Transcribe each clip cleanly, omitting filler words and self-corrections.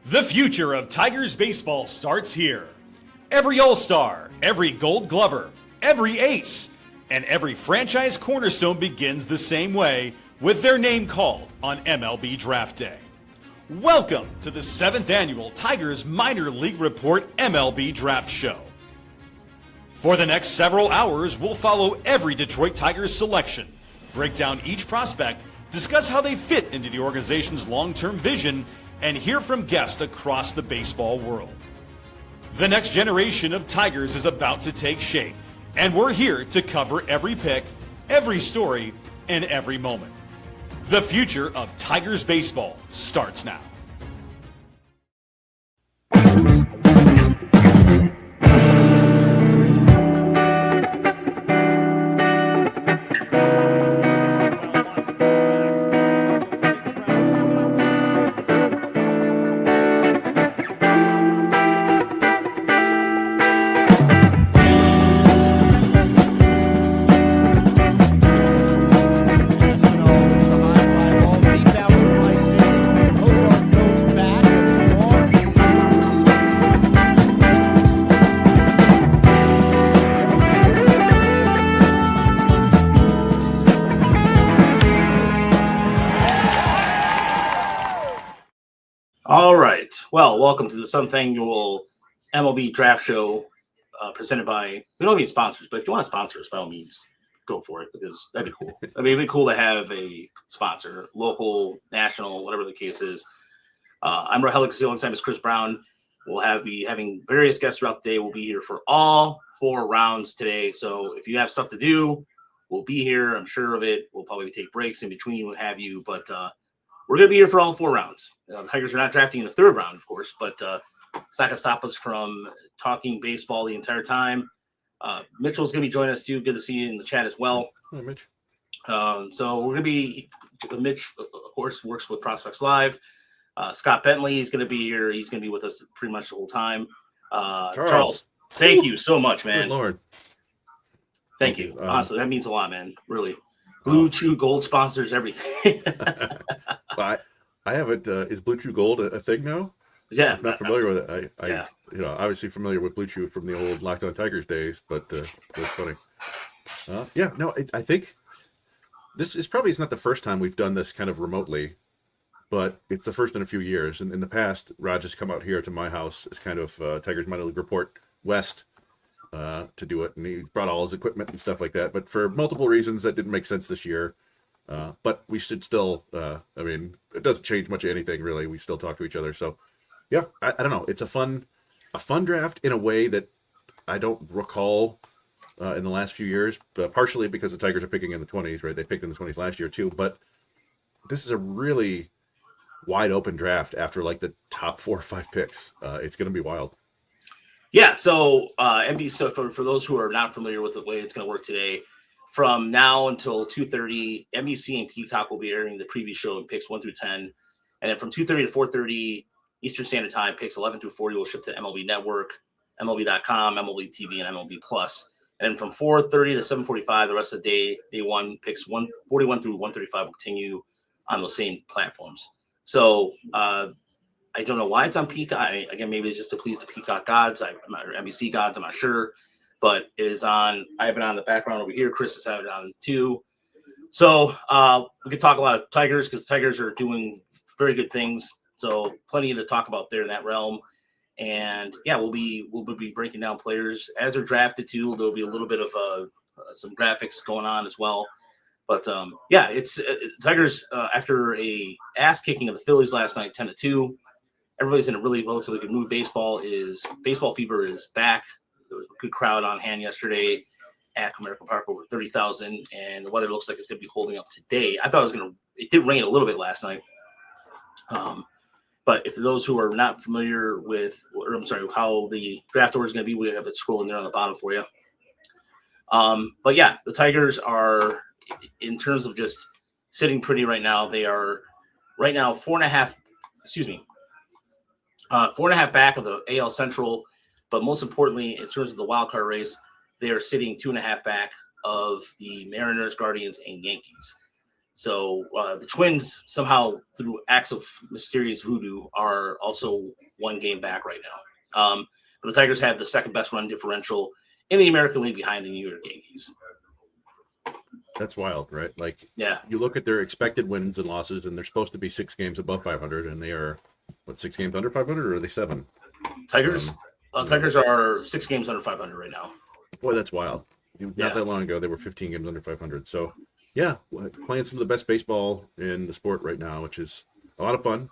The future of Tigers baseball starts here. Every All-Star, every Gold Glover, every ace, and every franchise cornerstone begins the same way with their name called on MLB Draft Day. Welcome to the 7th annual Tigers Minor League Report MLB Draft Show. For the next several hours, we'll follow every Detroit Tigers selection, break down each prospect, discuss how they fit into the organization's long-term vision, and hear from guests across the baseball world. The next generation of Tigers is about to take shape, and we're here to cover every pick, every story, and every moment. The future of Tigers baseball starts now. All right. Well, welcome to the 7th annual MLB Draft Show presented by, we don't need sponsors, but if you want to sponsor us, by all means, go for it, because that'd be cool. I mean, it'd be cool to have a sponsor, local, national, whatever the case is. I'm Rahel Castillo, alongside Ms. Chris Brown. We'll be having various guests throughout the day. We'll be here for all 4 rounds today. So if you have stuff to do, we'll be here. I'm sure of it. We'll probably take breaks in between, what have you, but we're going to be here for all 4 rounds. The Tigers are not drafting in the 3rd round, of course, but it's not going to stop us from talking baseball the entire time. Mitchell's going to be joining us, too. Good to see you in the chat as well. Hi, Mitch. So we're going to be – Mitch, of course, works with Prospects Live. Scott Bentley is going to be here. He's going to be with us pretty much the whole time. Charles, thank you so much, man. Good Lord. Thank you. Honestly, that means a lot, man. Really. Blue Chew Gold sponsors everything. Well, I haven't. Is Blue Chew Gold a thing now? Yeah, I'm not familiar with it. Yeah. Obviously familiar with Blue Chew from the old Lockdown Tigers days, but that's funny. I think this is probably not the first time we've done this kind of remotely, but it's the first in a few years. And in the past, Raj has come out here to my house as kind of Tigers Minor League Report West to do it, and he brought all his equipment and stuff like that. But for multiple reasons, that didn't make sense this year. But we should still. It doesn't change much of anything really. We still talk to each other. So, yeah, I don't know. It's a fun draft in a way that I don't recall in the last few years. But partially because the Tigers are picking in the 20s, right? They picked in the 20s last year too. But this is a really wide open draft after like the top 4 or 5 picks. It's going to be wild. Yeah, so MB. So for those who are not familiar with the way it's going to work today, from now until 2:30, NBC and Peacock will be airing the preview show in picks 1 through 10, and then from 2:30 to 4:30 Eastern Standard Time, picks 11 through 40 will ship to MLB Network, MLB.com, MLB TV, and MLB Plus. And then from 4:30 to 7:45, the rest of the day, day 1 picks 141 through 135 will continue on those same platforms. So I don't know why it's on Peacock. Again, maybe it's just to please the Peacock gods, or NBC gods. I'm not sure, but it is on. I have it on in the background over here. Chris has had it on too. So we could talk a lot of Tigers because Tigers are doing very good things. So plenty to talk about there in that realm. And yeah, we'll be breaking down players as they're drafted too. There'll be a little bit of some graphics going on as well. But yeah, it's Tigers after a ass kicking of the Phillies last night, 10-2. Everybody's in a really relatively good mood. Baseball fever is back. There was a good crowd on hand yesterday at American Park, over 30,000, and the weather looks like it's going to be holding up today. I thought it did rain a little bit last night. But if those who are not familiar with, how the draft order is going to be, we have it scrolling there on the bottom for you. But yeah, the Tigers are, in terms of just sitting pretty right now, they are right now 4.5 back of the AL Central, but most importantly, in terms of the wild card race, they are sitting 2.5 back of the Mariners, Guardians, and Yankees. So the Twins somehow, through acts of mysterious voodoo, are also 1 game back right now. But the Tigers had the second best run differential in the American League behind the New York Yankees. That's wild, right? Like, Yeah, you look at their expected wins and losses, and they're supposed to be 6 games above 500, and they are, 6 games under 500, or are they 7? Tigers are 6 games under 500 right now. Boy, that's wild. Not that long ago, they were 15 games under 500. So, yeah, playing some of the best baseball in the sport right now, which is a lot of fun.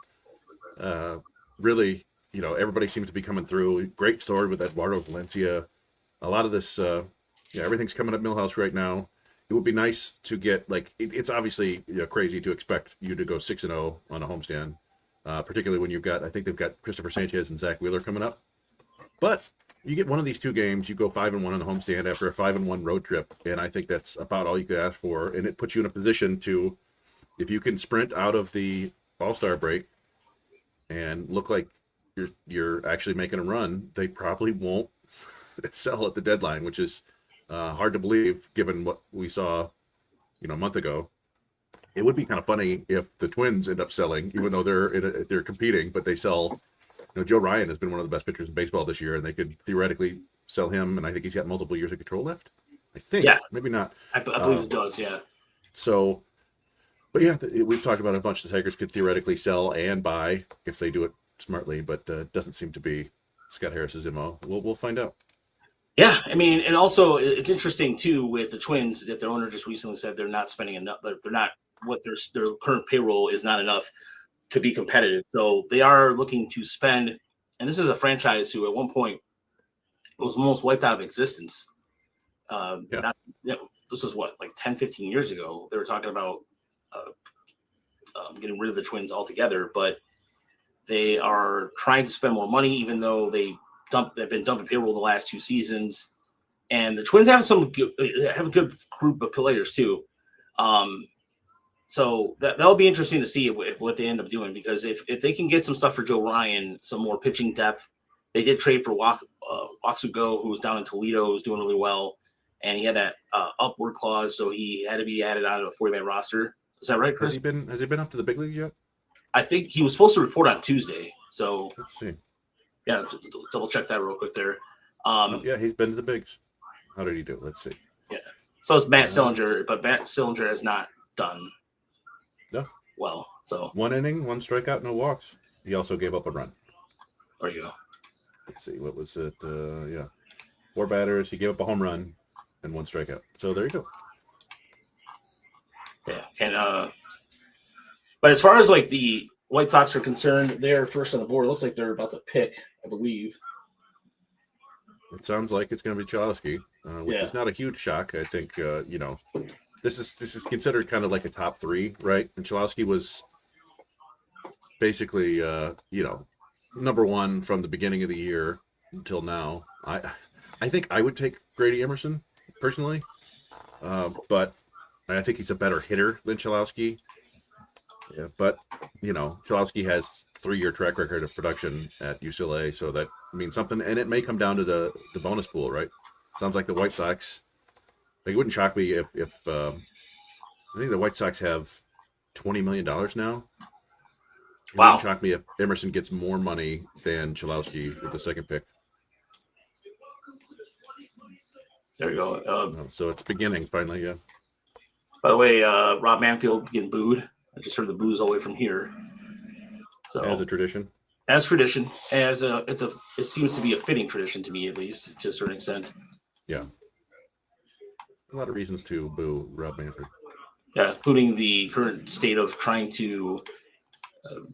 Really, everybody seems to be coming through. Great story with Eduardo Valencia. A lot of this, everything's coming up Millhouse right now. It would be nice to get, it's obviously crazy to expect you to go 6-0 on a homestand, particularly when I think they've got Christopher Sanchez and Zach Wheeler coming up. But you get one of these 2 games, you go 5-1 on the homestand after a 5-1 road trip, and I think that's about all you could ask for. And it puts you in a position to, if you can sprint out of the All-Star break and look like you're actually making a run, they probably won't sell at the deadline, which is hard to believe given what we saw, a month ago. It would be kind of funny if the Twins end up selling, even though they're competing, but they sell. Joe Ryan has been one of the best pitchers in baseball this year, and they could theoretically sell him, and I think he's got multiple years of control left. I think. Yeah. Maybe not. I believe it does, yeah. So, but yeah, we've talked about a bunch of the Tigers could theoretically sell and buy if they do it smartly, but it doesn't seem to be Scott Harris's MO. We'll find out. Yeah, I mean, and also it's interesting, too, with the Twins that their owner just recently said they're not spending enough. They're not, their current payroll is not enough to be competitive. So they are looking to spend, and this is a franchise who at one point was almost wiped out of existence. This was 10, 15 years ago. They were talking about getting rid of the Twins altogether, but they are trying to spend more money, even though they've been dumping payroll the last 2 seasons. And the Twins have a good group of players too. So that'll be interesting to see what they end up doing, because if they can get some stuff for Joe Ryan, some more pitching depth. They did trade for Watsugo, who was down in Toledo, who's doing really well, and he had that upward clause, so he had to be added onto a 40-man roster. Is that right, Chris? Has he been up to the big leagues yet? I think he was supposed to report on Tuesday. So let's see. Yeah, double check that real quick there. Yeah, he's been to the bigs. How did he do? Let's see. Yeah. So it's Matt Sillinger, but Matt Sillinger has not done well. So 1 inning, 1 strikeout, no walks. He also gave up a run. There you go. Let's see. What was it? 4 batters. He gave up a home run and 1 strikeout. So there you go. Yeah. And but as far as the White Sox are concerned, they're first on the board. It looks like they're about to pick, I believe. It sounds like it's going to be Chalowski, which is not a huge shock. I think this is considered kind of like a top 3, right? And Chalowski was basically number 1 from the beginning of the year until now. I think I would take Grady Emerson personally, but I think he's a better hitter than Chalowski. Yeah, but Chalowski has 3-year track record of production at UCLA, so that means something. And it may come down to the bonus pool, right? Sounds like the White Sox. It wouldn't shock me if I think the White Sox have $20 million now. It wouldn't shock me if Emerson gets more money than Chalowski with the second pick. There you go. So it's beginning finally, yeah. By the way, Rob Manfield getting booed. I just heard the boos all the way from here. So as a tradition. It seems to be a fitting tradition to me, at least to a certain extent. Yeah. A lot of reasons to boo Rob Manfred. Yeah, including the current state of trying to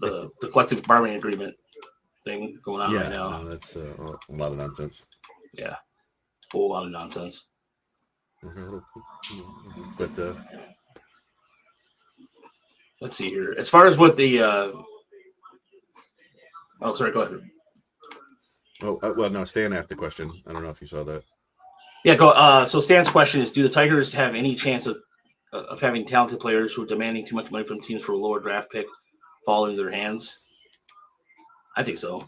the collective bargaining agreement thing going on right now. That's a lot of nonsense. Yeah, a whole lot of nonsense. But let's see here. As far as what the sorry, go ahead. Well, no, Stan asked the question. I don't know if you saw that. Yeah, go. So Stan's question is: do the Tigers have any chance of having talented players who are demanding too much money from teams for a lower draft pick fall into their hands? I think so.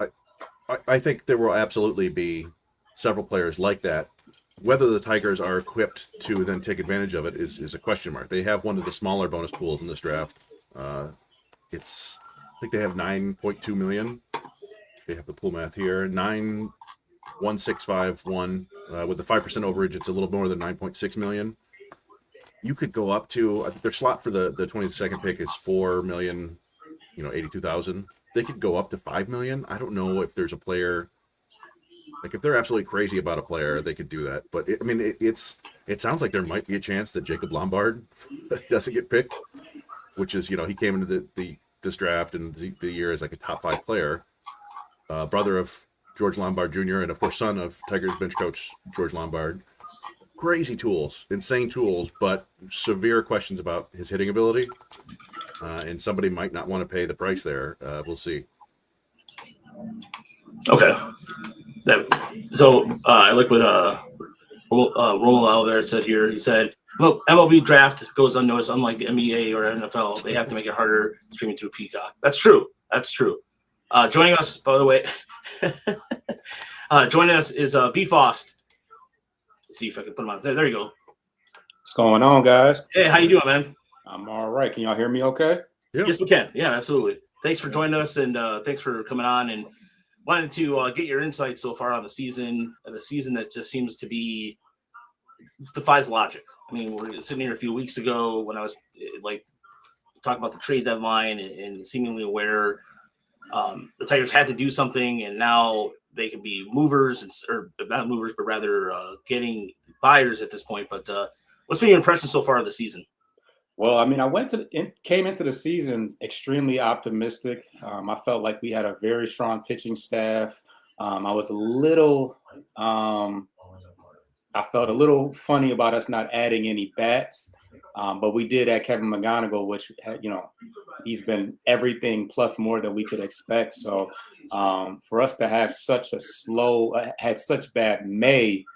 I think there will absolutely be several players like that whether the Tigers are equipped to then take advantage of it is a question mark. They have one of the smaller bonus pools in this draft. I think they have 9.2 million. They have the pool math here. 9,165,1. With the 5% overage, it's a little more than 9.6 million. You could go up to, I think their slot for the 22nd pick is 4 million, 82,000. They could go up to 5 million. I don't know if there's a player, like if they're absolutely crazy about a player, they could do that. But it sounds like there might be a chance that Jacob Lombard doesn't get picked, which is, he came into this draft and the year as like a top 5 player, brother of George Lombard Jr. and of course son of Tigers bench coach George Lombard. Crazy tools, insane tools, but severe questions about his hitting ability. And somebody might not want to pay the price there. We'll see. Okay. I like what Roll out there said here. He said, well, MLB draft goes unnoticed, unlike the NBA or NFL. They have to make it harder streaming through Peacock. That's true. Joining us, by the way, joining us is B. Fost. Let's see if I can put him on. There you go. What's going on, guys? Hey, how you doing, man? I'm all right. Can y'all hear me okay? Yep. Yes, we can. Yeah, absolutely. Thanks for joining us, and thanks for coming on. And wanted to get your insights so far on the season that just seems to be defies logic. I mean, we're sitting here a few weeks ago when I was talking about the trade deadline and seemingly aware the Tigers had to do something, and now they can be movers or not movers, but rather getting buyers at this point. But what's been your impression so far of the season? Well, I mean, came into the season extremely optimistic. I felt like we had a very strong pitching staff. I felt a little funny about us not adding any bats, but we did add Kevin McGonigal, which, he's been everything plus more than we could expect. So for us to have had such bad May,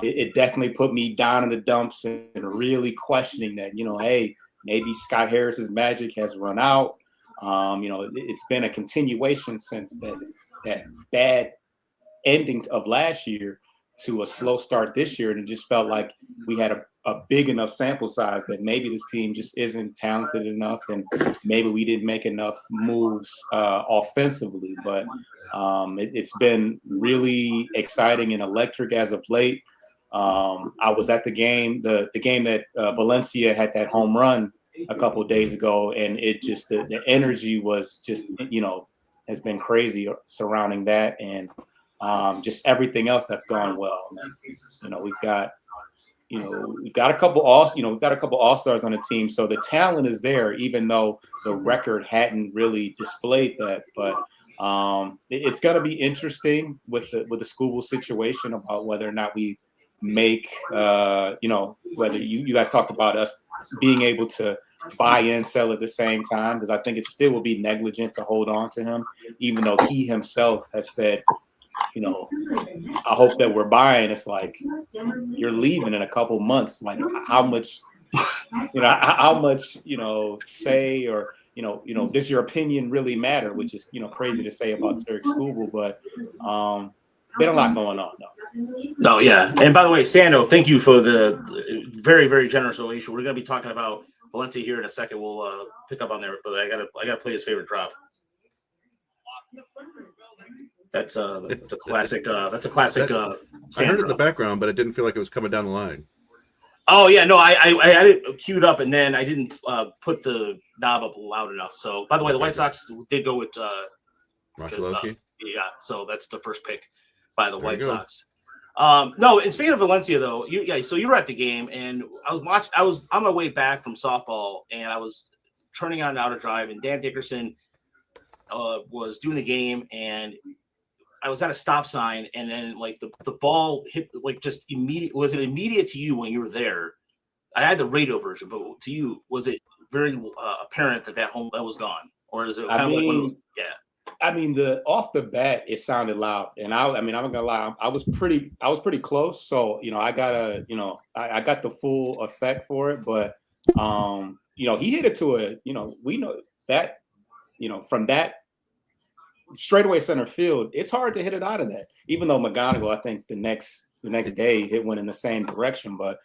it definitely put me down in the dumps and really questioning that, hey, maybe Scott Harris's magic has run out. It's been a continuation since that bad ending of last year to a slow start this year. And it just felt like we had a big enough sample size that maybe this team just isn't talented enough and maybe we didn't make enough moves offensively. But it's been really exciting and electric as of late. I was at the game that Valencia had that home run a couple of days ago, and it just the energy was just has been crazy surrounding that, and just everything else that's gone well. And, we've got a couple all-stars on the team, so the talent is there, even though the record hadn't really displayed that. But it's going to be interesting with the Scooble situation about whether or not we make whether you guys talked about us being able to buy and sell at the same time, because I think it still will be negligent to hold on to him, even though he himself has said, I hope that we're buying. It's like, you're leaving in a couple months. Like, how much say, or does your opinion really matter? Which is crazy to say about Derek Scooble, but been a lot going on though. No, yeah. And by the way, Stando, thank you for the very, very generous donation. We're going to be talking about Valencia here in a second. We'll pick up on there, but I gotta play his favorite drop. That's a classic. That's a classic. I heard it in the background, but it didn't feel like it was coming down the line. Oh yeah, no, I had it queued up, and then I didn't put the knob up loud enough. So, by the way, the White Sox did go with Marshallowski. Yeah, so that's the first pick by the White Sox. No, and speaking of Valencia, though, so you were at the game, and I was on my way back from softball, and I was turning on Outer Drive, and Dan Dickerson was doing the game, and I was at a stop sign, and then the ball hit just immediate. Was it immediate to you when you were there? I had the radio version, but to you, was it very apparent that was gone, or is it kind of like one of those? Yeah. I mean, off the bat, it sounded loud, and I'm not gonna lie, I was pretty close. So I got I got the full effect for it, but he hit it to we know that from that straightaway center field, it's hard to hit it out of that. Even though McGonigal, I think the next the next day it went in the same direction. But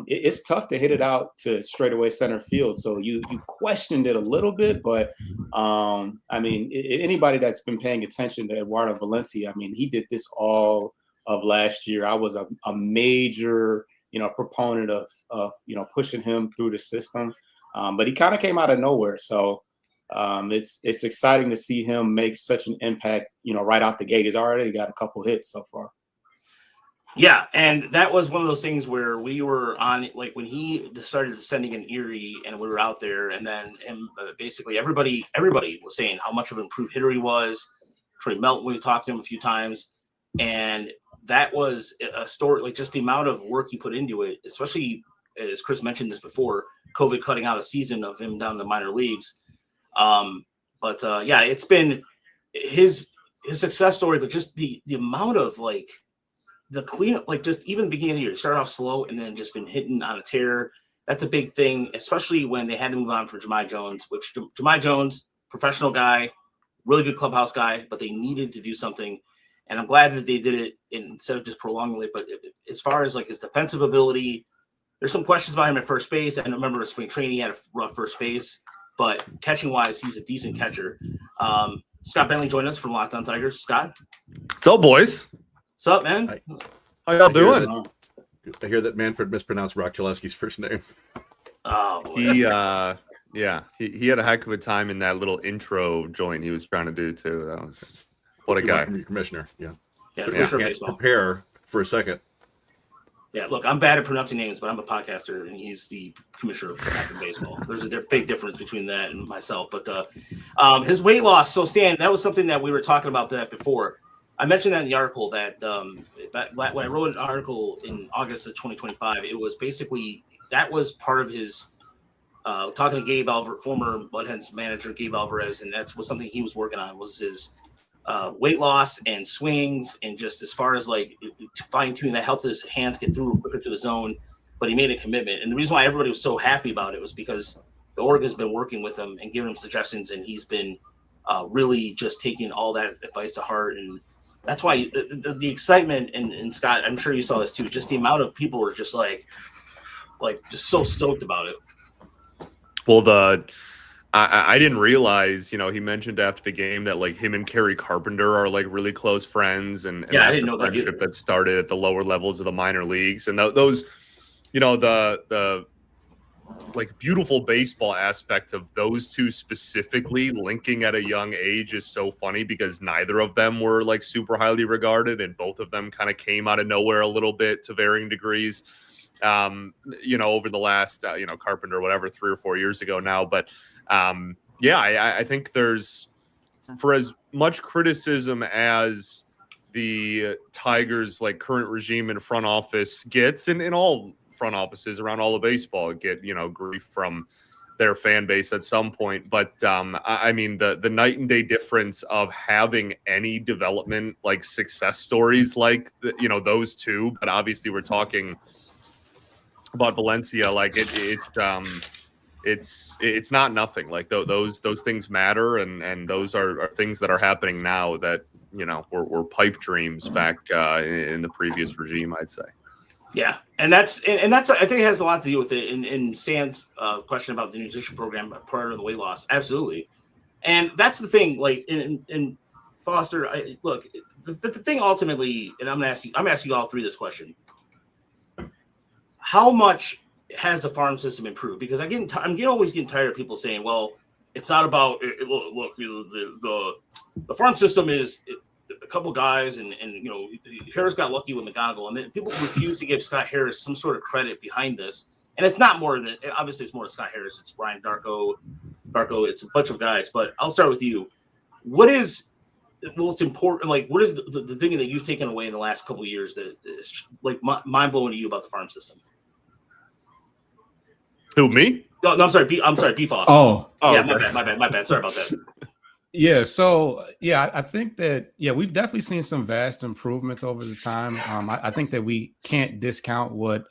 it's tough to hit it out to straightaway center field. So you questioned it a little bit, but I mean, anybody that's been paying attention to Eduardo Valencia, I mean, he did this all of last year. I was a major, proponent of pushing him through the system, but he kind of came out of nowhere. So it's exciting to see him make such an impact, right out the gate. He's already got a couple hits so far. Yeah, and that was one of those things where we were on, like, when he started descending in Erie and we were out there, and then basically everybody was saying how much of an improved hitter he was. Troy Melton, we talked to him a few times, and that was a story, like just the amount of work he put into it, especially as Chris mentioned this before, COVID cutting out a season of him down in the minor leagues. Yeah, it's been his success story, but just the amount of like the cleanup, like just even the beginning of the year, started off slow and then just been hitting on a tear. That's a big thing, especially when they had to move on for Jahmai Jones, which Jahmai Jones, professional guy, really good clubhouse guy, but they needed to do something. And I'm glad that they did it instead of just prolonging it. But as far as like his defensive ability, there's some questions about him at first base. I remember spring training, he had a rough first base, but catching wise, he's a decent catcher. Scott Bentley joined us from Locked On Tigers. Scott. What's up, boys? What's up, man? Hi. How y'all doing? I hear that Manfred mispronounced Rock Chalesky's first name. Oh, boy. He had a heck of a time in that little intro joint he was trying to do too. That was what a guy. From your commissioner, yeah. Yeah, But commissioner of can't baseball. prepare for a second. Yeah, look, I'm bad at pronouncing names, but I'm a podcaster, and he's the commissioner of baseball. There's a big difference between that and myself. But his weight loss, so Stan, that was something that we were talking about that before. I mentioned that in the article that when I wrote an article in August of 2025, it was basically that was part of his talking to Gabe Alvarez, former Buttheads manager Gabe Alvarez, and that was something he was working on was his weight loss and swings, and just as far as like fine tuning that helped his hands get through quicker to the zone. But he made a commitment, and the reason why everybody was so happy about it was because the org has been working with him and giving him suggestions, and he's been really just taking all that advice to heart. And that's why the excitement, and Scott, I'm sure you saw this too, just the amount of people were just like just so stoked about it. Well, I didn't realize, he mentioned after the game that like him and Kerry Carpenter are like really close friends, and yeah, I that's didn't know a friendship that started at the lower levels of the minor leagues, and those, the like beautiful baseball aspect of those two specifically linking at a young age is so funny because neither of them were like super highly regarded, and both of them kind of came out of nowhere a little bit to varying degrees. Over the last, Carpenter, whatever, 3 or 4 years ago now. But I think there's, for as much criticism as the Tigers like current regime and front office gets, and in all front offices around all of baseball get, grief from their fan base at some point. But I mean, the night and day difference of having any development, like success stories, like, those two, but obviously we're talking about Valencia, like it's not nothing. Like those things matter, and those are things that are happening now that were pipe dreams back in the previous regime, I'd say. Yeah, and that's I think it has a lot to do with it. In Stan's question about the nutrition program part of the weight loss, absolutely, and that's the thing. Like in Foster, the thing ultimately, and I'm asking you all three this question. How much has the farm system improved? Because I'm always getting tired of people saying, "Well, it's not about look the farm system is a couple guys, and Harris got lucky with McGonigal, and then people refuse to give Scott Harris some sort of credit behind this. And it's not more than obviously it's more than Scott Harris. It's Brian Darko, it's a bunch of guys. But I'll start with you. What is most important? Like, what is the thing that you've taken away in the last couple of years that is like mind blowing to you about the farm system? Who, me? No, I'm sorry, B Foster. Oh, yeah, okay. my bad. Sorry about that. Yeah. So, I think that, we've definitely seen some vast improvements over the time. I think that we can't discount what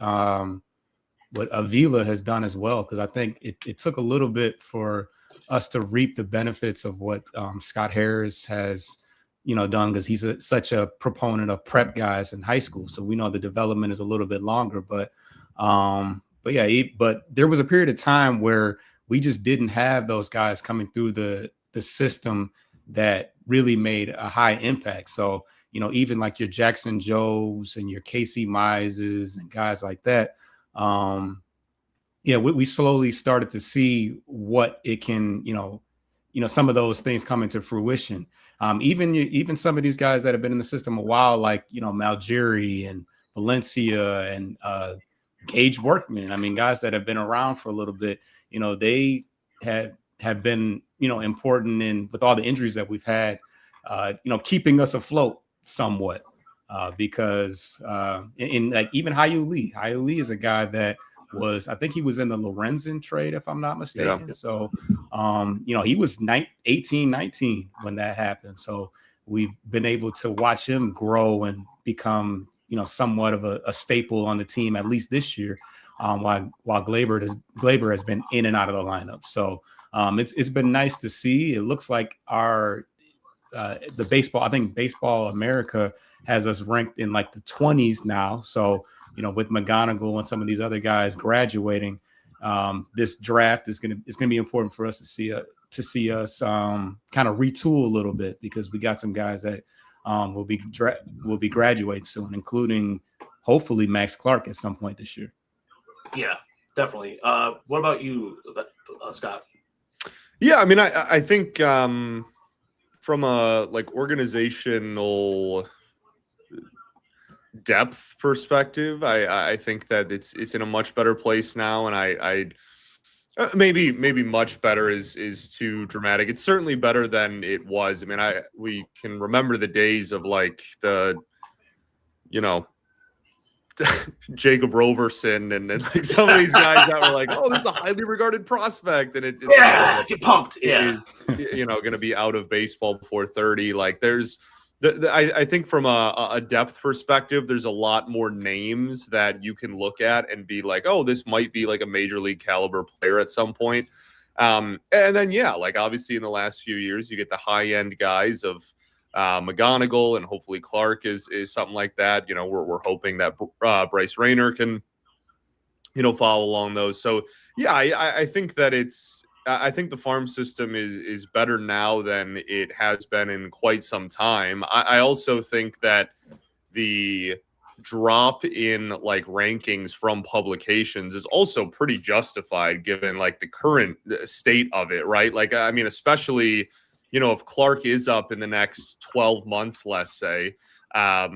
Avila has done as well, because I think it took a little bit for us to reap the benefits of what Scott Harris has done because he's such a proponent of prep guys in high school. So we know the development is a little bit longer, but yeah, but there was a period of time where we just didn't have those guys coming through the system that really made a high impact. So, even like your Jackson Joes and your Casey Mises and guys like that, we slowly started to see what it can, some of those things come into fruition. Even some of these guys that have been in the system a while, like, Malgeri and Valencia and Gage Workman. I mean, guys that have been around for a little bit, they have been, important in with all the injuries that we've had, keeping us afloat somewhat. Because in like even Hayu Lee is a guy that I think he was in the Lorenzen trade, if I'm not mistaken. Yeah. So, he was 18, 19 when that happened. So we've been able to watch him grow and become, somewhat of a staple on the team, at least this year, while Glaber has been in and out of the lineup. So it's been nice to see. It looks like the baseball, I think Baseball America has us ranked in like the 20s now. So, with McGonigal and some of these other guys graduating, this draft is going to be important for us to see us kind of retool a little bit, because we got some guys that will be graduating soon, including hopefully Max Clark at some point this year. Yeah, definitely. What about you, Scott? Yeah, I mean, I think from a like organizational depth perspective, I think that it's in a much better place now, and I maybe much better is too dramatic. It's certainly better than it was. I mean, we can remember the days of like the Jacob Roberson and like some of these guys that were like, oh, this is a highly regarded prospect, and it's get pumped, yeah, going to be out of baseball before 30. Like there's I think from a depth perspective, there's a lot more names that you can look at and be like, oh, this might be like a major league caliber player at some point. And then, yeah, like obviously in the last few years, you get the high end guys of McGonigal, and hopefully Clark is something like that. We're hoping that Bryce Rayner can, follow along those. So, yeah, I think that I think the farm system is better now than it has been in quite some time. I also think that the drop in like rankings from publications is also pretty justified given like the current state of it, right? Like, I mean, especially, if Clark is up in the next 12 months, let's say, I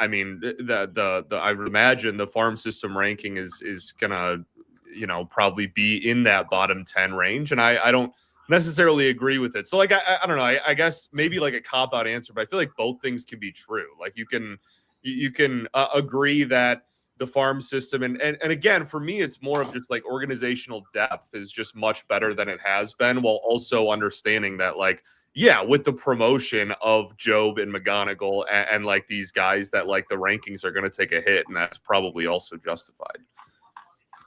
mean, I would imagine the farm system ranking is gonna probably be in that bottom 10 range. And I don't necessarily agree with it. So like, I don't know, I guess maybe like a cop-out answer, but I feel like both things can be true. Like you can agree that the farm system, and again, for me, it's more of just like organizational depth is just much better than it has been, while also understanding that like, yeah, with the promotion of Job and McGonigal and like these guys that like the rankings are going to take a hit, and that's probably also justified.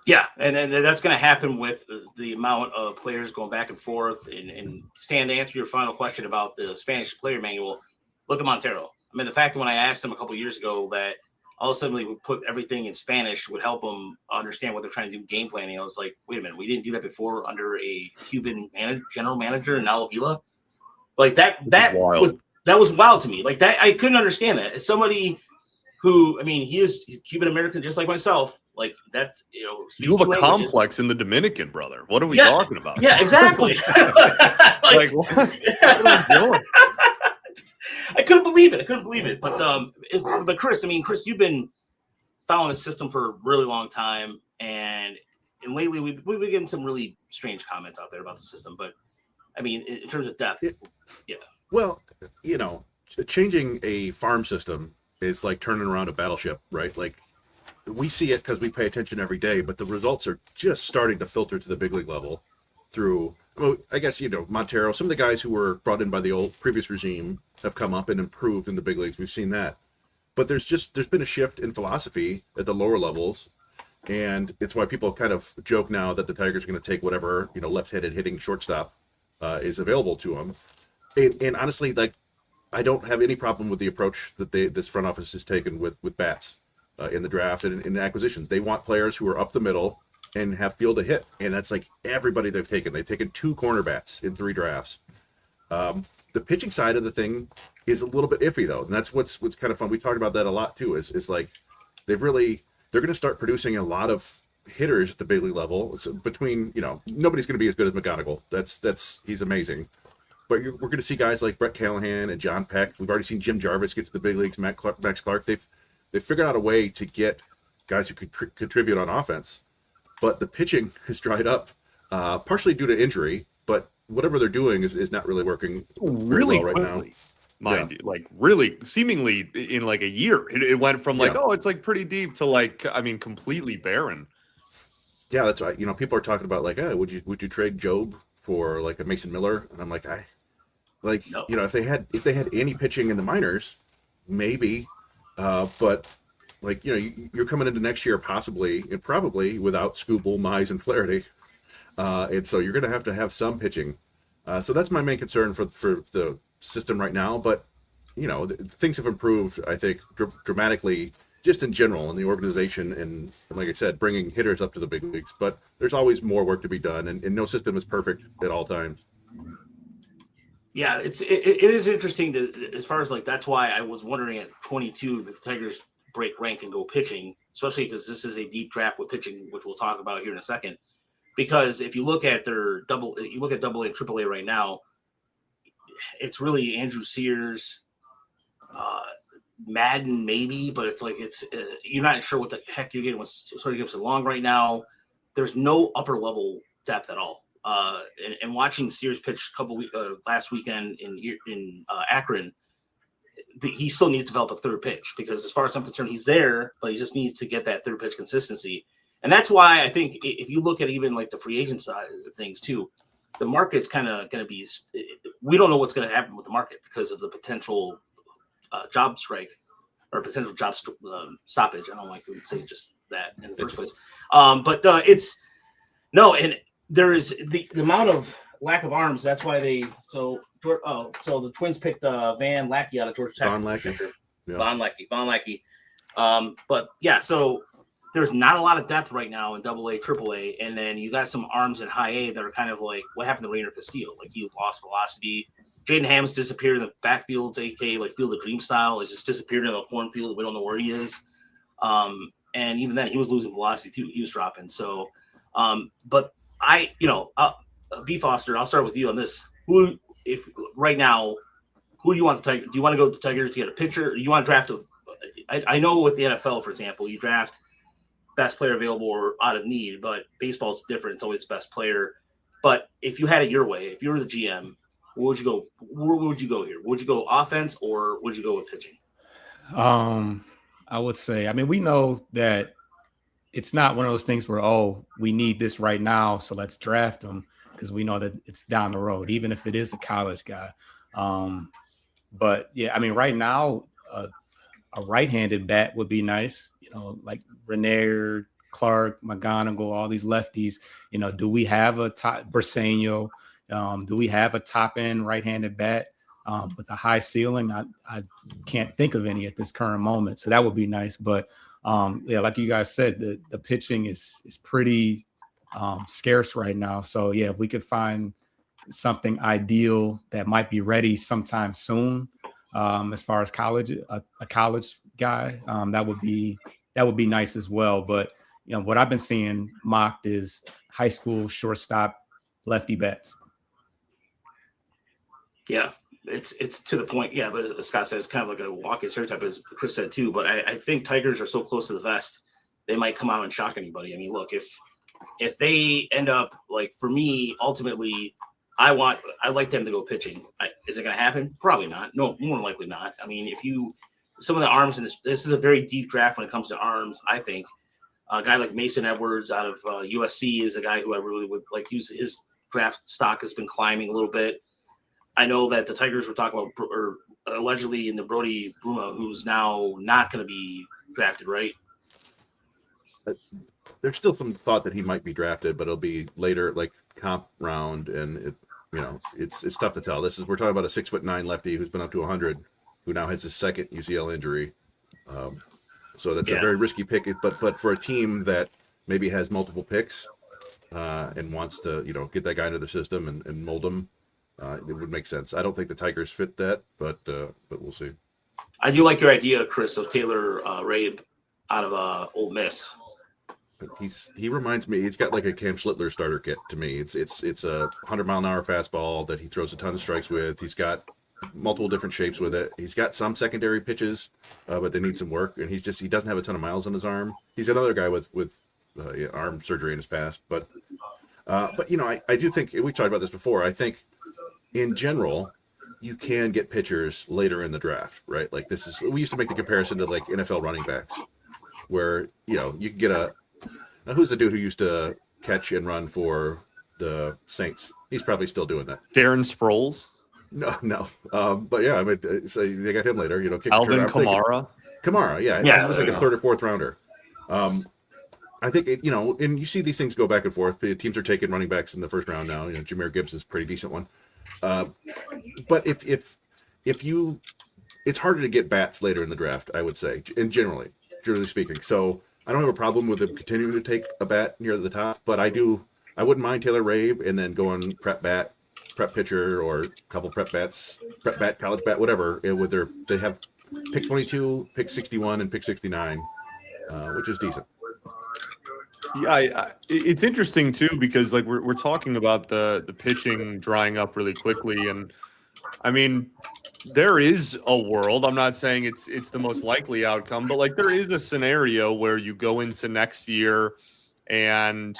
Yeah, and that's going to happen with the amount of players going back and forth. And Stan, to answer your final question about the Spanish player manual, look at Montero. I mean, the fact that when I asked him a couple of years ago that all of a sudden we would put everything in Spanish would help them understand what they're trying to do game planning, I was like, wait a minute, we didn't do that before under a Cuban general manager in Avila? Like that was wild to me. Like that, I couldn't understand that. As somebody who, I mean, he is Cuban American just like myself. Like that, you have a complex in the Dominican, brother. What are we talking about? Yeah, exactly. like what are we doing? I couldn't believe it. But Chris, you've been following the system for a really long time, and lately we've been getting some really strange comments out there about the system. But I mean, in terms of depth, yeah. Well, changing a farm system is like turning around a battleship, right? Like we see it because we pay attention every day, but the results are just starting to filter to the big league level through, well, I guess, Montero, some of the guys who were brought in by the previous regime have come up and improved in the big leagues. We've seen that. But there's been a shift in philosophy at the lower levels. And it's why people kind of joke now that the Tigers are going to take whatever, left-handed hitting shortstop is available to them. And honestly, like, I don't have any problem with the approach that this front office has taken with bats in the draft and in acquisitions. They want players who are up the middle and have field to hit, and that's like everybody they've taken. They've taken 2 corner bats in 3 drafts. The pitching side of the thing is a little bit iffy though, and that's what's kind of fun. We talked about that a lot too. Is like they're going to start producing a lot of hitters at the big league level. It's between, nobody's going to be as good as McGonigal. He's amazing. But we're going to see guys like Brett Callahan and John Peck. We've already seen Jim Jarvis get to the big leagues. Max Clark. They've figured out a way to get guys who could contribute on offense. But the pitching has dried up, partially due to injury. But whatever they're doing is not really working really well right quickly. now. Mind you, like really seemingly in like a year, it went from like, oh, it's like pretty deep to like, I mean, completely barren. Yeah, that's right. People are talking about like, would you trade Job for like a Mason Miller? And I'm like, no. If they had any pitching in the minors, maybe, but like, you're coming into next year possibly and probably without Skubal, Mize, and Flaherty, and so you're going to have some pitching. So that's my main concern for the system right now. But things have improved, I think, dramatically just in general in the organization, and like I said, bringing hitters up to the big leagues. But there's always more work to be done, and no system is perfect at all times. Yeah, it is interesting as far as like, that's why I was wondering at 22 if the Tigers break rank and go pitching, especially because this is a deep draft with pitching, which we'll talk about here in a second. Because if you look at Double A and Triple A right now, it's really Andrew Sears, Madden maybe, but it's like you're not sure what the heck you're getting with Sawyer Gibson Long right now. There's no upper level depth at all. And watching Sears pitch last weekend in Akron, he still needs to develop a third pitch, because as far as I'm concerned, he's there, but he just needs to get that third pitch consistency. And that's why I think if you look at even like the free agent side of things too, the market's kind of going to be, we don't know what's going to happen with the market because of the potential job strike or potential job stoppage. I don't like to say just that in the first place. But and there is the amount of lack of arms. That's why so the Twins picked Van Lackey out of Georgia Tech. Von Lackey. But yeah, so there's not a lot of depth right now in Double A, Triple A, and then you got some arms in High A that are kind of like what happened to Rainer Castillo. Like, he lost velocity. Jaden Ham's disappeared in the backfields, aka like Field of Dream style. He's just disappeared in the cornfield. We don't know where he is. And even then, he was losing velocity too. He was dropping. So, but B. Foster, I'll start with you on this. Right now, who do you want the Tigers? Do you want to go to the Tigers to get a pitcher? Or do you want to draft I know with the NFL, for example, you draft best player available or out of need, but baseball's different. It's always best player. But if you had it your way, if you were the GM, where would you go? Where would you go here? Would you go offense or would you go with pitching? I would say, we know that it's not one of those things where, we need this right now, so let's draft them, because we know that it's down the road, even if it is a college guy. But yeah, right now, a right-handed bat would be nice, like Renier, Clark, McGonigal, all these lefties. Do we have a top Briseño? Do we have a top-end right-handed bat with a high ceiling? I can't think of any at this current moment, so that would be nice. But like you guys said, the pitching is pretty scarce right now. So yeah, if we could find something ideal that might be ready sometime soon, as far as a college guy, that would be nice as well. But what I've been seeing mocked is high school shortstop lefty bats. Yeah, it's to the point. Yeah, but as Scott said, it's kind of like a walking stereotype, as Chris said too. But I think Tigers are so close to the vest, they might come out and shock anybody. Look, if they end up, like, for me, ultimately, I'd like them to go pitching. Is it going to happen? Probably not. No, more than likely not. Some of the arms in this is a very deep draft when it comes to arms. I think a guy like Mason Edwards out of USC is a guy who I really would like. His draft stock has been climbing a little bit. I know that the Tigers were talking about, or allegedly, in the Brody Bruma, who's now not going to be drafted, right? There's still some thought that he might be drafted, but it'll be later, like comp round, and it's tough to tell. We're talking about a 6'9" lefty who's been up to 100, who now has his second UCL injury. So that's a very risky pick. But for a team that maybe has multiple picks and wants to, get that guy into the system and mold him, it would make sense. I don't think the Tigers fit that, but we'll see. I do like your idea, Chris, of Taylor Rabe out of Ole Miss. He reminds me. He's got like a Cam Schlittler starter kit to me. It's a 100-mile-an-hour fastball that he throws a ton of strikes with. He's got multiple different shapes with it. He's got some secondary pitches, but they need some work. And he doesn't have a ton of miles on his arm. He's another guy with arm surgery in his past. But I do think we talked about this before. I think in general, you can get pitchers later in the draft, right? Like we used to make the comparison to like NFL running backs, where you can get now, who's the dude who used to catch and run for the Saints? He's probably still doing that. Darren Sproles? No. But yeah, I mean, so they got him later. Alvin Kamara? Kamara, yeah. He was like a third or fourth rounder. I think and you see these things go back and forth. The teams are taking running backs in the first round now. Jahmyr Gibbs is a pretty decent one. But if it's harder to get bats later in the draft, I would say, and generally speaking. So I don't have a problem with him continuing to take a bat near the top, but I wouldn't mind Taylor Rabe and then going prep pitcher, or a couple prep bat, college bat, whatever. They have pick 22, pick 61, and pick 69, which is decent. Yeah, it's interesting too, because like we're talking about the pitching drying up really quickly, and I mean, there is a world. I'm not saying it's the most likely outcome, but like there is a scenario where you go into next year and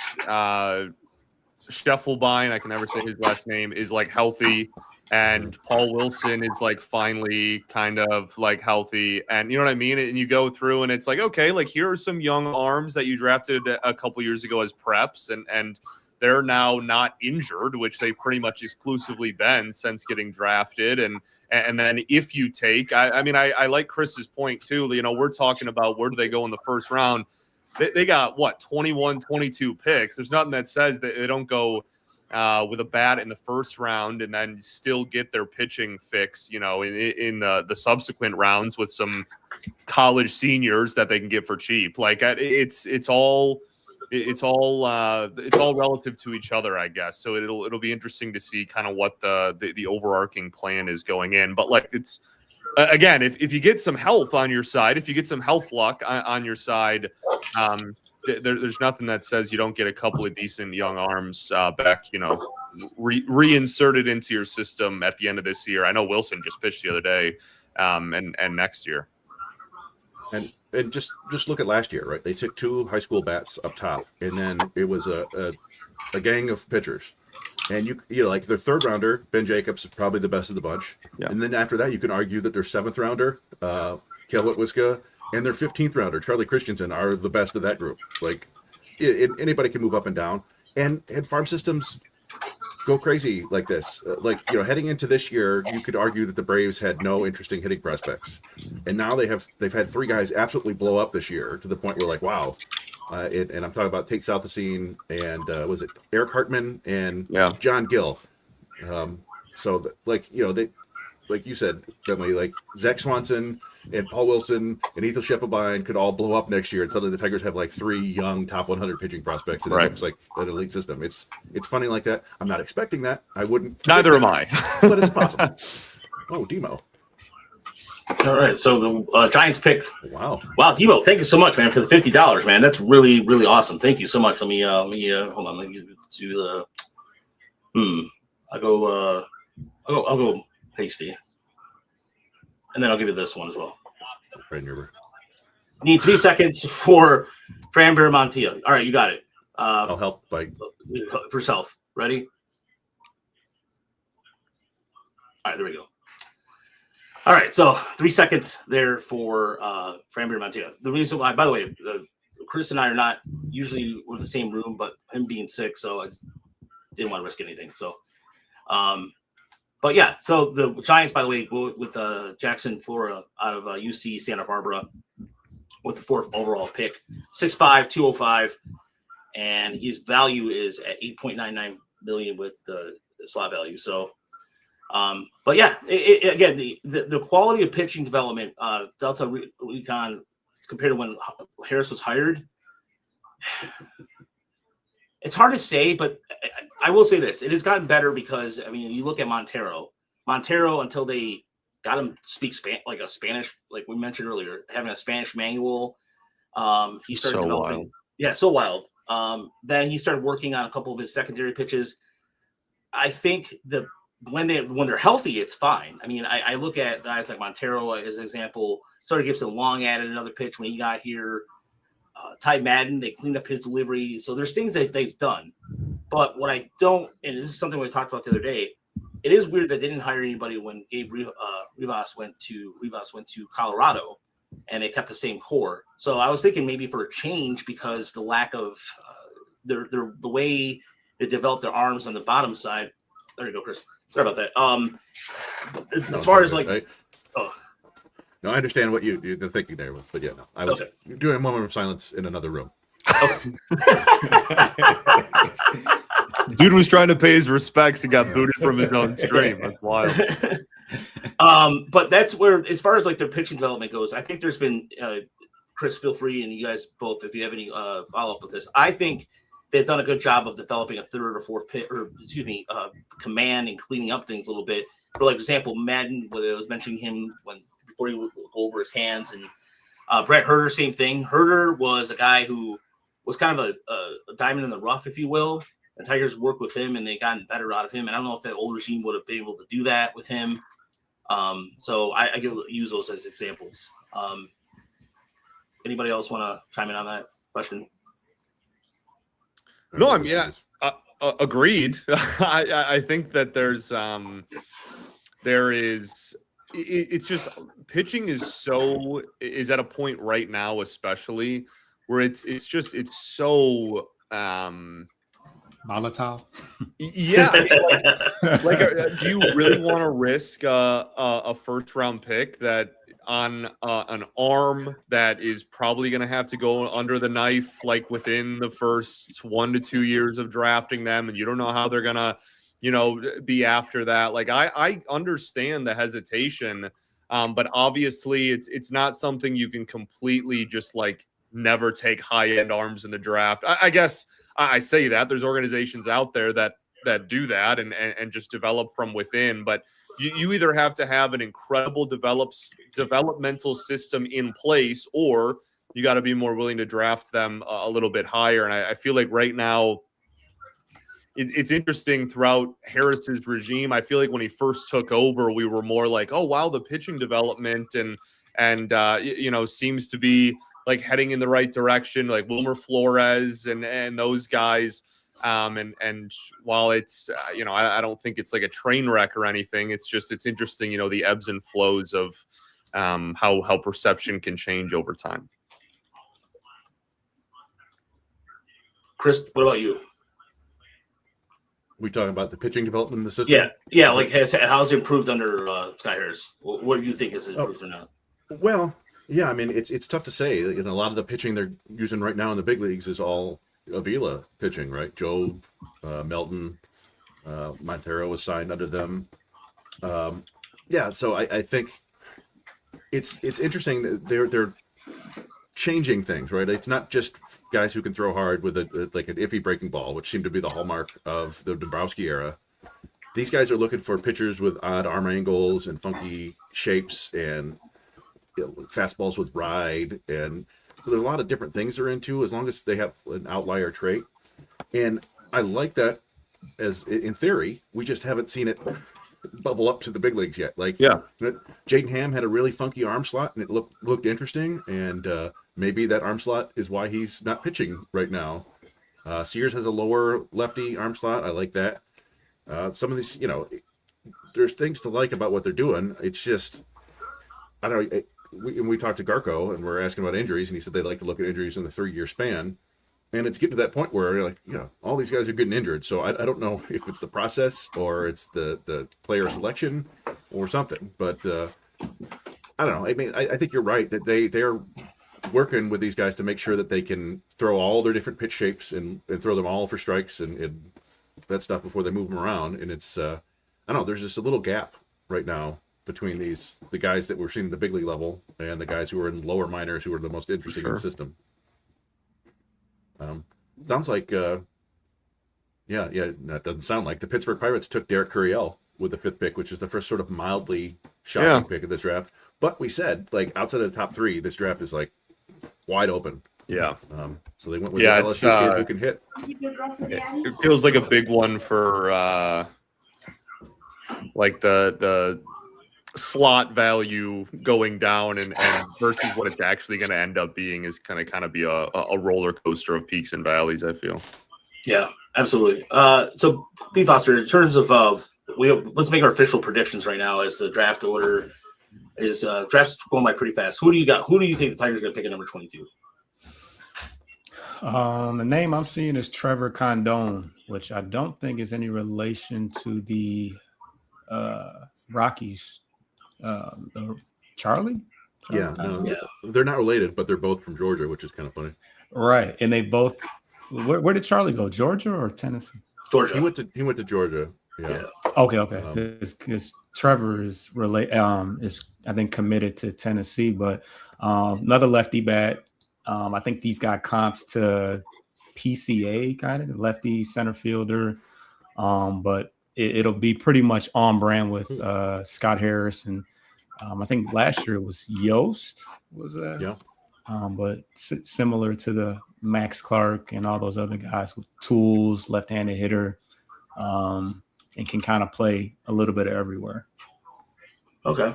Scheffelbein, I can never say his last name, is like healthy, and Paul Wilson is like finally kind of like healthy, and you know what I mean? And you go through and it's like, okay, like here are some young arms that you drafted a couple years ago as preps, and they're now not injured, which they've pretty much exclusively been since getting drafted. And then if you take, I like Chris's point too. We're talking about where do they go in the first round. They got 21, 22 picks. There's nothing that says that they don't go with a bat in the first round and then still get their pitching fix, in the subsequent rounds with some college seniors that they can get for cheap. Like it's all relative to each other, I guess. So it'll be interesting to see kind of what the overarching plan is going in. But like it's again, if you get some health on your side, if you get some health luck on your side, there's nothing that says you don't get a couple of decent young arms back, reinserted into your system at the end of this year. I know Wilson just pitched the other day, and next year. And just look at last year, right? They took 2 high school bats up top, and then it was a gang of pitchers. And you like their third rounder, Ben Jacobs, is probably the best of the bunch. Yeah. And then after that, you can argue that their 7th rounder, Kale Whitwiska, and their 15th rounder, Charlie Christensen, are the best of that group. Like anybody can move up and down, and farm systems go crazy like this. Heading into this year, you could argue that the Braves had no interesting hitting prospects, and now they've had 3 guys absolutely blow up this year to the point where like, wow. And I'm talking about Tate Southesine and was it Eric Hartman and John Gill. So they, like you said, Bentley, like Zach Swanson and Paul Wilson and Ethel Scheffelbein could all blow up next year, and suddenly the Tigers have like 3 young top 100 pitching prospects, and it looks like an elite system. It's funny like that. I'm not expecting that. I wouldn't. Neither am I. But it's possible. Oh, Demo. All right, so the Giants pick. Wow, Debo, thank you so much, man, for the $50, man. That's really, really awesome. Thank you so much. Let me hold on. Let me do the. I'll go hasty, and then I'll give you this one as well. Need 3 seconds for Framber Montilla. All right, you got it. I'll help by for self. Ready? All right, there we go. All right, so 3 seconds there for Framber Montilla. The reason why, by the way, Chris and I are not usually in the same room, but him being sick, so I didn't want to risk anything. So, but yeah, so the Giants, by the way, go with Jackson Flora out of UC Santa Barbara with the 4th overall pick, 6'5", 205, and his value is at $8.99 million with the slot value. So, but yeah, again, the quality of pitching development, Delta Recon compared to when Harris was hired, it's hard to say, but I will say this: it has gotten better because I mean, you look at Montero until they got him speak like a Spanish, like we mentioned earlier, having a Spanish manual. He started developing. Wild. Yeah, so wild. Then he started working on a couple of his secondary pitches. I think when they're healthy, it's fine. I mean, I look at guys like Montero as an example. Sorry, Gibson Long added another pitch when he got here. Ty Madden, they cleaned up his delivery. So there's things that they've done. But what I don't, and this is something we talked about the other day, it is weird that they didn't hire anybody when Gabe Rivas went to Colorado, and they kept the same core. So I was thinking maybe for a change, because the lack of the way they developed their arms on the bottom side. There you go, Chris. Sorry about that. As far as like, right? No, I understand what you're thinking there, but yeah, no, I was doing a moment of silence in another room. Okay. Dude was trying to pay his respects. He got booted from his own stream. That's wild. But that's where, as far as like their pitching development goes, I think there's been, Chris, feel free, and you guys both, if you have any follow up with this, I think they've done a good job of developing a third or fourth command and cleaning up things a little bit. For like example, Madden, where I was mentioning him before he would go over his hands, and Brett Herter, same thing. Herter was a guy who was kind of a diamond in the rough, if you will. The Tigers worked with him, and they gotten better out of him. And I don't know if that old regime would have been able to do that with him. So I use those as examples. Anybody else want to chime in on that question? No, I mean, agreed. I think that it's just pitching is at a point right now, especially where it's so volatile. Yeah, I mean, do you really want to risk a first round pick that on an arm that is probably going to have to go under the knife like within the first 1 to 2 years of drafting them, and you don't know how they're going to be after that? Like I understand the hesitation, but obviously it's not something you can completely just like never take high end arms in the draft. I guess I say that there's organizations out there that do that and just develop from within, but you either have to have an incredible developmental system in place, or you got to be more willing to draft them a little bit higher. And I feel like right now it's interesting throughout Harris's regime. I feel like when he first took over, we were more like, oh, wow, the pitching development and seems to be like heading in the right direction, like Wilmer Flores and those guys. And while it's, I don't think it's like a train wreck or anything. It's interesting, the ebbs and flows of how perception can change over time. Chris, what about you? We talking about the pitching development in the system? Yeah. Like how's it improved under Scott Harris? What do you think is improved or not? Well, yeah, I mean, it's tough to say. A lot of the pitching they're using right now in the big leagues is all Avila pitching, right? Joe, Melton, Montero was signed under them. So I think it's interesting that they're changing things, right? It's not just guys who can throw hard with like an iffy breaking ball, which seemed to be the hallmark of the Dombrowski era. These guys are looking for pitchers with odd arm angles and funky shapes and fastballs with ride, and so there's a lot of different things they're into as long as they have an outlier trait. And I like that as in theory. We just haven't seen it bubble up to the big leagues yet. Like, yeah, Jaden Ham had a really funky arm slot, and it looked interesting. And maybe that arm slot is why he's not pitching right now. Sears has a lower lefty arm slot. I like that. Some of these, there's things to like about what they're doing. It's just, I don't know. We talked to Garco and we're asking about injuries, and he said they like to look at injuries in the 3-year span. And it's getting to that point where you're like, all these guys are getting injured. So I don't know if it's the process or it's the player selection or something. But I don't know. I mean, I think you're right that they're working with these guys to make sure that they can throw all their different pitch shapes and throw them all for strikes and that stuff before they move them around. And it's I don't know. There's just a little gap right now between the guys that we're seeing at the big league level and the guys who are in lower minors who are the most interesting in the system. Sounds like no, it doesn't sound like the Pittsburgh Pirates took Derek Curiel with the 5th pick, which is the first sort of mildly shocking pick of this draft. But we said, like, outside of the top 3, this draft is like wide open. Yeah. So they went with the LSU kid who can hit. It feels like a big one for like the slot value going down and versus what it's actually going to end up being is kind of be a roller coaster of peaks and valleys, I feel. Yeah, absolutely. So B. Foster, in terms of let's make our official predictions right now as the draft order is draft's going by pretty fast. Who do you got? Who do you think the Tigers are going to pick at number 22? The name I'm seeing is Trevor Condon, which I don't think is any relation to the Rockies. Charlie? Yeah, they're not related, but they're both from Georgia, which is kind of funny. Right, and they both. Where did Charlie go? Georgia or Tennessee? Georgia. He went to Georgia. Yeah. Okay. Because Trevor is I think committed to Tennessee, but another lefty bat. I think these got comps to PCA, kind of lefty center fielder, but it'll be pretty much on brand with Scott Harris, and I think last year it was Yost. Was that? Yeah. But similar to the Max Clark and all those other guys with tools, left-handed hitter, and can kind of play a little bit of everywhere. Okay.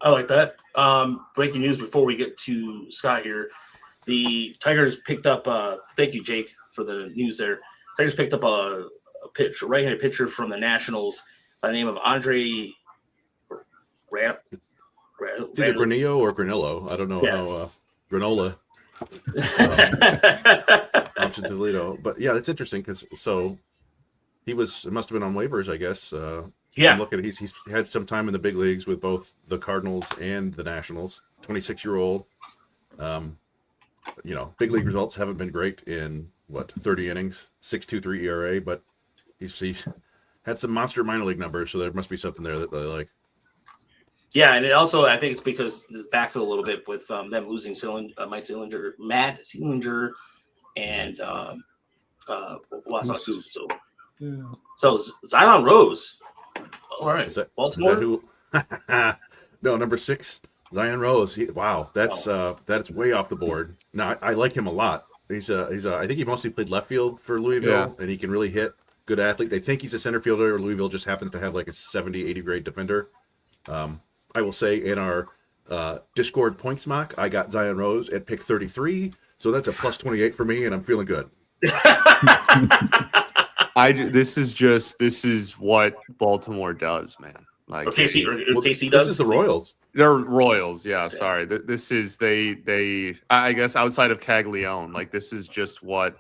I like that. Breaking news before we get to Scott here. The Tigers picked up thank you, Jake, for the news there. Tigers picked up a right-handed pitcher from the Nationals by the name of Andre It's either Granillo or Granillo. I don't know how Granola option to Toledo. But yeah, it's interesting because it must have been on waivers, I guess. Yeah. Look at it. He's had some time in the big leagues with both the Cardinals and the Nationals. 26-year-old. Big league results haven't been great in 30 innings, 6.23 ERA, but he's had some monster minor league numbers, so there must be something there that they like. Yeah, and I think it's because the backfield a little bit with them losing Matt Seelinger, and Wasasu. So Zion Rose. All right, Baltimore. Is that who? No, number 6, Zion Rose. That's way off the board. No, I like him a lot. He's I think he mostly played left field for Louisville, and he can really hit. Good athlete. They think he's a center fielder. Or Louisville just happens to have like a 70, 80 grade defender. I will say in our Discord points mock, I got Zion Rose at pick 33, so that's a plus 28 for me, and I'm feeling good. This is what Baltimore does, man. Like KC does. This is the Royals. They're Royals, yeah. Sorry, this is they. I guess outside of Caglione, like this is just what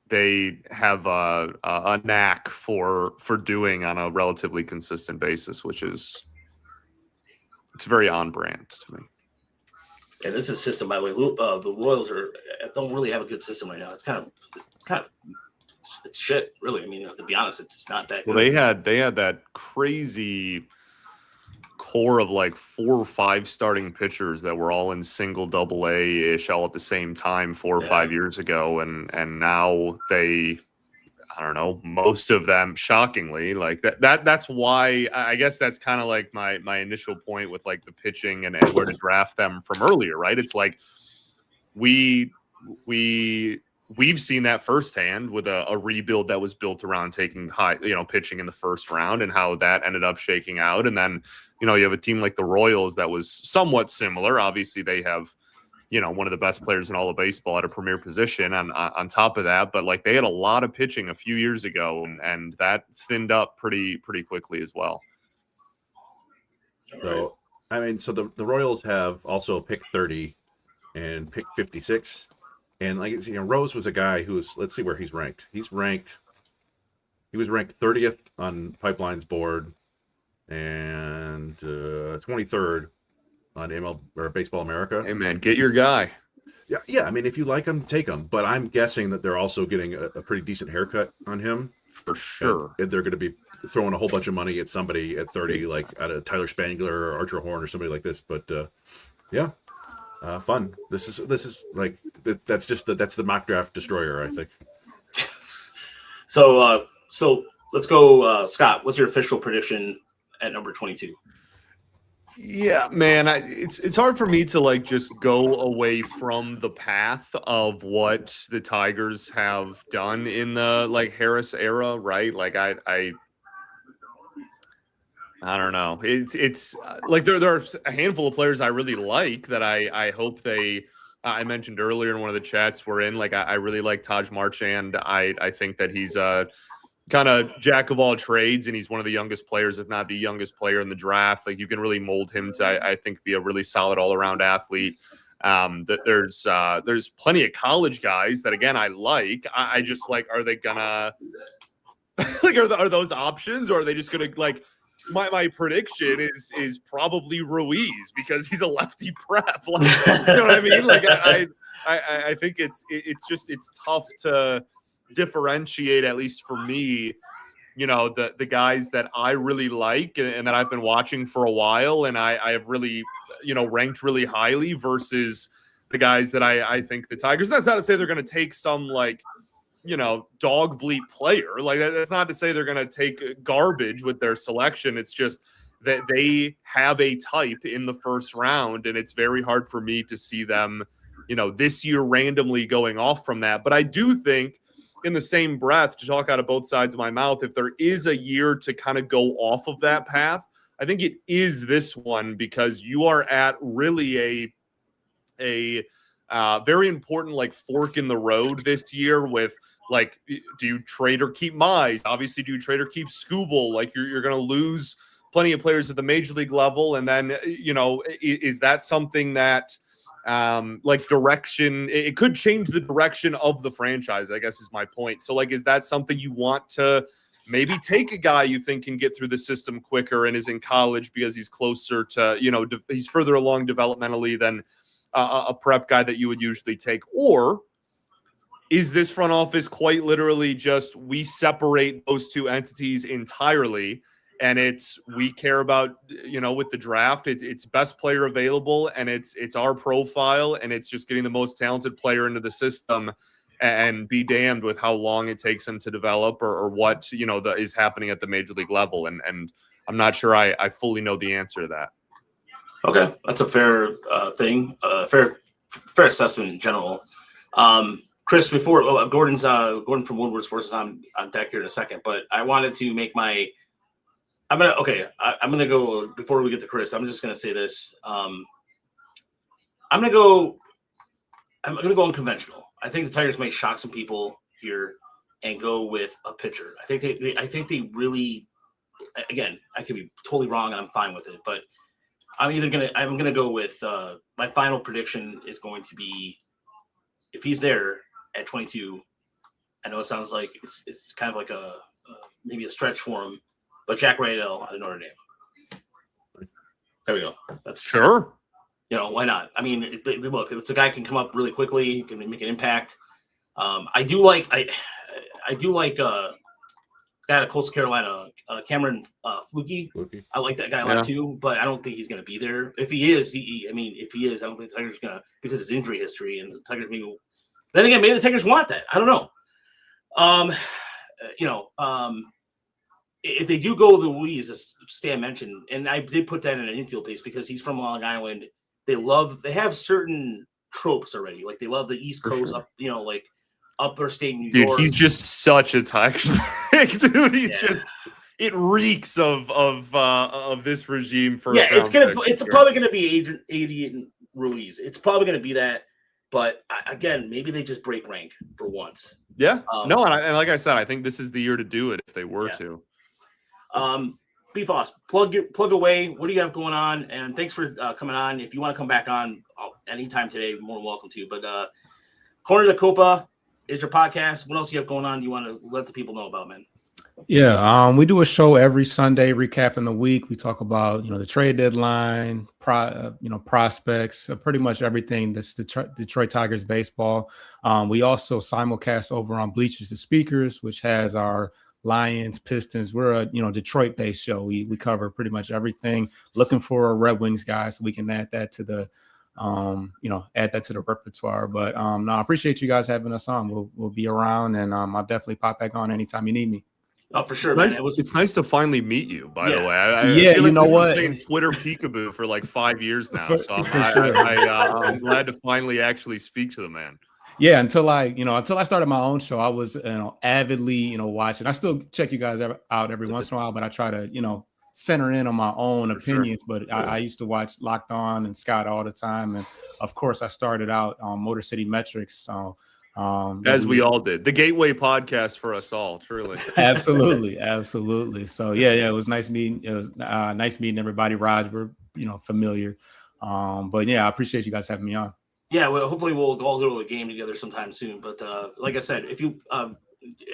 they have a knack for doing on a relatively consistent basis, which is it's very on brand to me. Yeah, this is a system, by the way. The Royals don't really have a good system right now. It's kind of it's shit, really. I mean, to be honest, it's not that good. Well, they had that crazy core of like 4 or 5 starting pitchers that were all in single double A-ish all at the same time 4 or 5 years ago, and now they, I don't know, most of them shockingly like that's why I guess that's kind of like my initial point with like the pitching and where to draft them from earlier, right? It's like we've seen that firsthand with a rebuild that was built around taking high, pitching in the first round and how that ended up shaking out. And then, you have a team like the Royals that was somewhat similar. Obviously they have, one of the best players in all of baseball at a premier position on top of that, but like they had a lot of pitching a few years ago and that thinned up pretty quickly as well. So, I mean, so the Royals have also picked 30 and picked 56. And like Rose was a guy who's, let's see where he's ranked. He was ranked 30th on Pipeline's board and 23rd on MLB or Baseball America. Hey man, get your guy. Yeah. I mean, if you like him, take him. But I'm guessing that they're also getting a pretty decent haircut on him. For sure. And they're going to be throwing a whole bunch of money at somebody at 30, like at a Tyler Spangler or Archer Horn or somebody like this. But fun. This is like that's the mock draft destroyer, I think. So let's go, Scott. What's your official prediction at number 22? Yeah, man, it's hard for me to like just go away from the path of what the Tigers have done in the like Harris era, right? Like I don't know. It's like there are a handful of players I really like that I hope they. I mentioned earlier in one of the chats we're in. Like I really like Taj Marchand. I think that he's kind of jack of all trades, and he's one of the youngest players, if not the youngest player in the draft. Like you can really mold him to, I think, be a really solid all-around athlete. There's plenty of college guys that, again, I like. I just like, are they gonna like are those options, or are they just gonna like? My prediction is probably Ruiz because he's a lefty prep. Like, you know what I mean? Like I think it's tough to differentiate, at least for me, you know, the guys that I really like and that I've been watching for a while and I have really, you know, ranked really highly versus the guys that I think the Tigers. That's not to say they're going to take some like, you know, dog bleat player. Like that's not to say they're going to take garbage with their selection. It's just that they have a type in the first round, and it's very hard for me to see them, you know, this year randomly going off from that. But I do think, in the same breath, to talk out of both sides of my mouth, if there is a year to kind of go off of that path, I think it is this one, because you are at really a very important like fork in the road this year with like, do you trade or keep Mize? Obviously, do you trade or keep Skubal? Like you're going to lose plenty of players at the major league level. And then, you know, is that something that like direction, it could change the direction of the franchise, I guess is my point. So like, is that something you want to maybe take a guy you think can get through the system quicker and is in college because he's closer to, you know, he's further along developmentally than a prep guy that you would usually take? Or is this front office quite literally just, we separate those two entities entirely? And we care about, you know, with the draft, it's best player available, and it's our profile, and it's just getting the most talented player into the system, and be damned with how long it takes him to develop or what, you know, is happening at the major league level. And I'm not sure I fully know the answer to that. Okay, that's a fair thing, fair assessment in general. Chris, before Gordon from Woodward Sports is on deck here in a second, but I wanted to make my. I'm gonna go before we get to Chris. I'm just gonna say this. I'm gonna go unconventional. I think the Tigers may shock some people here and go with a pitcher. I think they really. Again, I could be totally wrong, and I'm fine with it. But I'm gonna go with my final prediction is going to be, if he's there at 22. I know it sounds like it's kind of like a maybe a stretch for him. But Jack Radell out of Notre Dame. There we go. That's sure. You know, why not? I mean, look, it's a guy can come up really quickly, he can make an impact. I do like a guy out of Coastal Carolina, Cameron Flukie. I like that guy a lot too, but I don't think he's going to be there. If he is, I don't think the Tigers are going to, because of his injury history, and the Tigers maybe. Then again, maybe the Tigers want that. I don't know. If they do go with Louise, as Stan mentioned, and I did put that in an infield piece because he's from Long Island. They have certain tropes already. Like they love the East Coast, sure. Up, you know, like upstate New York. Dude, he's just such a Tigers fan, dude. He's just, it reeks of this regime for it's probably gonna be Adrian Ruiz. It's probably gonna be that. But again, maybe they just break rank for once. Yeah. And like I said, I think this is the year to do it if they were to. B Foss, plug away. What do you have going on? And thanks for coming on. If you want to come back on anytime today, more than welcome to. But Corner of the Copa is your podcast. What else you have going on? You want to let the people know about, man? Yeah, we do a show every Sunday recapping the week. We talk about the trade deadline, prospects, pretty much everything that's Detroit Tigers baseball. We also simulcast over on Bleachers to Speakers, which has our Lions, Pistons. We're a Detroit based show. We cover pretty much everything. Looking for a Red Wings guy, so we can add that to the repertoire. But no, I appreciate you guys having us on. We'll be around, and I'll definitely pop back on anytime you need me. Oh, for sure, it's man. nice, it's nice to finally meet you, by the way. Yeah, feel you know we've been what? playing Twitter peekaboo for like 5 years now, so sure. I'm glad to finally actually speak to the man. Yeah, until I started my own show, I was avidly watching. I still check you guys out every once in a while, but I try to center in on my own opinions. Sure. But I used to watch Locked On and Scott all the time, and of course I started out on Motor City Metrics. So as we all did, the gateway podcast for us all, truly. absolutely. So yeah, it was nice meeting. It was nice meeting everybody. Raj, we're familiar, but yeah, I appreciate you guys having me on. Yeah, well, hopefully we'll all go to a game together sometime soon. But like I said, if you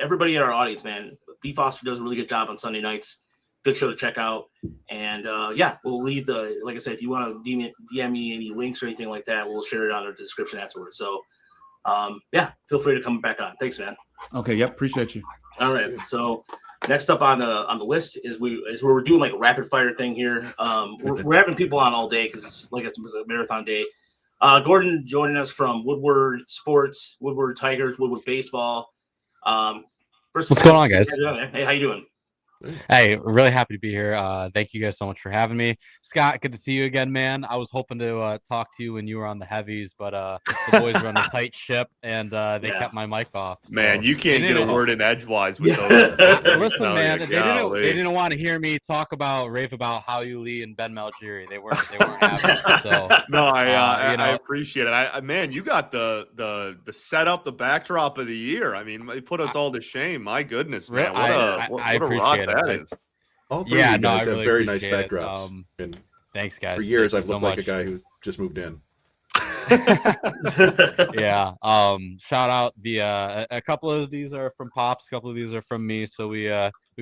everybody in our audience, man, B Foster does a really good job on Sunday nights. Good show to check out. And we'll leave like I said, if you want to DM me any links or anything like that, we'll share it on our description afterwards. So feel free to come back on. Thanks, man. Okay, yep, appreciate you. All right. So next up on the list is where we're doing like a rapid fire thing here. We're having people on all day because it's a marathon day. Gordon joining us from Woodward Sports, Woodward Tigers, Woodward Baseball. What's going on, guys? Hey, how you doing? Hey, really happy to be here. Thank you guys so much for having me. Scott, good to see you again, man. I was hoping to talk to you when you were on the heavies, but the boys were on a tight ship, and they kept my mic off. So man, you can't get a word in edgewise with those. Listen, man, they didn't want to hear me rave about Hao-Yu Lee and Ben Malgeri. They weren't having it. So no, I appreciate it. Man, you got the setup, the backdrop of the year. I mean, it put us all to shame. My goodness, man, what a rock that is. All three of you guys really have very nice backdrops. Thanks, guys. For years, I've looked like a guy who just moved in. Yeah. Shout out a couple of these are from Pops, a couple of these are from me. So we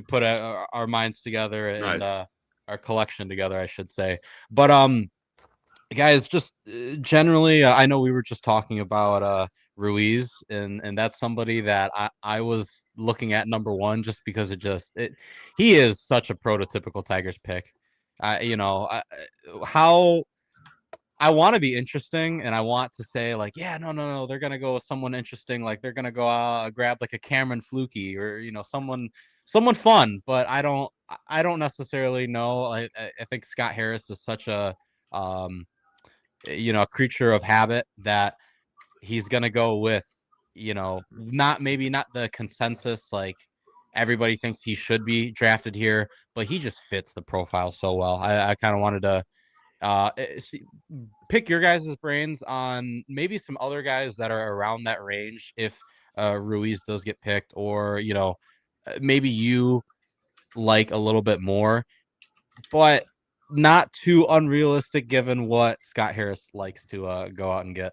put our minds together and our collection together, I should say. But guys, just generally, I know we were just talking about Ruiz, and that's somebody that I was looking at number one just because he is such a prototypical Tigers pick. How I want to be interesting, and I want to say like, yeah, no, they're gonna go with someone interesting, like they're gonna go grab like a Cameron Flukie or someone fun, but I don't necessarily know. I think Scott Harris is such a creature of habit that he's gonna go with not the consensus like everybody thinks he should be drafted here, but he just fits the profile so well. I kind of wanted to pick your guys' brains on maybe some other guys that are around that range if Ruiz does get picked, or maybe you like a little bit more, but not too unrealistic given what Scott Harris likes to go out and get.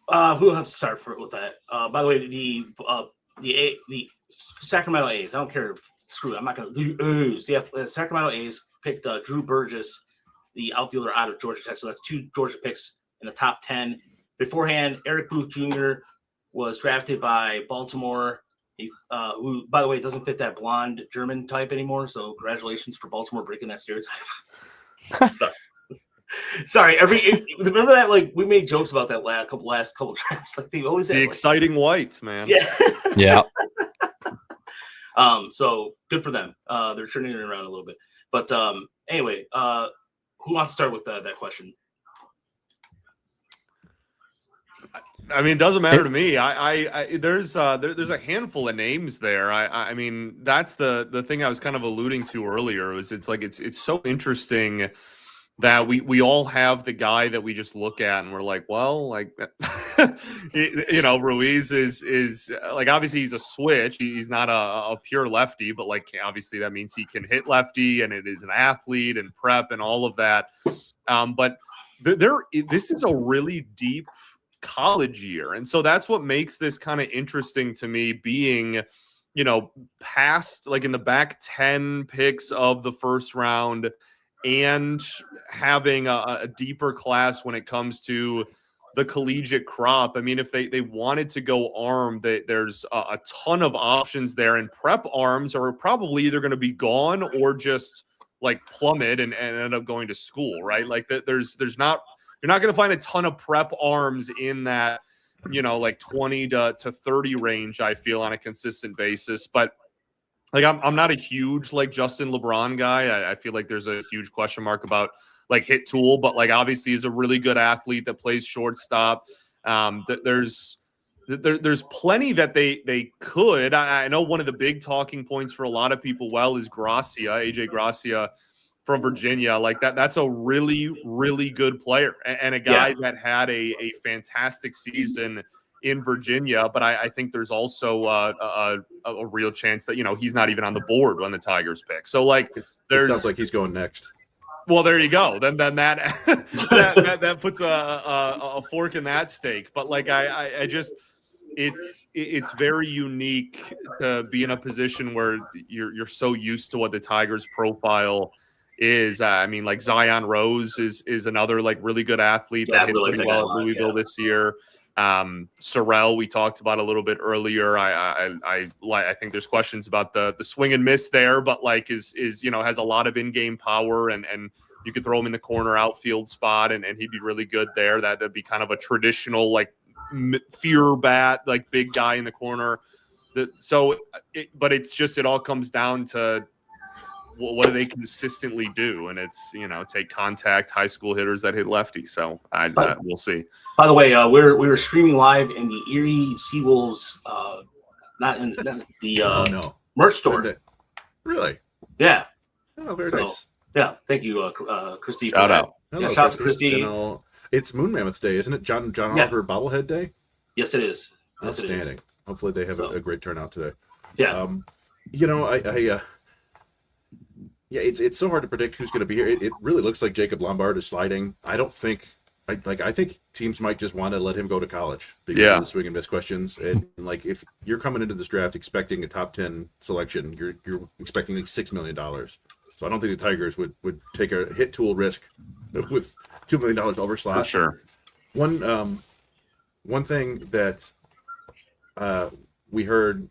Who has to start with that? By the way, the Sacramento A's. I don't care. Screw it. I'm not going to do A's. The Sacramento A's picked Drew Burgess, the outfielder out of Georgia Tech. So that's 2 Georgia picks in the top 10. Beforehand, Eric Booth Jr. was drafted by Baltimore. Who, by the way, doesn't fit that blonde German type anymore. So congratulations for Baltimore breaking that stereotype. Sorry, remember that? Like we made jokes about that last couple drafts. Like they always had, exciting whites, man. Yeah, yeah. So good for them. They're turning it around a little bit. But anyway, who wants to start with that question? I mean, it doesn't matter to me. There's a handful of names there. I mean, that's the thing I was kind of alluding to earlier. It's so interesting that we all have the guy that we just look at and we're like, well, like, Ruiz is like, obviously he's a switch. He's not a pure lefty, but like, obviously that means he can hit lefty and it is an athlete and prep and all of that. But this is a really deep college year. And so that's what makes this kind of interesting to me, being past, like in the back 10 picks of the first round, and having a deeper class when it comes to the collegiate crop. I mean, if they wanted to go arm, there's a ton of options there, and prep arms are probably either going to be gone or just like plummet and end up going to school, right? Like there's not, you're not going to find a ton of prep arms in that, like 20 to 30 range, I feel, on a consistent basis. But like, I'm not a huge like Justin LeBron guy. I feel like there's a huge question mark about like hit tool, but like obviously he's a really good athlete that plays shortstop. There's plenty that they could. I know one of the big talking points for a lot of people, is Gracia, AJ Gracia from Virginia. Like that's a really, really good player and a guy that had a fantastic season in Virginia. But I think there's also a real chance that, he's not even on the board when the Tigers pick. So like it sounds like he's going next. Well, there you go. Then that puts a fork in that steak. But like I just, it's very unique to be in a position where you're so used to what the Tigers profile is. I mean, like Zion Rose is another like really good athlete that hit pretty well at Louisville this year. Sorrell, we talked about a little bit earlier. I think there's questions about the swing and miss there, but like is has a lot of in-game power, and you could throw him in the corner outfield spot and he'd be really good there. That'd be kind of a traditional like fear bat, like big guy in the corner. But it's just, it all comes down to what do they consistently do, and it's take contact high school hitters that hit lefty. So we'll see. By the way, we were streaming live in the Erie Seawolves, not in the merch store. Really? Yeah. Oh, very nice. Yeah, thank you, Christy. Shout out. Hello, shout out to Christy. It's Moon Mammoth Day, isn't it? John Oliver Bobblehead Day. Yes, it is. Outstanding. Hopefully they have a great turnout today. Yeah. It's so hard to predict who's going to be here. It really looks like Jacob Lombard is sliding. I think teams might just want to let him go to college because of the swing and miss questions. And like, if you're coming into this draft expecting a top 10 selection, you're expecting like $6 million. So I don't think the Tigers would take a hit tool risk with $2 million over slot. For sure. One thing that we heard,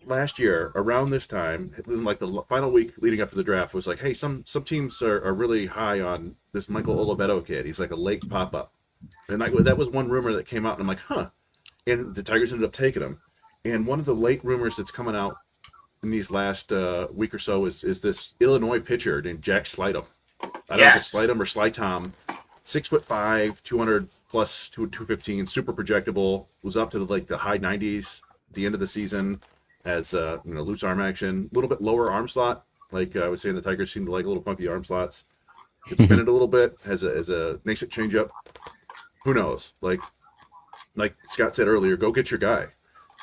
last year around this time, like the final week leading up to the draft, was like, hey, some teams are really high on this Michael Oliveto kid. He's like a late pop-up. And that was one rumor that came out, and I'm like, huh. And the Tigers ended up taking him. And one of the late rumors that's coming out in these last week or so is this Illinois pitcher named Jack Slydom. I don't know if it's Slydom or Slytom. 6'5", 200 plus 215, super projectable. Was up to the high 90s at the end of the season. Has loose arm action, a little bit lower arm slot. Like I was saying, the Tigers seem to like a little funky arm slots. Can spin it a little bit. Has a nascent changeup. Who knows? Like Scott said earlier, go get your guy.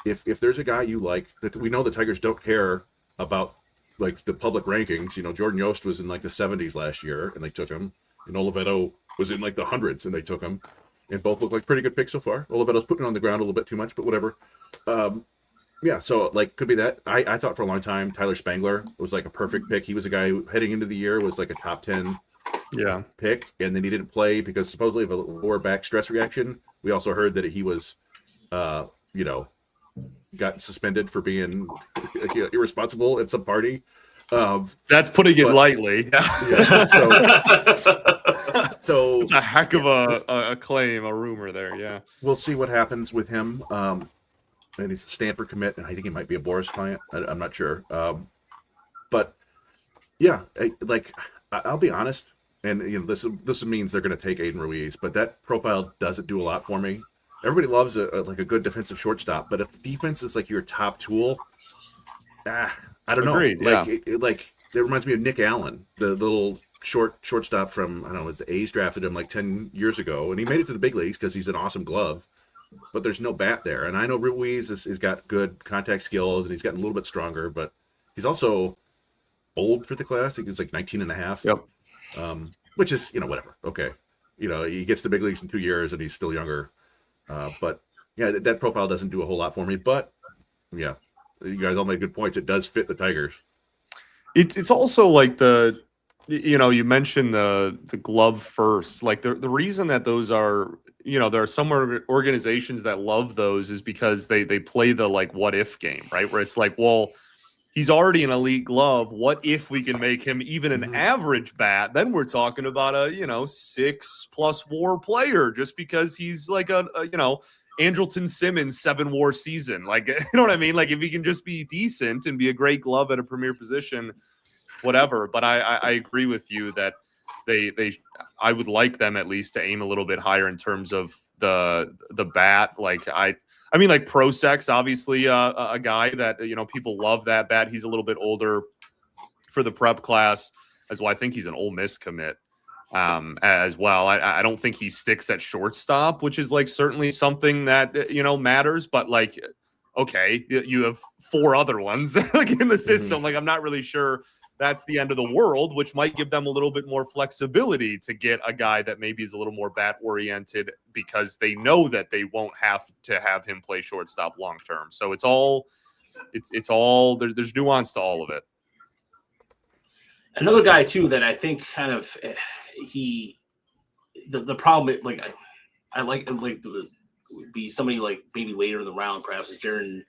If there's a guy you like, that we know the Tigers don't care about like the public rankings. Jordan Yost was in like the 70s last year, and they took him. And Oliveto was in like the hundreds, and they took him. And both look like pretty good picks so far. Oliveto's putting it on the ground a little bit too much, but whatever. Yeah, so like could be that. I thought for a long time Tyler Spangler was like a perfect pick. He was a guy who heading into the year was like a top 10 pick, and then he didn't play because supposedly of a lower back stress reaction. We also heard that he was got suspended for being irresponsible at some party. That's putting it lightly. Yeah, so it's a heck of a claim, a rumor there. Yeah, we'll see what happens with him. And he's a Stanford commit, and I think he might be a Boris client. I'm not sure. But yeah, I'll be honest, and this means they're going to take Aiden Ruiz, but that profile doesn't do a lot for me. Everybody loves a good defensive shortstop, but if defense is like your top tool, I don't know. Agreed, yeah. It reminds me of Nick Allen, the little shortstop from, I don't know, the A's drafted him like 10 years ago, and he made it to the big leagues because he's an awesome glove. But there's no bat there. And I know Ruiz has got good contact skills, and he's gotten a little bit stronger, but he's also old for the class. I think he's like 19 and a half. Yep. Which is, whatever. Okay. He gets the big leagues in 2 years, and he's still younger. But, yeah, that profile doesn't do a whole lot for me. But, yeah, you guys all made good points. It does fit the Tigers. It's also like you mentioned the glove first. Like the reason that those are, there are some organizations that love those is because they play the like what if game, right? Where it's like, well, he's already an elite glove. What if we can make him even an average bat? Then we're talking about a 6+ WAR player just because he's like a Andrelton Simmons 7 WAR season. Like, you know what I mean? Like if he can just be decent and be a great glove at a premier position, whatever. But I agree with you that I would like them at least to aim a little bit higher in terms of the bat. Like I mean, like Prosex, obviously a guy that, people love that bat. He's a little bit older for the prep class as well. I think he's an Ole Miss commit as well. I don't think he sticks at shortstop, which is like certainly something that, matters. But like, okay, you have 4 other ones like in the system. Like, I'm not really sure that's the end of the world, which might give them a little bit more flexibility to get a guy that maybe is a little more bat oriented because they know that they won't have to have him play shortstop long term. So it's all there's nuance to all of it. Another guy too that I think kind of the problem, like I like would be somebody like maybe later in the round, perhaps is Jaron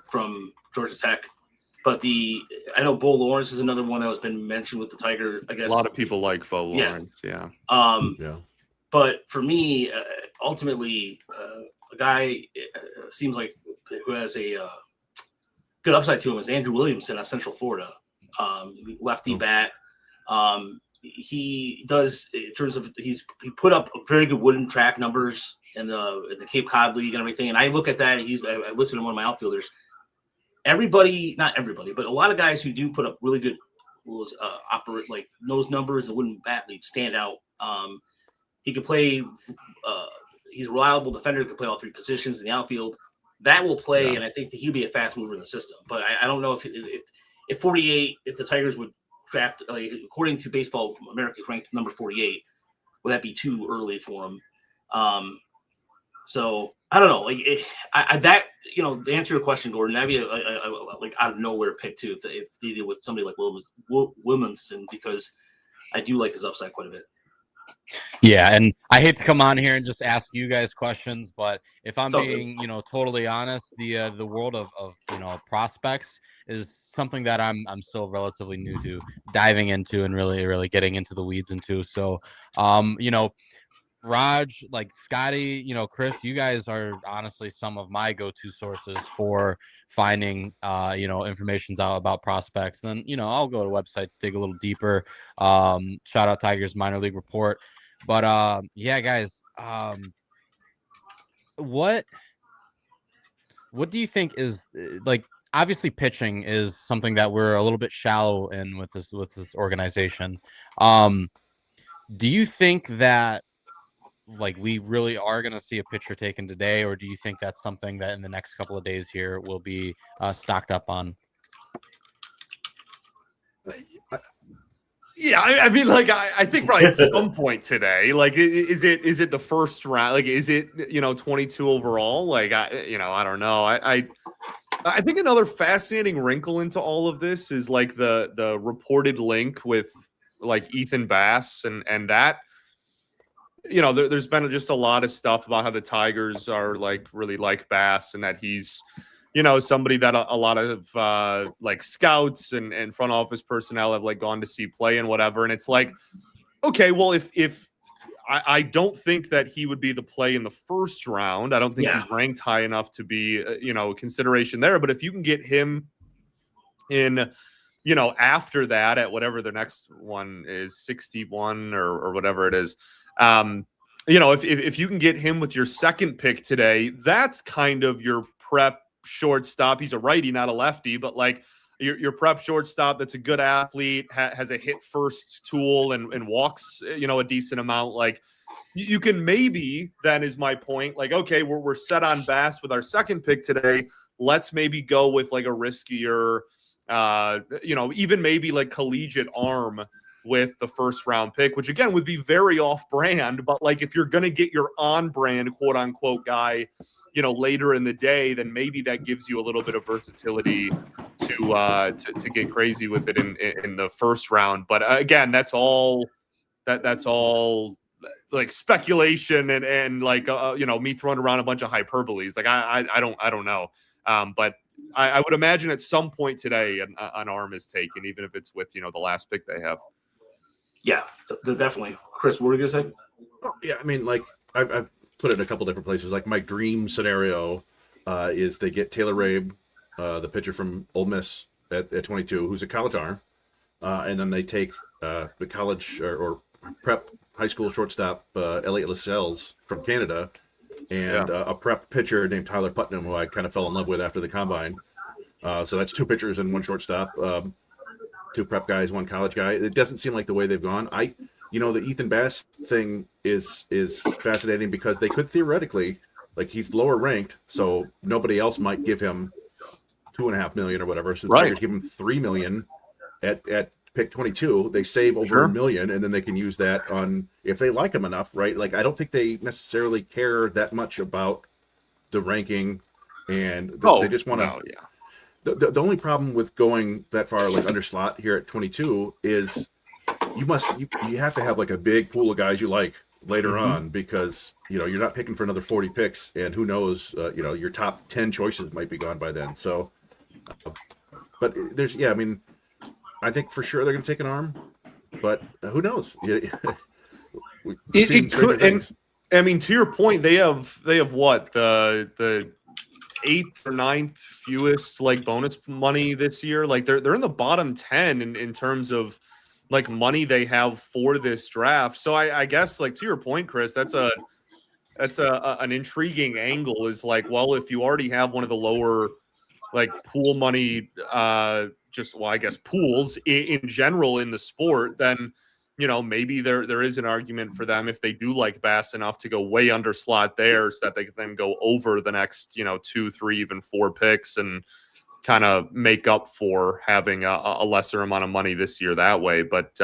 from Georgia Tech. But I know Bo Lawrence is another one that has been mentioned with the Tiger. I guess a lot of people like Bo Lawrence. Yeah. But for me, ultimately, a guy seems like who has a good upside to him is Andrew Williamson at Central Florida. Lefty bat. He does in terms of he put up very good wooden track numbers in the Cape Cod League and everything. And I look at that. I listened to one of my outfielders. Not everybody, but a lot of guys who do put up really good operate like those numbers and wooden bat league stand out. He could play. He's a reliable defender. Can play all 3 positions in the outfield. That will play, and I think that he'll be a fast mover in the system. But I don't know if 48, if the Tigers would draft, according to Baseball America, he's ranked number 48. Would that be too early for him? So I don't know. Like to answer your question, Gordon, that'd be like out of nowhere pick too if they deal with somebody like Williamson, because I do like his upside quite a bit. Yeah, and I hate to come on here and just ask you guys questions, but if I'm being, totally honest, the world of prospects is something that I'm still relatively new to diving into and really getting into the weeds into. So, Raj, like Scotty, Chris, you guys are honestly some of my go-to sources for finding, information out about prospects. And then, I'll go to websites, dig a little deeper. Shout out Tigers Minor League Report. But guys, what do you think is like? Obviously, pitching is something that we're a little bit shallow in with this organization. Do you think that like we really are going to see a pitcher taken today, or do you think that's something that in the next couple of days here will be stocked up on? Yeah, I mean, like I think probably at some point today. Like, is it the first round? Like, is it 22 overall? Like, I don't know. I think another fascinating wrinkle into all of this is like the reported link with like Ethan Bass and that. There's been just a lot of stuff about how the Tigers are like really like Bass and that he's, somebody that a lot of like scouts and front office personnel have like gone to see play and whatever. And it's like, okay, well, if I don't think that he would be the play in the first round. I don't think he's ranked high enough to be, consideration there. But if you can get him in, after that at whatever the next one is, 61 or whatever it is, if you can get him with your second pick today, that's kind of your prep shortstop. He's a righty, not a lefty, but like your prep shortstop that's a good athlete, has a hit first tool and walks, a decent amount. Like you can maybe, that is my point. Like, okay, we're set on Bass with our second pick today. Let's maybe go with like a riskier, even maybe like collegiate arm with the first round pick, which again would be very off brand, but like if you're going to get your on brand quote unquote guy later in the day, then maybe that gives you a little bit of versatility to get crazy with it in the first round. But again, that's all like speculation and like me throwing around a bunch of hyperboles. Like I don't know. But I would imagine at some point today an arm is taken, even if it's with the last pick they have. Yeah, definitely. Chris, what were you gonna say? Oh, yeah, I mean, like I've put it in a couple different places. Like my dream scenario is they get Taylor Rabe, the pitcher from Ole Miss at 22, who's a college arm, and then they take the college or prep high school shortstop Elliot Lascelles from Canada, and a prep pitcher named Tyler Putnam, who I kind of fell in love with after the combine. So that's 2 pitchers and 1 shortstop, 2 prep guys, 1 college guy. It doesn't seem like the way they've gone. The Ethan Bass thing is fascinating because they could theoretically, like, he's lower ranked, so nobody else might give him $2.5 million or whatever. So the Tigers give him $3 million at pick 22. They save over $1 million, and then they can use that on if they like him enough, right? Like, I don't think they necessarily care that much about the ranking, and they just want to. The only problem with going that far, like under slot here at 22, is you have to have like a big pool of guys you like later on, because you're not picking for another 40 picks, and who knows, your top 10 choices might be gone by then. So, but I think for sure they're going to take an arm, but who knows? It could, and I mean, to your point, they have what the 8th or 9th fewest like bonus money this year. Like they're in the bottom 10 in terms of like money they have for this draft. So I guess, like, to your point, Chris, that's an intriguing angle, is like, well, if you already have one of the lower like pool money, I guess pools in general in the sport, then maybe there is an argument for them, if they do like Bass enough, to go way under slot there, so that they can then go over the next 2, 3, even 4 picks and kind of make up for having a lesser amount of money this year that way. But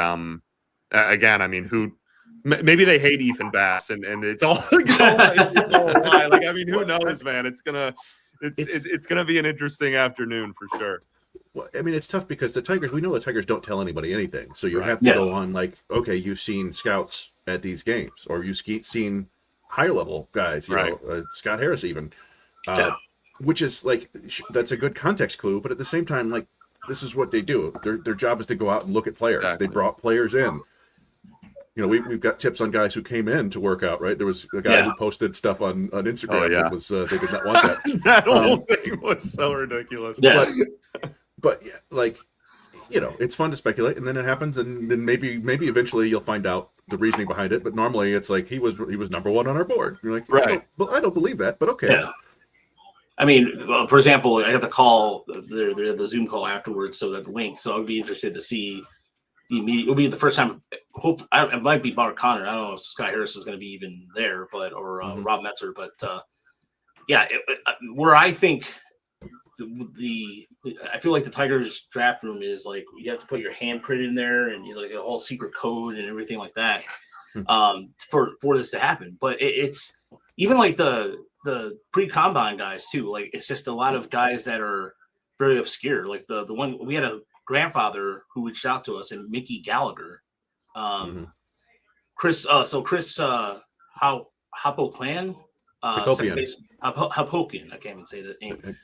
again, I mean, maybe they hate Ethan Bass and it's all a lie. Like, I mean, who knows, man? It's gonna be an interesting afternoon for sure. Well, I mean, it's tough because we know the Tigers don't tell anybody anything. So you have to go on like, okay, you've seen scouts at these games, or you've seen higher level guys, Scott Harris even, which is like, that's a good context clue. But at the same time, like, this is what they do. Their job is to go out and look at players. Exactly. They brought players in. We've got tips on guys who came in to work out, right? There was a guy who posted stuff on Instagram that was they did not want that. That whole thing was so ridiculous. Yeah. But yeah, like, it's fun to speculate, and then it happens, and then maybe eventually you'll find out the reasoning behind it. But normally it's like he was number 1 on our board. You're like, right? I don't believe that, but okay. Yeah. I mean, for example, I got the call, the Zoom call afterwards, so that the link. So I'd be interested to see it'll be the first time. It might be Mark Connor. I don't know if Scott Harris is going to be even there, or Rob Metzer. But where I think I feel like the Tigers draft room is like, you have to put your handprint in there and like a whole secret code and everything like that for this to happen. But it's even like the pre-combine guys too. Like, it's just a lot of guys that are very obscure. Like the one, we had a grandfather who reached out to us, and Mickey Gallagher, Chris Hapoplan, Hapokian. I can't even say the name.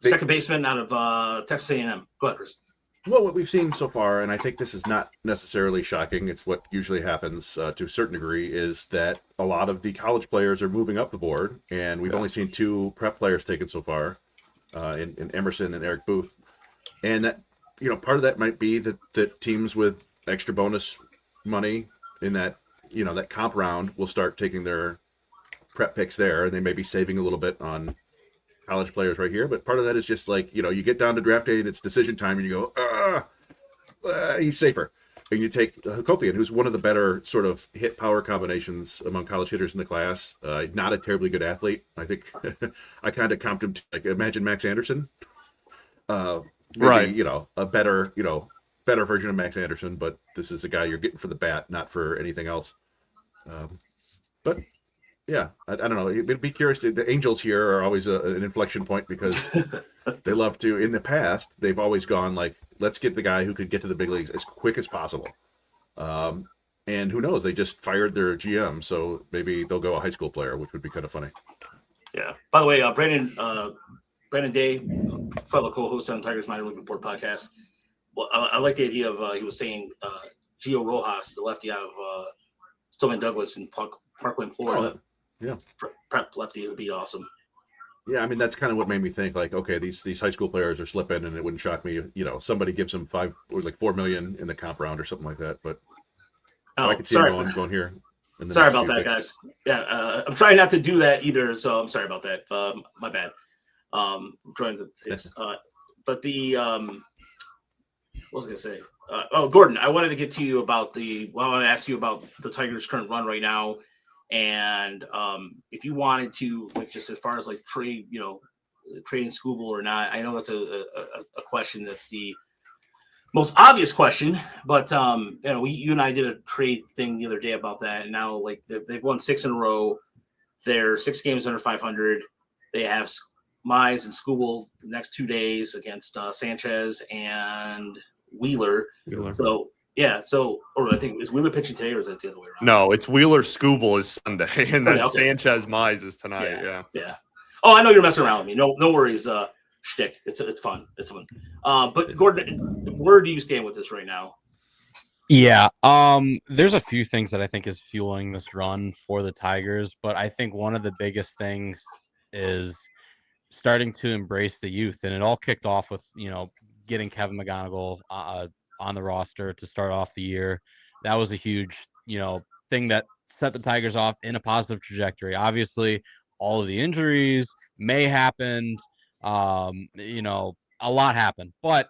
Second baseman out of Texas A&M. Go ahead, Chris. Well, what we've seen so far, and I think this is not necessarily shocking, it's what usually happens to a certain degree, is that a lot of the college players are moving up the board, and we've only seen 2 prep players taken so far, in Emerson and Eric Booth. And that, part of that might be that teams with extra bonus money in that, that comp round will start taking their prep picks there, and they may be saving a little bit on college players right here. But part of that is just like, you get down to draft day and it's decision time, and you go, he's safer. And you take Hakopian, who's one of the better sort of hit power combinations among college hitters in the class. Not a terribly good athlete. I think I kind of comped him to, like, imagine Max Anderson. Maybe, a better version of Max Anderson, but this is a guy you're getting for the bat, not for anything else. But Yeah, I don't know. It'd be curious. The Angels here are always an inflection point because they love to. In the past, they've always gone like, let's get the guy who could get to the big leagues as quick as possible. And who knows? They just fired their GM, so maybe they'll go a high school player, which would be kind of funny. Yeah. By the way, Brandon Day, fellow co-host on Tigers Minor League Report podcast. Well, I like the idea of he was saying Gio Rojas, the lefty out of Stoneman Douglas in Parkland, Florida. Yeah, prep lefty would be awesome. Yeah, I mean that's kind of what made me think like, okay, these high school players are slipping, and it wouldn't shock me, somebody gives them $4 million in the comp round or something like that. But I could see them going here. Sorry about that, guys. Yeah, I'm trying not to do that either, so I'm sorry about that. My bad. I'm trying to fix. But the what was I gonna say? Gordon, I wanted to get to you about I want to ask you about the Tigers' current run right now, and if you wanted to, like, just as far as like trading Skubal or not. I know that's a question that's the most obvious question, but you and I did a trade thing the other day about that, and now like they've won 6 in a row. They're 6 games under 500. They have Mize and Skubal the next 2 days against Sanchez and Wheeler. So yeah, or I think is Wheeler pitching today, or is that the other way around? No, it's Wheeler Skubal is Sunday, and then Okay. Sanchez Mize is tonight. Yeah. Oh, I know you're messing around with me. No worries. Shtick. It's fun. It's fun. But Gordon, where do you stand with this right now? Yeah. There's a few things that I think is fueling this run for the Tigers, but I think one of the biggest things is starting to embrace the youth, and it all kicked off with getting Kevin McGonigal on the roster to start off the year. That was a huge thing that set the Tigers off in a positive trajectory. Obviously, all of the injuries may happen. A lot happened, but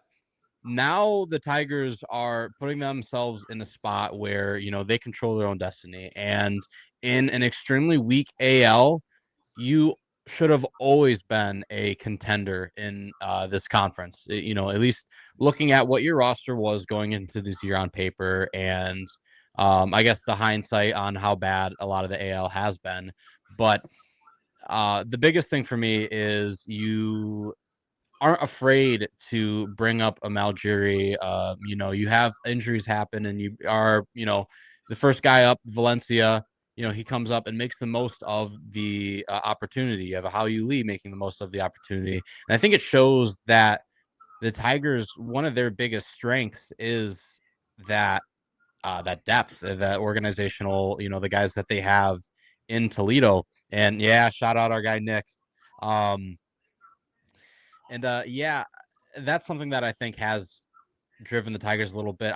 now the Tigers are putting themselves in a spot where they control their own destiny, and in an extremely weak AL, you should have always been a contender in this conference. At least looking at what your roster was going into this year on paper, and I guess the hindsight on how bad a lot of the AL has been. But the biggest thing for me is you aren't afraid to bring up a Malgiri. You have injuries happen, and you are, the first guy up, Valencia. He comes up and makes the most of the opportunity. You have a How You Lee making the most of the opportunity. And I think it shows that the Tigers, one of their biggest strengths is that depth, that organizational, the guys that they have in Toledo. And yeah, shout out our guy, Nick. That's something that I think has driven the Tigers a little bit.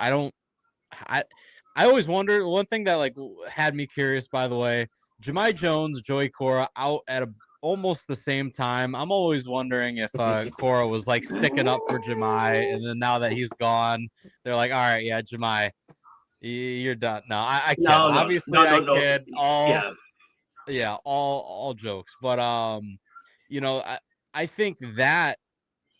I always wondered, one thing that had me curious, by the way, Jahmai Jones, Joey Cora out at almost the same time. I'm always wondering if Cora was sticking up for Jahmai, and then now that he's gone, they're like, all right, yeah, Jahmai, you're done. No, I kid. Obviously, I kid. All jokes, but I think that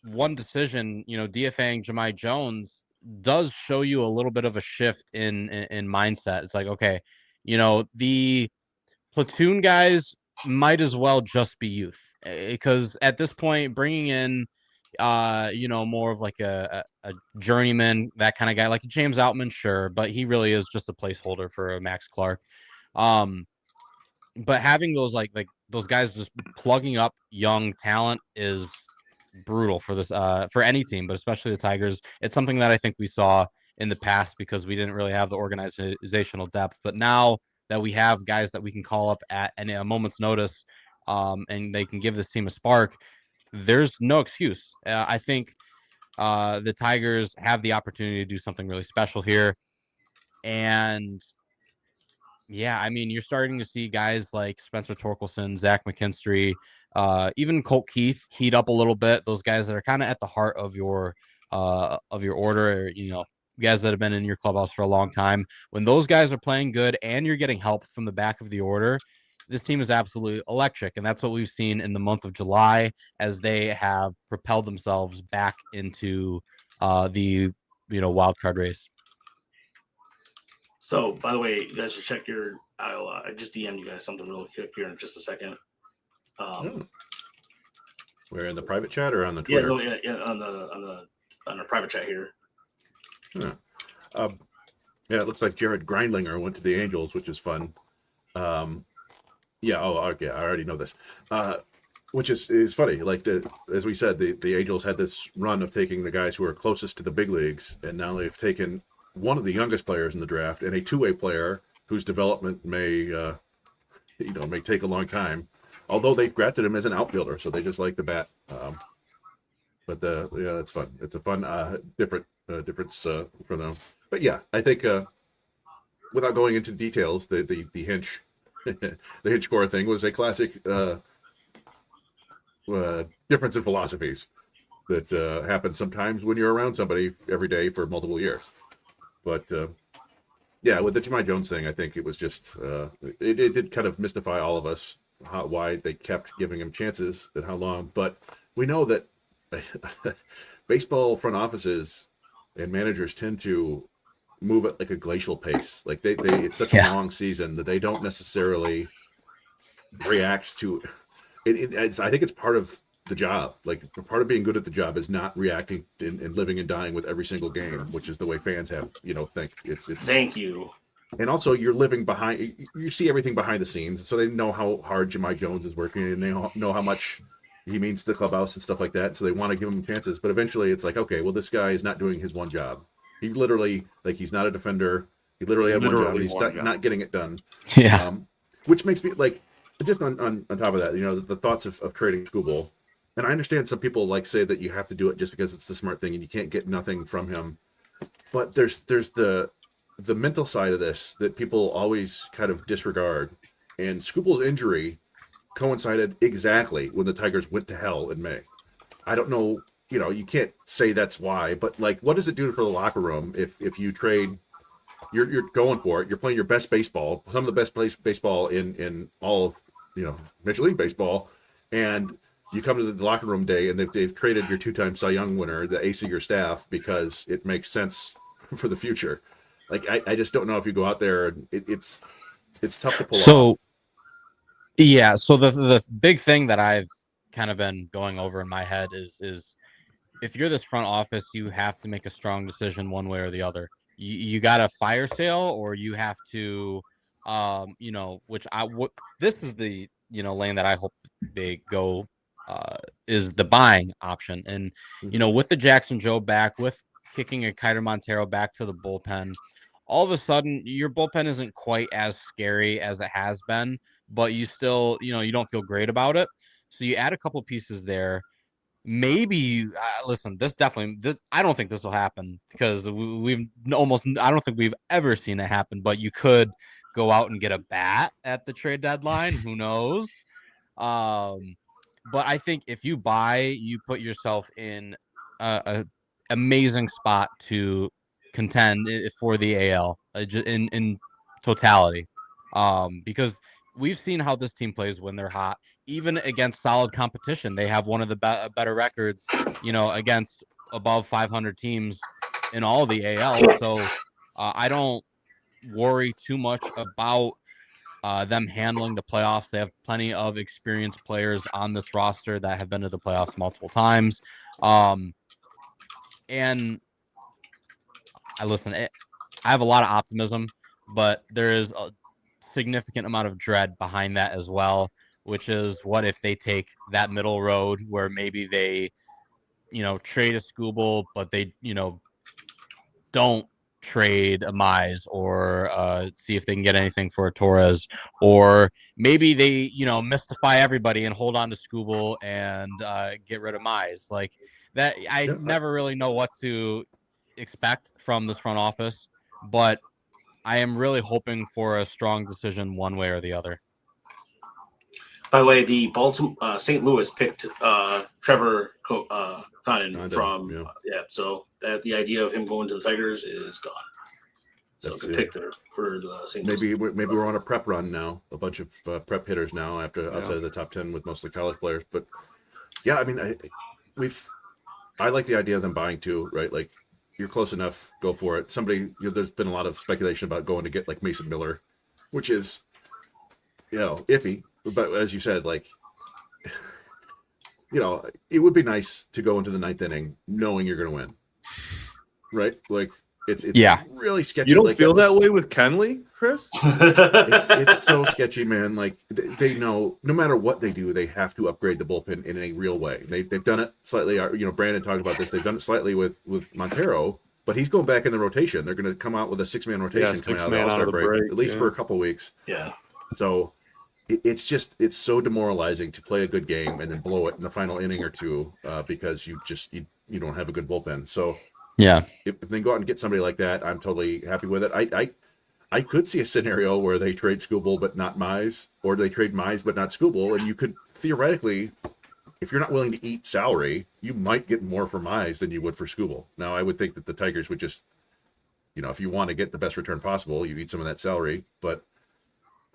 one decision, DFAing Jahmai Jones does show you a little bit of a shift in mindset. It's like, okay, the platoon guys might as well just be youth, because at this point, bringing in, more of a journeyman, that kind of guy, like a James Outman, sure, but he really is just a placeholder for Max Clark. But having those those guys just plugging up young talent is brutal for this for any team, but especially the Tigers. It's something that I think we saw in the past because we didn't really have the organizational depth. But now that we have guys that we can call up at a moment's notice, and they can give this team a spark, there's no excuse. I think the Tigers have the opportunity to do something really special here. And yeah, I mean, you're starting to see guys like Spencer Torkelson, Zach McKinstry, even Colt Keith heat up a little bit. Those guys that are kind of at the heart of your order, guys that have been in your clubhouse for a long time. When those guys are playing good and you're getting help from the back of the order, this team is absolutely electric. And that's what we've seen in the month of July as they have propelled themselves back into the wild card race. So, by the way, you guys should check your I just DM'd you guys something real quick here in just a second. We're in the private chat or on the Yeah, Twitter? no, yeah, on the private chat here. Yeah, it looks like Jared Grindlinger went to the Angels, which is fun. Yeah, okay, I already know this. Which is funny. Like as we said, the Angels had this run of taking the guys who are closest to the big leagues, and now they've taken one of the youngest players in the draft and a two-way player whose development may take a long time. Although they drafted him as an outfielder, so they just like the bat. But that's fun. It's a fun difference for them. But yeah, I think without going into details, the Hinch the Hinch core thing was a classic difference in philosophies that happens sometimes when you're around somebody every day for multiple years. But yeah, with the Jemai Jones thing, I think it was just it did kind of mystify all of us why they kept giving him chances and how long. But we know that baseball front offices and managers tend to move at like a glacial pace. Like they it's such a long season that they don't necessarily react to it. I think it's part of the job. Like part of being good at the job is not reacting and living and dying with every single game, which is the way fans have, think it's Thank you. And also you're living behind, you see everything behind the scenes. So they know how hard Jemai Jones is working and they know how much he means to the clubhouse and stuff like that. So they want to give him chances, but eventually it's like, okay, well, this guy is not doing his one job. He literally, he's not a defender. He literally had one job. He's not getting it done. Yeah. Which makes me just on top of that, the thoughts of trading Skubal. And I understand some people say that you have to do it just because it's the smart thing and you can't get nothing from him. But there's the mental side of this that people always kind of disregard. And Skubal's injury coincided exactly when the Tigers went to hell in May. I don't know, you can't say that's why, but what does it do for the locker room if you trade? You're going for it. You're playing your best baseball, some of the best baseball in all of Major League Baseball, and you come to the locker room day and they've traded your two-time Cy Young winner, the ace of your staff, because it makes sense for the future. I just don't know if you go out there and it's tough to pull off. Yeah, so the big thing that I've kind of been going over in my head is if you're this front office, you have to make a strong decision one way or the other. You got a fire sale, or you have to, this is the lane that I hope they go, is the buying option. And with the Jackson Joe back, with kicking a Kiter Montero back to the bullpen, all of a sudden your bullpen isn't quite as scary as it has been, but you still, you don't feel great about it. So you add a couple pieces there. Maybe listen, I don't think this will happen because I don't think we've ever seen it happen, but you could go out and get a bat at the trade deadline. Who knows? But I think if you buy, you put yourself in a amazing spot to contend for the AL in totality. Because we've seen how this team plays when they're hot, even against solid competition. They have one of the better records, against above 500 teams in all the AL. So I don't worry too much about them handling the playoffs. They have plenty of experienced players on this roster that have been to the playoffs multiple times. And I have a lot of optimism, but there is a significant amount of dread behind that as well, which is what if they take that middle road where maybe they, trade a Skubal, but they, don't trade a Mize or see if they can get anything for a Torres, or maybe they, mystify everybody and hold on to Skubal and get rid of Mize. Like that, I never really know what to expect from this front office, but I am really hoping for a strong decision one way or the other. By the way, the St. Louis picked Trevor Condon from so that the idea of him going to the Tigers is gone. So it's a pick there for the St. Louis. Maybe we're on a prep run now, a bunch of prep hitters now outside of the top 10 with mostly college players. But yeah, I mean, I like the idea of them buying too, right? Like you're close enough, go for it. Somebody, there's been a lot of speculation about going to get like Mason Miller, which is, iffy. But as you said, like, it would be nice to go into the ninth inning knowing you're going to win, right? Like, it's really sketchy. You don't like feel that way with Kenley, Chris? It's so sketchy, man. Like, they know no matter what they do, they have to upgrade the bullpen in a real way. They've done it slightly. Brandon talked about this. They've done it slightly with Montero, but he's going back in the rotation. They're going to come out with a 6-man rotation coming out of the All-Star break, at least for a couple weeks. Yeah. So it's so demoralizing to play a good game and then blow it in the final inning or two because you don't have a good bullpen. So yeah, if they go out and get somebody like that, I'm totally happy with it. I could see a scenario where they trade Skubal but not Mize, or they trade Mize but not Skubal, and you could theoretically, if you're not willing to eat salary, you might get more for Mize than you would for Skubal. Now, I would think that the Tigers would just, if you want to get the best return possible, you eat some of that salary. But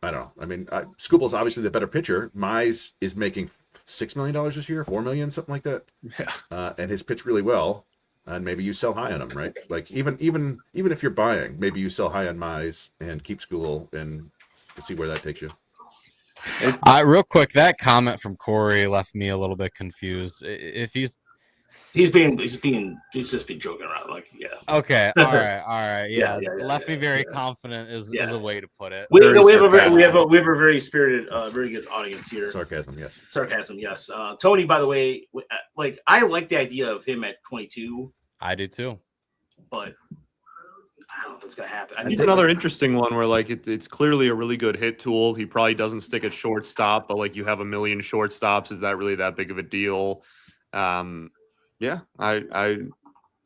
I don't know. I mean, Skubal's obviously the better pitcher. Mize is making $6 million this year, $4 million, something like that. Yeah. And has pitched really well. And maybe you sell high on him, right? Like even if you're buying, maybe you sell high on Mize and keep Skubal and see where that takes you. Real quick, that comment from Corey left me a little bit confused. If he's just being joking around, like, yeah. Okay, all right, yeah. Yeah, left me very confident is a way to put it. We have a very spirited, very good audience here. Sarcasm, yes. Tony, by the way, like, I like the idea of him at 22. I do too, but I don't know if it's gonna happen. He's another interesting one where, like, it's clearly a really good hit tool. He probably doesn't stick at shortstop, but like, you have a million shortstops. Is that really that big of a deal? Yeah, I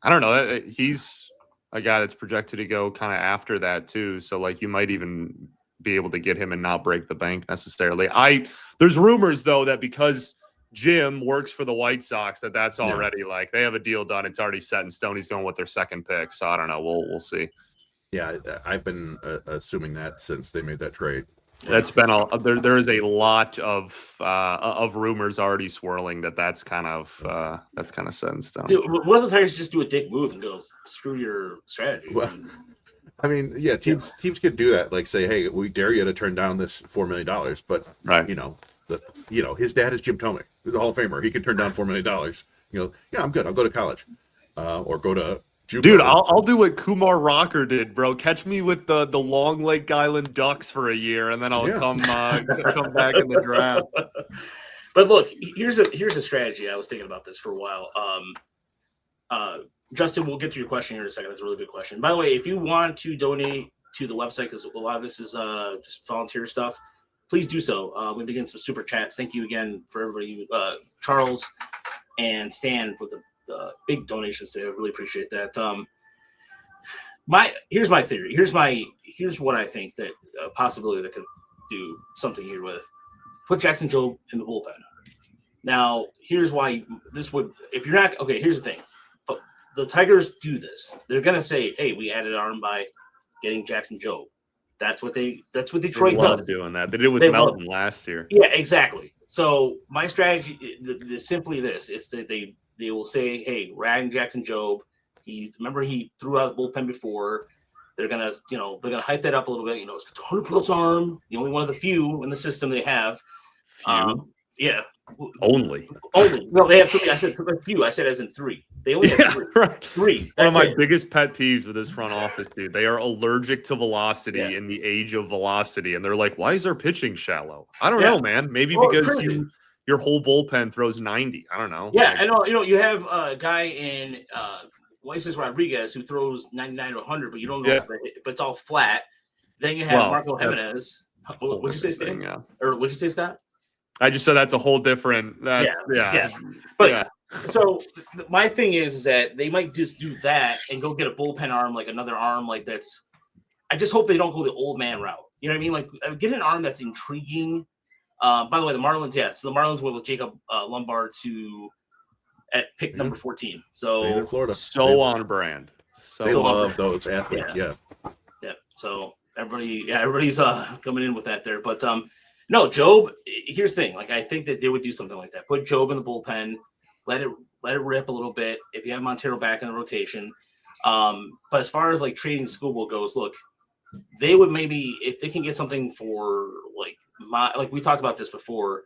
don't know. He's a guy that's projected to go kind of after that too. So like, you might even be able to get him and not break the bank necessarily. There's rumors though that because Jim works for the White Sox, that's already like they have a deal done. It's already set in stone. He's going with their second pick. So I don't know. We'll see. Yeah, I've been assuming that since they made that trade. That's been there is a lot of rumors already swirling that's kind of set in stone. Dude, what if the Tigers just do a dick move and go, screw your strategy? Well, I mean, yeah, teams could do that. Like, say, hey, we dare you to turn down this $4 million, but right. His dad is Jim Tomic, who's a Hall of Famer. He can turn down $4 million. Yeah, I'm good. I'll go to college, or go to. Dude, I'll do what Kumar Rocker did, bro. Catch me with the Long Lake Island Ducks for a year, and then I'll come back in the draft. But look, here's a strategy. I was thinking about this for a while. Justin, we'll get to your question here in a second. That's a really good question. By the way, if you want to donate to the website, because a lot of this is just volunteer stuff, please do so. We begin some super chats. Thank you again for everybody, Charles and Stan, with the big donations today. I really appreciate that. Here's my theory. Here's what I think that a possibility that could do something here with. Put Jackson Jobe in the bullpen. Now, here's why this would. If you're not okay, here's the thing. But the Tigers do this. They're gonna say, "Hey, we added arm by getting Jackson Jobe." That's what Detroit does. Doing that. They did it with Melton last year. Yeah, exactly. So my strategy is simply this: it's that they will say, "Hey, we're adding Jackson Jobe. He threw out the bullpen before. They're gonna hype that up a little bit. It's 100+ arm, the only one of the few in the system they have. Yeah, only. No, they have three. I said few. I said as in three. They only have three. Right. Three. One of my biggest pet peeves with this front office, dude. They are allergic to velocity in the age of velocity, and they're like, "Why is our pitching shallow?" I don't know, man. Maybe because your whole bullpen throws 90. I don't know. Yeah, I know. You have a guy in Moises Rodriguez who throws 99 to 100, but you don't know, but it's all flat. Then you have Marco Jimenez. What'd you say, Stan? Yeah. Or what'd you say, Scott? I just said that's a whole different. So my thing is that they might just do that and go get a bullpen arm, like another arm, like that's. I just hope they don't go the old man route. You know what I mean? Like, get an arm that's intriguing. By the way, the Marlins, so the Marlins went with Jacob Lombard at pick number 14. So in Florida, on brand. They love those athletes. Yeah. So everybody's coming in with that there, but no, Jobe. Here's the thing. Like, I think that they would do something like that. Put Jobe in the bullpen, let it rip a little bit. If you have Montero back in the rotation, but as far as like trading Skubal goes, look, they would maybe, if they can get something for like we talked about this before,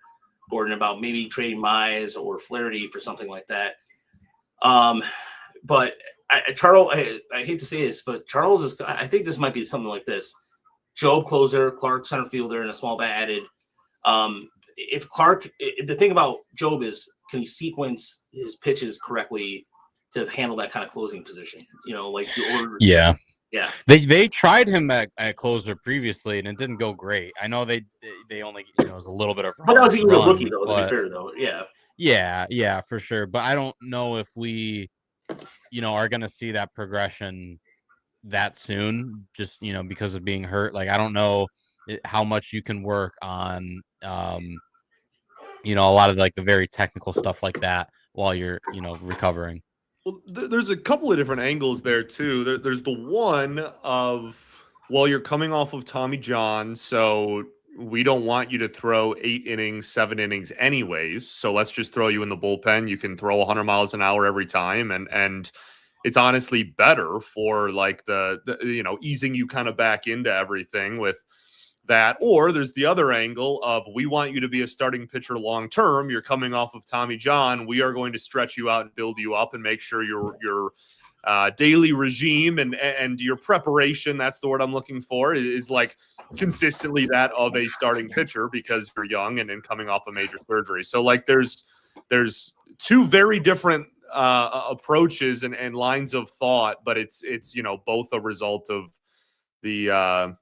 Gordon, about maybe trading Mize or Flaherty for something like that. But Charles, I hate to say this, but Charles is. I think this might be something like this: Job closer, Clark center fielder, and a small bat added. If Clark, the thing about Job is, can he sequence his pitches correctly to handle that kind of closing position? You know, like the order. Yeah. Yeah. They tried him at closer previously, and it didn't go great. I know they only, it was a little bit of. But that was even a rookie, though. To be fair, though, yeah. Yeah, for sure. But I don't know if we, are going to see that progression that soon. Just because of being hurt. Like I don't know how much you can work on, a lot of like the very technical stuff like that while you're, recovering. Well, there's a couple of different angles there too. There's the one of, well, you're coming off of Tommy John, so we don't want you to throw 8 innings, 7 innings anyways. So let's just throw you in the bullpen. You can throw 100 miles an hour every time, and it's honestly better for like the easing you kind of back into everything with that. Or there's the other angle of, we want you to be a starting pitcher long term. You're coming off of Tommy John. We are going to stretch you out and build you up and make sure your daily regime and your preparation, that's the word I'm looking for, is like consistently that of a starting pitcher, because you're young and coming off a major surgery. So like there's two very different approaches and lines of thought, but it's both a result of the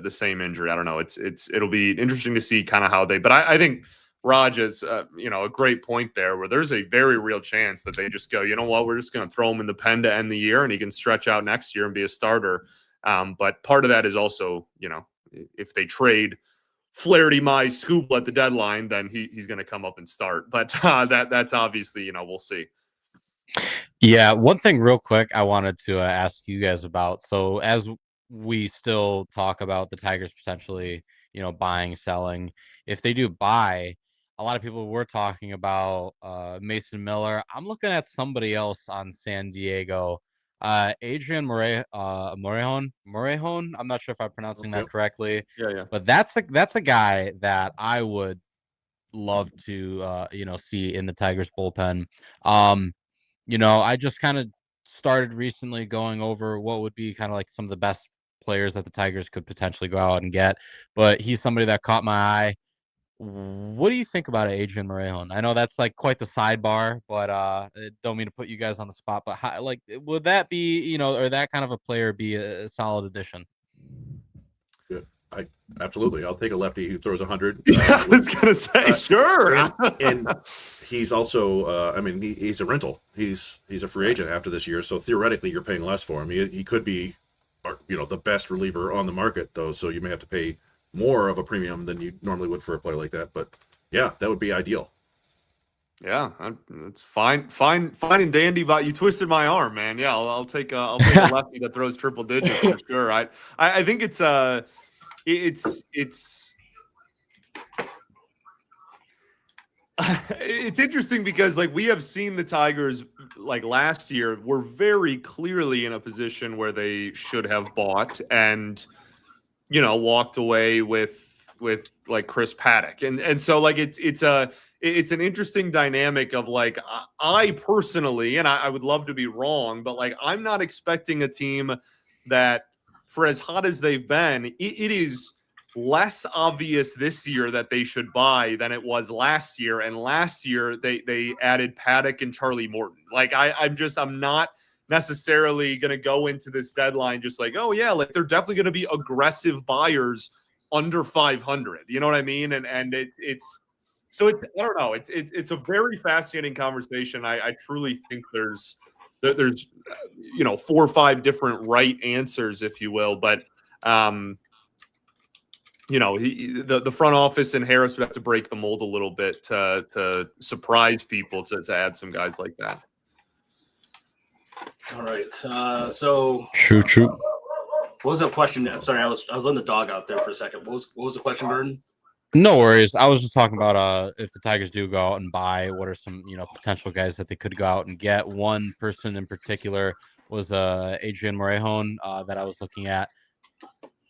same injury. I don't know. It'll be interesting to see kind of how but I think Raj is, a great point there, where there's a very real chance that they just go, you know what, we're just going to throw him in the pen to end the year, and he can stretch out next year and be a starter. But part of that is also, if they trade Flaherty, Mize, Scoop at the deadline, then he's going to come up and start. But that's obviously, we'll see. Yeah. One thing real quick I wanted to ask you guys about. So as we still talk about the Tigers potentially, buying, selling, if they do buy, a lot of people were talking about Mason Miller. I'm looking at somebody else on San Diego, Adrian Morejon. I'm not sure if I'm pronouncing that correctly. Yeah. But that's a guy that I would love to see in the Tigers bullpen. I just kind of started recently going over what would be kind of like some of the best players that the Tigers could potentially go out and get, but he's somebody that caught my eye. What do you think about Adrian Morejon? I know that's like quite the sidebar, but don't mean to put you guys on the spot, but would that be, or that kind of a player be a solid addition? Yeah, absolutely. I'll take a lefty who throws 100. I was gonna say sure. And he's also, he's a rental. He's a free agent after this year, so theoretically you're paying less for him. He could be, the best reliever on the market, though, so you may have to pay more of a premium than you normally would for a player like that. But yeah, that would be ideal. Yeah, it's fine and dandy. But you twisted my arm, man. Yeah, I'll take a lefty that throws triple digits for sure. I think it's it's interesting because like we have seen the Tigers like last year were very clearly in a position where they should have bought and walked away with like Chris Paddock, and so like it's an interesting dynamic of like I personally, and I would love to be wrong, but like I'm not expecting a team that, for as hot as they've been, it is less obvious this year that they should buy than it was last year. And last year they added Paddock and Charlie Morton. Like I'm not necessarily going to go into this deadline just like, oh yeah, like they're definitely going to be aggressive buyers under 500. You know what I mean? And it's I don't know. It's a very fascinating conversation. I truly think there's 4 or 5 different right answers, if you will, but the front office and Harris would have to break the mold a little bit to surprise people to add some guys like that. All right. So true. What was the question? I'm sorry, I was letting the dog out there for a second. What was the question, Burden? No worries. I was just talking about if the Tigers do go out and buy, what are some potential guys that they could go out and get. One person in particular was Adrian Morejon that I was looking at.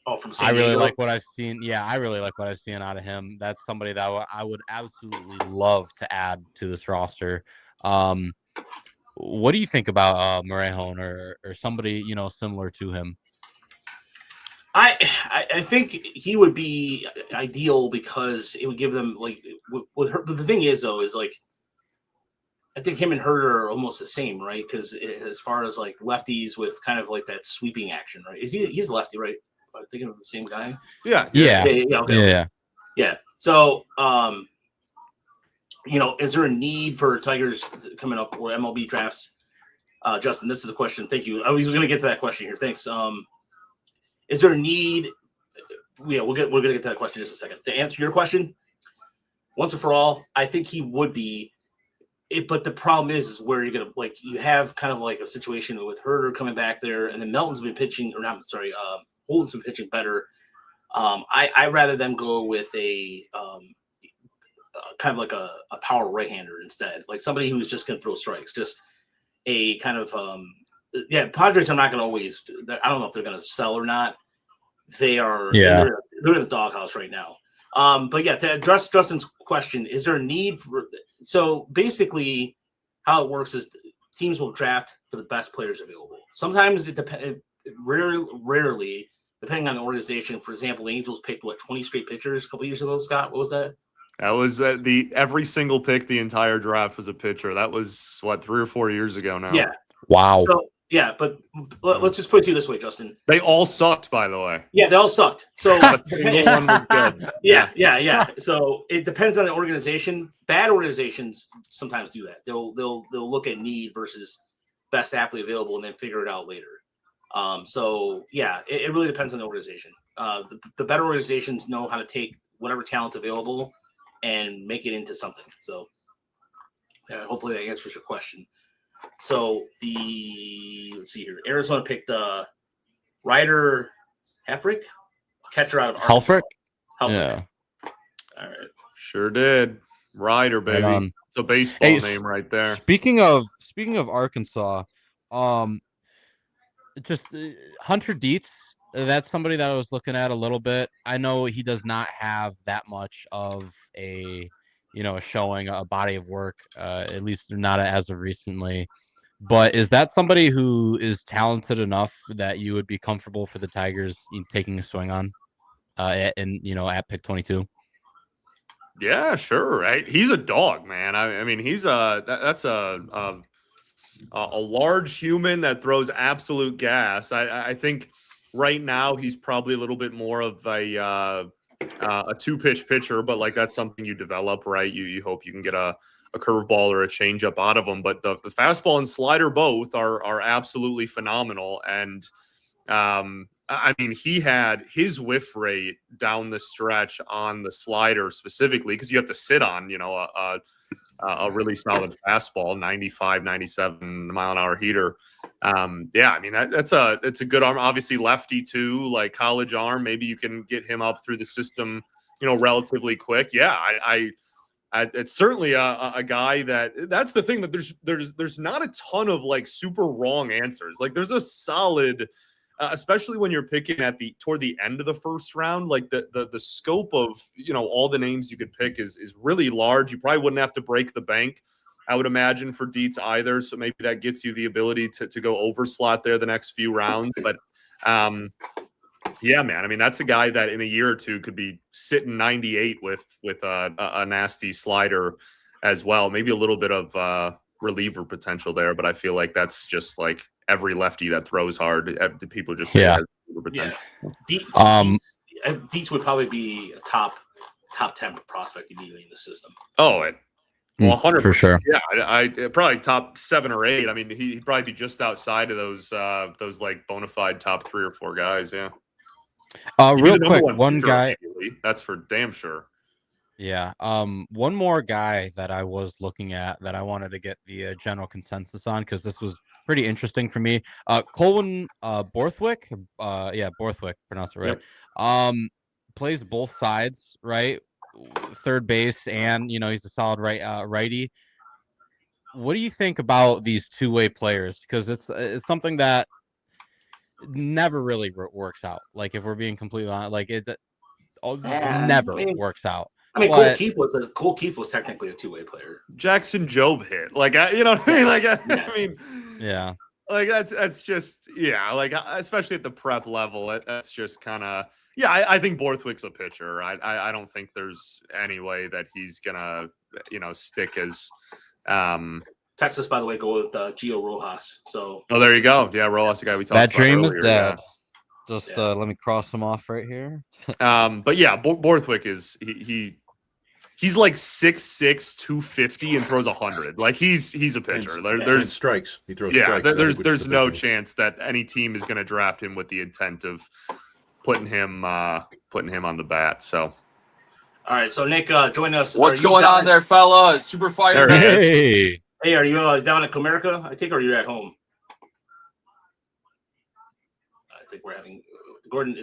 Oh, from San I really Diego? like what I've seen. Yeah, I really like what I've seen out of him. That's somebody that I would absolutely love to add to this roster. Um, what do you think about Morejón or somebody similar to him? I think he would be ideal because it would give them like with her. But the thing is though, is like I think him and Herder are almost the same, right? Because as far as like lefties with kind of like that sweeping action, right? He's a lefty, right? Am I thinking of the same guy? Yeah. Yeah. Yeah. So, is there a need for Tigers coming up or MLB drafts? Justin, this is a question. Thank you. I was going to get to that question here. Thanks. Is there a need? Yeah, we're going to get to that question in just a second. To answer your question, once and for all, I think he would be. But the problem is where you're going to you have kind of like a situation with Herder coming back there, and then Melton's been pitching, or not, sorry, Holden's been pitching better. I rather them go with a kind of like a power right-hander instead, like somebody who's just going to throw strikes, just a kind of Padres are not going to always. I don't know if they're going to sell or not. They are. Yeah. They're in the doghouse right now. But yeah, to address Justin's question, is there a need for? So basically, how it works is teams will draft for the best players available. Sometimes it depends. Rarely, depending on the organization. For example, the Angels picked 20 straight pitchers a couple years ago. Scott, what was that? That was every single pick the entire draft was a pitcher. That was 3 or 4 years ago now. Yeah. Wow. So yeah, but let's just put it to you this way, Justin. They all sucked, by the way. Yeah, they all sucked. So Not a single one was good. Yeah. So it depends on the organization. Bad organizations sometimes do that. They'll look at need versus best athlete available and then figure it out later. So yeah, it really depends on the organization. The better organizations know how to take whatever talent's available and make it into something. So hopefully that answers your question. So let's see here. Arizona picked Ryder Helfrich, catcher out of Arkansas. Helfrich? Yeah. All right. Sure did. Ryder, baby. Right, it's a baseball name right there. Speaking of Arkansas, just Hunter Dietz. That's somebody that I was looking at a little bit. I know he does not have that much of a showing, a body of work, at least not as of recently. But is that somebody who is talented enough that you would be comfortable for the Tigers taking a swing on, at pick 22? Yeah, sure. Right. He's a dog, man. I mean, he's that's a large human that throws absolute gas. I think right now he's probably a little bit more of a two-pitch pitcher, but that's something you develop, right? You hope you can get a curveball or a changeup out of him, but the fastball and slider both are absolutely phenomenal. And I mean, he had his whiff rate down the stretch on the slider specifically because you have to sit on a really solid fastball, 95, 97 mile an hour heater. I mean, it's a good arm, obviously lefty too, like college arm. Maybe you can get him up through the system, relatively quick. Yeah. It's certainly a guy that's the thing, that there's not a ton of super wrong answers. There's a solid, especially when you're picking toward the end of the first round, the scope of, all the names you could pick is really large. You probably wouldn't have to break the bank, I would imagine, for Dietz either. So maybe that gets you the ability to go over slot there the next few rounds. But yeah, man, I mean, that's a guy that in a year or two could be sitting 98 with a nasty slider as well. Maybe a little bit of reliever potential there, but I feel like that's just every lefty that throws hard. People just say has reliever potential. Dietz would probably be a top 10 prospect immediately in the system. Oh, 100% for sure. Yeah, I probably top 7 or 8. I mean, he'd probably be just outside of those bona fide top 3 or 4 guys. Yeah. Real quick, one guy. That's for damn sure. Yeah. One more guy that I was looking at that I wanted to get the general consensus on, because this was pretty interesting for me. Colin Borthwick. Borthwick, pronounce it right. Yep. Plays both sides, right? Third base, and he's a solid righty. What do you think about these two-way players? Because it's something that never really works out. Like if we're being completely honest, like it Yeah, never I mean, works out. Cole But Keith was technically a two-way player. Jackson Jobe hit. Like, you know what I mean? Like, I mean, yeah. Like that's just like especially at the prep level, that's just kind of I think Borthwick's a pitcher. I don't think there's any way that he's gonna stick as Texas, by the way, go with Gio Rojas. So there you go. Yeah, Rojas, the guy we talked that about dream earlier, is dead. Just let me cross him off right here. But yeah, Borthwick is he's like 6'6", 250 and throws 100. Like he's a pitcher. There's strikes. He throws strikes. There's no chance that any team is going to draft him with the intent of putting him on the bat. So, all right. So Nick, join us. What's going on there, fella? Super Fire. Hey, are you down at Comerica? I think, or you're at home? I think we're having Gordon.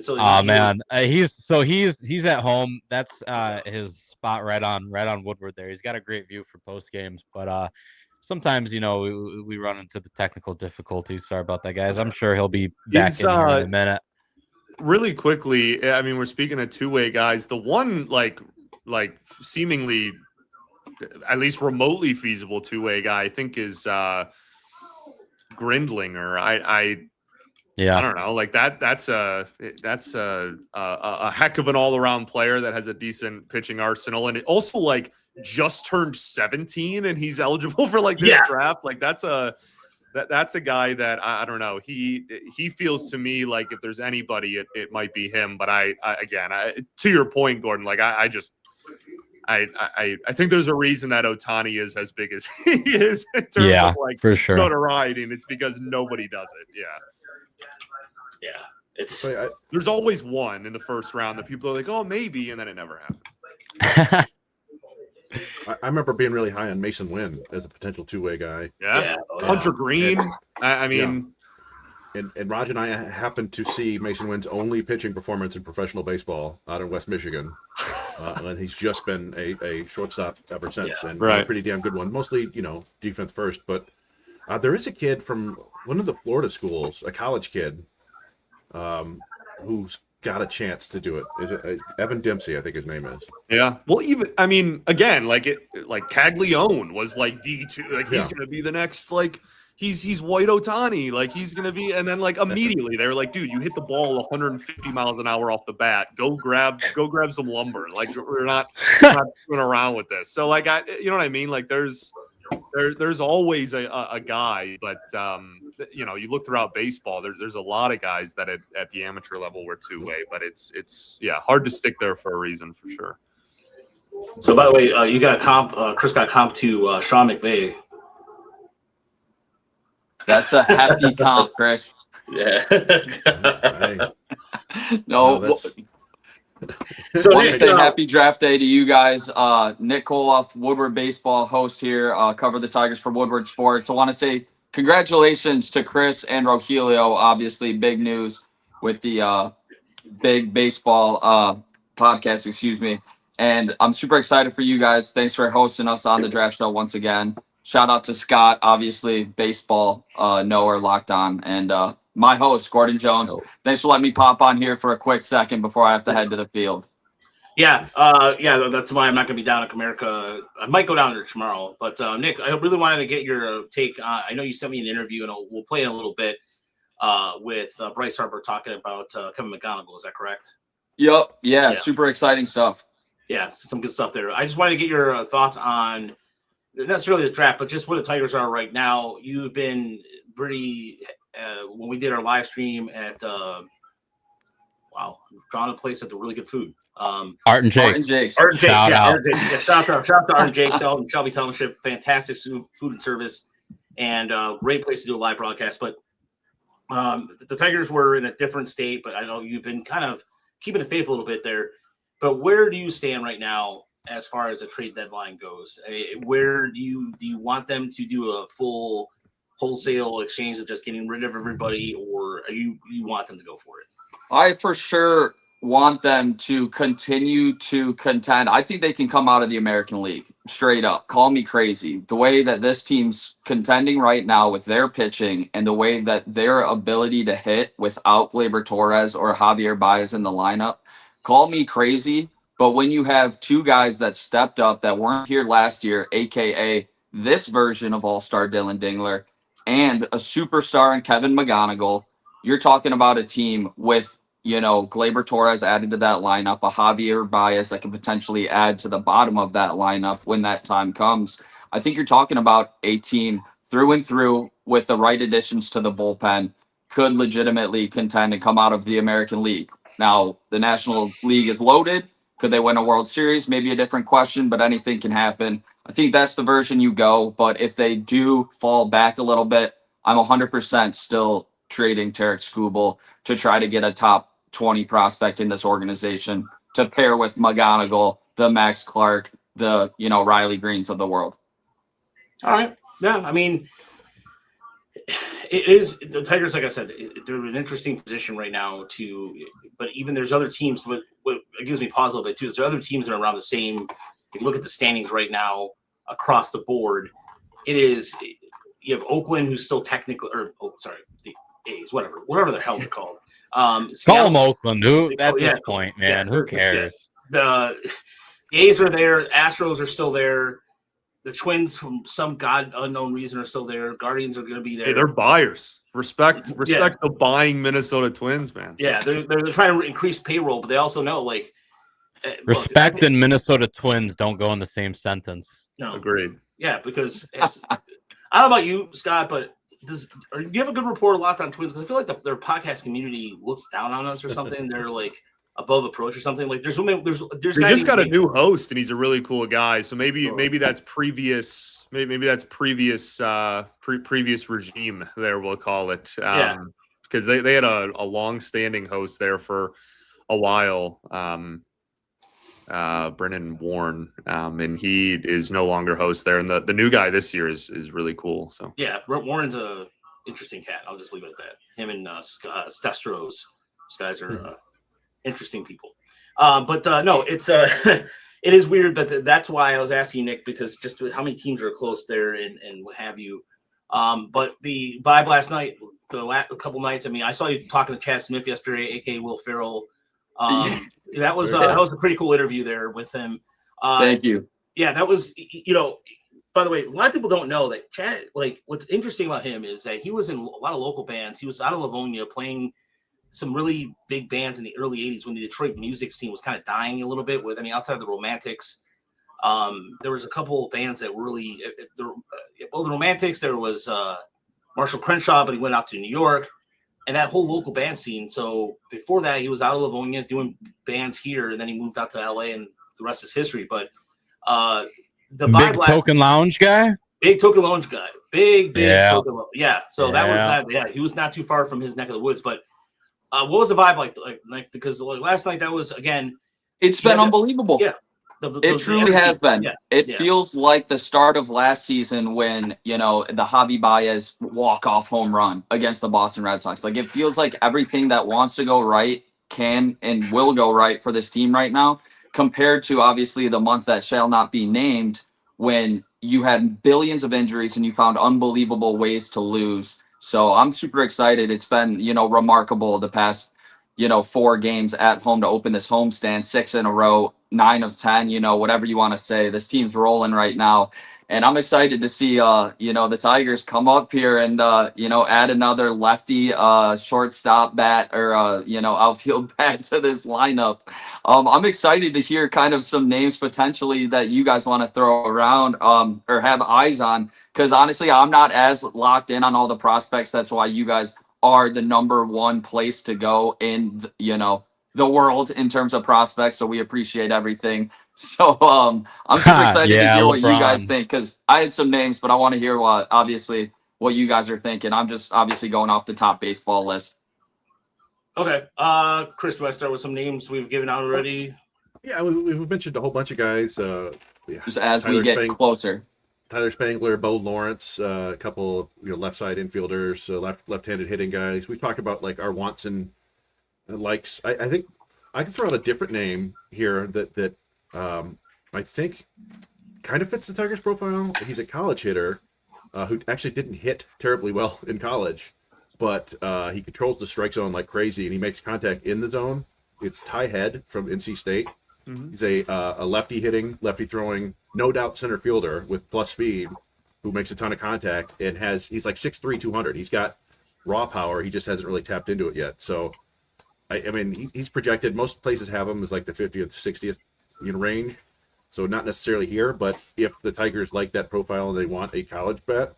Man, he's at home. That's his spot right on Woodward there. He's got a great view for post games, but sometimes we run into the technical difficulties. Sorry about that, guys. I'm sure he'll be back in here in a minute. Really quickly, I mean, we're speaking of two-way guys. The one like seemingly at least remotely feasible two-way guy I think is Grindlinger. I don't know. Like that's a heck of an all-around player that has a decent pitching arsenal, and it also like just turned 17 and he's eligible for like this draft. Like that's a guy that I don't know. He feels to me like if there's anybody, it might be him. But I to your point, Gordon, like I think there's a reason that Ohtani is as big as he is in terms of like for sure notoriety, and it's because nobody does it. Yeah, it's there's always one in the first round that people are like, oh, maybe, and then it never happens. I remember being really high on Mason Wynn as a potential two-way guy. Yeah. Hunter Green. I mean, and Raj and I happened to see Mason Wynn's only pitching performance in professional baseball out in West Michigan, and he's just been a shortstop ever since, and a pretty damn good one. Mostly, defense first, but there is a kid from one of the Florida schools, a college kid, who's got a chance to do it. Is it Evan Dempsey? I think his name is. Yeah. Well, again, like Caglione was like the two. Like he's gonna be the next. Like he's White Ohtani. Like he's gonna be. And then like immediately they were like, dude, you hit the ball 150 miles an hour off the bat. Go grab some lumber. Like we're not screwing around with this. So like you know what I mean? Like there's always a guy, but you look throughout baseball, there's a lot of guys that at the amateur level were two-way, but it's hard to stick there for a reason for sure. So by the way, you got Chris got comp to Sean McVay. That's a hefty comp, Chris. Yeah. No. So I want to say happy draft day to you guys. Nick Koloff, Woodward Baseball host here, cover the Tigers for Woodward Sports. I want to say congratulations to Chris and Rogelio. Obviously, big news with the big baseball podcast, excuse me. And I'm super excited for you guys. Thanks for hosting us on the draft show once again. Shout out to Scott, obviously, baseball knower, locked on, and my host, Gordon Jones. Thanks for letting me pop on here for a quick second before I have to head to the field. Yeah, that's why I'm not going to be down at Comerica. I might go down there tomorrow. But, Nick, I really wanted to get your take. I know you sent me an interview, and we'll play in a little bit with Bryce Harper talking about Kevin McGonigal. Is that correct? Yep. Yeah, super exciting stuff. Yeah, some good stuff there. I just wanted to get your thoughts on not necessarily the draft, but just where the Tigers are right now. You've been pretty when we did our live stream at drawing a place at the really good food. Art and Jake's. Shout out to Art and Jake's out in Shelby Township. Fantastic food and service, and great place to do a live broadcast. But the Tigers were in a different state, but I know you've been kind of keeping the faith a little bit there. But where do you stand right now as far as the trade deadline goes? Where do you want them to do a full wholesale exchange of just getting rid of everybody, or you want them to go for it? I for sure want them to continue to contend. I think they can come out of the American League straight up. Call me crazy. The way that this team's contending right now with their pitching and the way that their ability to hit without Gleyber Torres or Javier Baez in the lineup, call me crazy. But when you have two guys that stepped up that weren't here last year, aka this version of All-Star Dylan Dingler, and a superstar in Kevin McGonigal, you're talking about a team with, Gleyber Torres added to that lineup, a Javier Baez that can potentially add to the bottom of that lineup when that time comes. I think you're talking about a team through and through with the right additions to the bullpen could legitimately contend and come out of the American League. Now, the National League is loaded. Could they win a World Series? Maybe a different question, but anything can happen. I think that's the version you go. But if they do fall back a little bit, I'm 100% still trading Tarek Skubal to try to get a top 20 prospect in this organization to pair with McGonigal, the Max Clark, the, Riley Greens of the world. All right. Yeah, I mean, it is the Tigers, like I said, they're in an interesting position right now but even there's other teams, what gives me pause a little bit too, is there are other teams that are around the same. If you look at the standings right now across the board, you have Oakland, who's still technically, the A's, whatever the hell they're called. Call them Oakland. At this point, man, who cares? The A's are there. Astros are still there. The Twins, from some god unknown reason, are still there. Guardians are going to be there. Hey, they're buyers. Respect the buying Minnesota Twins, man. Yeah, they're trying to increase payroll, but they also know respect and Minnesota Twins don't go in the same sentence. No, agreed. Yeah, because I don't know about you, Scott, but do you have a good rapport locked on Twins? Because I feel like their podcast community looks down on us or something. They're like above approach or something. Like there's we just got a new host and he's a really cool guy. So maybe that's previous previous regime there, we'll call it. Because they had a long-standing host there for a while. Brennan Warren, and he is no longer host there. And the new guy this year is really cool. So yeah, Warren's a interesting cat. I'll just leave it at that. Him and Stestros, those guys are interesting people. No, it's it is weird, but that's why I was asking Nick, because just how many teams are close there and what have you. But the vibe last night, a couple nights. I mean, I saw you talking to Chad Smith yesterday, aka Will Ferrell. That was a pretty cool interview there with him. Thank you. Yeah, that was, by the way, a lot of people don't know that Chad, what's interesting about him is that he was in a lot of local bands. He was out of Livonia playing some really big bands in the early 80s when the Detroit music scene was kind of dying a little bit outside the Romantics. There was a couple of bands that really, the Romantics, there was Marshall Crenshaw, but he went out to New York. And that whole local band scene. So before that, he was out of Livonia doing bands here, and then he moved out to LA, and the rest is history. But the big Token Lounge guy, big Token Lounge guy, big Token Lounge. Yeah. So that was not. Yeah, he was not too far from his neck of the woods. But what was the vibe like? Because last night that was again. It's been unbelievable. Yeah. It truly has been. Yeah. It feels like the start of last season when, the Javi Baez walk-off home run against the Boston Red Sox. Like, it feels like everything that wants to go right can and will go right for this team right now, compared to, obviously, the month that shall not be named when you had billions of injuries and you found unbelievable ways to lose. So I'm super excited. It's been, remarkable the past, 4 games at home to open this homestand, 6 in a row. 9 of 10, whatever you want to say. This team's rolling right now. And I'm excited to see, the Tigers come up here and, add another lefty shortstop bat or, outfield bat to this lineup. I'm excited to hear kind of some names potentially that you guys want to throw around or have eyes on. Because honestly, I'm not as locked in on all the prospects. That's why you guys are the number one place to go in, the world in terms of prospects, so we appreciate everything. So I'm super excited to hear what you guys think, because I had some names, but I want to hear what you guys are thinking. I'm just obviously going off the top baseball list. Okay, Chris, do I start with some names we've given out already? Yeah, we've mentioned a whole bunch of guys. Just as we get closer. Tyler Spangler, Bo Lawrence, a couple of left side infielders, left-handed hitting guys. We talked about our wants and likes. I think I can throw out a different name here that I think kind of fits the Tigers profile. He's a college hitter who actually didn't hit terribly well in college, but he controls the strike zone like crazy, and he makes contact in the zone. It's Ty Head from NC State. Mm-hmm. He's a lefty hitting, lefty throwing, no doubt center fielder with plus speed who makes a ton of contact and he's like 6'3", 200. He's got raw power. He just hasn't really tapped into it yet. So, I mean, he's projected. Most places have him as like the 50th, 60th range. So not necessarily here, but if the Tigers like that profile and they want a college bat,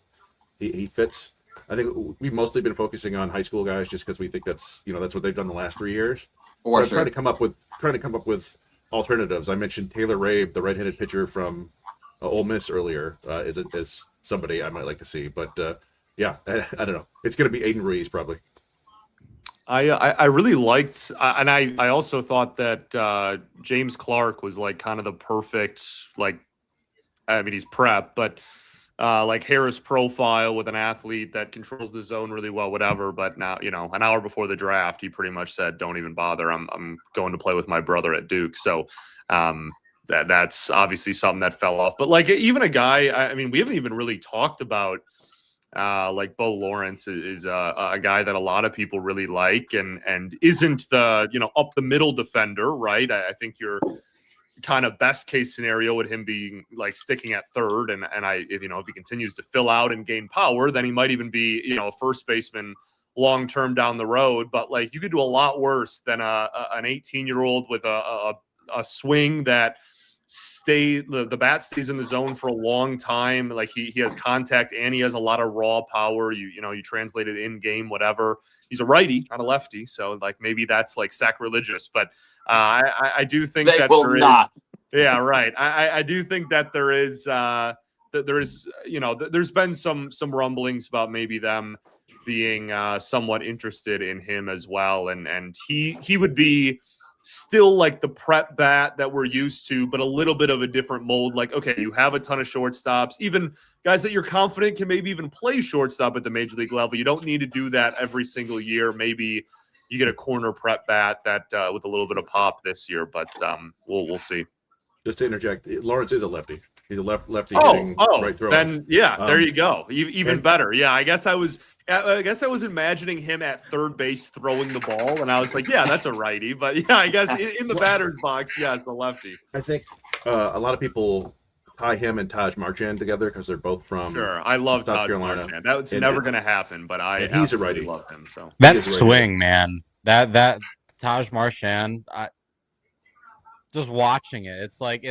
he fits. I think we've mostly been focusing on high school guys just because we think that's what they've done the last 3 years. Or I'm trying to come up with alternatives. I mentioned Taylor Rabe, the right-handed pitcher from Ole Miss earlier, as somebody I might like to see. But yeah, I don't know. It's going to be Aiden Ruiz probably. I really liked, and I also thought that James Clark was like kind of the perfect, like, I mean, he's prep, but like Harris profile with an athlete that controls the zone really well, whatever. But now, an hour before the draft, he pretty much said, "Don't even bother. I'm going to play with my brother at Duke." So that's obviously something that fell off. But like even a guy, I mean, we haven't even really talked about. Like Bo Lawrence is a guy that a lot of people really like and isn't the up the middle defender, right? I think your kind of best case scenario with him being like sticking at third, and if he continues to fill out and gain power, then he might even be a first baseman long term down the road. But like you could do a lot worse than an 18-year-old with a swing that. The bat stays in the zone for a long time. Like he has contact and he has a lot of raw power. You translate it in game, whatever. He's a righty, not a lefty, so like maybe that's like sacrilegious. But I do think that there is. Yeah, right. I do think that there is. There's been some rumblings about maybe them being somewhat interested in him as well, and he would be. Still like the prep bat that we're used to, but a little bit of a different mold. Like, okay, you have a ton of shortstops, even guys that you're confident can maybe even play shortstop at the major league level. You don't need to do that every single year. Maybe you get a corner prep bat that with a little bit of pop this year, but we'll see. Just to interject, Lawrence is a lefty. He's a lefty hitting right thrower. Then there you go. Even better. Yeah, I guess I was imagining him at third base throwing the ball, and I was like, yeah, that's a righty. But yeah, I guess in the batter's box, yeah, it's a lefty. I think a lot of people tie him and Taj Marchand together because they're both from. Sure, I love South Carolina. Marchand. That's never going to happen, but he's a righty. Love him. So that swing, man, that Taj Marchand. Just watching it, it's like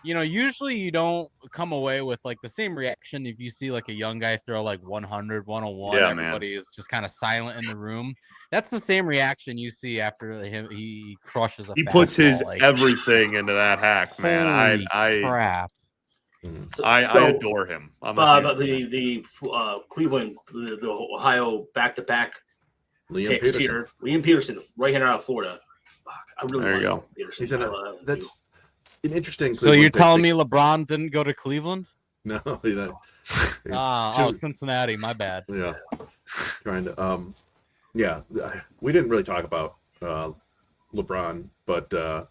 usually you don't come away with like the same reaction if you see like a young guy throw like 100, 101. Yeah, everybody is just kind of silent in the room. That's the same reaction you see after he crushes a. He puts his everything into that hack, man. Crap. I adore him. The Cleveland, the Ohio back-to-back picks here. Liam Peterson, right-hander out of Florida. I really there you go. He's that's an interesting. So you're telling me LeBron didn't go to Cleveland? No, Cincinnati. My bad. Yeah, trying to. Yeah, we didn't really talk about LeBron, but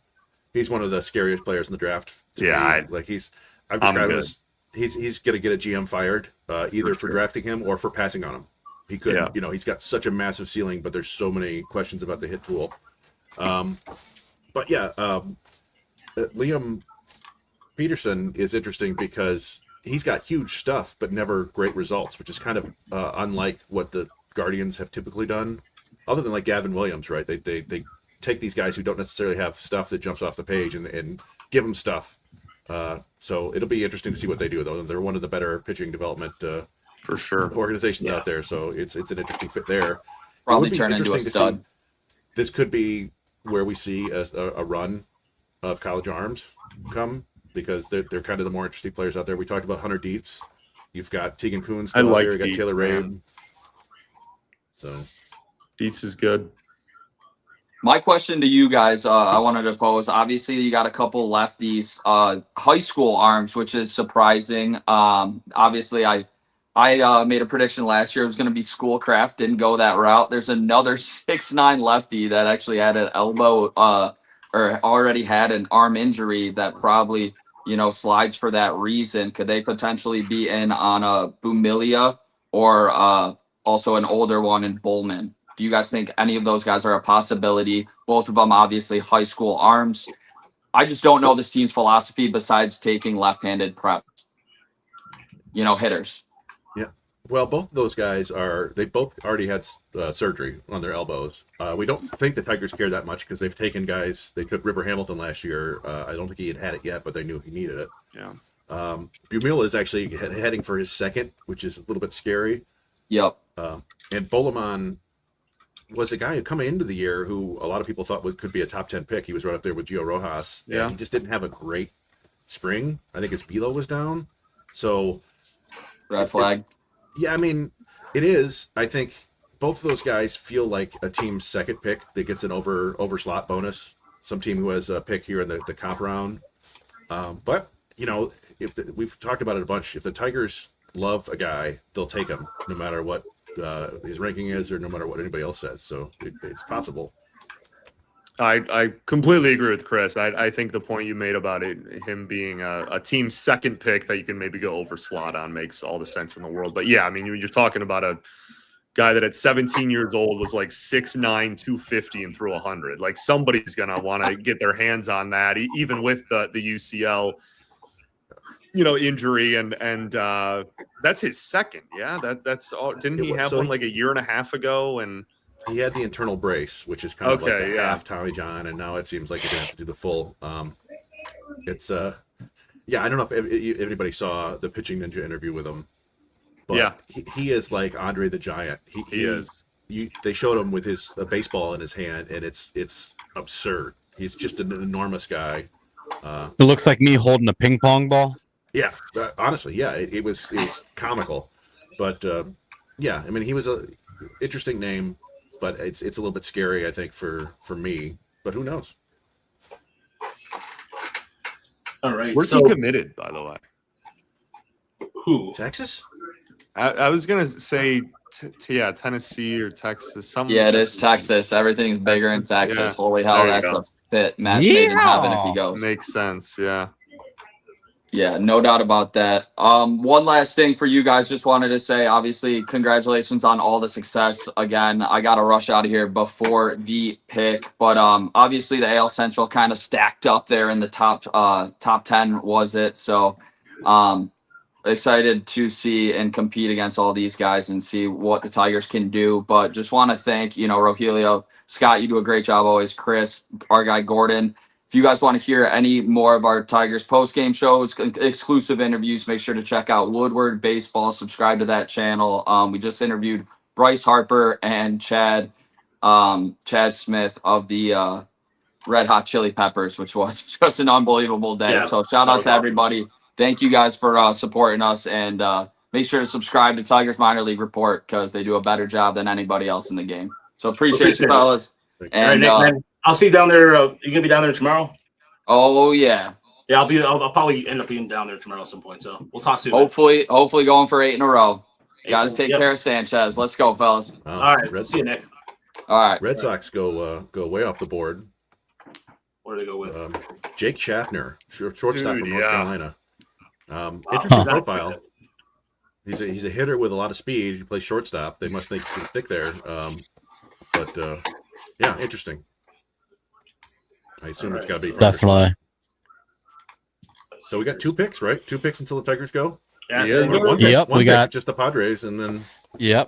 he's one of the scariest players in the draft. I've described him as he's going to get a GM fired either for drafting him or for passing on him. He could, he's got such a massive ceiling, but there's so many questions about the hit tool. But yeah, Liam Peterson is interesting because he's got huge stuff, but never great results, which is kind of unlike what the Guardians have typically done, other than like Gavin Williams, right? They take these guys who don't necessarily have stuff that jumps off the page and give them stuff. So it'll be interesting to see what they do, though. They're one of the better pitching development for sure organizations out there, so it's an interesting fit there. Probably turn into a stud. This could be where we see a run of college arms come, because they're kind of the more interesting players out there. We talked about Hunter Dietz. You've got Tegan Kuhn still out there. You got Taylor Rabe. So Dietz is good. My question to you guys, I wanted to pose. Obviously, you got a couple lefties, high school arms, which is surprising. Obviously, I I made a prediction last year. It was going to be Schoolcraft. Didn't go that route. There's another 6'9" lefty that actually had an elbow or already had an arm injury that probably, slides for that reason. Could they potentially be in on a Bumilia or also an older one in Bowman? Do you guys think any of those guys are a possibility? Both of them obviously high school arms. I just don't know this team's philosophy besides taking left-handed prep, hitters. Yeah. Well, both of those guys they both already had surgery on their elbows. We don't think the Tigers care that much because they've taken guys. They took River Hamilton last year. I don't think he had it yet, but they knew he needed it. Yeah. Bumila is actually heading for his second, which is a little bit scary. Yep. And Bolaman was a guy who coming into the year who a lot of people thought could be a top 10 pick. He was right up there with Gio Rojas. Yeah. He just didn't have a great spring. I think his velo was down. So Red flag. Yeah, I mean, it is. I think both of those guys feel like a team's second pick that gets an over slot bonus. Some team who has a pick here in the comp round. But, we've talked about it a bunch. If the Tigers love a guy, they'll take him no matter what his ranking is or no matter what anybody else says. So it's possible. I completely agree with Chris. I think the point you made about him being a team's second pick that you can maybe go over slot on makes all the sense in the world. But yeah, I mean, you're talking about a guy that at 17 years old was like 6'9", 250 and threw 100. Like somebody's going to want to get their hands on that, even with the UCL, injury and that's his second. Yeah, that's all. Didn't he have one like a year and a half ago? And he had the internal brace, which is kind of like the half Tommy John, and now it seems like you're gonna have to do the full. It's I don't know if anybody saw the Pitching Ninja interview with him, but he is like Andre the Giant. He is. They showed him with his baseball in his hand, and it's absurd. He's just an enormous guy. It looks like me holding a ping pong ball. Yeah, honestly, yeah, it was comical, but I mean, he was a interesting name, but it's a little bit scary, I think, for me. But who knows? All right, where's he committed, by the way? Who? Texas? I was gonna say, Tennessee or Texas. Yeah, it is Texas. Everything's bigger in Texas. Yeah. Holy hell, that's a fit match made in heaven if he goes. Makes sense. Yeah. Yeah, no doubt about that. One last thing for you guys. Just wanted to say, obviously, congratulations on all the success. Again, I got to rush out of here before the pick, but obviously the AL Central kind of stacked up there in the top 10, was it? So excited to see and compete against all these guys and see what the Tigers can do. But just want to thank, Rogelio, Scott, you do a great job always, Chris, our guy Gordon. If you guys want to hear any more of our Tigers post-game shows, exclusive interviews, make sure to check out Woodward Baseball. Subscribe to that channel. We just interviewed Bryce Harper and Chad Smith of the Red Hot Chili Peppers, which was just an unbelievable day. Yeah, so shout out to everybody. Thank you guys for supporting us, and make sure to subscribe to Tigers Minor League Report because they do a better job than anybody else in the game. So appreciate you, fellas. And all right, Nick, I'll see you down there. You gonna be down there tomorrow? Oh yeah. Yeah, I'll probably end up being down there tomorrow at some point. So we'll talk soon. Hopefully going for 8 in a row. Got to take care of Sanchez. Let's go, fellas. All right. See you, Nick. All right. Red Sox go way off the board. Where do they go with? Jake Schaffner, shortstop from North Carolina. Interesting profile. He's a hitter with a lot of speed. He plays shortstop. They must think he can stick there. But interesting. I assume it's got to be definitely. So we got 2 picks, right? 2 picks until the Tigers go. Yeah. We got just the Padres, and then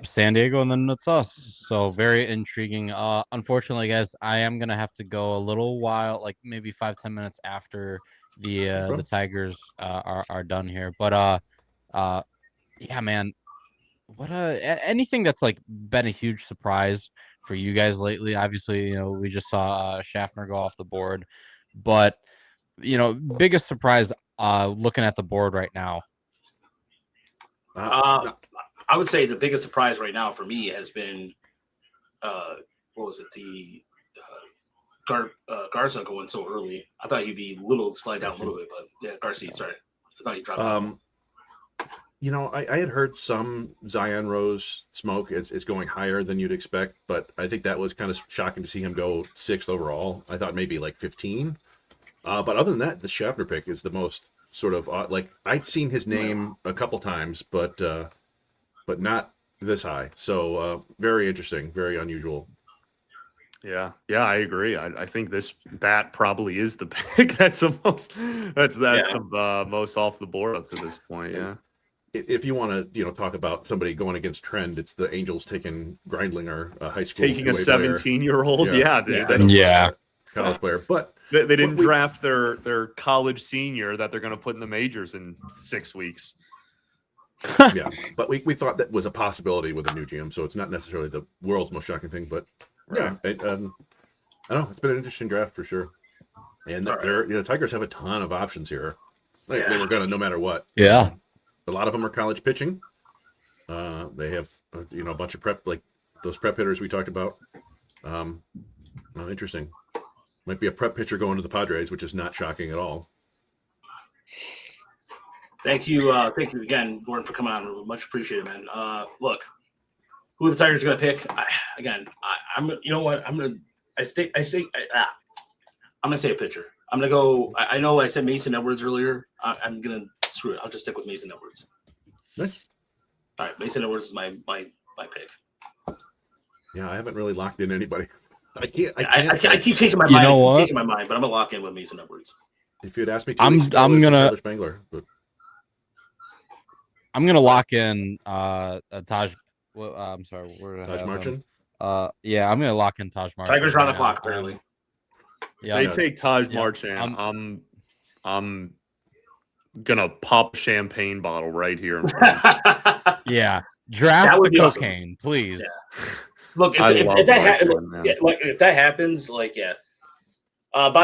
San Diego, and then it's us. So very intriguing. Unfortunately, guys, I am gonna have to go a little while, like maybe 5-10 minutes after the Tigers are done here. But yeah, man, what anything that's like been a huge surprise for you guys lately? Obviously, we just saw Schaffner go off the board, but biggest surprise looking at the board right now. I would say the biggest surprise right now for me has been what was it, the Garza going so early. I thought he'd be slide down a little bit, but yeah, Garcia, sorry, I thought he dropped. I had heard some Zion Rose smoke. It's going higher than you'd expect, but I think that was kind of shocking to see him go 6th overall. I thought maybe like 15. But other than that, the Schaffner pick is the most sort of odd. Like I'd seen his name a couple times, but not this high. So very interesting, very unusual. Yeah, I agree. I think this bat probably is the pick that's the most the most off the board up to this point. Yeah. If you want to, talk about somebody going against trend, it's the Angels taking Greindlinger, a high school taking a player. 17-year-old. Instead of a college player. But they didn't draft their college senior that they're going to put in the majors in 6 weeks. Yeah, but we thought that was a possibility with a new GM, so it's not necessarily the world's most shocking thing. But yeah, I don't know. It's been an interesting draft for sure. And Tigers have a ton of options here. They were going to no matter what. Yeah. A lot of them are college pitching. They have, a bunch of prep, like those prep hitters we talked about. Interesting. Might be a prep pitcher going to the Padres, which is not shocking at all. Thank you again, Gordon, for coming on. Much appreciated, man. Look, who the Tigers are going to pick? I'm going to say a pitcher. I'm going to go. I know I said Mason Edwards earlier. I'm going to screw it. I'll just stick with Mason Edwards. Nice. All right, Mason Edwards is my pick. Yeah, I haven't really locked in anybody. I keep changing my mind. I keep changing my mind, but I'm gonna lock in with Mason Edwards. If you'd asked me, I'm gonna Spangler. But... I'm gonna lock in Taj. I'm sorry, where did I Taj Marchin? Yeah, I'm gonna lock in Taj Marchin. Tigers are on the clock, barely. Yeah, they take Taj Marchin. I'm gonna pop a champagne bottle right here in front of you. Yeah, draft the cocaine, awesome. Please. Yeah. Look, if that happens, by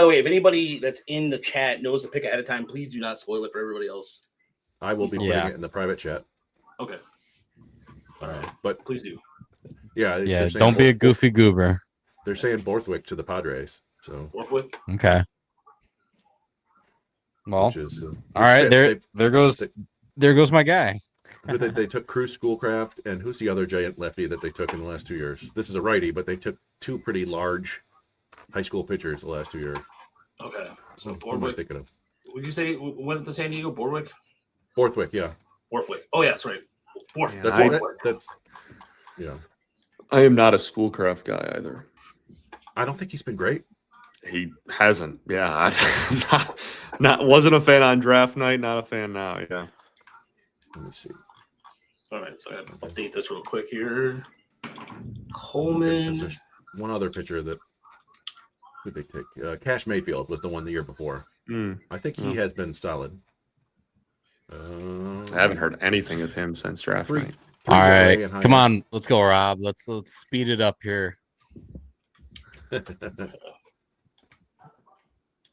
the way, if anybody that's in the chat knows the pick ahead of time, please do not spoil it for everybody else. I will be putting it in the private chat. Okay. All right, but please do. Yeah. Don't be a goofy goober. They're saying Borthwick to the Padres. So Borthwick. Okay. Well, all right. There goes my guy. They took Cruz Schoolcraft, and who's the other giant lefty that they took in the last 2 years? This is a righty, but they took 2 pretty large high school pitchers the last 2 years. Okay. So Borthwick. Would you say went to San Diego? Borthwick? Borthwick, yeah. Borthwick. Oh, yeah, that's right. Borthwick. That's I am not a Schoolcraft guy either. I don't think he's been great. He hasn't. Yeah. Wasn't a fan on draft night, not a fan now. Yeah. Let me see. All right, so I got to update this real quick here. Coleman. Okay, there's one other pitcher that who they take. Cash Mayfield was the one the year before. I think he has been solid. I haven't heard anything of him since draft night. All right, come on, let's go, Rob. Let's speed it up here.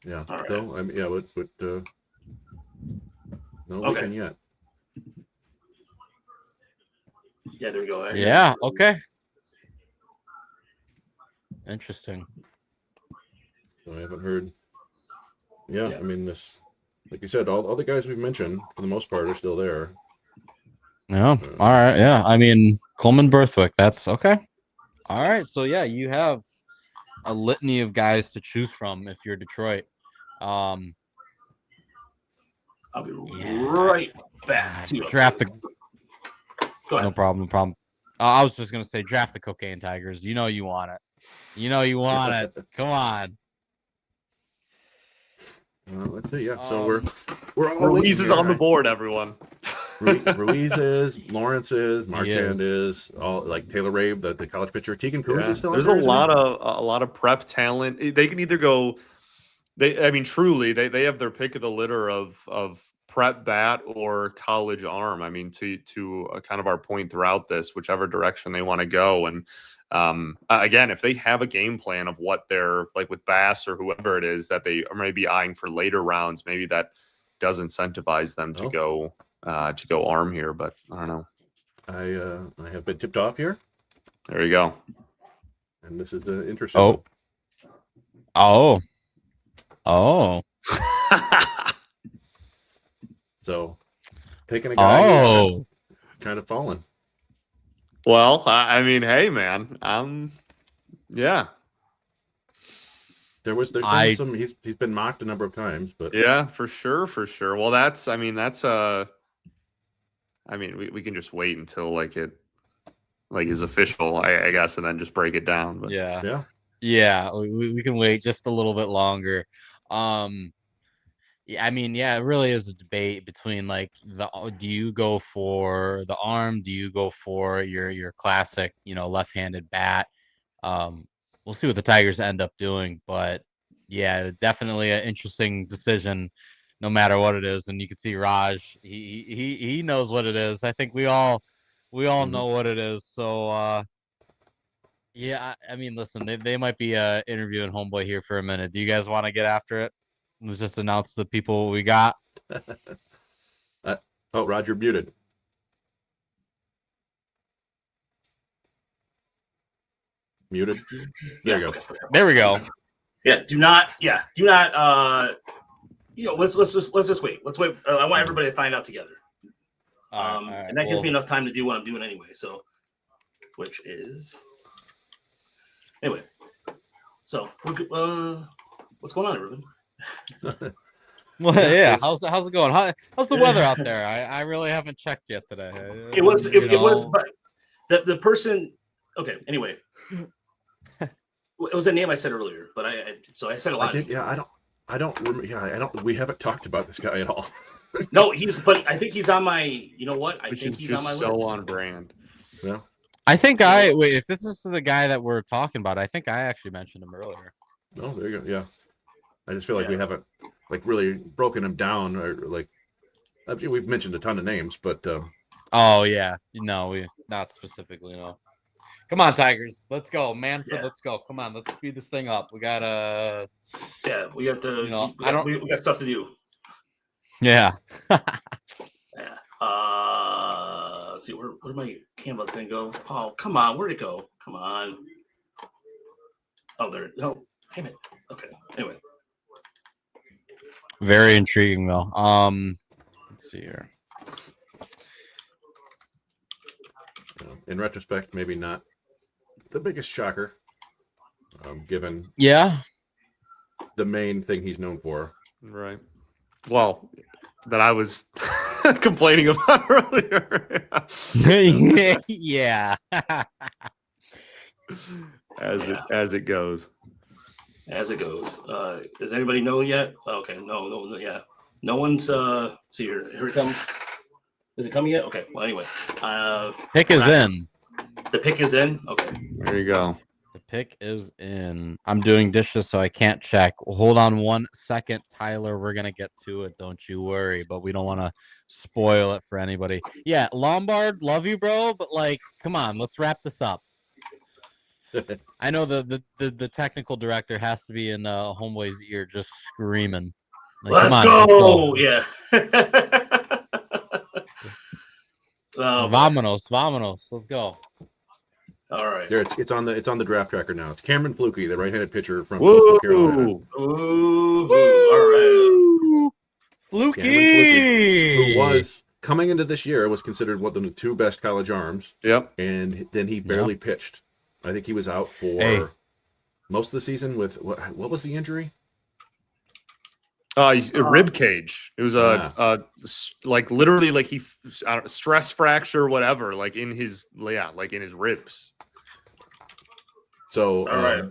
Yeah. All right. So no weekend yet. Yeah, there we go. Yeah. Okay. Interesting. So I haven't heard. Yeah, I mean, this, like you said, all the guys we've mentioned for the most part are still there. Yeah. All right. Yeah. I mean, Coleman, Borthwick. That's okay. All right. So yeah, you have a litany of guys to choose from if you're Detroit. I'll be right back. Draft the. Go ahead. No problem. I was just gonna say draft the cocaine Tigers. You know you want it. Come on. Let's see. Yeah. So we're all Ruiz is on the board, everyone. Ruiz is, Lawrence is, Marchand is, all like Taylor Rabe, the college pitcher. Tegan Cruz is still. There's a lot of prep talent. They can either go. Truly, they have their pick of the litter of prep bat or college arm. I mean, to kind of our point throughout this, whichever direction they want to go. And again, if they have a game plan of what they're like with Bass or whoever it is that they are maybe eyeing for later rounds, maybe that does incentivize them to go arm here. But I don't know. I have been tipped off here. There you go. And this is the interesting. Oh. So taking a guy who's Oh, kind of fallen. Well, I mean, hey, man, yeah, There's been I- some. He's been mocked a number of times, but yeah, for sure. Well, I mean, we can just wait until like it is official, I guess, and then just break it down. But yeah. yeah, We can wait just a little bit longer. Yeah, I mean, yeah, it really is a debate between like do you go for the arm? Do you go for your classic, left-handed bat? We'll see what the Tigers end up doing, but yeah, definitely an interesting decision, no matter what it is. And you can see Raj, he knows what it is. I think we all know what it is. So yeah, I mean, listen, they might be interviewing Homeboy here for a minute. Do you guys want to get after it? Let's just announce the people we got. Roger muted. Muted. There you go. There we go. Yeah, do not. Let's just wait. Let's wait. I want everybody to find out together. All right, and that gives me enough time to do what I'm doing anyway. So, which is anyway. So, what's going on, everyone? Well, yeah. How's it going? How's the weather out there? I really haven't checked yet today. It was, but the person. Okay. Anyway, it was a name I said earlier, but I said a lot. I don't remember. Yeah, I don't. We haven't talked about this guy at all. No, but I think he's on my. You know what? I think he's on my so list. on brand. Yeah. I think if this is the guy that we're talking about, I think I actually mentioned him earlier. Oh, there you go. Yeah. I just feel like we haven't really broken him down, or like we've mentioned a ton of names, but Oh yeah, no, we not specifically. No. Come on, Tigers, let's go, Manfred. Let's go. Come on, let's speed this thing up. We gotta. Yeah, we have to. We got stuff to do. Yeah. Yeah. Let's see where my Canva thing go. Oh, come on, where'd it go? Come on. Oh, there. No, damn it. Okay. Anyway. Very intriguing though. Let's see here. In retrospect, maybe not the biggest shocker, given the main thing he's known for. Right. Well, that I was complaining about earlier. Yeah. As it goes. As it goes. Does anybody know yet? Okay, no, yeah. No one's see here. Here it comes. Is it coming yet? Okay. Well, anyway. Pick is in. The pick is in? Okay. There you go. The pick is in. I'm doing dishes, so I can't check. Hold on 1 second, Tyler. We're gonna get to it. Don't you worry. But we don't want to spoil it for anybody. Yeah, Lombard, love you, bro. But like, come on, let's wrap this up. I know the technical director has to be in Homeboy's ear, just screaming. Like, let's go! Yeah. Vamonos. Let's go. All right. There, it's on the draft tracker now. It's Cameron Flukie, the right-handed pitcher from Woo! Carolina. Ooh. All right. Flukie, who was coming into this year was considered one of the 2 best college arms. Yep. And then he barely pitched. I think he was out for most of the season with what was the injury? A rib cage. It was like literally like he stress fracture, whatever, like in his ribs. So all right.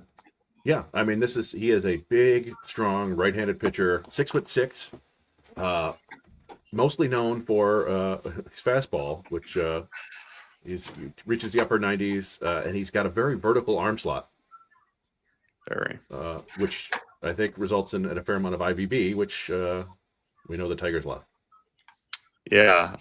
Yeah, I mean he is a big, strong right-handed pitcher, 6'6", mostly known for his fastball, which reaches the upper 90s, and he's got a very vertical arm slot. Very. Which I think results in a fair amount of IVB, which we know the Tigers love. Yeah,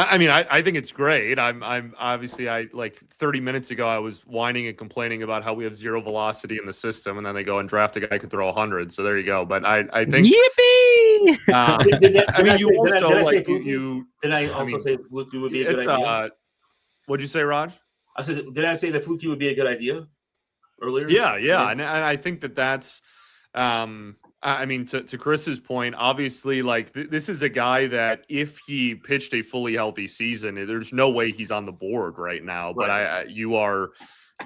I mean, I think it's great. I'm obviously, I like 30 minutes ago, I was whining and complaining about how we have 0 velocity in the system, and then they go and draft a guy who could throw 100. So there you go. But I think, yippee! Did I also say Flukie would be a good idea? What'd you say, Raj? I said, did I say that Flukie would be a good idea earlier? Yeah, and I think that's I mean, to Chris's point, obviously, like this is a guy that if he pitched a fully healthy season, there's no way he's on the board right now. Right. But you are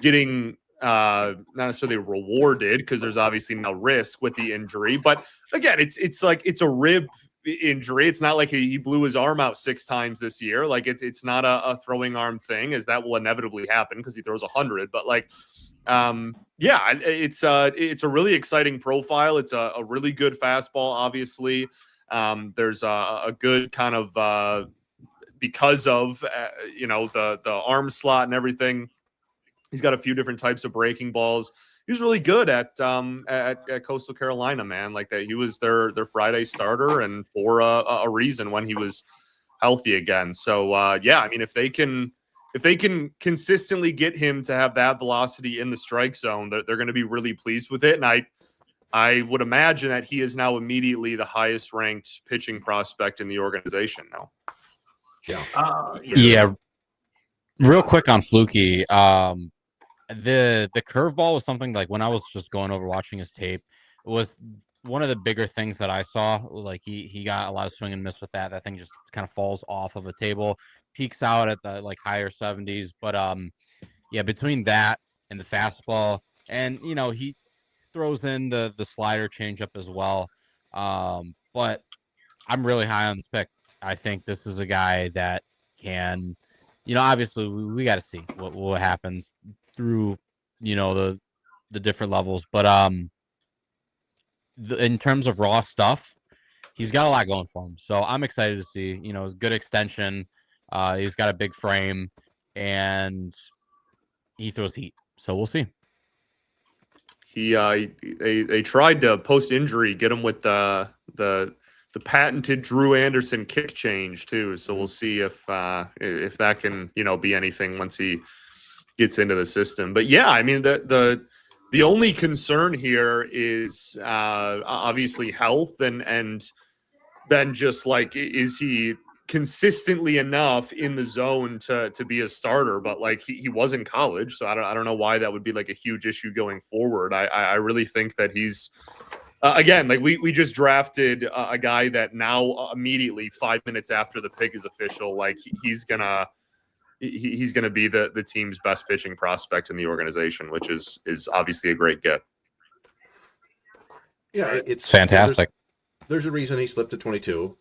getting not necessarily rewarded because there's obviously no risk with the injury. But again, it's like it's a rib injury. It's not like he blew his arm out 6 times this year. Like it's not a throwing arm thing, as that will inevitably happen because he throws 100. But like. Yeah, it's a really exciting profile. It's a really good fastball. Obviously, there's a good kind of because of the arm slot and everything. He's got a few different types of breaking balls. He was really good at Coastal Carolina, man. Like that, he was their Friday starter, and for a reason when he was healthy again. So yeah, I mean, if they can consistently get him to have that velocity in the strike zone, they're going to be really pleased with it. And I would imagine that he is now immediately the highest ranked pitching prospect in the organization now. Yeah. Real quick on Fluky, the curveball was something like when I was just going over watching his tape, it was one of the bigger things that I saw. Like he got a lot of swing and miss with that. That thing just kind of falls off of a table. Peaks out at the like higher 70s, but yeah, between that and the fastball, and he throws in the slider changeup as well. But I'm really high on this pick. I think this is a guy that can, obviously we got to see what happens through the different levels, but in terms of raw stuff, he's got a lot going for him. So I'm excited to see, his good extension. He's got a big frame, and he throws heat. So we'll see. They tried to post injury get him with the patented Drew Anderson kick change too. So we'll see if that can be anything once he gets into the system. But yeah, I mean the only concern here is obviously health and then just like is he consistently enough in the zone to be a starter, but like he was in college, so I don't know why that would be like a huge issue going forward. I really think that he's again, like we just drafted a guy that now immediately 5 minutes after the pick is official, like he's gonna be the team's best pitching prospect in the organization, which is obviously a great get. Yeah, it's fantastic. There's a reason he slipped to 22.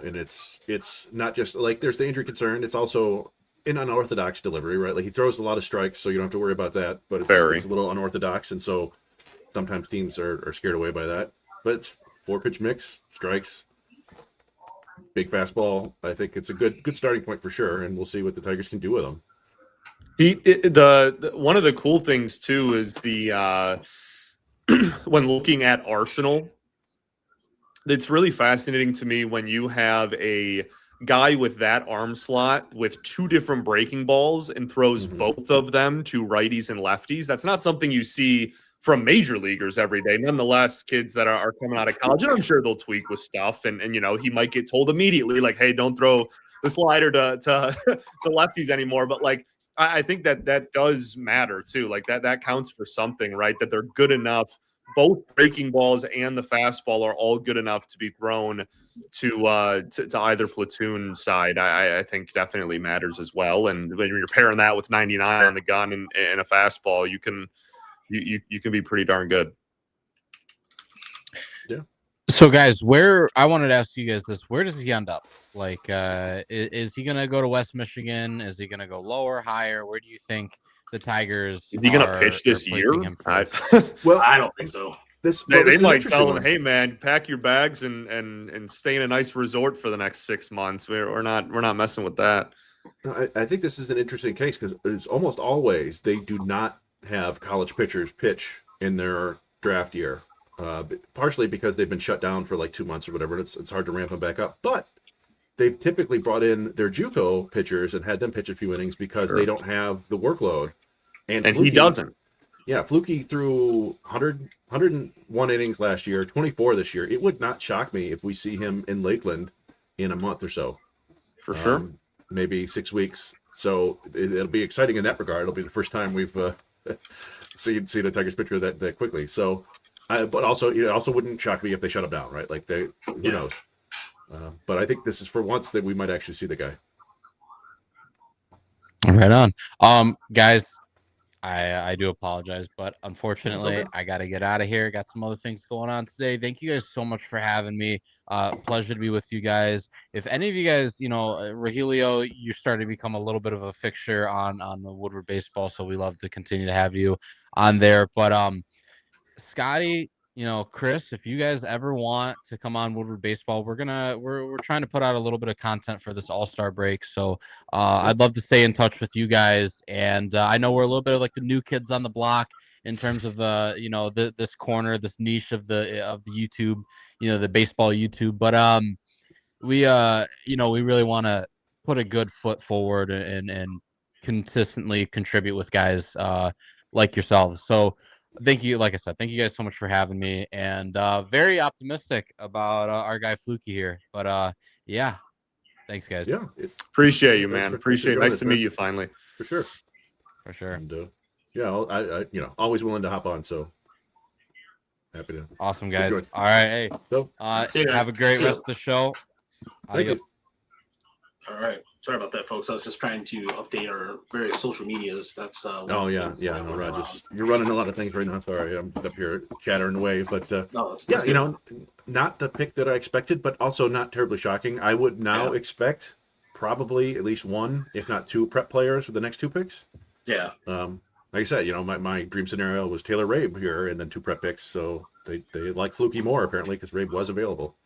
And it's not just like there's the injury concern. It's also an unorthodox delivery, right? Like he throws a lot of strikes, so you don't have to worry about that. But it's a little unorthodox, and so sometimes teams are scared away by that. But it's 4-pitch mix, strikes, big fastball. I think it's a good starting point for sure, and we'll see what the Tigers can do with him. The one of the cool things too is the when looking at Arsenal. It's really fascinating to me when you have a guy with that arm slot with 2 different breaking balls and throws both of them to righties and lefties. That's not something you see from major leaguers every day. Nonetheless, kids that are coming out of college, and I'm sure they'll tweak with stuff. And he might get told immediately, like, hey, don't throw the slider to lefties anymore. But like, I think that does matter too. Like that counts for something, right? That they're good enough. Both breaking balls and the fastball are all good enough to be thrown to either platoon side. I think definitely matters as well. And when you're pairing that with 99 on the gun and a fastball, you can be pretty darn good. Yeah. So guys, I wanted to ask you guys this: where does he end up? Like, is he gonna go to West Michigan? Is he gonna go lower, higher? Where do you think the Tigers is he going to pitch this year? Well, I don't think so. They might tell him, "Hey, man, pack your bags and stay in a nice resort for the next 6 months. We're not messing with that." I think this is an interesting case because it's almost always they do not have college pitchers pitch in their draft year, partially because they've been shut down for like 2 months or whatever. It's hard to ramp them back up, but they've typically brought in their JUCO pitchers and had them pitch a few innings because they don't have the workload. And Fluky, he doesn't. Yeah, Fluky threw 101 innings last year, 24 this year. It would not shock me if we see him in Lakeland in a month or so. For sure. Maybe 6 weeks. So it'll be exciting in that regard. It'll be the first time we've seen a Tigers pitcher that quickly. So But also, it also wouldn't shock me if they shut him down, right? Like who knows? But I think this is for once that we might actually see the guy. Right on. Guys, I do apologize, but unfortunately, okay. I got to get out of here. Got some other things going on today. Thank you guys so much for having me. Pleasure to be with you guys. If any of you guys, Rogelio, you're starting to become a little bit of a fixture on the Woodward Baseball, so we love to continue to have you on there. But Scotty, Chris, if you guys ever want to come on Woodward Baseball, we're trying to put out a little bit of content for this All-Star break. So I'd love to stay in touch with you guys. And I know we're a little bit of like the new kids on the block in terms of this corner, this niche of the YouTube, the baseball YouTube. But we really want to put a good foot forward and consistently contribute with guys like yourselves. So thank you. Like I said, thank you guys so much for having me, and very optimistic about our guy Fluky here. But yeah, thanks guys. Yeah, appreciate you, man. Appreciate it. Nice to man. meet you finally. For sure. And I always willing to hop on. So happy to. Awesome, guys. All right, hey. So, have a great rest of the show. Thank you. All right. Sorry about that, folks. I was just trying to update our various social medias. That's no, Rogers, you're running a lot of things right now. Sorry, I'm up here chattering away, but not the pick that I expected, but also not terribly shocking. I would now expect probably at least one, if not two, prep players for the next two picks. Yeah. Like I said, my dream scenario was Taylor Rabe here, and then two prep picks. So they like Fluky more apparently because Rabe was available.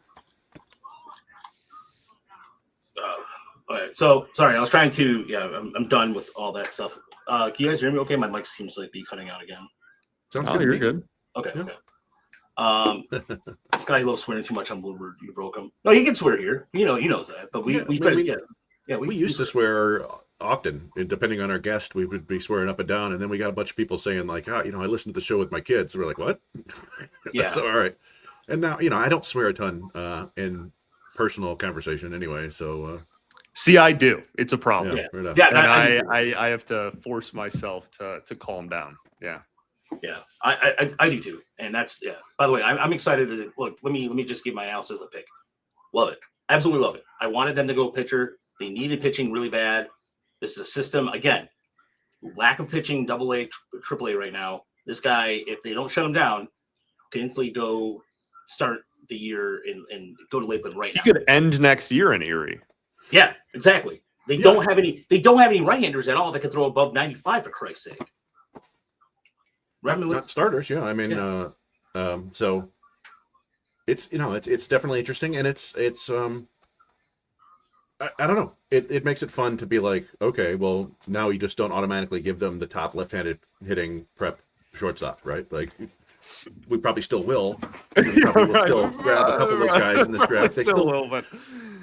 All right. So sorry, I was trying to. I'm done with all that stuff. Can you guys hear me? Okay, my mic seems to be cutting out again. Sounds good. You're good. Okay. Yeah. Okay. This guy loves swearing too much on Woodward. You broke him. No, he can swear here. He knows that. But we try to get. Yeah, we used to swear often, and depending on our guest, we would be swearing up and down. And then we got a bunch of people saying like, I listened to the show with my kids. And we're like, what? Yeah. So all right. And now I don't swear a ton in personal conversation anyway. So. See, I do. It's a problem. Yeah. I have to force myself to calm down. Yeah. Yeah, I do too, and that's By the way, I'm excited to look. Let me just give my analysis a pick. Love it, absolutely love it. I wanted them to go pitcher. They needed pitching really bad. This is a system again. Lack of pitching, AA, AAA right now. This guy, if they don't shut him down, can instantly go start the year and go to Lakeland right now. He could end next year in Erie. Yeah, exactly. They don't have any. They don't have any right-handers at all that can throw above 95 for Christ's sake. Not starters, yeah. I mean, so it's it's definitely interesting, and it's I don't know. It makes it fun to be like, okay, well now you just don't automatically give them the top left-handed hitting prep shortstop, right? Like we probably still will. We probably will still grab a couple of those guys in this draft. They still will, but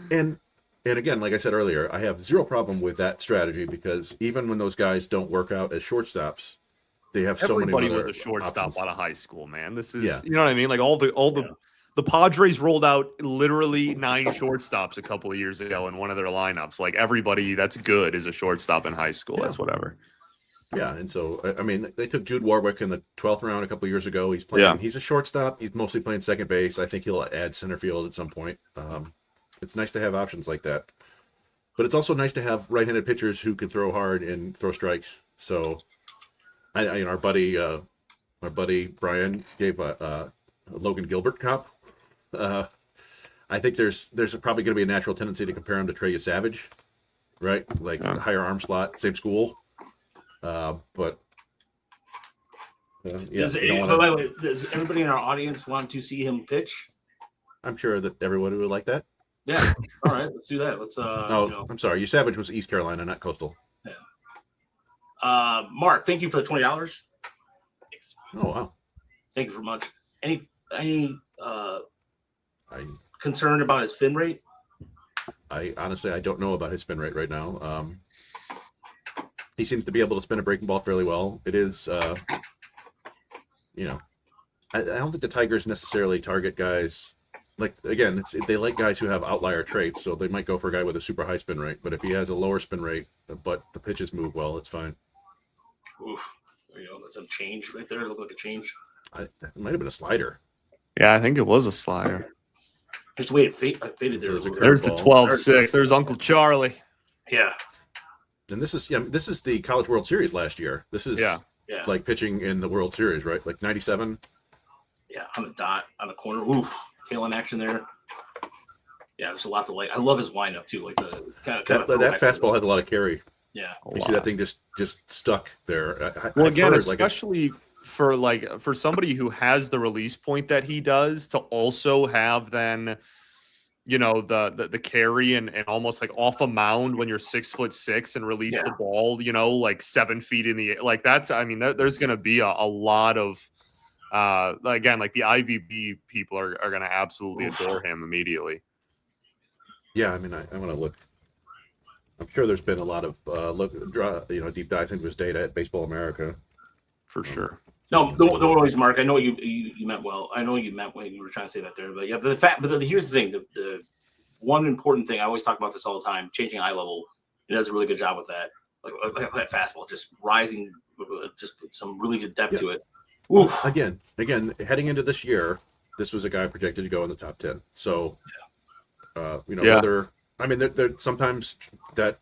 and again, like I said earlier, I have zero problem with that strategy because even when those guys don't work out as shortstops, they have so many. Everybody was a shortstop out of high school, man. This is, you know what I mean? Like all the Padres rolled out literally 9 shortstops a couple of years ago in one of their lineups. Like everybody that's good is a shortstop in high school. That's whatever. Yeah, and so I mean, they took Jude Warwick in the 12th round a couple of years ago. He's playing. Yeah. He's a shortstop. He's mostly playing second base. I think he'll add center field at some point. It's nice to have options like that, but it's also nice to have right-handed pitchers who can throw hard and throw strikes. So, our buddy Brian gave a Logan Gilbert comp. I think there's probably going to be a natural tendency to compare him to Trey Savage, right? Like higher arm slot, same school. But does everybody in our audience want to see him pitch? I'm sure that everybody would like that. Yeah. All right. Let's do that. Let's. I'm sorry. Savage was East Carolina, not Coastal. Yeah. Mark, thank you for the $20. Oh wow. Thank you very much. Any concerned about his spin rate? I honestly don't know about his spin rate right now. He seems to be able to spin a breaking ball fairly well. It is, I don't think the Tigers necessarily target guys. Like again, they like guys who have outlier traits, so they might go for a guy with a super high spin rate. But if he has a lower spin rate, but the pitches move well, it's fine. Oof, there you go. That's a change right there. It looked like a change. It might have been a slider. Yeah, I think it was a slider. Just the way it faded there. So There's the 12-6. There's Uncle Charlie. Yeah. And this is the College World Series last year. This is like pitching in the World Series, right? Like 97. Yeah, on the dot, on the corner. Oof, tail end action there. Yeah, there's a lot to like. I love his windup too. Like the kind of that fastball has a lot of carry. Yeah, you see that thing just stuck there. Well, again, especially for somebody who has the release point that he does, to also have then, you know, the carry and almost like off a mound when you're 6'6" and release the ball, you know, like 7 feet in the air. Like that's, I mean, there's going to be a lot of, again, like the IVB people are going to absolutely adore him immediately. Yeah, I mean, I'm going to look. I'm sure there's been a lot of deep dives into his data at Baseball America. For sure. No, don't worry, Mark. I know you meant well. I know you meant when you were trying to say that there. But yeah, here's the thing. The one important thing, I always talk about this all the time, changing eye level. He does a really good job with that. Like that fastball, just rising, just some really good depth to it. Oof. Again, heading into this year, this was a guy projected to go in the top 10. So, whether, I mean, there sometimes that,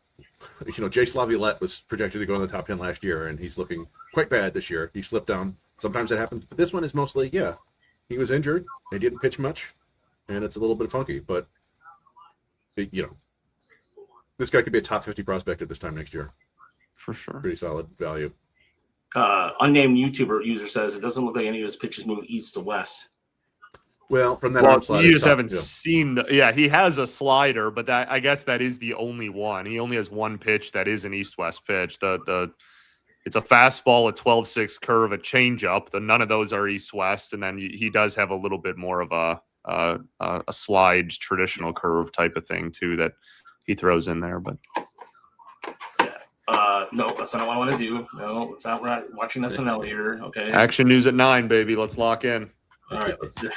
Jace Laviolette was projected to go in the top 10 last year, and he's looking quite bad this year. He slipped down. Sometimes it happens. But this one is mostly, he was injured. He didn't pitch much, and it's a little bit funky. But, this guy could be a top 50 prospect at this time next year. For sure. Pretty solid value. Unnamed YouTuber user says it doesn't look like any of his pitches move east to west. Well, from that arm slide, you just haven't seen. He has a slider, but I guess that is the only one. He only has one pitch that is an east-west pitch. It's a fastball, a 12-6 curve, a changeup. None of those are east-west, and then he does have a little bit more of a slide, traditional curve type of thing too that he throws in there. But no, that's not what I want to do. No, it's not. We're not watching SNL here. Okay. Action News at 9, baby. Let's lock in. All right, let's do.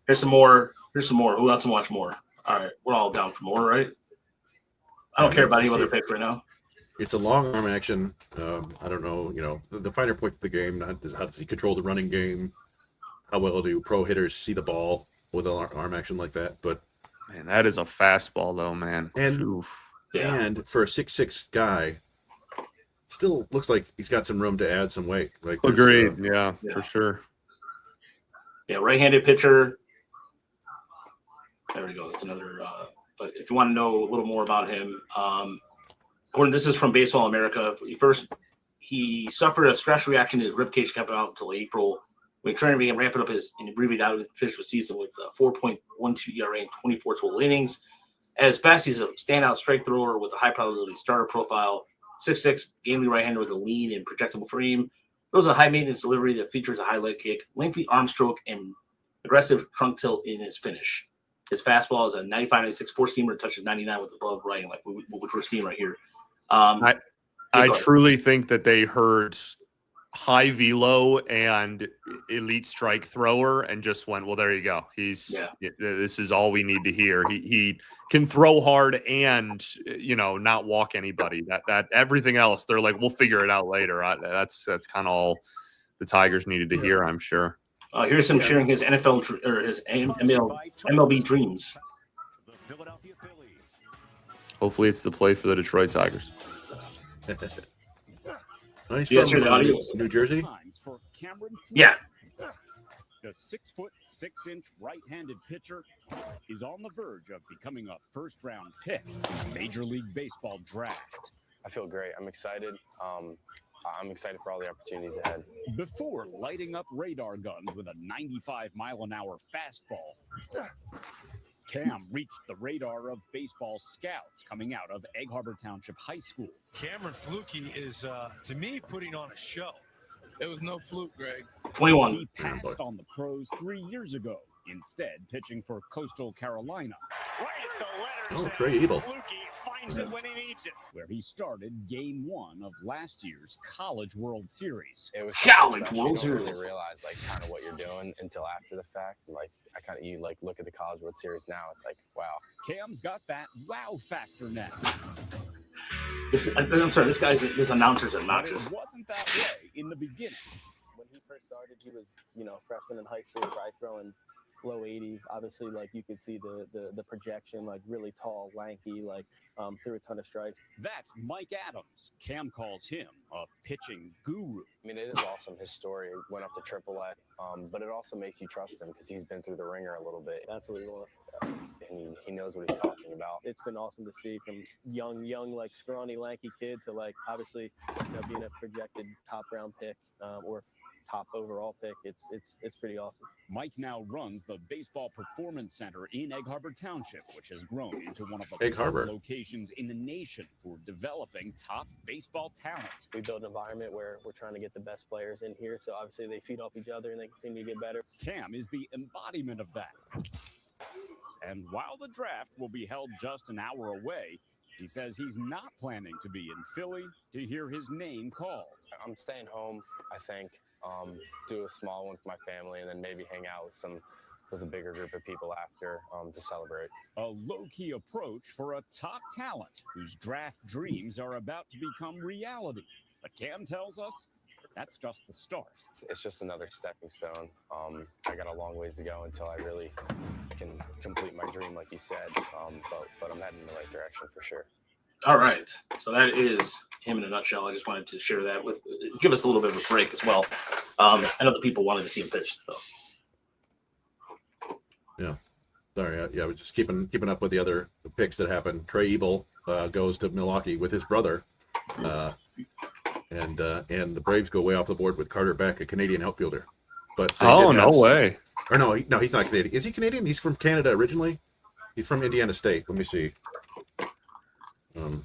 Here's some more. Who wants to watch more? All right, we're all down for more, right? I don't care about any other picks right now. It's a long arm action. I don't know, the finer points of the game. How does he control the running game? How well do pro hitters see the ball with an arm action like that? But man, that is a fastball, though, man. And for a 6'6" guy, still looks like he's got some room to add some weight. Like agreed. For sure. Yeah, right-handed pitcher. There we go. That's another. But if you want to know a little more about him, Gordon, this is from Baseball America. He suffered a stress reaction. His ribcage kept him out until April. When Trent began ramping up his and abbreviated out his finish the season with 4.12 ERA and 24 total innings. At his best, he's a standout strike thrower with a high probability starter profile. 6'6", gamely right-hander with a lean and projectable frame. Throws a high-maintenance delivery that features a high leg kick, lengthy arm stroke, and aggressive trunk tilt in his finish. His fastball is a 95-96 four-seamer, touches 99 with the glove right, which we're seeing right here. I truly think that they heard high velo and elite strike thrower and just went, well, there you go. This is all we need to hear. He can throw hard and, not walk anybody. That everything else, they're like, we'll figure it out later. That's kind of all the Tigers needed to hear, I'm sure. Here's him sharing his NFL or his MLB dreams. Hopefully it's the play for the Detroit Tigers. Nice. You guys hear the audio? New Jersey? Yeah. The 6'6" right-handed pitcher is on the verge of becoming a first-round pick in the Major League Baseball draft. I feel great. I'm excited. I'm excited for all the opportunities ahead. Before lighting up radar guns with a 95-mile-an-hour fastball, Cam reached the radar of baseball scouts coming out of Egg Harbor Township High School. Cameron Flukie is, to me, putting on a show. It was no fluke, Greg. 21. He passed on the pros 3 years ago, instead pitching for Coastal Carolina. Right at the letters. Trey Ebel. Flukie finds it when he needs it. Where he started Game 1 of last year's College World Series. It was College World Series. You don't Series. really realize kind of what you're doing until after the fact. You look at the College World Series now. It's like, wow. Cam's got that wow factor now. I'm sorry, this announcer's obnoxious. But it wasn't that way in the beginning. When he first started, he was, freshman in high school, right, throwing low 80s. Obviously, like, you could see the projection, like, really tall, lanky, like, threw a ton of strikes. That's Mike Adams. Cam calls him a pitching guru. I mean, it is awesome. His story went up to AAA, but it also makes you trust him because he's been through the ringer a little bit. That's what we want. And he knows what he's talking about. It's been awesome to see from young, like, scrawny, lanky kid to, like, obviously, being a projected top round pick or top overall pick. It's pretty awesome. Mike now runs the Baseball Performance Center in Egg Harbor Township, which has grown into one of the Egg top Harbor locations in the nation for developing top baseball talent. We build an environment where we're trying to get the best players in here, so obviously they feed off each other and they continue to get better. Cam is the embodiment of that. And while the draft will be held just an hour away, he says he's not planning to be in Philly to hear his name called. I'm staying home, I think. Do a small one for my family, and then maybe hang out with a bigger group of people after to celebrate. A low-key approach for a top talent whose draft dreams are about to become reality. But Cam tells us that's just the start. It's just another stepping stone. I got a long ways to go until I really can complete my dream, like you said. But I'm heading in the right direction for sure. All right. So that is him in a nutshell. I just wanted to share that give us a little bit of a break as well. I know the people wanted to see him pitch. So. Yeah. Sorry. I was just keeping up with the other picks that happened. Trey Ebel goes to Milwaukee with his brother. And the Braves go way off the board with Carter Beck, a Canadian outfielder. But no way. Or no, he's not Canadian. Is he Canadian? He's from Canada originally. He's from Indiana State. Let me see. Why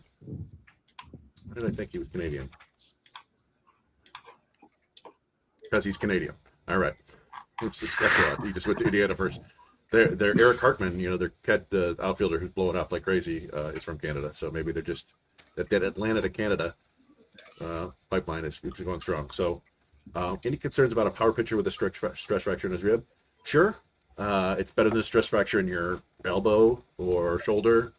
did I think he was Canadian? Because he's Canadian. All right. Oops, this got he just went to Indiana first. They're Eric Hartman, the outfielder who's blowing up like crazy, is from Canada. So maybe they're just that Atlanta to Canada pipeline is going strong. So, any concerns about a power pitcher with a stress fracture in his rib? Sure. It's better than a stress fracture in your elbow or shoulder.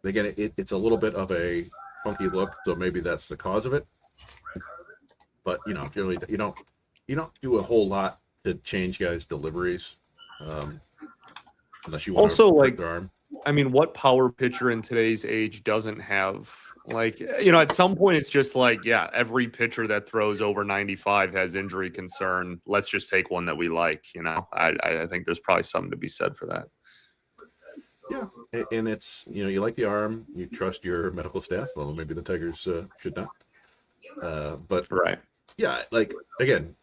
Again, it's a little bit of a funky look, so maybe that's the cause of it. But generally, you don't do a whole lot to change guys' deliveries, unless you want also to break like their arm. I mean, what power pitcher in today's age doesn't have at some point it's just like, yeah, every pitcher that throws over 95 has injury concern. Let's just take one that we like. I think there's probably something to be said for that. Yeah, and it's you like the arm, you trust your medical staff. Well, maybe the Tigers should not. But right, yeah, like again,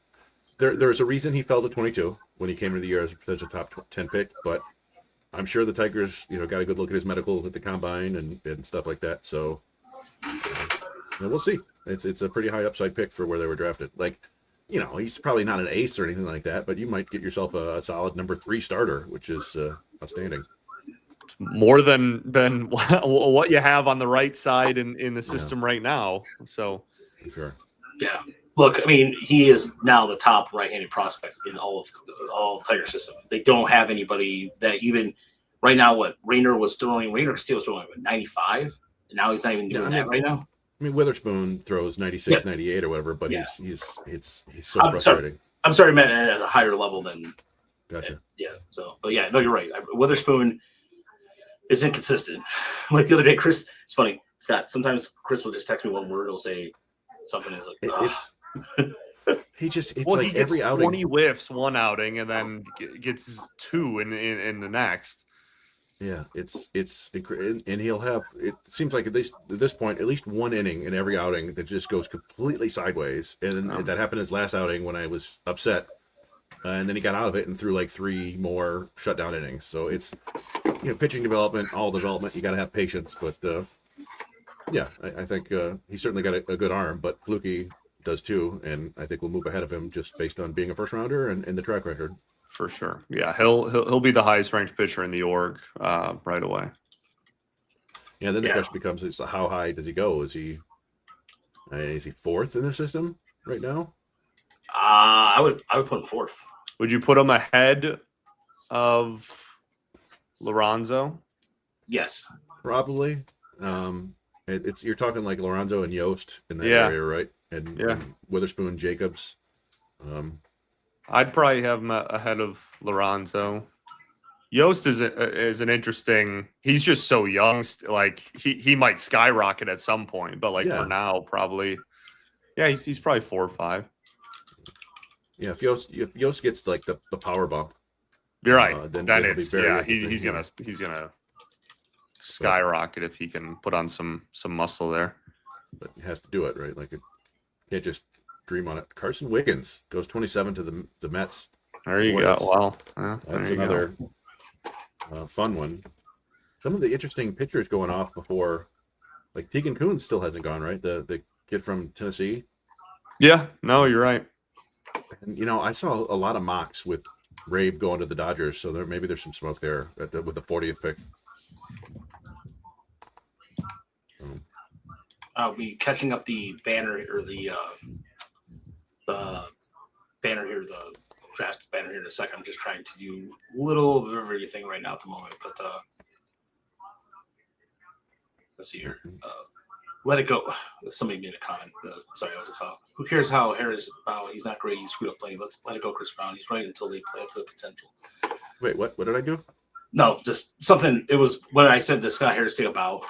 there's a reason he fell to 22 when he came into the year as a potential top 10 pick. But I'm sure the Tigers, got a good look at his medicals at the combine and stuff like that. So we'll see. It's a pretty high upside pick for where they were drafted. Like, he's probably not an ace or anything like that, but you might get yourself a solid number 3 starter, which is outstanding. More than what you have on the right side in the system right now. So sure. Yeah. Look, I mean, he is now the top right-handed prospect in all of Tiger system. They don't have anybody that even right now. What Rainer Castillo was throwing 95, and now he's not even doing that right now. I mean, Witherspoon throws 96, 98 or whatever, but he's so I'm frustrating. I'm sorry, man, at a higher level than. Gotcha. Yeah. So, but yeah, no, you're right. Witherspoon is inconsistent. Like the other day, Chris. It's funny, Scott. Sometimes Chris will just text me one word. He'll say something is like. He gets every outing 20 whiffs one outing and then gets 2 in the next. Yeah, it's and he'll have, it seems like at least at this point, at least one inning in every outing that just goes completely sideways. And that happened his last outing when I was upset. And then he got out of it and threw like 3 more shutdown innings. So it's, pitching development, all development, you got to have patience. But yeah, I think he's certainly got a good arm, but Fluky does too. And I think we'll move ahead of him just based on being a first rounder and the track record. For sure. Yeah, he'll be the highest ranked pitcher in the org right away. Yeah, then the question becomes: is how high does he go? Is he 4th in the system right now? I would put him 4th. Would you put him ahead of Lorenzo? Yes, probably. And It's you're talking like Lorenzo and Yost in that Yeah. area, right? And Witherspoon, Jacobs. I'd probably have him ahead of Lorenzo. Yost is an interesting. He's just so young. Like he might skyrocket at some point, but for now, probably. Yeah, he's probably 4 or 5. Yeah, if Yost gets like the power bump, you're right. Then Then it'll be it's very he's gonna skyrocket if he can put on some muscle there. But he has to do it right. Like it can't just dream on it. Carson Wiggins goes 27 to the Mets. There you go. Wow, that's another fun one. Some of the interesting pitchers going off before, like Tegan Kuhn still hasn't gone, right? The kid from Tennessee. Yeah, no, you're right. And I saw a lot of mocks with Rabe going to the Dodgers, so maybe there's some smoke there with the 40th pick. I'll be catching up the banner or the banner here, the draft banner here in a second. I'm just trying to do a little of everything right now at the moment, but let's see here. Let it go. Somebody made a comment. Sorry, I was just saw. Who cares how Harris? He's not great. He screwed up playing. Let's let it go, Chris Brown. He's right until they play up to the potential. Wait, what? What did I do? No, just something. It was when I said to Scott Harris, take a bow.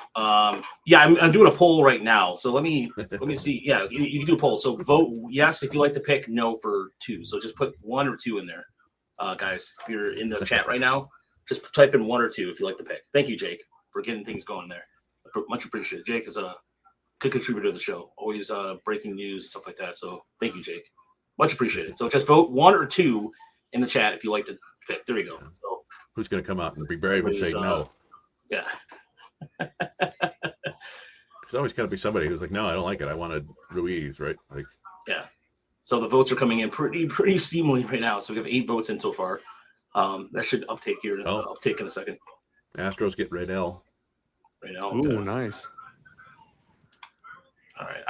Yeah, I'm doing a poll right now. So let me see. Yeah, you can do a poll. So vote yes if you like to pick, no for 2. So just put 1 or 2 in there, guys. If you're in the chat right now, just type in 1 or 2 if you like to pick. Thank you, Jake, for getting things going there. Much appreciated. Jake is a good contributor to the show. Always breaking news and stuff like that. So thank you, Jake. Much appreciated. So just vote 1 or 2 in the chat if you like to pick. There you go. So, who's going to come out and be brave and say no? Yeah. There's always got to be somebody who's like, no, I don't like it. I wanted Ruiz, right? Like, yeah. So the votes are coming in pretty steamily right now. So we have 8 votes in so far. That should uptake here. Uptake in a second. Astros get Raydell. Ooh, nice. All right,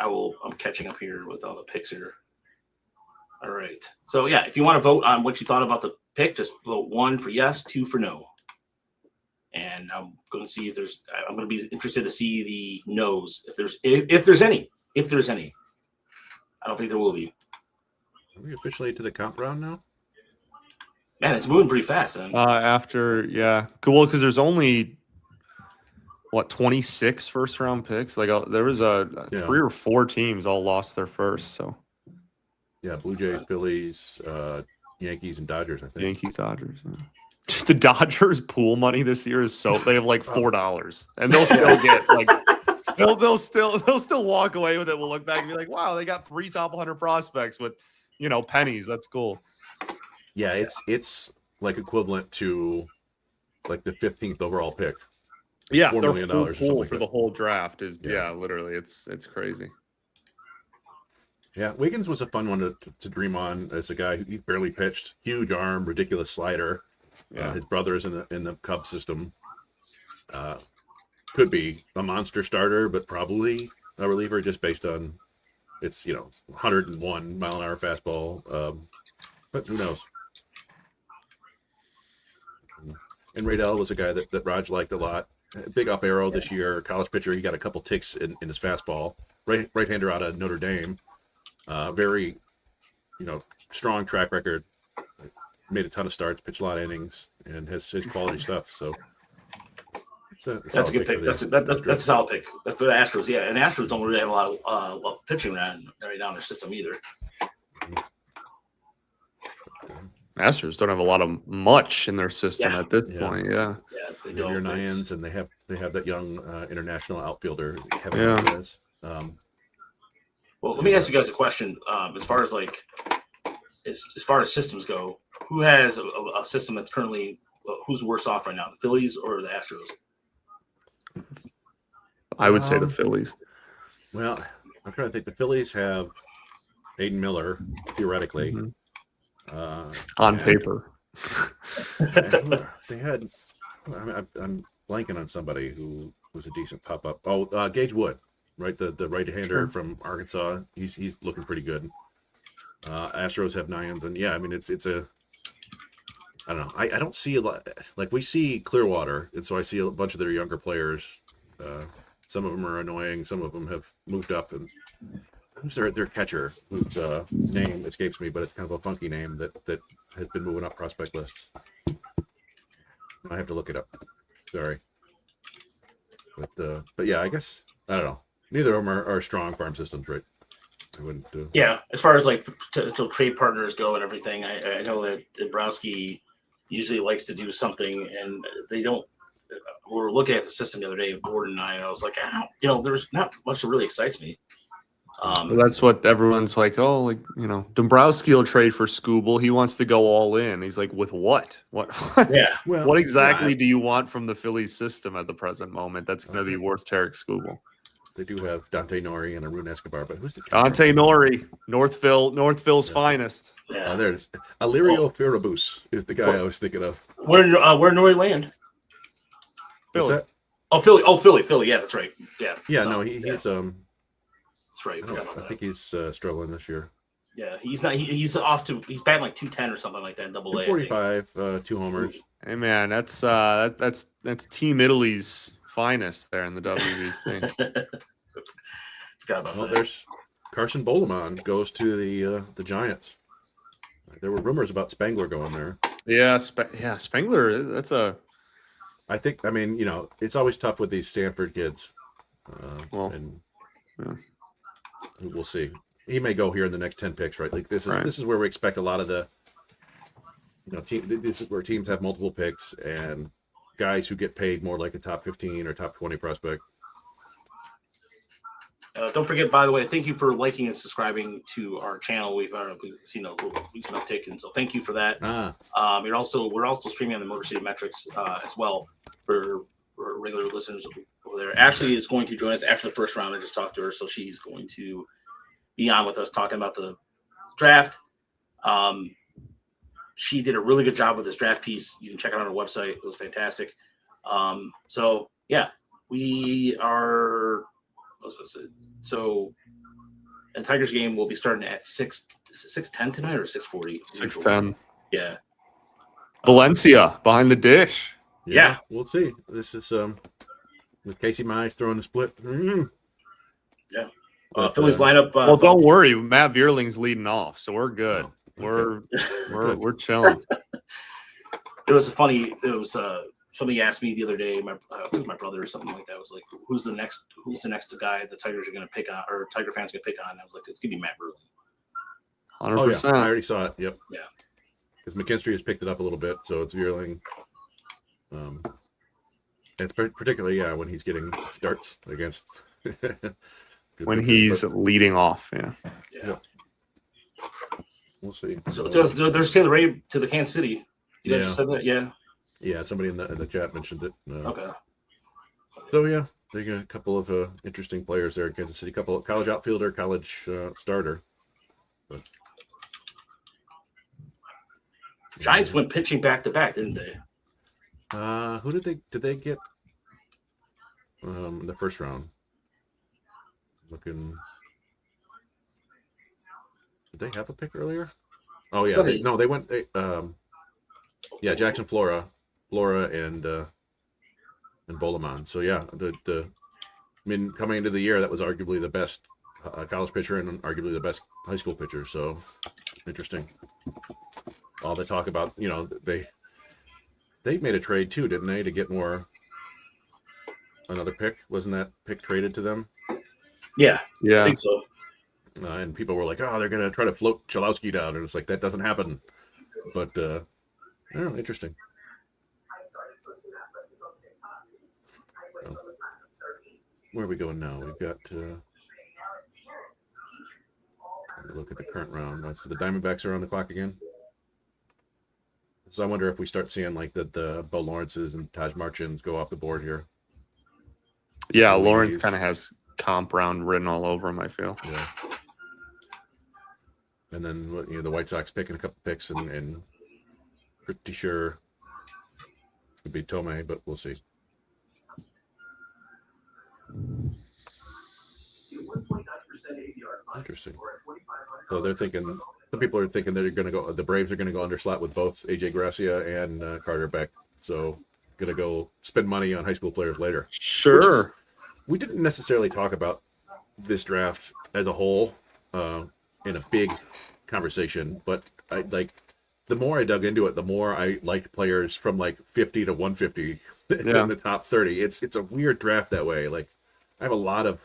I'm catching up here with all the picks here. All right. So yeah, if you want to vote on what you thought about the pick, just vote 1 for yes, 2 for no. And I'm going to see if there's. I'm going to be interested to see the no's if there's any. If there's any, I don't think there will be. Are we officially to the comp round now? Man, it's moving pretty fast. Then. After cool because there's only 26 first round picks. Like there was 3 or 4 teams all lost their first. So yeah, Blue Jays, Phillies, Yankees, and Dodgers. I think Yankees, Dodgers. The Dodgers pool money this year is they have like $4, and they'll still get like they'll still walk away with it. We'll look back and be like, wow, they got 3 top 100 prospects with pennies. That's cool. Yeah, it's like equivalent to like the 15th overall pick. Yeah, $4 million or something like for the whole draft is literally it's crazy. Yeah, Wiggins was a fun one to dream on as a guy who barely pitched, huge arm, ridiculous slider. His brother's in the Cubs system. Could be a monster starter, but probably a reliever just based on its 101 mile an hour fastball. But who knows? And Raydell was a guy that Raj liked a lot. Big up arrow this year, college pitcher. He got a couple ticks in his fastball. Right-hander out of Notre Dame. Very, strong track record. Made a ton of starts, pitched a lot of innings, and has his quality stuff. So that's a good pick. That's a solid pick. That's for the Astros. Yeah, and the Astros don't really have a lot of pitching right now in their system either. Astros don't have a lot of much in their system at this point. Yeah, they don't. Your Nyans, and they have that young international outfielder, Kevin Lopez. Well, let me ask you guys a question. As far as systems go, who has a system that's currently who's worse off right now, the Phillies or the Astros? I would say the Phillies. Well, I'm trying to think. The Phillies have Aiden Miller theoretically. Mm-hmm. On paper. They had. I'm blanking on somebody who was a decent pop up. Oh, Gage Wood, right? The right-hander from Arkansas. He's looking pretty good. Astros have Nyans, and it's a. I don't know. I don't see a lot. Like we see Clearwater, and so I see a bunch of their younger players Some of them are annoying. Some of them have moved up. And who's their catcher? Whose name escapes me, but it's kind of a funky name that has been moving up prospect lists. I have to look it up. Sorry. But yeah, I guess I don't know. Neither of them are strong farm systems, right? I wouldn't. Yeah, as far as like potential trade partners go and everything, I know that Dombrowski usually likes to do something, and they don't. We were looking at the system the other day, Gordon and I was like, there's not much that really excites me. Well, that's what everyone's like. Oh, like Dombrowski will trade for Skubal. He wants to go all in. He's like, with what? What? Yeah. Well, what exactly do you want from the Phillies system at the present moment that's going to be worth Tarek Skubal? They do have Dante Nori and Arun Escobar, but who's the Dante Nori, Northville's finest. Yeah. There it is. Alirio Firabus is the guy I was thinking of. Where Nori land? What's that? Oh, Philly. Oh, Philly. Yeah, that's right. Yeah. Yeah, no, he's That's right. I think he's struggling this year. Yeah, he's not. He's off to. He's batting like 210 or something like that in Double A. 45, 2 homers. Hey man, that's Team Italy's finest there in the WBC. Forgot about that. There's Carson Boleman goes to the Giants. There were rumors about Spangler going there. Yeah, Spangler. That's a. I think. I mean, it's always tough with these Stanford kids. We'll see. He may go here in the next 10 picks, right? Like this is where we expect a lot of the. This is where teams have multiple picks and guys who get paid more like a top 15 or top 20 prospect. Don't forget, by the way, thank you for liking and subscribing to our channel. We've seen a recent uptick, and so thank you for that. We're also streaming on the Motor City Metrics as well for regular listeners over there. Ashley is going to join us after the first round. I just talked to her, so she's going to be on with us talking about the draft. She did a really good job with this draft piece. You can check it out on our website. It was fantastic. So yeah, we are. So, and Tigers game will be starting at 6:10 tonight or 6:40. 6:10. Yeah. Valencia behind the dish. Yeah. We'll see. This is with Casey Mize throwing the split. Mm-hmm. Yeah. Phillies lineup. Well, don't worry. Matt Vierling's leading off, so we're good. We're chilling. Somebody asked me the other day, I think my brother or something like that, was like, who's the next guy the Tigers are going to pick on, or Tiger fans going to pick on? And I was like, it's going to be Matt Vierling. 100%. I already saw it. Yep. Yeah. Because McKinstry has picked it up a little bit, so it's Vierling. It's particularly when he's getting starts against. when he's leading off, yeah. We'll see. So there's Taylor Ray to the Kansas City. You guys just said that, yeah. Yeah, somebody in the chat mentioned it. Okay. So yeah, they got a couple of interesting players there in Kansas City. Couple of college outfielder, college starter. But Giants went pitching back to back, didn't they? Who did they get in the first round? Looking. Did they have a pick earlier? Oh yeah, they went. Jackson Flora and Boleman. So yeah, coming into the year, that was arguably the best college pitcher and arguably the best high school pitcher. So interesting. All the talk about, they made a trade too, didn't they, to get another pick? Wasn't that pick traded to them? Yeah, I think so. And people were like, "Oh, they're going to try to float Chalowski down," and it's like that doesn't happen. But interesting. Where are we going now? We've got look at the current round. So the Diamondbacks are on the clock again. So I wonder if we start seeing like the Bo Lawrences and Taj Marchins go off the board here. Yeah, Lawrence kind of has comp round written all over him, I feel. Yeah. And then the White Sox picking a couple picks and pretty sure it could be Tomei, but we'll see. Interesting. So they're thinking. Some people are thinking that the Braves are going to go underslot with both AJ Gracia and Carter Beck. So going to go spend money on high school players later. Sure. we didn't necessarily talk about this draft as a whole in a big conversation, but I like the more I dug into it, the more I liked players from like 50 to 150 in the top 30. It's a weird draft that way. Like I have a lot of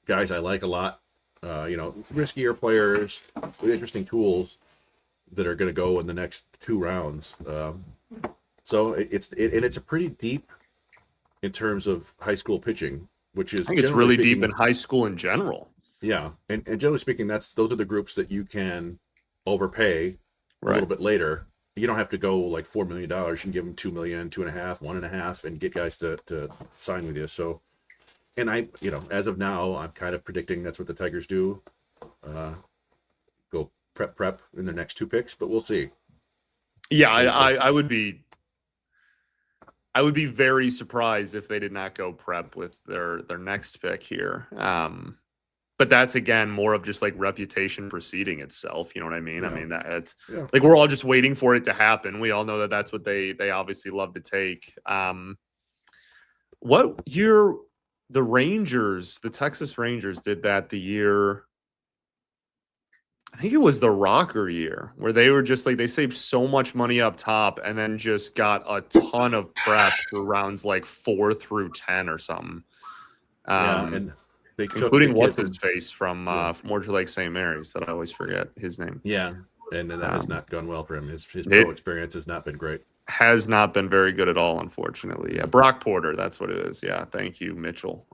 guys I like a lot, riskier players with interesting tools that are going to go in the next 2 rounds. So it's a pretty deep in terms of high school pitching, which is I think it's really deep in high school in general. Yeah, and generally speaking, those are the groups that you can overpay a little bit later. You don't have to go like $4 million. You can give them $2 million, $2.5 million, $1.5 million, and get guys to sign with you. So, and as of now, I'm kind of predicting that's what the Tigers do. Go prep in their next 2 picks, but we'll see. Yeah, I would be very surprised if they did not go prep with their next pick here. But that's, again, more of just like reputation preceding itself. You know what I mean? Yeah. I mean, that's like we're all just waiting for it to happen. We all know that that's what they obviously love to take. What year the Texas Rangers did that the year? I think it was the Rocker year where they were just like they saved so much money up top and then just got a ton of prep for rounds like 4 through 10 or something. And they including what's his face from Orchard Lake St. Mary's that I always forget his name. Yeah, and that has not gone well for him. His pro experience has not been great. Has not been very good at all, unfortunately. Yeah, Brock Porter, that's what it is. Yeah, thank you, Mitchell.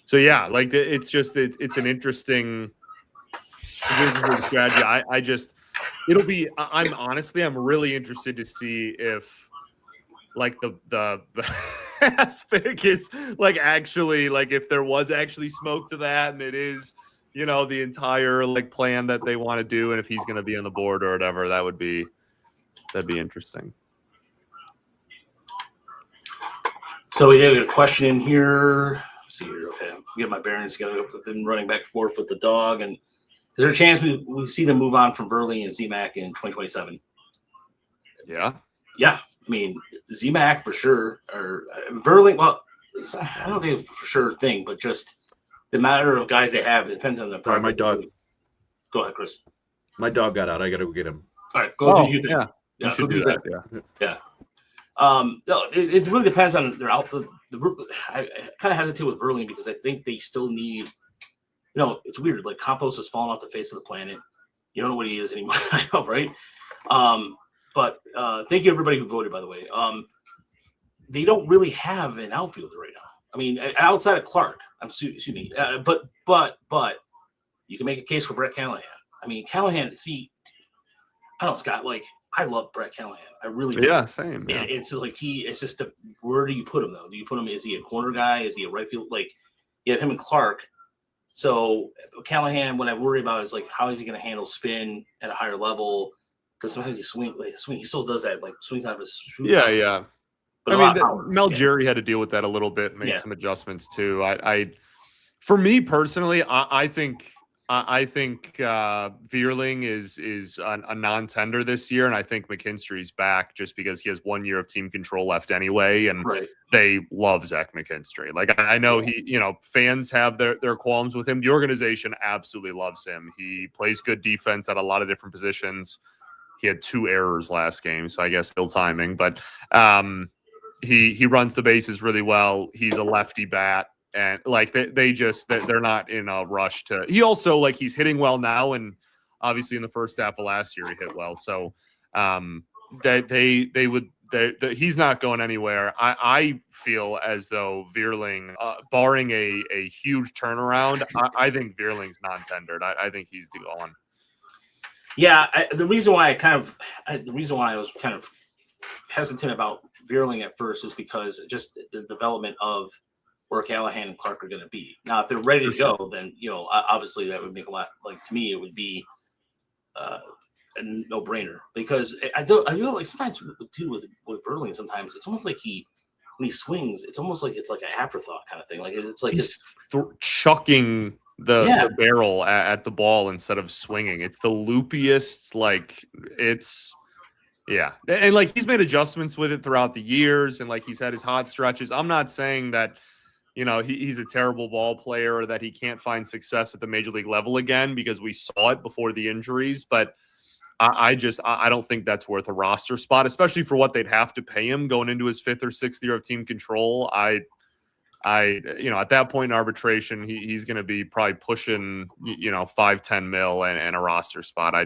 So yeah, like it's an interesting strategy. I'm really interested to see if like the pick is like actually like if there was actually smoke to that and it is the entire like plan that they want to do and if he's going to be on the board or whatever, that'd be interesting. So we have a question in here. Let's see here. Okay, I'm getting my bearings together. I've been running back and forth with the dog, and is there a chance we see them move on from Verley and ZMAC in 2027? Yeah. I mean, ZMAC for sure, or Verley. Well, I don't think it's for sure thing, but just the matter of guys they have, it depends on the. Sorry, my dog. Go ahead, Chris. My dog got out. I got to go get him. All right, go do you think? Yeah, you should do that. Yeah. No, it really depends on their output. I kind of hesitate with Verley because I think they still need. It's weird. Like Campos has fallen off the face of the planet. You don't know what he is anymore. I know, right? But thank you everybody who voted, by the way. They don't really have an outfielder right now. I mean, outside of Clark, excuse me. But you can make a case for Brett Callahan. I mean, Callahan. See, I don't know, Scott. Like, I love Brett Callahan. I really do. Yeah, same. Yeah. And it's like it's just where do you put him though? Do you put him? Is he a corner guy? Is he a right field? Like, you have him and Clark. So Callahan, what I worry about is like how is he going to handle spin at a higher level? Because sometimes he swing. He still does that. Like swings out of his. Yeah. But I mean, Mel Jerry had to deal with that a little bit, make some adjustments too. For me personally, I think Vierling is a non-tender this year, and I think McKinstry's back just because he has 1 year of team control left anyway, and they love Zach McKinstry. Like I know fans have their qualms with him. The organization absolutely loves him. He plays good defense at a lot of different positions. He had 2 errors last game, so I guess ill timing, but he runs the bases really well. He's a lefty bat. And like they're not in a rush to. He also like he's hitting well now, and obviously in the first half of last year he hit well. So he's not going anywhere. I feel as though Vierling, barring a huge turnaround, I think Vierling's non-tendered. I think he's gone. Yeah, the reason why I was kind of hesitant about Vierling at first is because just the development of where Callahan and Clark are going to be. Now, if they're ready to go, then, obviously that would make a lot, like, to me, it would be a no-brainer. Because I feel like sometimes, too, with Verlaine, sometimes it's almost like when he swings, it's almost like it's like an afterthought kind of thing. Like, it's like he's chucking the barrel at the ball instead of swinging. It's the loopiest, like, it's... Yeah. And, like, he's made adjustments with it throughout the years, and, like, he's had his hot stretches. I'm not saying that you know, he's a terrible ball player or that he can't find success at the major league level again, because we saw it before the injuries. But I don't think that's worth a roster spot, especially for what they'd have to pay him going into his 5th or 6th year of team control. You know, at that point in arbitration, he's going to be probably pushing, you know, 5-10 mil and a roster spot. I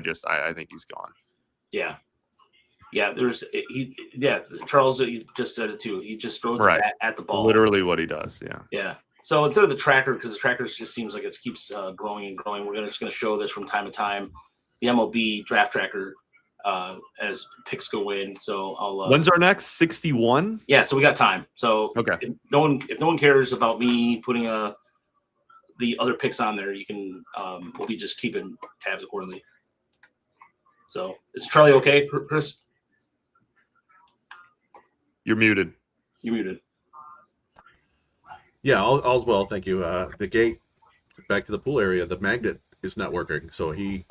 think he's gone. Yeah. Yeah, Charles, you just said it too. He just throws right it at the ball. Literally what he does. Yeah. Yeah. So instead of the tracker, because the tracker just seems like it keeps growing and growing, we're just going to show this from time to time. The MLB draft tracker as picks go in. So I'll. When's our next 61? Yeah, so we got time. So okay. If no one cares about me putting the other picks on there, you can. We'll be just keeping tabs accordingly. So is Charlie okay, Chris? You're muted. You're muted. Yeah, all's well, thank you. The gate back to the pool area, the magnet is not working, so he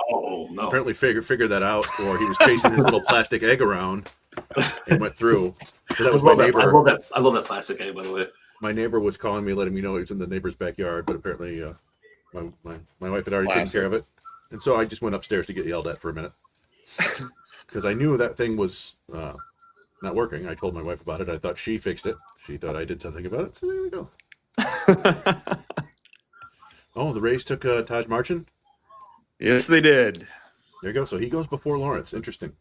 apparently figured that out, or he was chasing his little plastic egg around and went through. So that was my neighbor. I love that plastic egg, by the way. My neighbor was calling me, letting me know he was in the neighbor's backyard, but apparently my wife had already taken care of it, and so I just went upstairs to get yelled at for a minute because I knew that thing was not working. I told my wife about it. I thought she fixed it. She thought I did something about it. So there we go. Oh, the Rays took Taj Marchand? Yes, they did. There you go. So he goes before Lawrence. Interesting.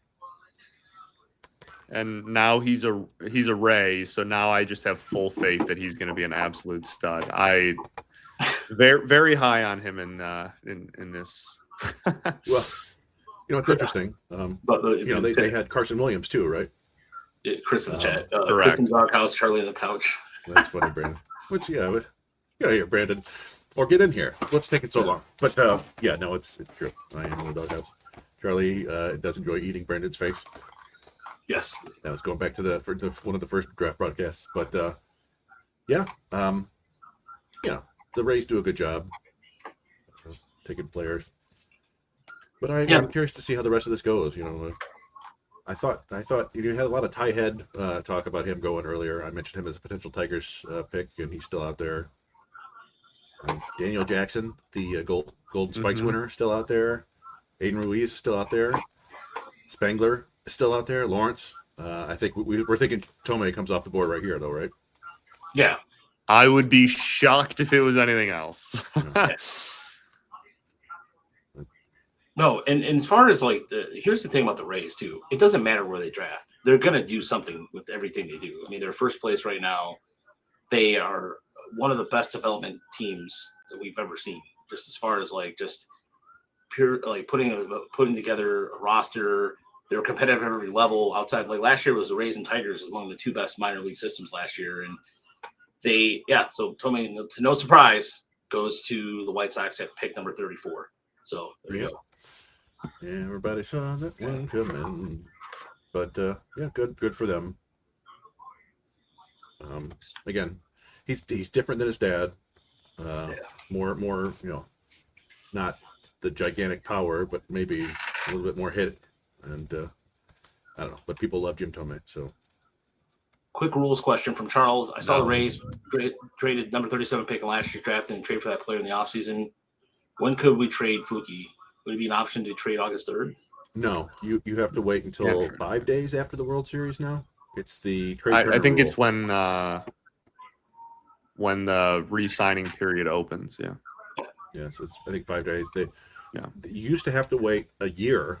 And now he's a Ray. So now I just have full faith that he's going to be an absolute stud. I very, very high on him in this. Well, you know, it's interesting. But you know, they had Carson Williams too, right? Chris in the chat. Chris in the doghouse, Charlie on the couch. That's funny, Brandon. Which, yeah, but get out here, Brandon. Or get in here. What's taking so long? But yeah, no, it's true. I am in the doghouse. Charlie does enjoy eating Brandon's face. Yes. That was going back to one of the first draft broadcasts. But yeah, you know, the Rays do a good job taking players. But I'm curious to see how the rest of this goes. You know, I thought you had a lot of Ty Head talk about him going earlier. I mentioned him as a potential Tigers pick, and he's still out there. Daniel Jackson, the Golden Spikes winner, still out there. Aiden Ruiz is still out there. Spangler is still out there. Lawrence. I think we're thinking Tomei comes off the board right here, though, right? Yeah. I would be shocked if it was anything else. No, and as far as like here's the thing about the Rays too. It doesn't matter where they draft. They're gonna do something with everything they do. I mean, they're first place right now. They are one of the best development teams that we've ever seen. Just as far as like just pure like putting together a roster. They're competitive at every level outside. Like last year was the Rays and Tigers among the two best minor league systems last year, and so Tomei, to no surprise, goes to the White Sox at pick number 34. So there you go. Yeah, everybody saw that one coming, but yeah, good for them. Again, he's different than his dad. More, you know, not the gigantic power, but maybe a little bit more hit. And I don't know, but people love Jim Tomei. So, quick rules question from Charles. I saw the Rays traded number 37 pick in last year's draft and trade for that player in the offseason. When could we trade Flukie? Would it be an option to trade August 3rd? No, you have to wait until 5 days after the World Series now. It's the trade. I think it's when the re-signing period opens. Yeah. Yeah, so it's I think 5 days. You used to have to wait a year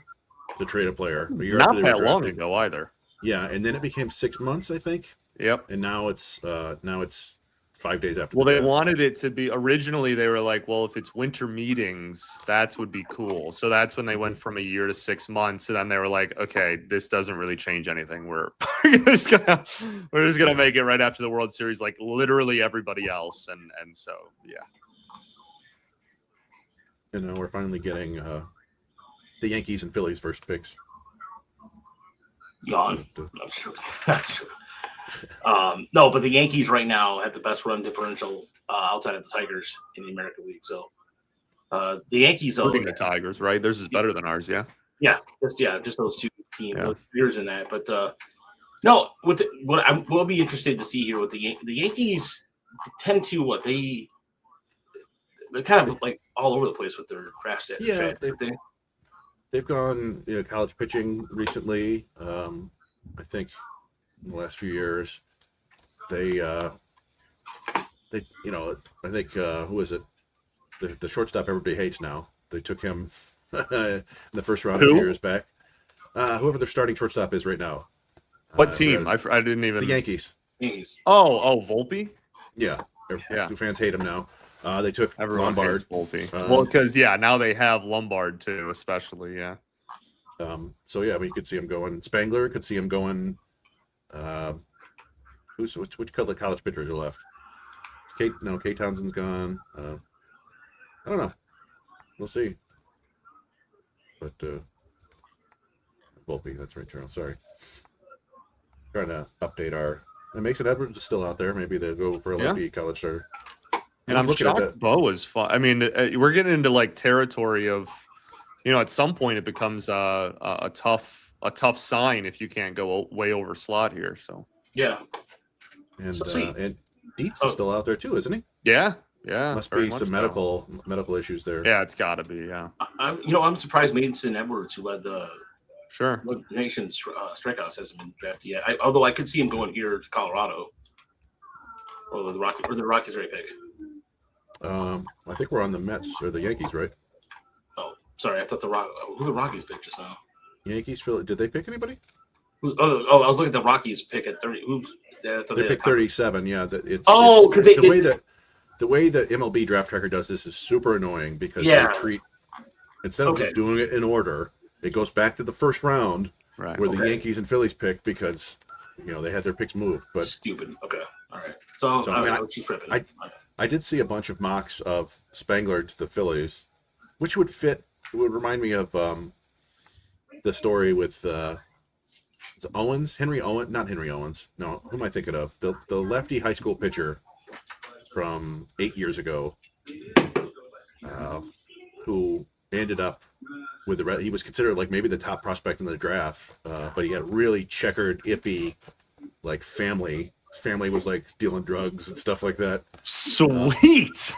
to trade a player. Not that long ago either. Yeah, and then it became 6 months, I think. Yep. And now it's 5 days after. Well, they wanted it to be originally. They were like, well, if it's winter meetings, that would be cool. So that's when they went from a year to 6 months. And then they were like, okay, this doesn't really change anything. We're just gonna make it right after the World Series, like literally everybody else. And so yeah. And now we're finally getting the Yankees and Phillies first picks. Yawn. I'm sure. No, but the Yankees right now have the best run differential outside of the Tigers in the American League. So the Yankees, the Tigers, right? Theirs is better than ours, yeah. Yeah, just those two teams, years in that. But no, what I will be interested to see here with the Yankees tend to what they're kind of like all over the place with their crash stats. Yeah, they've gone college pitching recently. I think in the last few years, they I think who is it? The shortstop everybody hates now. They took him in the first round a few years back. Whoever their starting shortstop is right now. What team? I didn't even. The Yankees. Oh, Volpe. Yeah. Two fans hate him now. They took Everyone Lombard. hates Volpe. Well, because now they have Lombard too, especially. Yeah. So yeah, you could see him going. Spangler could see him going. Which college pitchers are left? It's Kate. No, Kate Townsend's gone. I don't know. We'll see. But Volpe, that's right, Charles. Sorry. Trying to update our. And Mason Edwards is still out there. Maybe they'll go for a lefty college starter. And I'm shocked Bo is fun. I mean, we're getting into like territory of, at some point it becomes a tough sign if you can't go way over slot here. So yeah. And Dietz is still out there too, isn't he? Yeah. Must be some medical issues there. Yeah, it's got to be. Yeah. I'm surprised Mason Edwards, who led the nation's strikeouts, hasn't been drafted yet. Although I could see him going here to Colorado, or the Rockies already pick. I think we're on the Mets or the Yankees, right? Oh, sorry, I thought who the Rockies picked just now. Yankees, Philly. Did they pick anybody? I was looking at the Rockies pick at 30. Oops, they picked 37. Yeah, because the way that MLB Draft Tracker does this is super annoying because they treat instead of just doing it in order, it goes back to the first round where the Yankees and Phillies pick because they had their picks moved. But stupid. Okay, all right. So I did see a bunch of mocks of Spangler to the Phillies, which would fit. It would remind me of the story with Henry Owens. Not Henry Owens. No, who am I thinking of? The lefty high school pitcher from 8 years ago, who ended up with he was considered like maybe the top prospect in the draft, but he had really checkered, iffy, like family. His family was like dealing drugs and stuff like that. Sweet.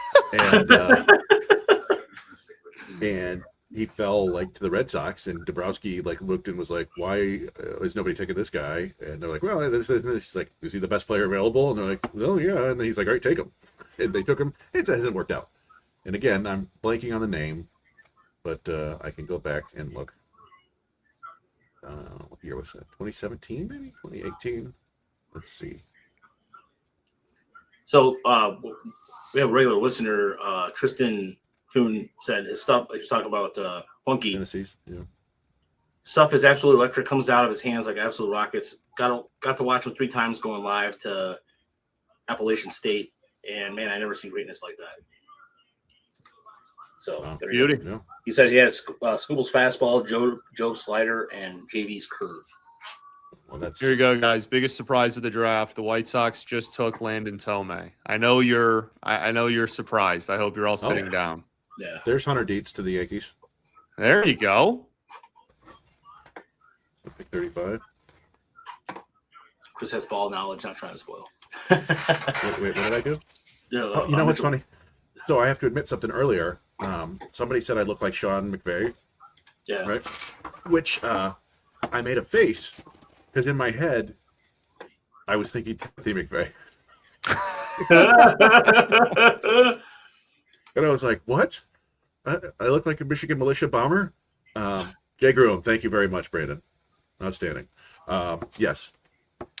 And he fell like to the Red Sox, and Dabrowski like looked and was like, "Why is nobody taking this guy?" And they're like, "Well, this." He's like, "Is he the best player available?" And they're like, "Oh yeah." And then he's like, "All right, take him." And they took him. It hasn't worked out. And again, I'm blanking on the name, but I can go back and look. What year was that? 2017, maybe 2018. Let's see. So we have a regular listener, Tristan Kuhn, said his stuff. He was talking about Funky. Tennessee's, yeah. Stuff is absolutely electric. Comes out of his hands like absolute rockets. Got to watch him 3 times going live to Appalachian State, and man, I never seen greatness like that. So beauty. Yeah. He said he has Scooble's fastball, Joe's slider, and JV's curve. Well, here you go, guys. Biggest surprise of the draft: the White Sox just took Landon Tomei. I know you're surprised. I hope you're all sitting down. Yeah. There's Hunter Dietz to the Yankees. There you go. Pick 35. Chris has ball knowledge. Not trying to spoil. Wait, what did I do? Yeah, you know what's funny? So I have to admit something earlier. Somebody said I look like Sean McVay. Yeah. Right. Which I made a face because in my head I was thinking Timothy McVeigh. And I was like, "What? I look like a Michigan militia bomber?" Jay Groom, thank you very much, Brandon. Outstanding. Yes.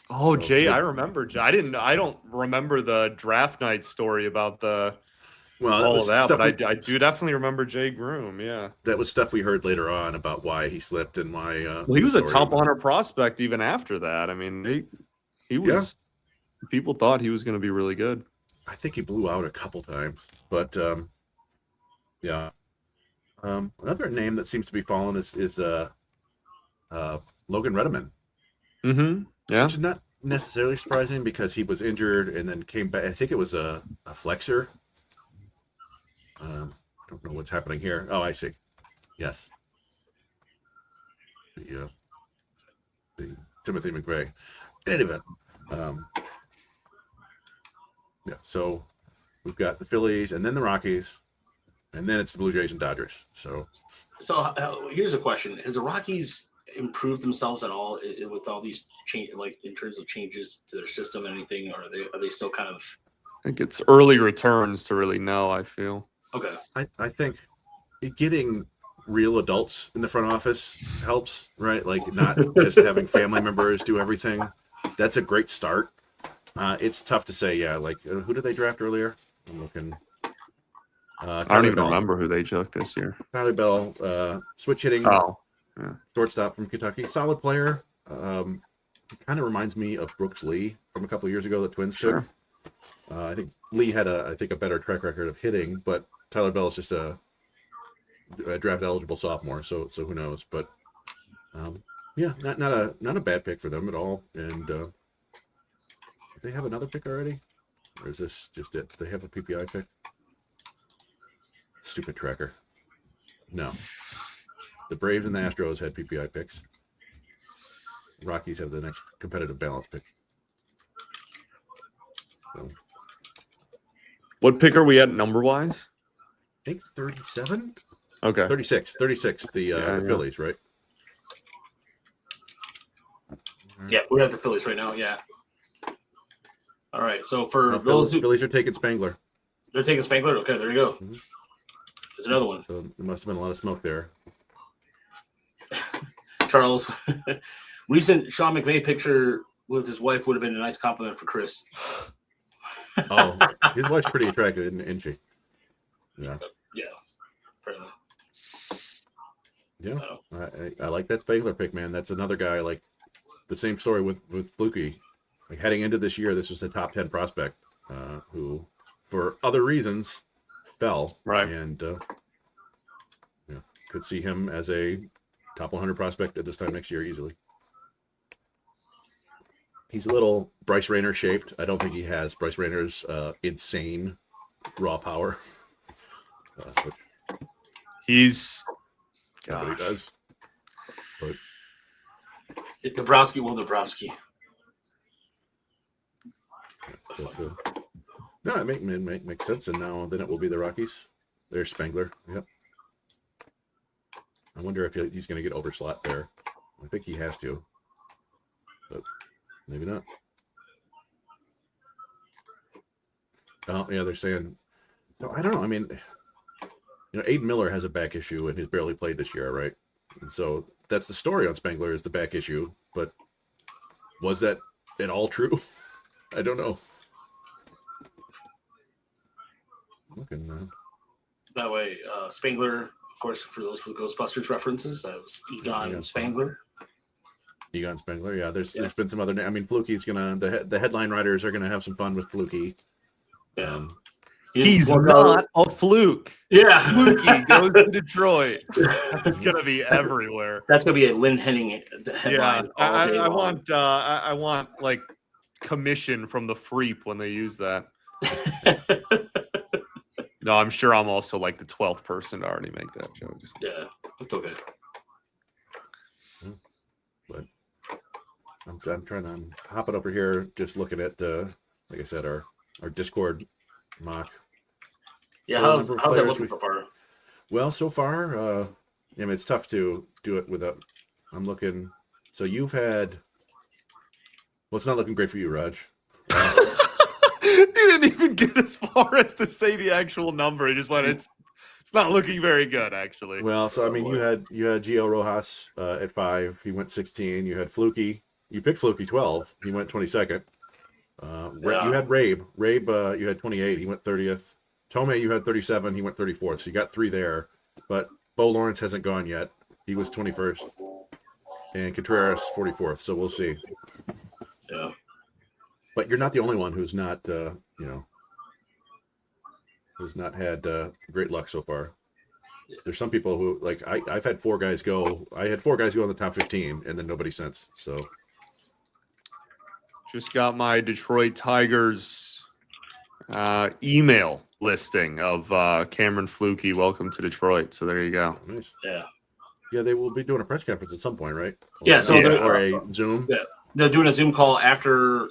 Oh, Jay, I remember. I don't remember the draft night story about all of that, but I do definitely remember Jay Groom. Yeah, that was stuff we heard later on about why he slipped and why. Well, he was a top 100 prospect even after that. I mean, he was. Yeah. People thought he was going to be really good. I think he blew out a couple times, but yeah. Another name that seems to be falling is Logan Redeman. Mm-hmm. Yeah, which is not necessarily surprising because he was injured and then came back. I think it was a flexor. I don't know what's happening here. Oh, I see. Yes. The Timothy McVeigh. In any event, Yeah. So we've got the Phillies and then the Rockies, and then it's the Blue Jays and Dodgers. So here's a question: has the Rockies improved themselves at all with all these change, like in terms of changes to their system and anything, or are they still kind of? I think it's early returns to really know. I feel. Okay. I think getting real adults in the front office helps, right? Like not just having family members do everything. That's a great start. It's tough to say, like who did they draft earlier? I'm looking. I don't even remember who they took this year. Tyler Bell, switch hitting, shortstop from Kentucky, solid player. Kind of reminds me of Brooks Lee from a couple of years ago. The Twins took. I think Lee had a better track record of hitting, but Tyler Bell is just a draft eligible sophomore, so who knows? But not a bad pick for them at all. And do they have another pick already, or is this just it? Do they have a PPI pick? Stupid tracker. No, the Braves and the Astros had PPI picks. Rockies have the next competitive balance pick. So. What pick are we at number wise? I think 37. Okay. 36. The Phillies, right? Yeah, we're at the Phillies right now. Yeah. All right. So for those Phillies are taking Spangler. They're taking Spangler. Okay, there you go. Mm-hmm. There's another one. So there must have been a lot of smoke there. Charles, recent Sean McVay picture with his wife would have been a nice compliment for Chris. Oh, his wife's pretty attractive, isn't she? Yeah. Yeah. Fair enough. Yeah. I like that Spangler pick, man. That's another guy like the same story with Fluky. Like heading into this year, this was a top 10 prospect who, for other reasons, fell. Right. And could see him as a top 100 prospect at this time next year easily. He's a little Bryce Rayner shaped. I don't think he has Bryce Rayner's insane raw power. He's nobody does. But Dabrowski will Dabrowski. No, it makes sense. And now then it will be the Rockies. There's Spangler. Yep. I wonder if he's going to get overslot there. I think he has to, but maybe not. Oh, yeah, they're saying. No, I don't know. I mean, Aiden Miller has a back issue and he's barely played this year, right? And so that's the story on Spangler is the back issue. But was that at all true? I don't know. Looking. That way, Spangler, of course, for those with Ghostbusters references, that was Egon Spangler. Egon Spangler, yeah. There's been some other. I mean, Fluky's gonna. The headline writers are gonna have some fun with Fluky. Yeah. He's not a fluke. Yeah. Fluky goes to Detroit. It's gonna be everywhere. That's gonna be a Lynn Henning headline. Yeah, I want like commission from the Freep when they use that. No, I'm sure I'm also like the 12th person to already make that joke. Yeah, that's okay. But I'm trying to hop it over here, just looking at like I said, our Discord mock. Yeah, how's that looking so far? Well, so far, I mean, it's tough to do it without. I'm looking. So you've had. Well, it's not looking great for you, Raj. He didn't even get as far as to say the actual number. He just went, it's not looking very good, actually. Well, so I mean, you had Gio Rojas at 5. He went 16. You had Fluky. You picked Fluky 12. He went 22nd. You had Rabe. Rabe, you had 28. He went 30th. Tomei, you had 37. He went 34th. So you got 3 there. But Bo Lawrence hasn't gone yet. He was 21st. And Contreras 44th. So we'll see. Yeah. But you're not the only one who's not, who's not had great luck so far. There's some people who, like, I've had 4 guys go. I had 4 guys go in the top 15, and then nobody since. So, just got my Detroit Tigers email listing of Cameron Fluky. Welcome to Detroit. So there you go. Nice. Yeah. Yeah, they will be doing a press conference at some point, right? Yeah. So or a Zoom. Yeah. They're doing a Zoom call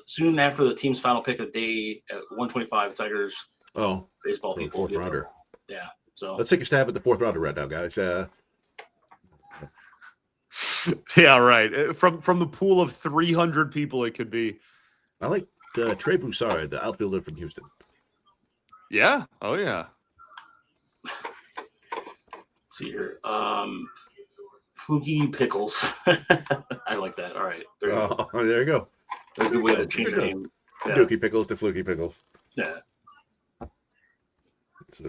soon after the team's final pick of day at 125. Tigers. Baseball so people. Fourth rounder. Yeah. So let's take a stab at the fourth rounder right now, guys. Yeah, right. From the pool of 300 people, it could be. I like Trey Broussard, the outfielder from Houston. Yeah. Oh yeah. Let's see here. Fluky Pickles. I like that. All right. There you go. That's a good way to change the name. Yeah. Dookie Pickles to Fluky Pickles. Yeah. It's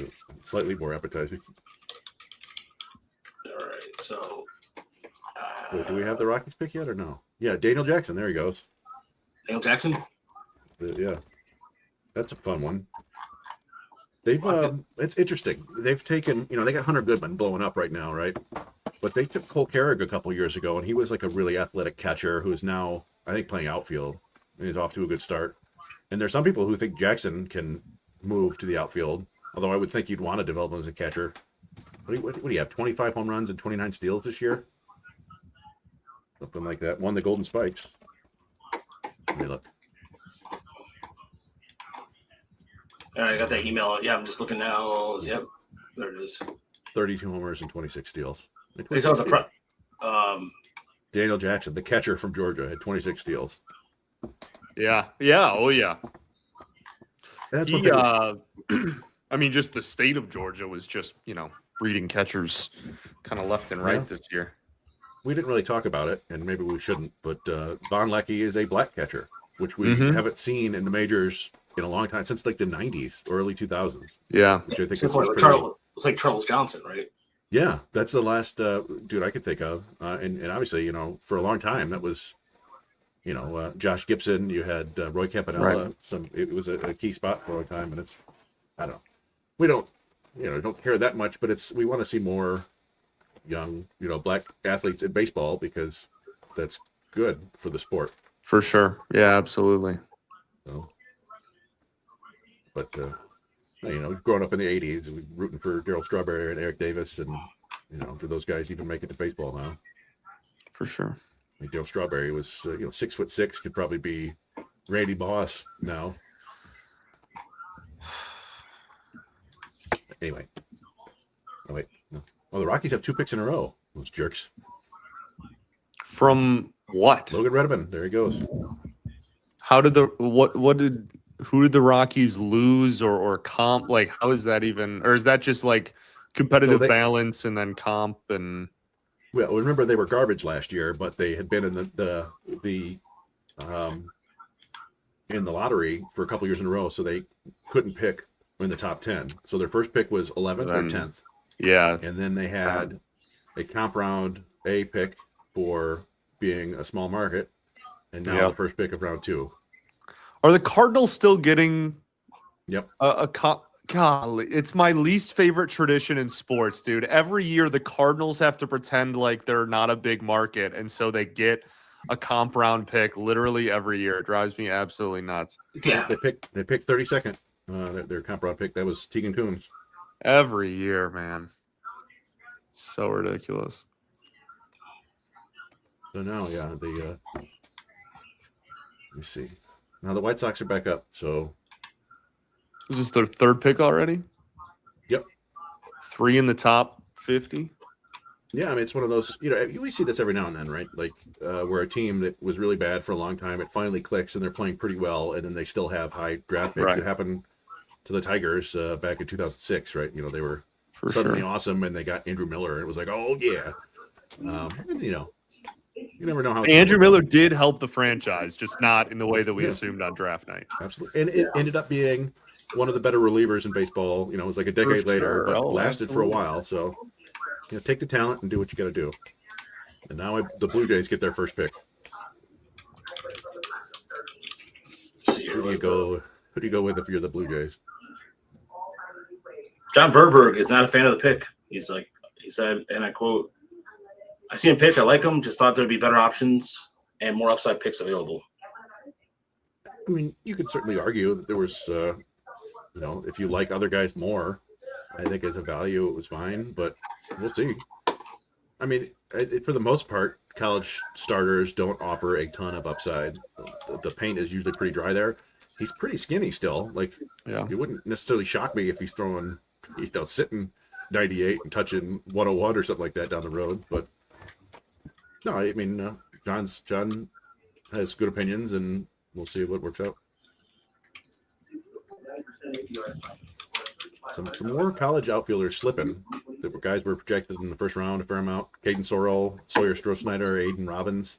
slightly more appetizing. All right. So. Wait, do we have the Rockies pick yet or no? Yeah, Daniel Jackson. There he goes. Daniel Jackson? Yeah. That's a fun one. They've it's interesting. They've taken, they got Hunter Goodman blowing up right now, right? But they took Cole Carrick a couple years ago, and he was like a really athletic catcher who is now, I think, playing outfield. And he's off to a good start. And there's some people who think Jackson can move to the outfield, although I would think you'd want to develop him as a catcher. What do you have, 25 home runs and 29 steals this year? Something like that. Won the Golden Spikes. Let me look. All right, I got that email. Yeah, I'm just looking now. Yep, there it is. 32 homers and 26 steals. Daniel Jackson, the catcher from Georgia, had 26 steals. Yeah. Yeah. Oh, yeah. That's I mean, just the state of Georgia was just, breeding catchers kind of left and right this year. We didn't really talk about it, and maybe we shouldn't, but Von Leckie is a black catcher, which we haven't seen in the majors in a long time, since like the 90s, early 2000s. Yeah. Which I think it's like Charles Johnson, right? Yeah, that's the last dude I could think of. And obviously, for a long time, that was, Josh Gibson. You had Roy Campanella. Right. It was a key spot for a long time, and I don't know. We don't care that much, but we want to see more young, black athletes in baseball because that's good for the sport. For sure. Yeah, absolutely. So, but growing up in the 80s, we rooting for Darryl Strawberry and Eric Davis, and do those guys even make it to baseball now? For sure. I mean, Darryl Strawberry was 6'6", could probably be Randy Moss now. Anyway. Oh wait. No. Oh, the Rockies have 2 picks in a row. Those jerks. From what? Logan Redmond. There he goes. How did who did the Rockies lose or comp? Like, how is that even, or is that just like competitive balance and then comp and? Well, remember they were garbage last year, but they had been in in the lottery for a couple years in a row, so they couldn't pick in the top 10. So their first pick was 11th or 10th. Yeah. And then they had a comp round A pick for being a small market, and now the first pick of round 2. Are the Cardinals still getting a comp? Golly, it's my least favorite tradition in sports, dude. Every year the Cardinals have to pretend like they're not a big market, and so they get a comp round pick literally every year. It drives me absolutely nuts. Yeah. They picked 32nd. Their comp round pick, that was Tegan Kuhn. Every year, man. So ridiculous. So now, let me see. Now the White Sox are back up, so. Is this their third pick already? Yep. 3 in the top 50? Yeah, I mean, it's one of those, we see this every now and then, right? Like where a team that was really bad for a long time, it finally clicks and they're playing pretty well, and then they still have high draft picks. Right. It happened to the Tigers back in 2006, right? They were For suddenly sure. awesome, and they got Andrew Miller, and it was like, oh, yeah. You never know how it's Andrew gonna work Miller did help the franchise, just not in the way that we assumed on draft night. Absolutely. And it ended up being one of the better relievers in baseball. It was like a decade later, but lasted for a while. So, take the talent and do what you got to do. And now the Blue Jays get their first pick. Who do you go with if you're the Blue Jays? John Verberg is not a fan of the pick. He said, and I quote, "I see him pitch. I like him. Just thought there'd be better options and more upside picks available." I mean, you could certainly argue that there was, if you like other guys more, I think as a value it was fine, but we'll see. I mean, for the most part, college starters don't offer a ton of upside. The paint is usually pretty dry there. He's pretty skinny still. Like, it wouldn't necessarily shock me if he's throwing, sitting 98 and touching 101 or something like that down the road. But no, I mean, John has good opinions, and we'll see what works out. Some more college outfielders slipping. The guys were projected in the first round a fair amount. Caden Sorrell, Sawyer Stroh-Snyder, Aiden Robbins.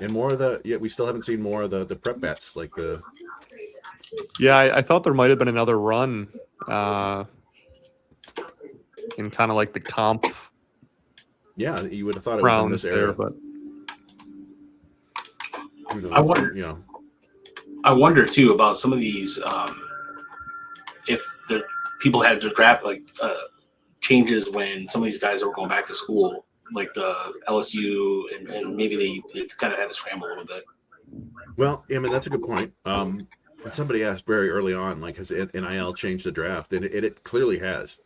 And more of we still haven't seen more of the prep bets, like the. Yeah, I thought there might have been another run in kind of like the comp. Yeah, you would have thought it would have been this era, but I wonder too about some of these. If the people had to draft changes when some of these guys are going back to school, like the LSU, and maybe they kind of had to scramble a little bit. Well, I mean, that's a good point. Somebody asked very early on, like, has NIL changed the draft? And it clearly has.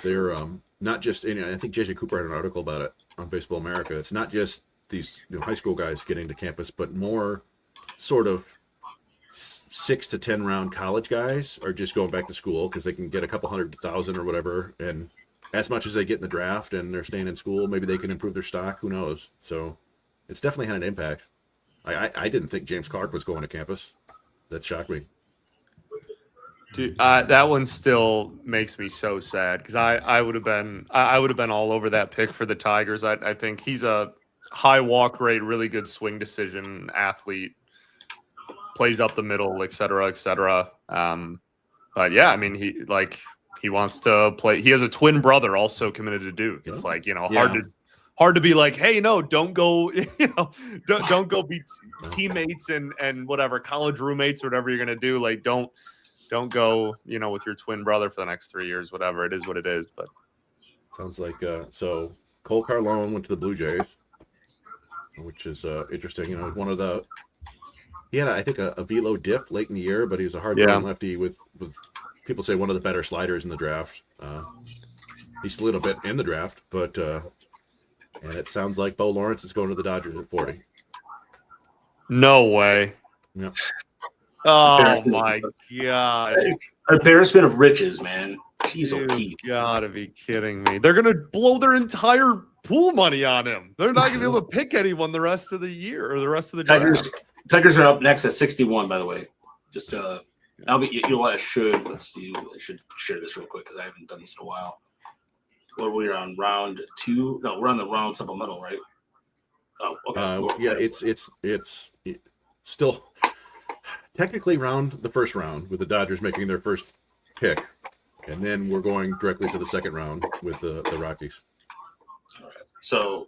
They're not just, I think JJ Cooper had an article about it on Baseball America. It's not just these high school guys getting to campus, but more sort of 6 to 10 round college guys are just going back to school because they can get a couple 100,000 or whatever, and as much as they get in the draft and they're staying in school, maybe they can improve their stock. Who knows? So it's definitely had an impact. I didn't think James Clark was going to campus. That shocked me. Dude, that one still makes me so sad because I would have been all over that pick for the Tigers. I think he's a high walk rate, really good swing decision athlete. Plays up the middle, et cetera, et cetera. But yeah, I mean, he wants to play. He has a twin brother also committed to Duke. It's hard to be like, hey, no, don't go, don't go be teammates and whatever, college roommates or whatever you're gonna do. Like, don't go, with your twin brother for the next 3 years, whatever. It is what it is. But sounds like so Cole Carlone went to the Blue Jays, which is interesting. One of the. He had, I think, a velo dip late in the year, but he was a hard-throwing lefty with people say one of the better sliders in the draft. He slid a bit in the draft, but and it sounds like Bo Lawrence is going to the Dodgers at 40. No way. Yep. Oh my god! Embarrassment of riches, man. Jeez, you gotta be kidding me. They're gonna blow their entire pool money on him. They're not gonna be able to pick anyone the rest of the year or the rest of the draft. Tigers are up next at 61, by the way. Just I should share this real quick because I haven't done this in a while. Well, we're on round 2. No, we're on the round supplemental, right? Oh, okay. Yeah, it's still technically the first round with the Dodgers making their first pick, and then we're going directly to the second round with the Rockies. All right. So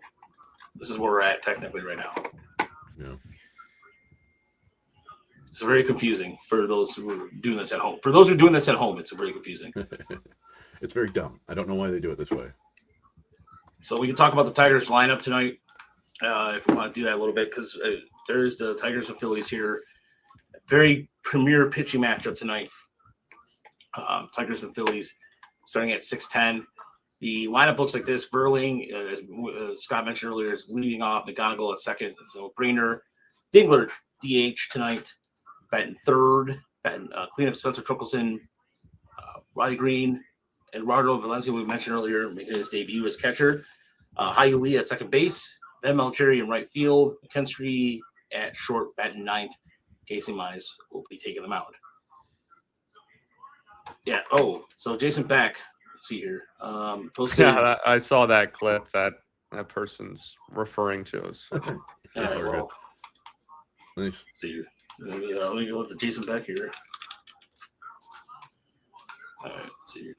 this is where we're at technically right now. Yeah. It's very confusing for those who are doing this at home. For those who are doing this at home, it's very confusing. It's very dumb. I don't know why they do it this way. So we can talk about the Tigers lineup tonight if we want to do that a little bit because there's the Tigers and Phillies here. Very premier pitching matchup tonight. Tigers and Phillies starting at 6:10. The lineup looks like this. Verling, as Scott mentioned earlier, is leading off. McGonigal at second. So Brainer, Dingler, DH tonight. Batting third. Cleanup Spencer Torkelson, Riley Green, and Eduardo Valencia, we mentioned earlier, making his debut as catcher. Hyu Lee at second base. Ben Melcheri in right field. McKinstry at short, batting ninth. Casey Mize will be taking them out. Yeah. Oh, so Jason Beck. Let's see here. I saw that clip that person's referring to. So. Nice. Let's see. Let me go with the Jason Beck here. All right. Let's see here.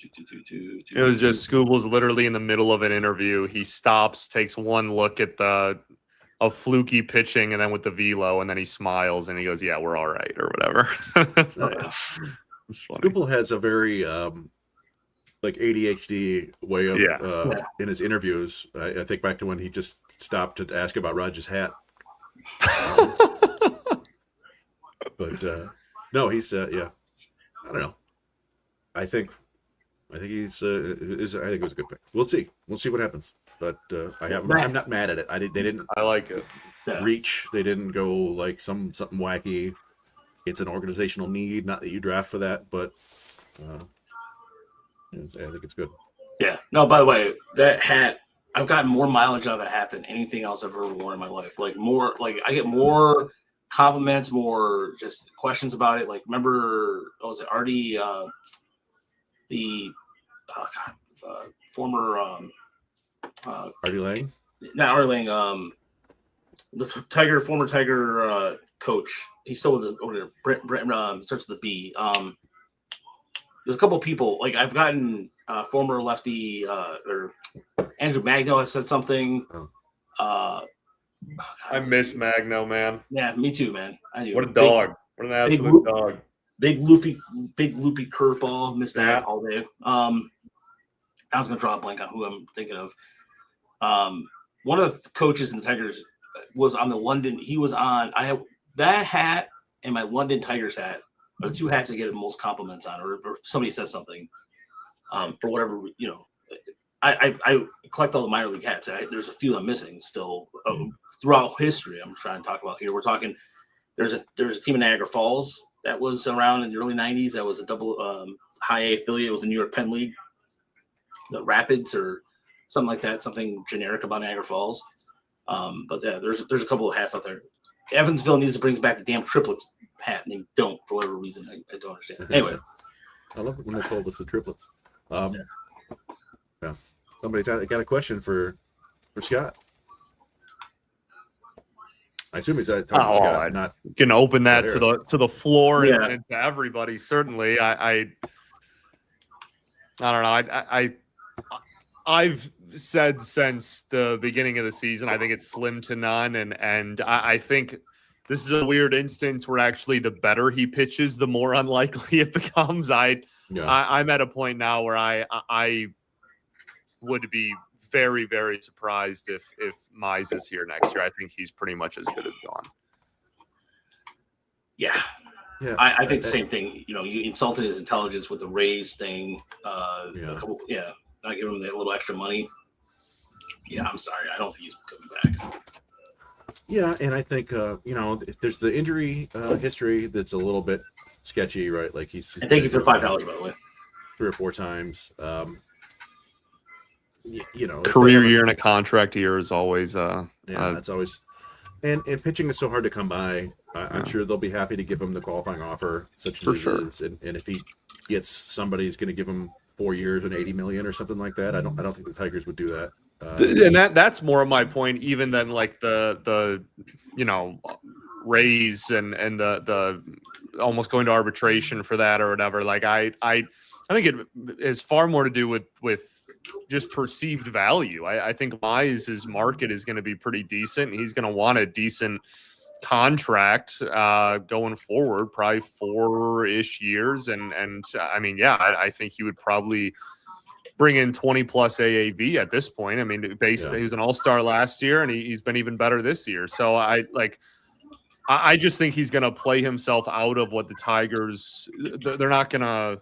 It was just Scooble's literally in the middle of an interview. He stops, takes one look at a fluky pitching, and then with the velo, and then he smiles and he goes, "Yeah, we're all right," or whatever. Scooble has a very like ADHD way of in his interviews. I think back to when he just stopped to ask about Raj's hat. But no, he's I don't know. I think I think he's. I think it was a good pick. We'll see. We'll see what happens. But I'm not mad at it. They didn't. I like it. Reach. They didn't go like something wacky. It's an organizational need. Not that you draft for that, but I think it's good. Yeah. No. By the way, that hat. I've gotten more mileage out of that hat than anything else I've ever worn in my life. Like more. Like I get more compliments, more just questions about it. Like remember, was it Artie? Former Artie Lang? Not Artie Lang, the former Tiger coach. He's still with the Brent starts with the B. There's a couple of people like I've gotten former lefty or Andrew Magno has said something. I miss Magno, man. Yeah, me too, man. I do. What a dog! What an absolute dog! Big loopy curveball. Missed that all day. I was going to draw a blank on who I'm thinking of. One of the coaches in the Tigers was on the London. He was on. I have that hat and my London Tigers hat are the two hats I get the most compliments on, or somebody says something for whatever I collect all the minor league hats. There's a few I'm missing still throughout history. I'm trying to talk about here. We're talking. There's a team in Niagara Falls that was around in the early 90s. That was a double high A affiliate. It was the New York Penn League, the Rapids or something like that, something generic about Niagara Falls. But yeah, there's a couple of hats out there. Evansville needs to bring back the damn triplets hat, and they don't for whatever reason. I don't understand. Anyway. I love it when they told us the triplets. Yeah. Somebody's got a question for Scott. I assume he's talking to Scott. Not can open that to the floor and to everybody. Certainly, I don't know. I've said since the beginning of the season, I think it's slim to none, and I think this is a weird instance where actually the better he pitches, the more unlikely it becomes. I'm at a point now where I would be very, very surprised if Mize is here next year. I think he's pretty much as good as gone. Yeah. I think the same thing. You insulted his intelligence with the Rays thing. Not giving him that little extra money. Yeah, I'm sorry. I don't think he's coming back. Yeah, and I think there's the injury history that's a little bit sketchy, right? Like he's. And thank you for $5, by the way. 3 or 4 times. Career year and a contract year is always that's always and pitching is so hard to come by. I'm sure they'll be happy to give him the qualifying offer, such as it is, and if he gets somebody who's going to give him 4 years and $80 million or something like that, I don't think the Tigers would do that. And that's more of my point, even than like the Rays and the almost going to arbitration for that or whatever. Like I think it is far more to do with just perceived value. I think Mize's market is going to be pretty decent. He's going to want a decent contract going forward, probably 4-ish years. And I mean, I think he would probably bring in 20 plus AAV at this point. I mean, he was an all-star last year and he's been even better this year. So I just think he's going to play himself out of what the Tigers, they're not going to,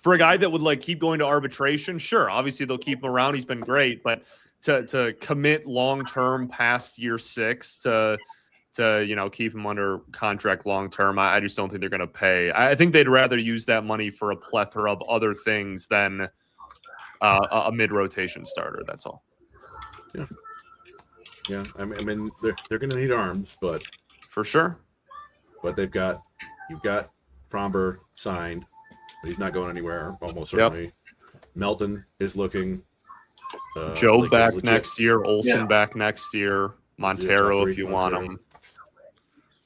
for a guy that would keep going to arbitration. Sure. Obviously they'll keep him around. He's been great, but to commit long-term past year 6 to keep him under contract long-term, I just don't think they're going to pay. I think they'd rather use that money for a plethora of other things than a mid-rotation starter. That's all. Yeah. Yeah. I mean, they're going to need arms, but for sure. But you've got Fromber signed, but he's not going anywhere. Almost certainly. Yep. Melton is looking. Joe back next year. Olsen back next year. Montero if you want him.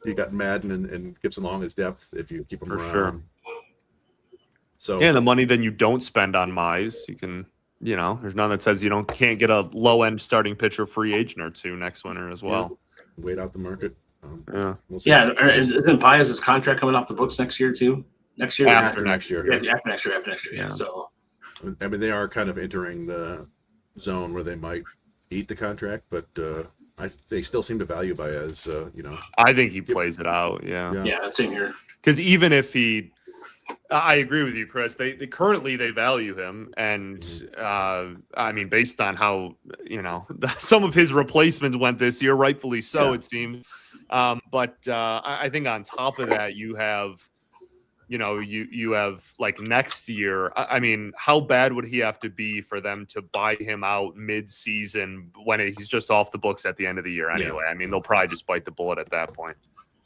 You got Madden and Gibson Long as depth if you keep them around. Sure. So the money then you don't spend on Mize, you can, there's none that says you can't get a low end starting pitcher free agent or 2 next winter as well. Yeah. Wait out the market. We'll isn't Baez's contract coming off the books next year too? Next year? After next year. Yeah, after next year. Yeah. So I mean, they are kind of entering the zone where they might eat the contract, but they still seem to value Baez. I think he plays it out. Yeah, same here. Because even if he, I agree with you, Chris. They currently they value him, and I mean, based on how some of his replacements went this year, rightfully so, it seems. But I think on top of that, you have you have like next year. I mean, how bad would he have to be for them to buy him out mid-season when he's just off the books at the end of the year anyway? I mean, they'll probably just bite the bullet at that point.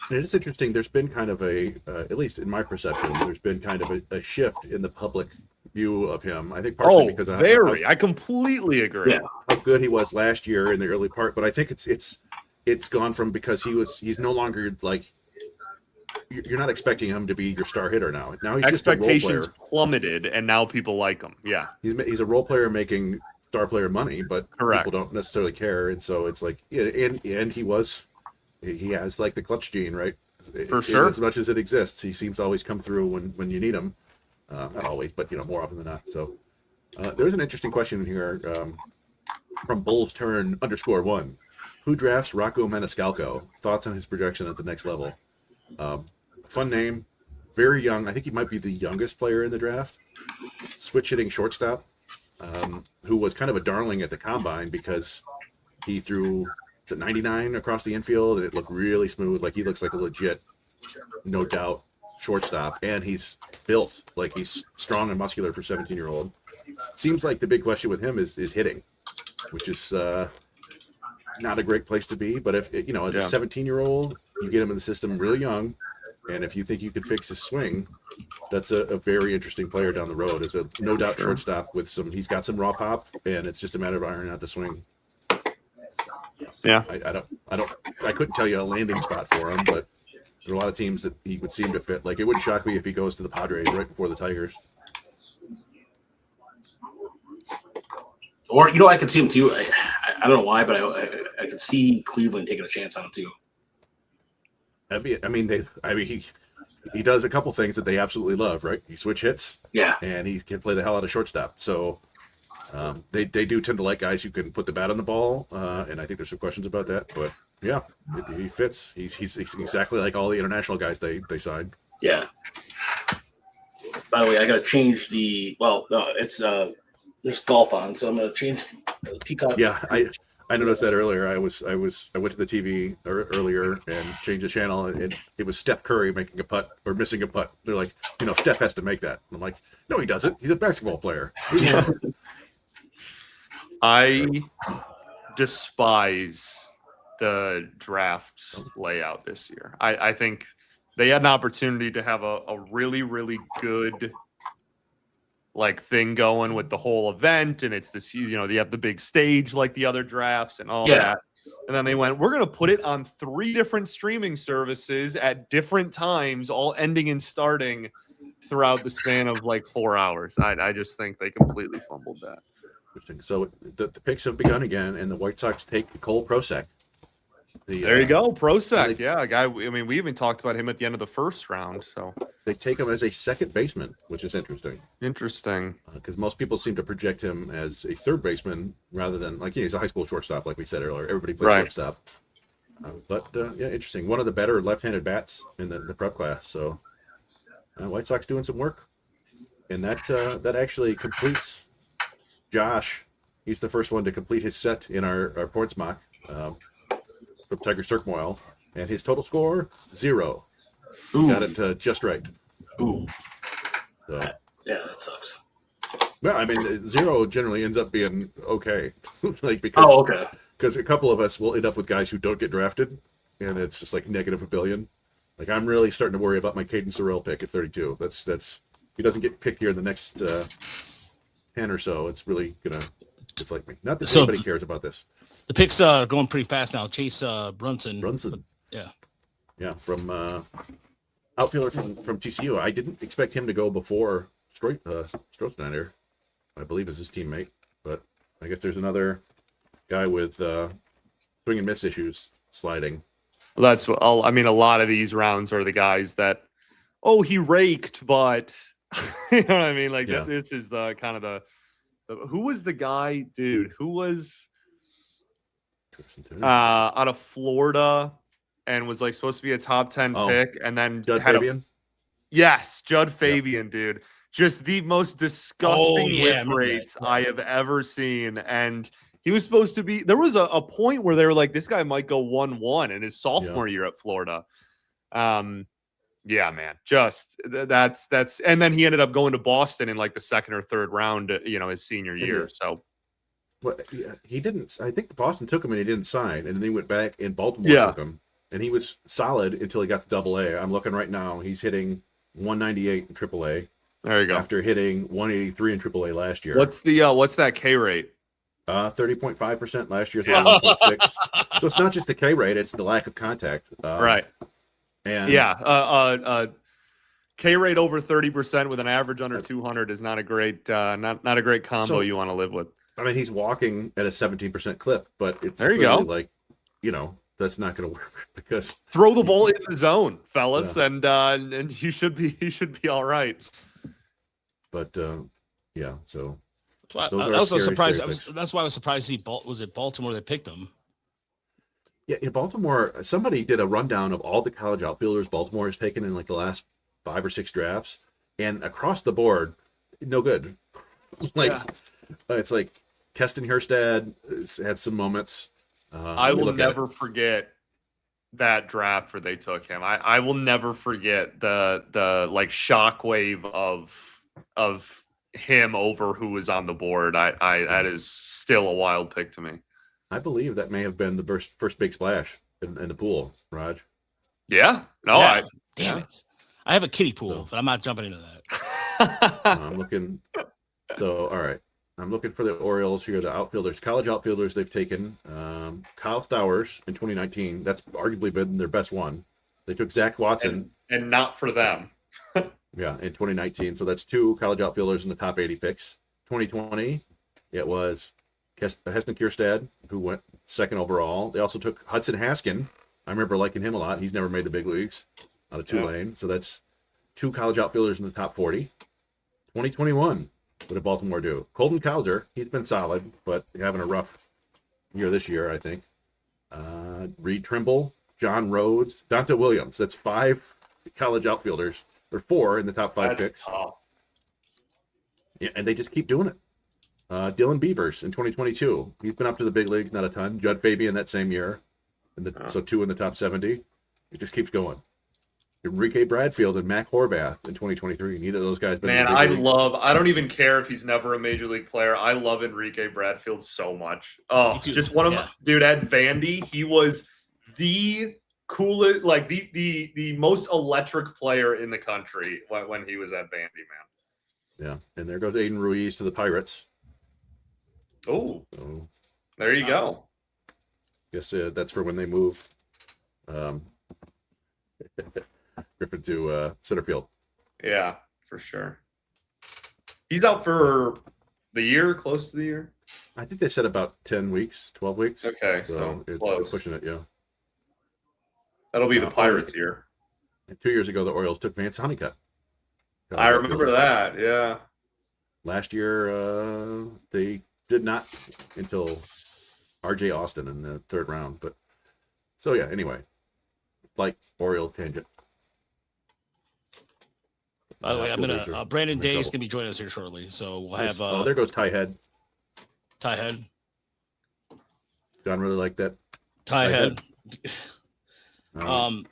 And it is interesting. There's been kind of at least in my perception, there's been kind of a shift in the public view of him. I think partially because of I completely agree. How good he was last year in the early part, but I think it's gone from because he's no longer like you're not expecting him to be your star hitter now. Now he's expectations just a role player. Plummeted, and now people like him. Yeah, he's a role player making star player money, but people don't necessarily care, and so it's like and he has like the clutch gene, right? For sure. As much as it exists, he seems to always come through when you need him. Not always, but more often than not. So there's an interesting question here from Bulls Turn _1. Who drafts Rocco Maniscalco? Thoughts on his projection at the next level? Fun name, very young. I think he might be the youngest player in the draft. Switch hitting shortstop, who was kind of a darling at the combine because he threw 99 across the infield, and it looked really smooth. Like he looks like a legit, no doubt, shortstop, and he's built like he's strong and muscular for 17-year-old. Seems like the big question with him is hitting, which is not a great place to be. But if as a 17-year-old, you get him in the system really young, and if you think you could fix his swing, that's a very interesting player down the road. As a no doubt shortstop with he's got some raw pop, and it's just a matter of ironing out the swing. Yeah, I couldn't tell you a landing spot for him, but there are a lot of teams that he would seem to fit. Like it wouldn't shock me if he goes to the Padres right before the Tigers. Or I could see him too. I don't know why, but I could see Cleveland taking a chance on him too. He does a couple things that they absolutely love, right? He switch hits, and he can play the hell out of shortstop. So they do tend to like guys who can put the bat on the ball, and I think there's some questions about that. But yeah, he fits. He's exactly like all the international guys they signed. Yeah. By the way, I got to change the. Well, no, it's there's golf on, so I'm going to change the Peacock. Yeah, I noticed that earlier. I went to the TV earlier and changed the channel, and it was Steph Curry making a putt or missing a putt. They're like, Steph has to make that. And I'm like, no, he doesn't. He's a basketball player. Yeah. I despise the draft layout this year. I think they had an opportunity to have a really, really good thing going with the whole event, and it's this, you have the big stage like the other drafts and all that. And then they went, we're going to put it on 3 different streaming services at different times, all ending and starting throughout the span of 4 hours. I just think they completely fumbled that. Interesting. So the picks have begun again, and the White Sox take Cole Prosek. There you go, Prosek. A guy. We even talked about him at the end of the first round. So they take him as a second baseman, which is interesting. Because most people seem to project him as a third baseman rather than he's a high school shortstop, like we said earlier. Everybody plays shortstop. But interesting. One of the better left-handed bats in the prep class. So White Sox doing some work, and that actually completes. Josh, he's the first one to complete his set in our points mock from Tiger Cirqumoil, and his total score 0. Got it just right. Ooh. So, that sucks. Well, 0 generally ends up being okay, because a couple of us will end up with guys who don't get drafted, and it's just negative $1 billion. I'm really starting to worry about my Caden Sorrell pick at 32. That's he doesn't get picked here in the next 10 or so. It's really gonna deflate me. Not that anybody cares about this. The picks are going pretty fast now. Chase Brunson. Yeah, from outfielder from TCU. I didn't expect him to go before Strohsnyder, I believe is his teammate. But I guess there's another guy with swing and miss issues sliding. Well, that's what a lot of these rounds are the guys that, he raked, but you know what I mean? This is the kind of the who was the guy, dude? Who was out of Florida and was supposed to be a top 10 pick, and then Judd Fabian? Yes, Judd Fabian, dude. Just the most disgusting whiff rates I have ever seen. And he was supposed to be, there was a point where they were like, this guy might go 1-1 in his sophomore year at Florida. Yeah, man, just that's, and then he ended up going to Boston in like the second or third round, his senior year. So, but he didn't, I think Boston took him and he didn't sign. And then he went back and Baltimore took him. And he was solid until he got to AA. I'm looking right now. He's hitting 198 in AAA. There you go. After hitting 183 in AAA last year. What's that K rate? 30.5% last year, 31.6. So it's not just the K rate; it's the lack of contact. Right. And K rate over 30% with an average under 200 is not a great not a great combo you want to live with. I mean, he's walking at a 17% clip, but it's there you go. Like, that's not going to work because throw the ball in the zone, fellas, and you should be all right. But yeah, so I was so surprised. That's why I was surprised to see was it Baltimore that picked him? Yeah, in Baltimore, somebody did a rundown of all the college outfielders Baltimore has taken in like the last 5 or 6 drafts, and across the board, no good. It's like Keston Hierstad had some moments. I will never forget that draft where they took him. I will never forget the like shockwave of him over who was on the board. That is still a wild pick to me. I believe that may have been the first big splash in the pool, Raj. Yeah. No, damn it. I have a kiddie pool, but I'm not jumping into that. I'm looking. So, all right. I'm looking for the Orioles here, the outfielders, college outfielders they've taken. Kyle Stowers in 2019. That's arguably been their best one. They took Zach Watson. And not for them. Yeah, in 2019. So that's 2 college outfielders in the top 80 picks. 2020, it was Heston Kierstad, who went 2nd overall. They also took Hudson Haskin. I remember liking him a lot. He's never made the big leagues out of Tulane. So that's 2 college outfielders in the top 40. 2021, what did Baltimore do? Colton Cowser, he's been solid, but having a rough year this year, I think. Reed Trimble, John Rhodes, Dante Williams. That's 5 college outfielders, or 4 in the top 5 picks. Tough. Yeah, and they just keep doing it. Dylan Beavers in 2022. He's been up to the big leagues, not a ton. Judd Fabian that same year. So 2 in the top 70. It just keeps going. Enrique Bradfield and Mac Horvath in 2023. Neither of those guys been in the big leagues. I don't even care if he's never a major league player. I love Enrique Bradfield so much. Oh, just one of my dude at Vandy. He was the coolest, like the most electric player in the country when he was at Vandy, man. Yeah, and there goes Aiden Ruiz to the Pirates. Oh, there you go. Guess that's for when they move Griffin to center field. Yeah, for sure. He's out for the year, close to the year. I think they said about 10 weeks, 12 weeks. Okay, so it's close. Pushing it, yeah. That'll be the Pirates' year. And 2 years ago, the Orioles took Vance Honeycutt. I remember that, yeah. Last year, they did not until R.J. Austin in the 3rd round. But so, yeah, anyway, like Orioles tangent. By the way, Brandon Day is going to be joining us here shortly. So we'll have. There goes Ty Head. Ty Head. John really liked that. Ty Head. But I'm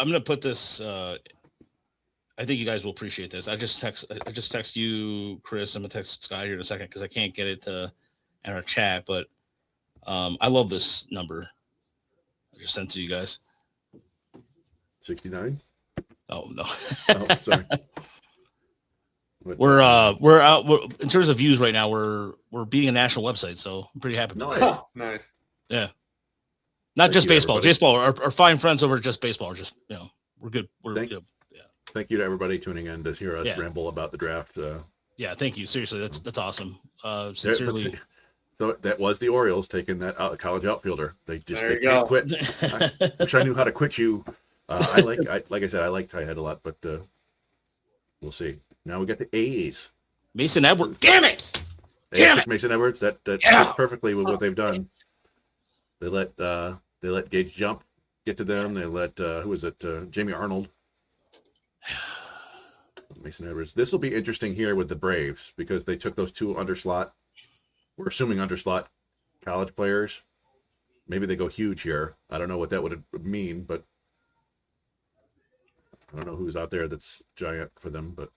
going to put this. I think you guys will appreciate this. I just text you, Chris. I'm going to text Sky here in a second because I can't get it in our chat. But I love this number. I just sent to you guys. 69. Oh no. Oh, sorry. We're out. In terms of views right now, we're beating a national website, so I'm pretty happy about that. Nice. Yeah. Not just baseball. Baseball. Our fine friends over at Just Baseball are just, we're good. We're good. Yeah. Thank you to everybody tuning in to hear us ramble about the draft. Yeah, thank you. Seriously, that's awesome. Sincerely. So that was the Orioles taking that college outfielder. They can't quit. I wish I knew how to quit you. Like I said, I like Ty Head a lot, but we'll see. Now we got the A's. Mason Edwards. Damn it! Damn it! Mason Edwards. That fits perfectly with what they've done. They let Gage Jump get to them. They let who was it? Jamie Arnold. Mason Edwards. This will be interesting here with the Braves because they took those two underslot. We're assuming underslot college players. Maybe they go huge here. I don't know what that would mean, but I don't know who's out there that's giant for them. But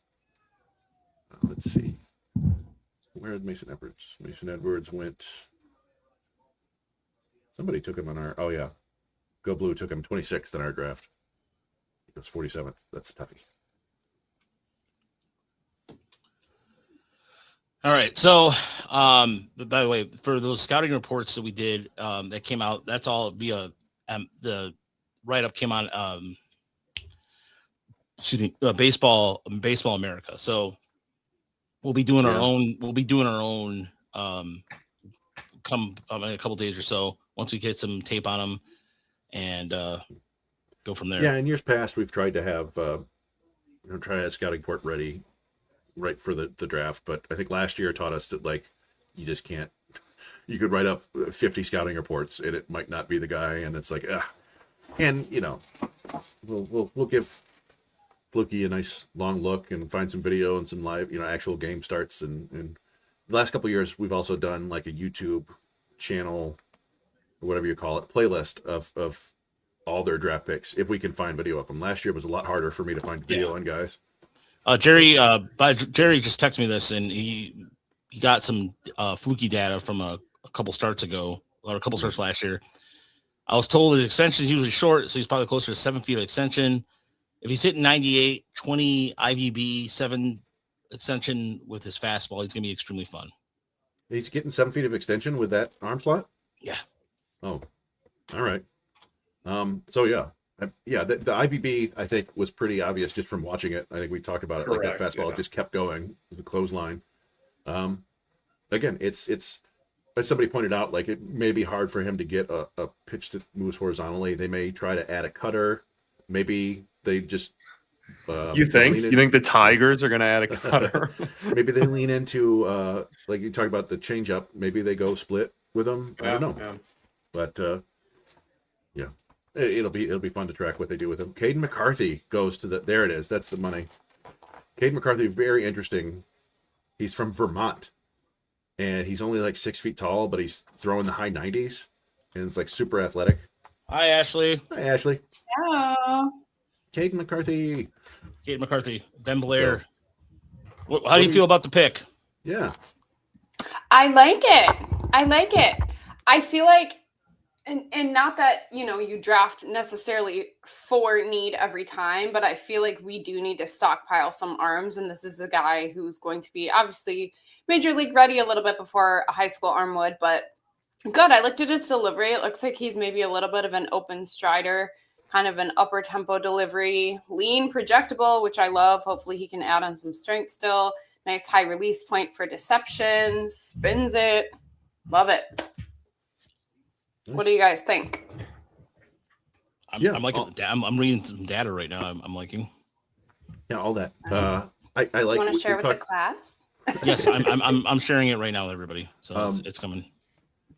let's see. Where did Mason Edwards? Mason Edwards went. Somebody took him on our. Oh yeah, Go Blue took him 26th in our draft. He was 47th. That's a toughie. All right. So, by the way, for those scouting reports that we did that came out, that's all via the write-up came on Baseball America. So we'll be doing our own. We'll be doing our own come in a couple days or so once we get some tape on them and go from there. Yeah, in years past, we've tried to have try to have scouting report ready right for the draft, but I think last year taught us that like you just can't. You could write up 50 scouting reports and it might not be the guy, and it's like and we'll give Fluky a nice long look and find some video and some live actual game starts, and the last couple of years we've also done like a YouTube channel or whatever you call it playlist of all their draft picks if we can find video of them. Last year was a lot harder for me to find video on guys. Jerry just texted me this, and he got some fluky data from a couple starts ago, or a couple starts last year. I was told his extension is usually short, so he's probably closer to 7 feet of extension. If he's hitting 98, 20 IVB, 7 extension with his fastball, he's going to be extremely fun. He's getting 7 feet of extension with that arm slot? Yeah. Oh, all right. So yeah. Yeah, the IVB I think was pretty obvious just from watching it. I think we talked about it. Correct, like that fastball just kept going, the clothesline. Again, it's as somebody pointed out, like it may be hard for him to get a pitch that moves horizontally. They may try to add a cutter. Maybe they just. You think the Tigers are going to add a cutter? Maybe they lean into like you talk about the changeup. Maybe they go split with them. I don't know, but yeah. It'll be fun to track what they do with him. Caden McCarthy goes to there it is. That's the money. Caden McCarthy, very interesting. He's from Vermont, and he's only like 6 feet tall, but he's throwing the high 90s, and it's like super athletic. Hi, Ashley. Hi, Ashley. Hello. Caden McCarthy. Caden McCarthy. Ben Blair. So, how do you feel about the pick? Yeah. I like it. I feel like And not that, you draft necessarily for need every time, but I feel like we do need to stockpile some arms. And this is a guy who's going to be obviously major league ready a little bit before a high school arm would, but good. I looked at his delivery. It looks like he's maybe a little bit of an open strider, kind of an upper tempo delivery, lean, projectable, which I love. Hopefully he can add on some strength still. Nice high release point for deception, spins it. Love it. What do you guys think? I'm liking the data. I'm reading some data right now. I'm liking. Yeah, all that. Nice. I like. Do you want to share with the class? Yes, I'm sharing it right now with everybody. So it's coming.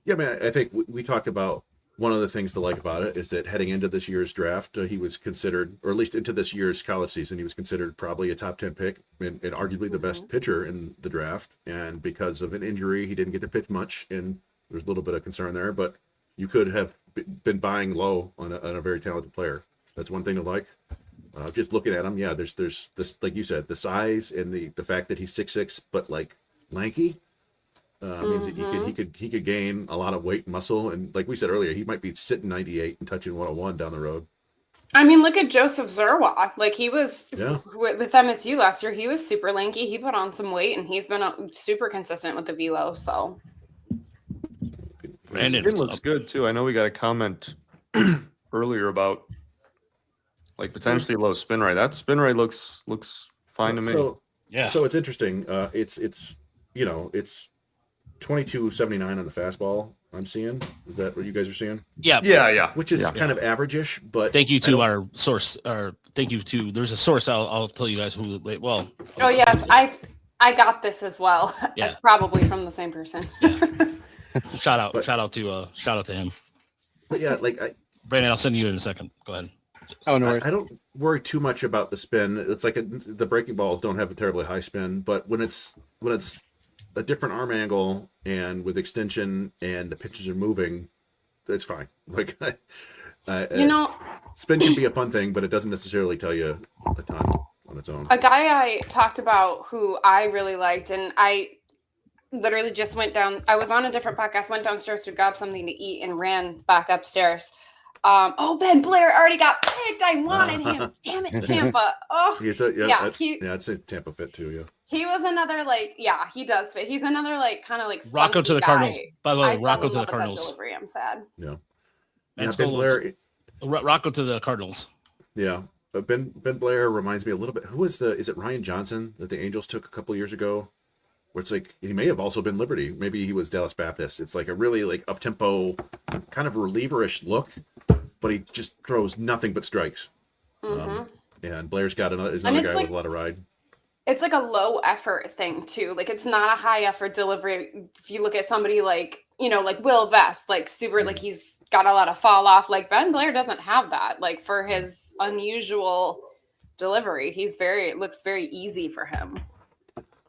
Yeah, I think we talked about one of the things to like about it is that heading into this year's draft, he was considered, or at least into this year's college season, he was considered probably a top 10 pick and arguably the best pitcher in the draft. And because of an injury, he didn't get to pitch much, and there's a little bit of concern there, but you could have been buying low on a very talented player. That's one thing to like. Just looking at him, yeah, there's this, like you said, the size and the fact that he's 6'6", but like lanky, means that he could gain a lot of weight and muscle. And like we said earlier, he might be sitting 98 and touching 101 down the road. I mean, look at Joseph Zerwa. Like he was with MSU last year. He was super lanky. He put on some weight, and he's been super consistent with the velo. So. His spin looks good too. I know we got a comment earlier about like potentially low spin rate. That spin rate looks fine to me. So it's interesting. It's 22.79 on the fastball. I'm seeing. Is that what you guys are seeing? Yeah. Which is kind of average-ish, but thank you to our source. Or thank you to. There's a source. I'll tell you guys who. Well. Oh yes, I got this as well. Yeah. Probably from the same person. Shout out to him. But yeah, like Brandon, I'll send you in a second. Go ahead. Oh, no worries. I don't worry too much about the spin. It's like the breaking balls don't have a terribly high spin, but when it's a different arm angle and with extension and the pitches are moving, it's fine. Like, spin can be a fun thing, but it doesn't necessarily tell you a ton on its own. A guy I talked about who I really liked, and I literally just went down. I was on a different podcast, went downstairs to grab something to eat, and ran back upstairs. Ben Blair already got picked. I wanted him. Damn it, Tampa. Oh, It's a Tampa fit too. Yeah. He was another he does fit. He's another kind of Rocco to the guy. Cardinals. By the way, I Rocco fell in to the love with that Cardinals. delivery. I'm sad. Yeah. Ben Blair. Rocco to the Cardinals. Yeah. But Ben Blair reminds me a little bit. Who is it Ryan Johnson that the Angels took a couple years ago? Where it's like he may have also been Liberty. Maybe he was Dallas Baptist. It's like a really up tempo, kind of relieverish look, but he just throws nothing but strikes. Mm-hmm. And Blair's got another guy with a lot of ride. It's like a low effort thing too. Like it's not a high effort delivery. If you look at somebody like Will Vest, super, he's got a lot of fall off. Like Ben Blair doesn't have that. Like for his unusual delivery, it looks very easy for him.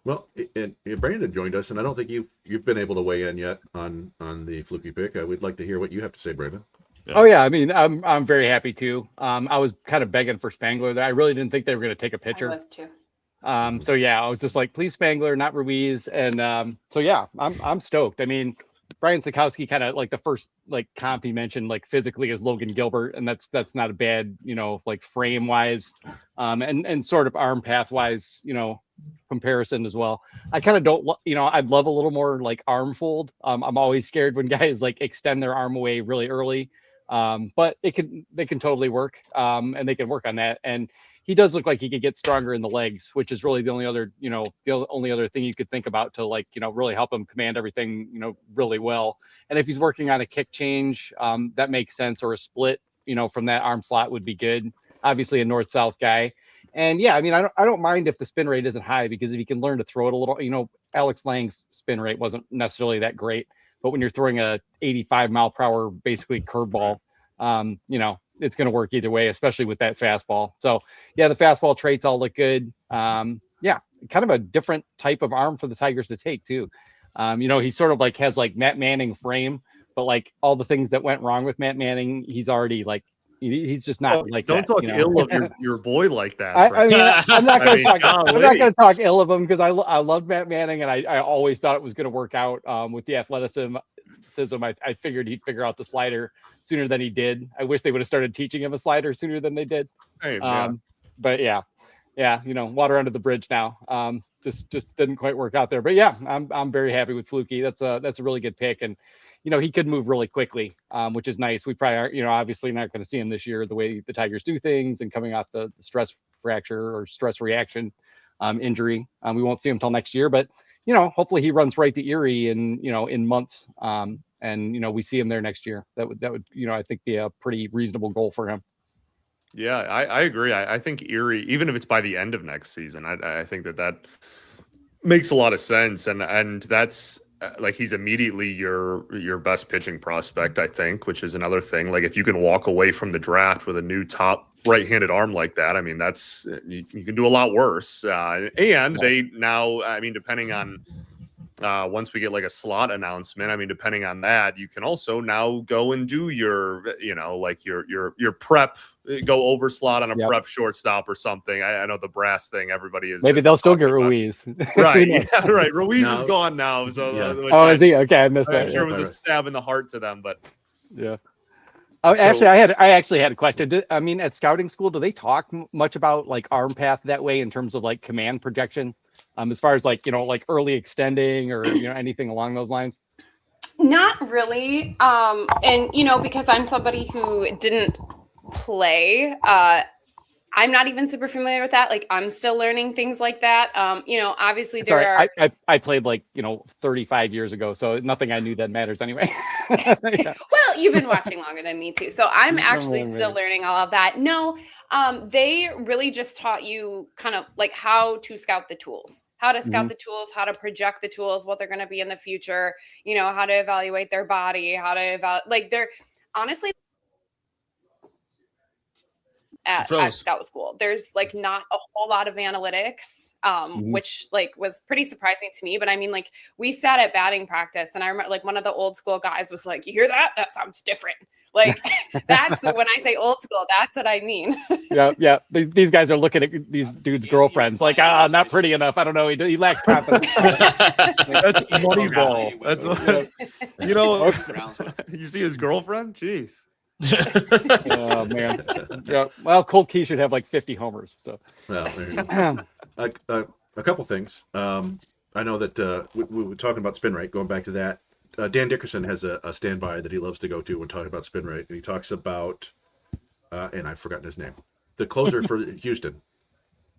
Well, and Brandon joined us, and I don't think you've been able to weigh in yet on the fluky pick. I would like to hear what you have to say, Brandon. Yeah. Oh yeah, I mean, I'm very happy too. I was kind of begging for Spangler there. I really didn't think they were going to take a pitcher. I was too. So yeah, I was just like, please Spangler, not Ruiz, and so yeah, I'm stoked. I mean, Brian Sikowski kind of the first comp he mentioned physically is Logan Gilbert, and that's not a bad frame wise, and sort of arm path wise comparison as well. I kind of don't I'd love a little more arm fold. I'm always scared when guys extend their arm away really early, but they can totally work, and they can work on that. And he does look like he could get stronger in the legs, which is really the only other thing you could think about to really help him command everything really well. And if he's working on a kick change, that makes sense, or a split from that arm slot would be good. Obviously a north-south guy. And yeah, I mean, I don't mind if the spin rate isn't high, because if you can learn to throw it a little, Alex Lang's spin rate wasn't necessarily that great, but when you're throwing a 85 mile per hour, basically curveball, it's going to work either way, especially with that fastball. So yeah, the fastball traits all look good. Yeah, kind of a different type of arm for the Tigers to take too. He sort of has Matt Manning frame, but all the things that went wrong with Matt Manning, he's already he's just not don't that, talk ill of your boy like that. I mean, I'm not going to talk ill of him, because I love Matt Manning, and I always thought it was going to work out with the athleticism. I figured he'd figure out the slider sooner than he did. I wish they would have started teaching him a slider sooner than they did. Hey, but yeah, water under the bridge now. Just didn't quite work out there. But yeah, I'm very happy with Fluky. That's a really good pick, and he could move really quickly, which is nice. We probably are, obviously not going to see him this year, the way the Tigers do things and coming off the stress fracture or stress reaction injury. We won't see him till next year, but hopefully he runs right to Erie in months. And we see him there next year. That would I think be a pretty reasonable goal for him. Yeah, I agree. I think Erie, even if it's by the end of next season, I think that makes a lot of sense. And that's he's immediately your best pitching prospect, I think, which is another thing. If you can walk away from the draft with a new top right-handed arm like that, I mean, that's you can do a lot worse. And they now, I mean, depending on once we get a slot announcement, I mean, depending on that, you can also now go and do your your prep, go over slot on a prep shortstop or something. I know the brass thing, everybody is. Maybe they'll still get Ruiz. Right. Yeah, right. Ruiz is gone now. So is he? Okay, I missed that. I'm sure it was a stab in the heart to them, but yeah. Oh, actually, I actually had a question. I mean, at scouting school, do they talk much about arm path that way in terms of command projection, as far as early extending or anything along those lines? Not really. And because I'm somebody who didn't play, I'm not even super familiar with that. I'm still learning things like that. Obviously I played 35 years ago, so nothing I knew that matters anyway. Yeah. Well, you've been watching longer than me too. So I'm actually still learning all of that. No, they really just taught you kind of how to scout the tools, how to scout the tools, how to project the tools, what they're going to be in the future, how to evaluate their body, how to they're honestly, at scout school. There's like not a whole lot of analytics, which like was pretty surprising to me. But I mean, like we sat at batting practice and I remember like one of the old school guys was like, you hear that? That sounds different. Like that's when I say old school, that's what I mean. Yeah. These guys are looking at these dudes' girlfriends like, not pretty enough. I don't know. He lacks confidence. That's Moneyball. That's what, you know. You see his girlfriend? Jeez. Oh man. Yeah. Well, Colt Key should have like 50 homers. So. Well, there you go. A couple things. I know that we were talking about spin rate. Going back to that, Dan Dickerson has a standby that he loves to go to when talking about spin rate, and he talks about, and I've forgotten his name, the closer for Houston,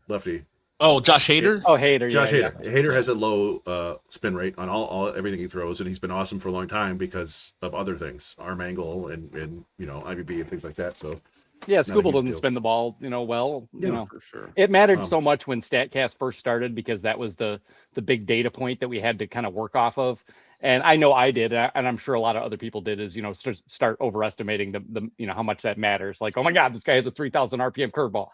lefty. Oh, Josh Hader. Oh, Hader. Josh yeah, Hader. Hader has a low spin rate on all everything he throws, and he's been awesome for a long time because of other things, arm angle and IBB and things like that. So yeah, Scooble doesn't spin the ball, well. For sure. It mattered so much when StatCast first started because that was the big data point that we had to kind of work off of. And I know I did, and I'm sure a lot of other people did, is start overestimating the how much that matters. Like, oh my God, this guy has a 3,000 RPM curveball.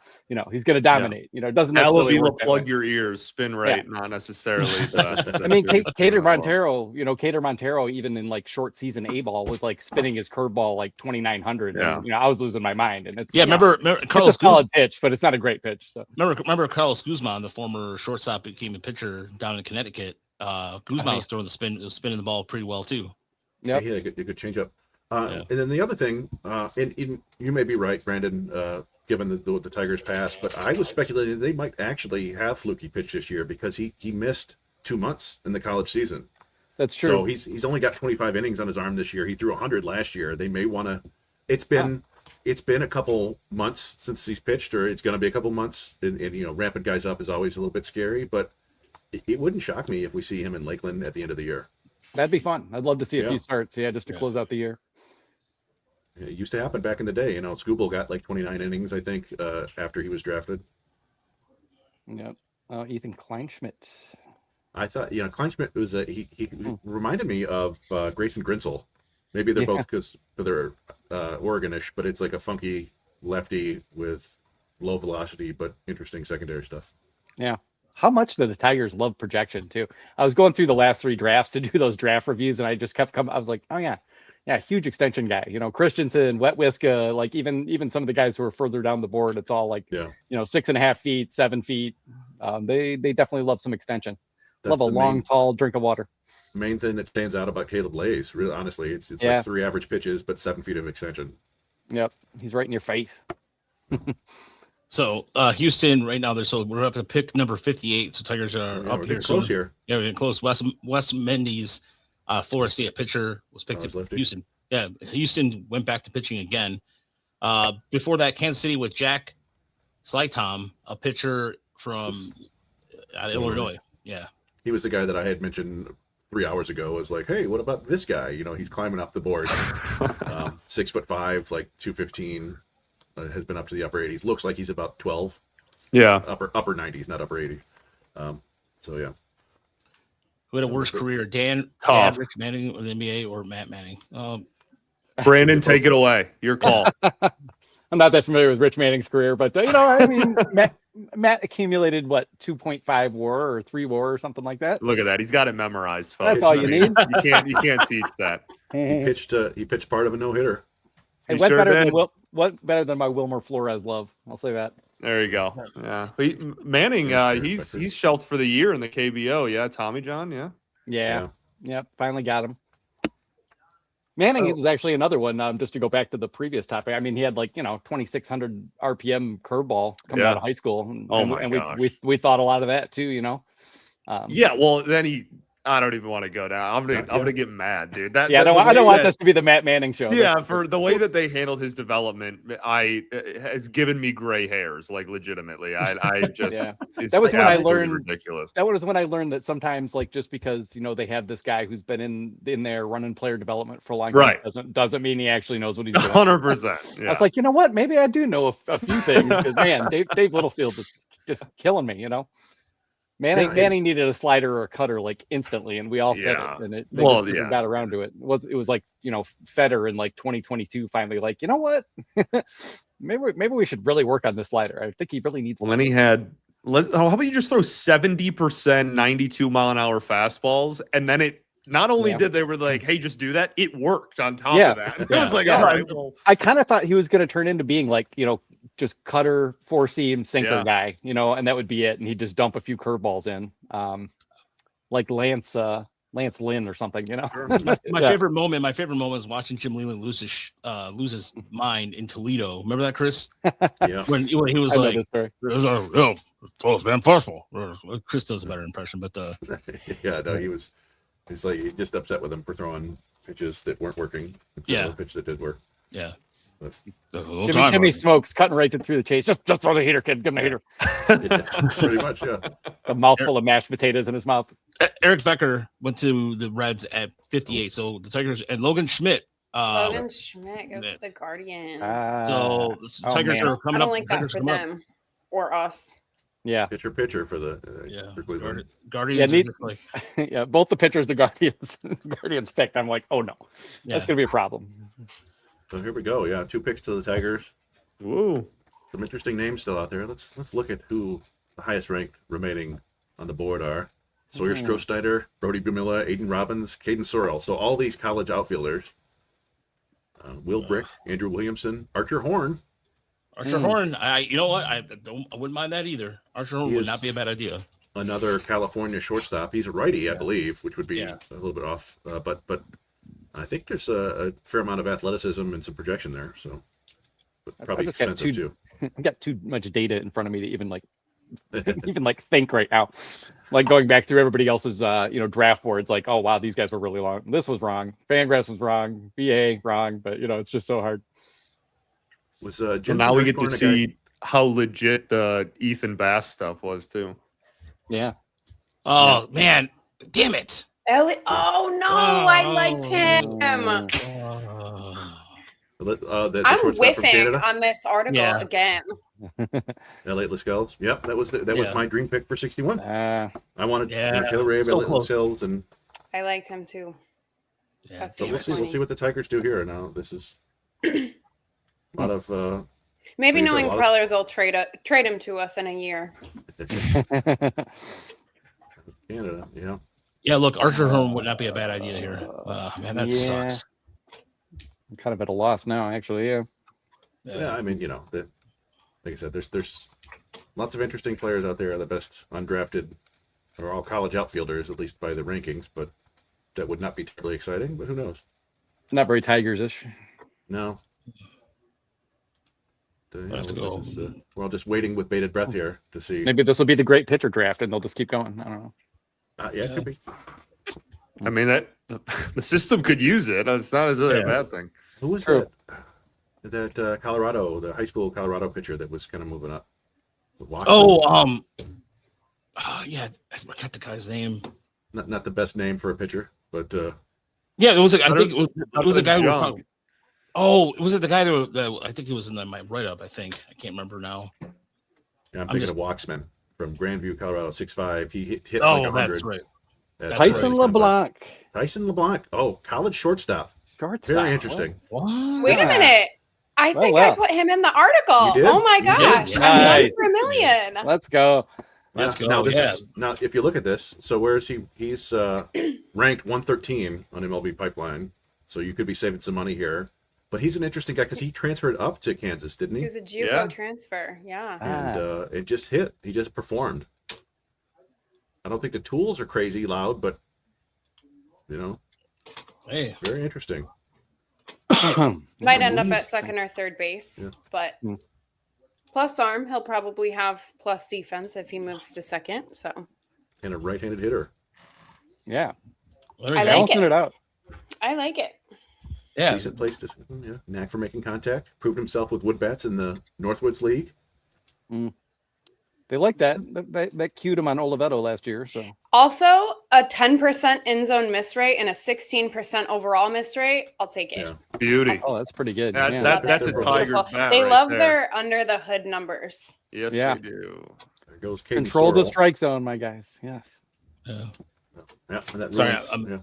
He's going to dominate. It doesn't necessarily work that plug way. your ears, spin rate, not necessarily. I mean, Cater Montero, Cater Montero, even in like short season A ball, was like spinning his curveball like 2,900. Yeah. And, I was losing my mind. And it's remember it's Carlos a solid pitch, but it's not a great pitch. So remember Carlos Guzman, the former shortstop, became a pitcher down in Connecticut. Guzman was throwing spinning the ball pretty well too. Yeah, he had a good change up. And then the other thing, and you may be right, Brandon, given the Tigers pass, but I was speculating they might actually have Fluky pitch this year because he missed 2 months in the college season. That's true. So he's only got 25 innings on his arm this year. He threw 100 last year. They may want to. It's been a couple months since he's pitched, or it's going to be a couple months. And ramping guys up is always a little bit scary, but it wouldn't shock me if we see him in Lakeland at the end of the year. That'd be fun. I'd love to see a few starts. Just to close out the year. It used to happen back in the day. Scooble got like 29 innings, I think, after he was drafted. Yep. Ethan Kleinschmidt. I thought, Kleinschmidt was he reminded me of Grayson Grinsell. Maybe they're both because they're Oregonish, but it's like a funky lefty with low velocity but interesting secondary stuff. Yeah. How much do the Tigers love projection too? I was going through the last 3 drafts to do those draft reviews, and I just kept coming. I was like, oh yeah, huge extension guy. Christensen, Wetwiska, like even some of the guys who are further down the board, it's all like 6.5 feet, 7 feet. They definitely love some extension. Love a long, tall drink of water. Main thing that stands out about Caleb Lays, really honestly, it's like 3 average pitches, but 7 feet of extension. Yep, he's right in your face. So Houston right now, we're up to pick number 58. So Tigers are up here. Close here. Yeah, we're getting close. Wes Mendes, Florida State pitcher, was picked up. Houston. Yeah, Houston went back to pitching again. Before that, Kansas City with Jack Slytom, a pitcher from Illinois. Yeah, he was the guy that I had mentioned 3 hours ago. Was like, hey, what about this guy? He's climbing up the board. 6'5", like 215. Has been up to the upper 80s. Looks like he's about 12. Yeah. Upper 90s, not upper 80. So yeah. Who had a worse career, Dan Rich Manning of the NBA or Matt Manning? Brandon, take it away. Your call. I'm not that familiar with Rich Manning's career, but I mean, Matt accumulated 2.5 WAR or 3 WAR or something like that. Look at that. He's got it memorized, folks. That's all you need. You can't teach that. He pitched part of a no-hitter. Hey, what better than my Wilmer Flores love? I'll say that. There you go. Yeah. Manning, he's shelved for the year in the KBO. Yeah, Tommy John. Yeah. Yep. Finally got him. Manning was actually another one. Just to go back to the previous topic. I mean, he had 2,600 RPM curveball coming out of high school, and we thought a lot of that too. Yeah. Well, then I don't even want to go down. I'm gonna get mad, dude. I don't want this to be the Matt Manning show. Yeah, for the way that they handled his development, has given me gray hairs, like legitimately. I just that was when I learned ridiculous. That was when I learned that sometimes, just because they have this guy who's been in there running player development for a long time, doesn't mean he actually knows what he's doing. 100%. I was like, you know what? Maybe I do know a few things because man, Dave Littlefield is just killing me. Manning needed a slider or a cutter like instantly, and we all said it, and they just never got around to it. It was like, you know, Federer in like 2022 finally like, you know what, maybe we should really work on this slider. I think he really needs. Well, then he had. How about you just throw 70% 92 mile an hour fastballs, and then it not only did they were like, hey, just do that, it worked on top of that. It was like, all right, well. I kind of thought he was going to turn into being like, you know, just cutter, four seam, sinker guy, you know, and that would be it, and he'd just dump a few curveballs in, like Lance Lynn or something, you know. My favorite moment was watching Jim Leland lose his mind in Toledo. Remember that, Chris? Yeah. When he was like, it was damn possible. Chris does a better impression, but yeah, no, he's just upset with him for throwing pitches that weren't working. Yeah, pitch that did work. Yeah. Jimmy Smokes cutting right through the chase. Just throw the heater, kid. Give him a heater. Pretty much, yeah. A mouthful of mashed potatoes in his mouth. Eric Becker went to the Reds at 58. So the Tigers and Logan Schmidt. Logan Schmidt goes to the Guardians. So the Tigers are coming up. I don't like that for them or us. Yeah. Pitcher for the for Cleveland. Guardians. Yeah, both the pitchers the Guardians picked. I'm like, oh no, that's gonna be a problem. So here we go. Yeah, 2 picks to the Tigers. Woo. Some interesting names still out there. Let's look at who the highest ranked remaining on the board are. Sawyer Strosnider, Brody Bumilla, Aiden Robbins, Caden Sorrell. So all these college outfielders. Will Brick, Andrew Williamson, Archer Horn. Archer Horn. You know what? I wouldn't mind that either. Archer Horn would not be a bad idea. Another California shortstop. He's a righty, I believe, which would be a little bit off. But I think there's a fair amount of athleticism and some projection there. So, but probably expensive too. I got too much data in front of me to even think right now. Like going back through everybody else's draft boards, like, oh wow, these guys were really long. This was wrong. Fangraphs was wrong. BA wrong. But it's just so hard. So now we get to see how legit the Ethan Bass stuff was too. Yeah. Oh man, damn it. Oh no, I liked him. I'm whiffing on this article again. Elliot Lascelles. Yep, that was my dream pick for 61. I wanted Taylor Ray, Elliot Lascelles, and I liked him too. Yeah, so we'll see what the Tigers do here. Now this is a lot of maybe knowing Preller, they'll trade him to us in a year. Canada, yeah. Yeah, look, Archer Horn would not be a bad idea here. Man, that sucks. I'm kind of at a loss now, actually. Yeah. I mean, like I said, there's lots of interesting players out there. The best undrafted are all college outfielders, at least by the rankings. But that would not be terribly exciting. But who knows? Not very Tigers-ish. No. We're all just waiting with bated breath here to see. Maybe this will be the great pitcher draft, and they'll just keep going. I don't know. Yeah, it could be. I mean, that the system could use it. It's not really a bad thing. Who was that? That Colorado, the high school Colorado pitcher that was kind of moving up. I forgot the guy's name. Not the best name for a pitcher, but yeah, it was. I think it was a guy. Was it the guy that I think he was in my write-up? I think I can't remember now. Yeah, I'm thinking of Walksman from Grandview, Colorado, 6'5". He hit like 100. That's right. Tyson LeBlanc. Tyson LeBlanc. Oh, college shortstop. Very interesting. Wait a minute. I think I put him in the article. Oh my gosh. I'm 1 for a million. Let's go. Let's go. Now, if you look at this, so where is he? He's ranked 113 on MLB Pipeline. So you could be saving some money here. But he's an interesting guy because he transferred up to Kansas, didn't he? He was a JUCO transfer. Yeah. And it just hit. He just performed. I don't think the tools are crazy loud, but hey, very interesting. Might end up at second or third base, but plus arm, he'll probably have plus defense if he moves to second. So, and a right-handed hitter. Yeah, I like it. Out. I like it. Yeah, decent place to knack for making contact. Proved himself with wood bats in the Northwoods League. They like that. That cued him on Oliveto last year. So also a 10% in zone miss rate and a 16% overall miss rate. I'll take it. Yeah. Beauty. That's pretty good. That's a Tiger's bat. They right love there. their under the hood numbers. Yes, they do. There goes Caden Control the Sorrell. strike zone, my guys. Yes. Yeah, and that Sorry, ruins- yeah.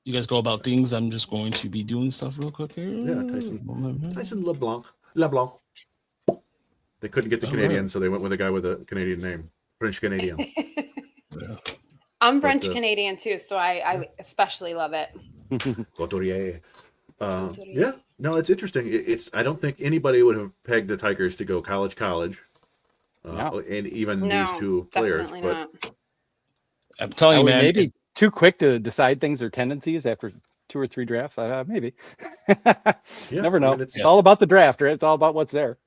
You guys go about things. I'm just going to be doing stuff real quick here. Yeah, Tyson LeBlanc. They couldn't get the Canadian, so they went with a guy with a Canadian name, French Canadian. I'm French Canadian too, so I especially love it. Couturier. Yeah, no, it's interesting. It's I don't think anybody would have pegged the Tigers to go college, and even these two players. But not. I'm telling you, man, maybe too quick to decide things or tendencies after 2 or 3 drafts. Maybe. Never know. It's all about the draft, right? It's all about what's there.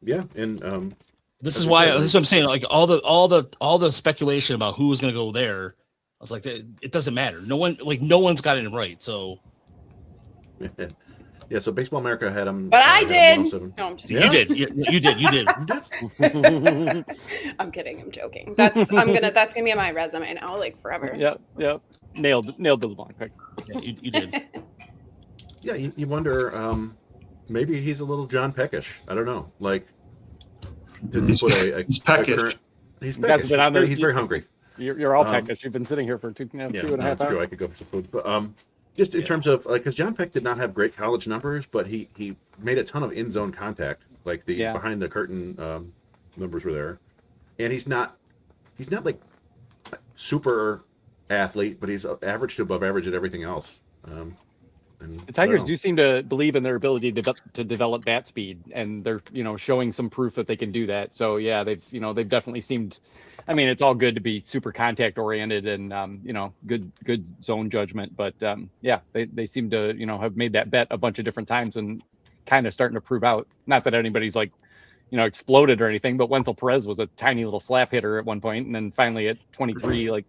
Yeah, and this is why this is what I'm saying. Like all the speculation about who was going to go there, I was like, it doesn't matter. No one's got it right. So yeah, so Baseball America had him, but I did. No, I'm just kidding. You did. I'm kidding. I'm joking. That's gonna be on my resume now, like forever. Yep. Nailed the LeBlanc pick. Yeah, you did. Yeah, you wonder. Maybe he's a little John Peckish. I don't know. Like, did he put he's peckish. He's peckish. He's very hungry. You're all peckish. You've been sitting here for 2.5 hours. True. I could go for some food, but just in terms of because John Peck did not have great college numbers, but he made a ton of in zone contact. Like the behind the curtain numbers were there, and he's not like super athlete, but he's average to above average at everything else. And the Tigers do seem to believe in their ability to develop bat speed, and they're showing some proof that they can do that. So yeah, they've definitely seemed. I mean, it's all good to be super contact oriented and good zone judgment, but they seem to have made that bet a bunch of different times and kind of starting to prove out. Not that anybody's like exploded or anything, but Wenzel Perez was a tiny little slap hitter at one point, and then finally at 23 like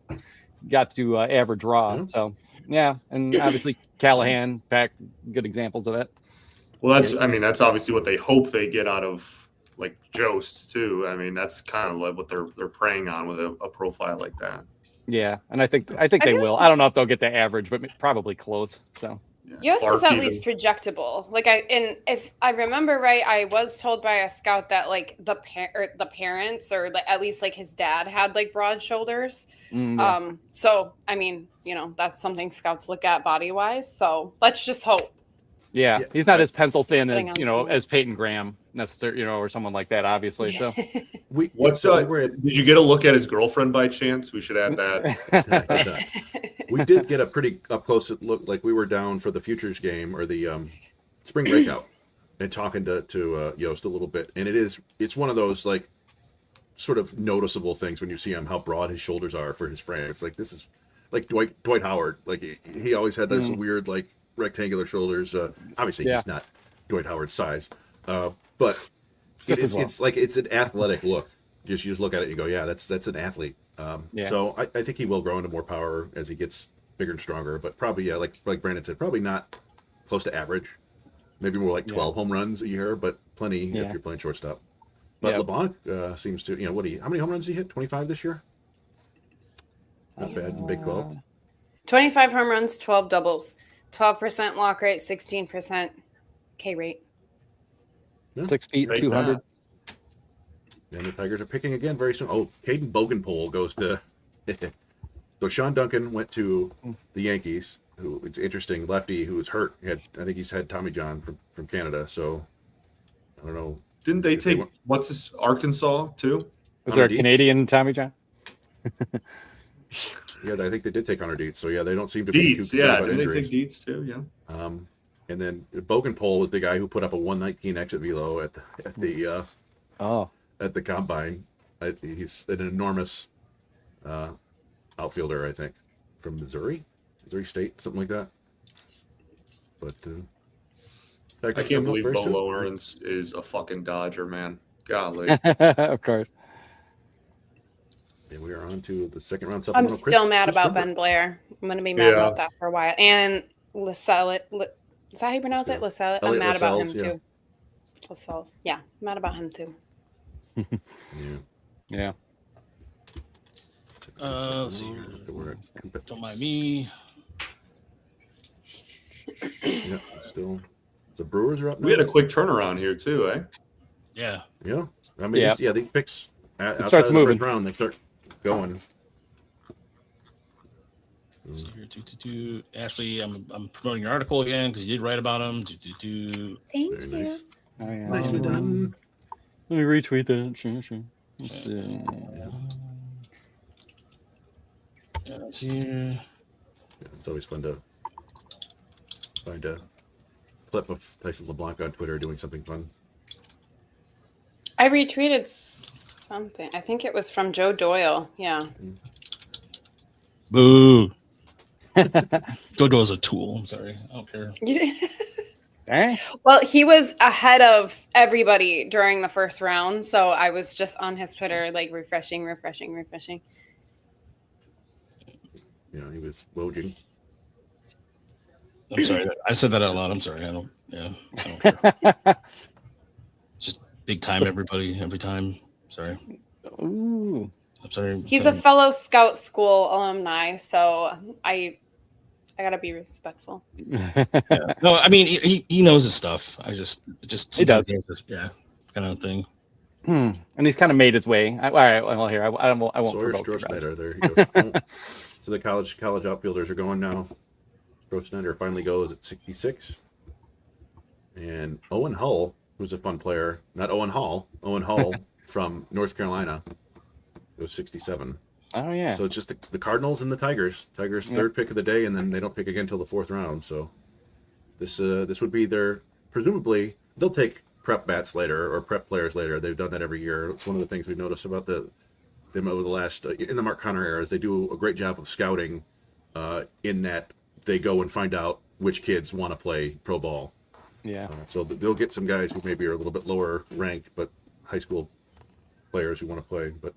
got to average raw. Mm-hmm. So. Yeah, and obviously Callahan, Peck, good examples of it. Well, that's obviously what they hope they get out of like Jost too. I mean, that's kind of like what they're preying on with a profile like that. Yeah, and I think they will. I don't know if they'll get the average, but probably close. So. Yost is at least projectable. Like if I remember right, I was told by a scout that like the parents or at least like his dad had like broad shoulders. Yeah. So I mean, that's something scouts look at body wise. So let's just hope. Yeah, he's not as pencil thin as as Peyton Graham necessarily, or someone like that, obviously. So did you get a look at his girlfriend by chance? We should add that. We did get a pretty up close look. Like we were down for the Futures game or the spring breakout and talking to Yost a little bit, and it's one of those like sort of noticeable things when you see him how broad his shoulders are for his frame. It's like this is like Dwight Howard. Like he always had those weird like rectangular shoulders. Obviously he's not Dwight Howard's size, but it's like it's an athletic look. You just look at it and you go, yeah, that's an athlete. So I think he will grow into more power as he gets bigger and stronger, but probably like Brandon said, probably not close to average. Maybe more like 12 home runs a year, but plenty if you're playing shortstop. But LeBlanc seems to, how many home runs did he hit? 25 this year? Not bad in the Big 12. 25 home runs, 12 doubles, 12% walk rate, 16% K rate. 6 feet, 200. And the Tigers are picking again very soon. Oh, Caden Bogenpole goes to. So Sean Duncan went to the Yankees. Who it's interesting, lefty who was hurt. I think he's had Tommy John from Canada. So I don't know. Didn't they take Arkansas too? Was there a Canadian Tommy John? Yeah, I think they did take Hunter Dietz. So yeah, they don't seem to be too yeah, did they take Dietz too? Yeah. And then Bogenpole was the guy who put up a 119 exit velo at the combine. He's an enormous outfielder, I think, from Missouri State, something like that. But I can't believe Bo Lawrence is a fucking Dodger, man. Golly. Of course. And we are on to the second round. I'm still mad about Ben Blair. I'm going to be mad about that for a while. And Lascelles, is that how you pronounce it? Lascelles. I'm mad about him too. Lascelles. Yeah, I'm mad about him too. Yeah. Let's see here. Don't mind me. Yeah, still. The Brewers are up now. We had a quick turnaround here too, eh? Yeah. Yeah. I mean, these picks outside starts of the moving. first round, they start going. So here, Ashley, I'm promoting your article again because you did write about him. Thank Very you. nice. Oh, yeah. Nicely done. Let me retweet that. Sure. Let's see. Yeah, it's here. Yeah, it's always fun to find a clip of Tyson LeBlanc on Twitter doing something fun. I retweeted something. I think it was from Joe Doyle. Yeah. Boo. Jojo's a tool. I'm sorry. I don't care. Well, he was ahead of everybody during the first round, so I was just on his Twitter, like refreshing. Yeah, he was wojing. I'm sorry. I said that out loud. I'm sorry. I don't care. Just big time, everybody, every time. Sorry. Ooh. I'm sorry. He's a fellow Scout School alumni, so I gotta be respectful. Yeah. No, I mean he knows his stuff. I just He does. Yeah, kind of thing. And he's kind of made his way. All right. Well, here I won't Sawyer provoke you, Strohschneider, Brad. there he goes. Oh. So the college outfielders are going now. Strohschneider finally goes at 66. And Owen Hull, who's a fun player, not Owen Hall, Owen Hull from North Carolina, goes 67. Oh, yeah. So it's just the Cardinals and the Tigers. Tigers' third pick of the day, and then they don't pick again until the fourth round. So this would be their, presumably, they'll take prep bats later or prep players later. They've done that every year. It's one of the things we've noticed about them over the last, in the Mark Connor era, is they do a great job of scouting in that they go and find out which kids want to play pro ball. Yeah. So they'll get some guys who maybe are a little bit lower ranked, but high school players who want to play. But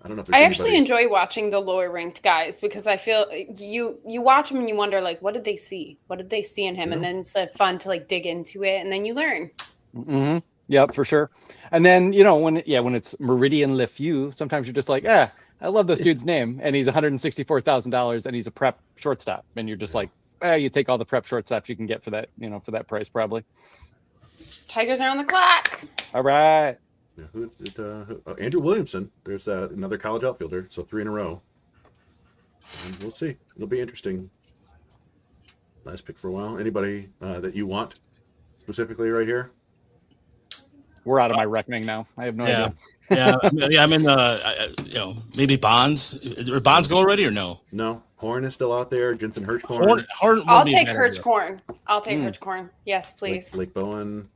I don't know if there's I actually enjoy watching the lower ranked guys because I feel you watch them and you wonder, like, what did they see? What did they see in him? Yeah. And then it's fun to like dig into it, and then you learn. Mm-hmm. Yep, for sure. And then when it's Meridian LeFew, sometimes you're just like, I love this dude's name, and he's $164,000, and he's a prep shortstop, and you're just like, you take all the prep shortstops you can get for that, for that price probably. Tigers are on the clock. All right. Yeah, Andrew Williamson. There's another college outfielder. So 3 in a row. And we'll see. It'll be interesting. Last pick for a while. Anybody that you want specifically right here? We're out of my reckoning now. I have no idea. Yeah. I'm in maybe Bonds. Are Bonds go already or no? No. Horn is still out there. Jensen Hirschhorn. I'll take Hirschhorn. I'll take Hirschhorn. Yes, please. Blake Bowen,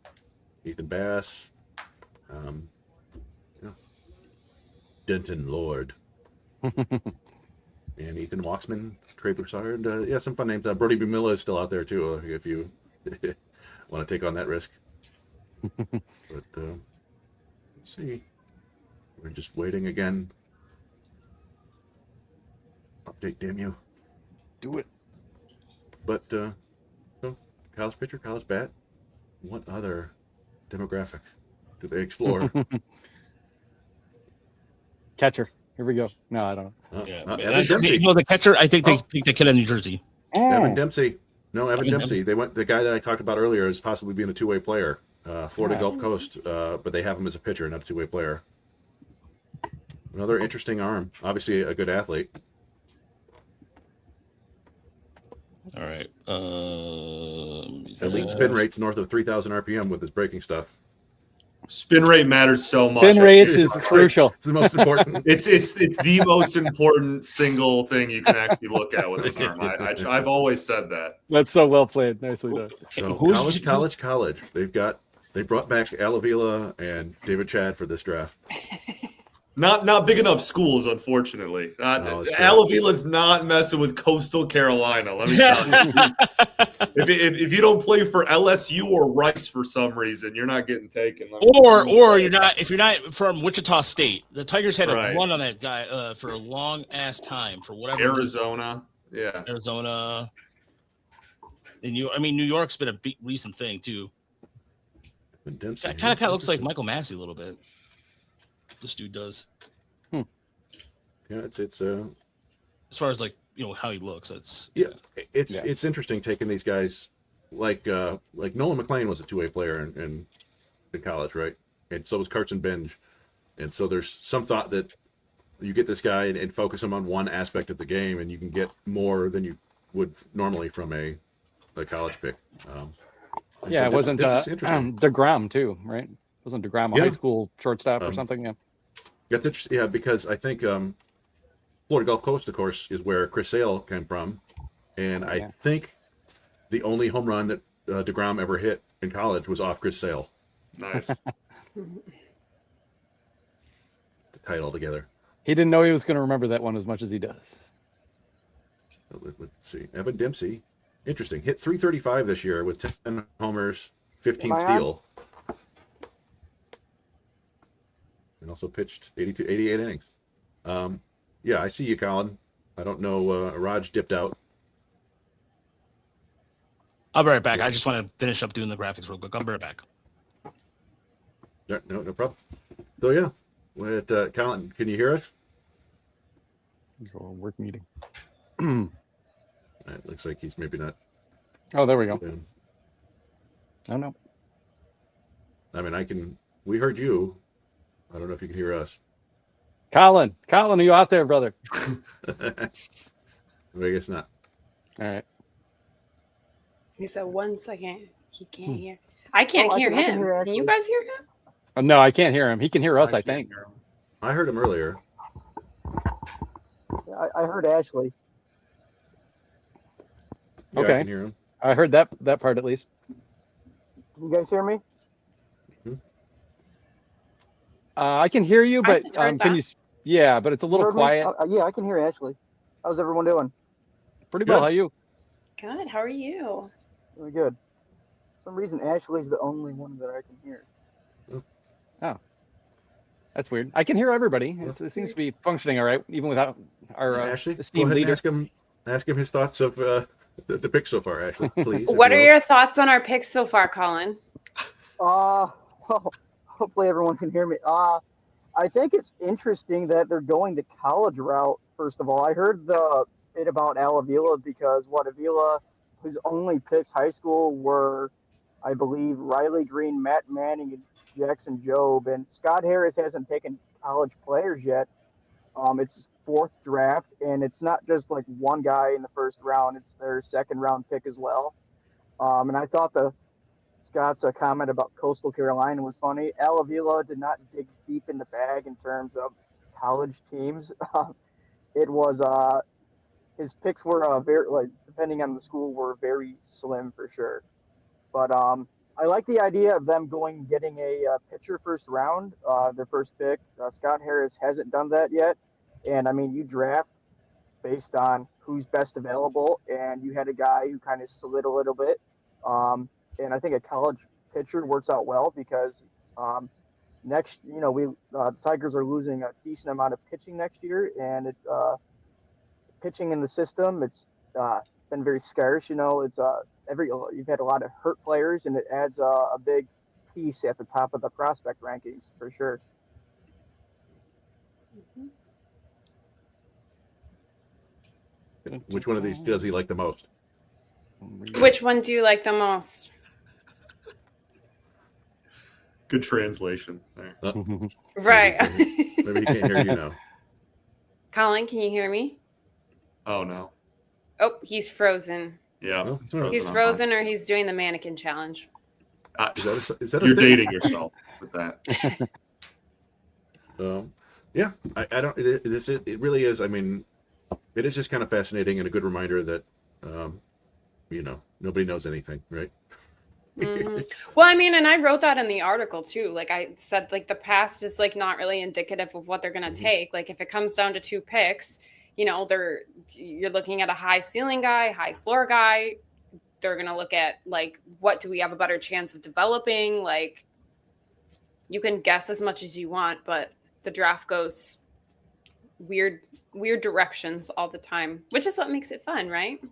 Ethan Bass. Denton Lord. And Ethan Waxman, Trey Broussard. Some fun names. Brody Bumilla is still out there too, if you want to take on that risk. But let's see. We're just waiting again. Update, damn you. Do it. But so college pitcher, college bat. What other demographic do they explore? Catcher. Here we go. No, I don't know. Evan Dempsey. The catcher. I think they picked the kid in New Jersey. Evan Dempsey. No, Evan Dempsey. They went. The guy that I talked about earlier is possibly being a two-way player. Florida Gulf Coast, but they have him as a pitcher, not a two-way player. Another interesting arm. Obviously, a good athlete. All right. Elite spin rates north of 3,000 RPM with his breaking stuff. Spin rate matters so much. Spin rates is crucial. It's the most important. It's the most important single thing you can actually look at with an arm. I've always said that. That's so well played. Nicely done. So college. They brought back Alavila and David Chad for this draft. Not big enough schools, unfortunately. Alavila's not messing with Coastal Carolina. Let me tell you. if you don't play for LSU or Rice for some reason, you're not getting taken. Or you're not if you're not from Wichita State. The Tigers had a run on that guy for a long ass time for whatever. Arizona. And New York's been a big recent thing too. It kind of looks like Michael Massey a little bit. This dude does. Yeah, it's as far as how he looks. It's interesting taking these guys like Nolan McLean was a two-way player and in college, right? And so was Carson Benj. And so there's some thought that you get this guy and focus him on one aspect of the game, and you can get more than you would normally from a college pick. Yeah, so it wasn't interesting. DeGrom too, right? Wasn't DeGrom a high school shortstop or something? Yeah. That's interesting. Yeah, because I think Florida Gulf Coast, of course, is where Chris Sale came from, and I think the only home run that DeGrom ever hit in college was off Chris Sale. Nice. To tie it all together. He didn't know he was going to remember that one as much as he does. Let's see. Evan Dempsey. Interesting. Hit 335 this year with 10 homers, 15 steal. And also pitched 88 innings. Yeah, I see you, Colin. I don't know. Raj dipped out. I'll be right back. I just want to finish up doing the graphics real quick. I'll be right back. No problem. So, yeah. With Colin, can you hear us? He's a work meeting. It looks like he's maybe not. Oh, there we go. Oh, no. I mean, we heard you. I don't know if you can hear us. Colin, are you out there, brother? I guess not. All right. He said 1 second. He can't hear. I can't hear him. Can you guys hear him? Oh, no, I can't hear him. He can hear us, I think. I heard him earlier. I heard Ashley. Yeah, okay. I can hear him. I heard that part at least. You guys hear me? I can hear you, but can you? Yeah, but it's a little You heard me? quiet. Yeah, I can hear Ashley. How's everyone doing? Pretty well. How are you? Good. How are you? Really good. For some reason, Ashley's the only one that I can hear. Oh, that's weird. I can hear everybody. It seems to be functioning all right, even without our Ashley, go esteemed ahead leader. and ask him his thoughts of the pick so far, Ashley, please. What are your thoughts on our picks so far, Colin? Well, hopefully everyone can hear me. I think it's interesting that they're going the college route. First of all, I heard the bit about Al Avila because Avila, his only picks high school were, I believe, Riley Green, Matt Manning, and Jackson Jobe, and Scott Harris hasn't taken college players yet. It's his 4th draft, and it's not just like one guy in the 1st round; it's their 2nd round pick as well. And I thought Scott's comment about Coastal Carolina was funny. Al Avila did not dig deep in the bag in terms of college teams. It was his picks were very, like, depending on the school, were very slim for sure. But I like the idea of them getting a pitcher 1st round, their 1st pick. Scott Harris hasn't done that yet, and I mean, you draft based on who's best available, and you had a guy who kind of slid a little bit. And I think a college pitcher works out well because next, Tigers are losing a decent amount of pitching next year, and it's pitching in the system. It's been very scarce. It's you've had a lot of hurt players, and it adds a big piece at the top of the prospect rankings for sure. Which one of these does he like the most? Which one do you like the most? Good translation there. Right. Maybe he can't hear you now. Colin, can you hear me? Oh, no. Oh, he's frozen. Yeah. He's frozen or he's doing the mannequin challenge. Is that You're thing? dating yourself with that. Yeah, I don't. It really is. I mean, it is just kind of fascinating and a good reminder that, nobody knows anything, right? Mm-hmm. Well, I mean, and I wrote that in the article too. Like I said, like the past is like not really indicative of what they're going to take. Like if it comes down to 2 picks, you're looking at a high ceiling guy, high floor guy. They're going to look at like, what do we have a better chance of developing? Like you can guess as much as you want, but the draft goes weird directions all the time, which is what makes it fun, right?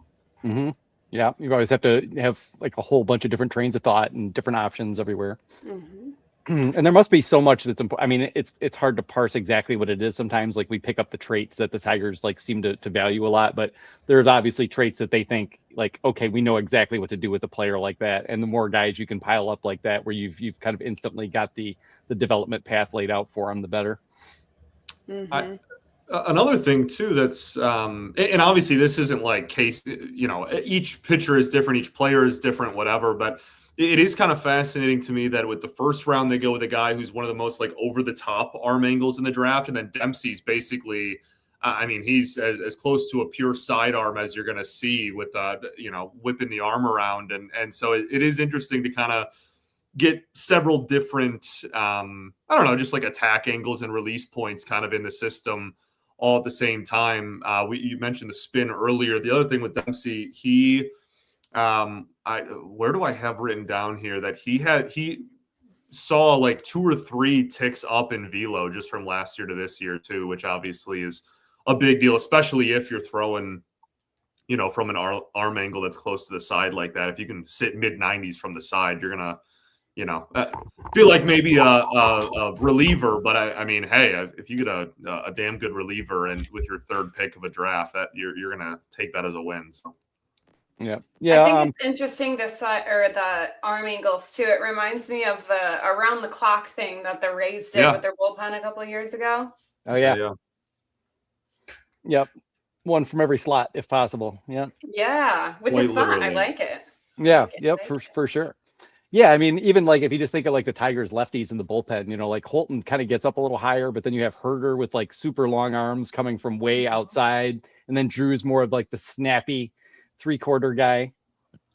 Mm-hmm. Yeah, you always have to have like a whole bunch of different trains of thought and different options everywhere. Mm-hmm. And there must be so much that's important. I mean, it's hard to parse exactly what it is. Sometimes like we pick up the traits that the Tigers like seem to value a lot, but there's obviously traits that they think like, okay, we know exactly what to do with a player like that. And the more guys you can pile up like that, where you've kind of instantly got the development path laid out for them, the better. Mhm. Another thing too that's and obviously this isn't like case, each pitcher is different, each player is different, whatever, but it is kind of fascinating to me that with the first round they go with a guy who's one of the most like over the top arm angles in the draft, and then Dempsey's basically he's as close to a pure sidearm as you're going to see with whipping the arm around, and so it is interesting to kind of get several different just like attack angles and release points kind of in the system all at the same time. You mentioned the spin earlier. The other thing with Dempsey, he where do I have written down here that he saw like 2 or 3 ticks up in velo just from last year to this year too, which obviously is a big deal, especially if you're throwing from an arm angle that's close to the side like that. If you can sit mid 90s from the side, you're gonna feel like maybe a reliever, but I mean, hey, if you get a damn good reliever and with your third pick of a draft, that you're gonna take that as a win. So. Yeah. I think it's interesting the arm angles too. It reminds me of the around the clock thing that the Rays did with their bullpen a couple of years ago. Oh yeah. Yep. One from every slot if possible. Yeah. Yeah, which is fun. I like it. Yeah. Yep. For sure. Yeah, I mean, even like if you just think of like the Tigers lefties in the bullpen, like Holton kind of gets up a little higher, but then you have Herder with like super long arms coming from way outside, and then Drew's more of like the snappy 3/4 guy.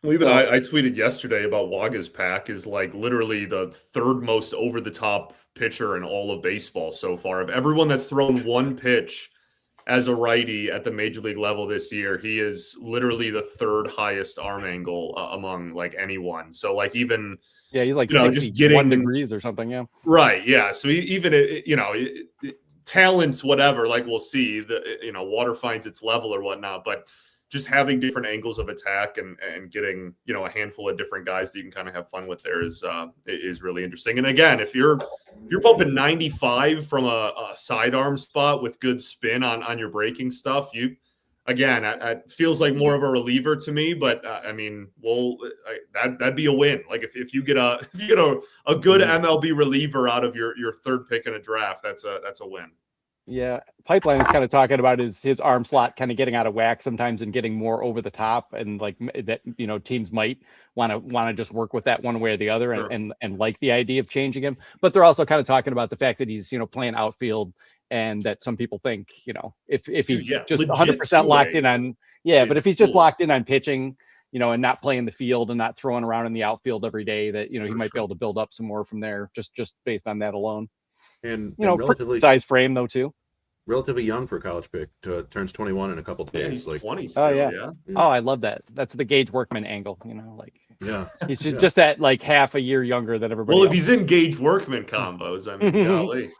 Well, even I tweeted yesterday about Waga's pack is like literally the third most over the top pitcher in all of baseball so far. Of everyone that's thrown one pitch as a righty at the major league level this year, he is literally the third highest arm angle among like anyone. So like even he's like just getting 1 degrees or something. Yeah, right. Yeah. So even talent, whatever, like we'll see water finds its level or whatnot, but just having different angles of attack and getting a handful of different guys that you can kind of have fun with there is really interesting. And again, if you're pumping 95 from a sidearm spot with good spin on your breaking stuff, it feels like more of a reliever to me. But that'd be a win. Like if you get a good MLB reliever out of your third pick in a draft, that's a win. Yeah, Pipeline is kind of talking about his arm slot kind of getting out of whack sometimes and getting more over the top, and like that teams might want to just work with that one way or the other. Sure. and like the idea of changing him, but they're also kind of talking about the fact that he's playing outfield, and that some people think if he's just 100% locked in on but if he's just locked in on pitching and not playing the field and not throwing around in the outfield every day, that he might be able to build up some more from there just based on that alone. And relatively size frame though too. Relatively young for a college pick. Turns 21 in a couple of days. He's like 20. Still, yeah. Oh, I love that. That's the Gage Workman angle. He's just that like half a year younger than everybody. Well, else. If he's in Gage Workman combos, I mean, golly.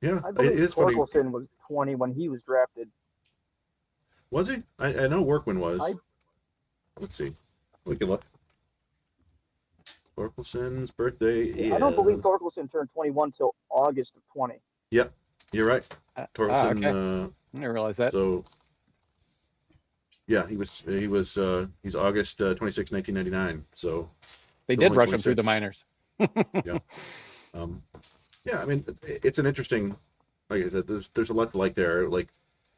Yeah, I believe it is funny. Torkelson was 20 when he was drafted. Was he? I know Workman was. Let's see. We can look. Torkelson's birthday is... I don't believe Torkelson turned 21 till August of 20. Yep, you're right. Torkelson. Okay. I didn't realize that. So, yeah, he's August 26, 1999. So they did rush him through the minors. Yeah. Yeah, I mean, it's an interesting. Like I said, there's a lot to like there. Like,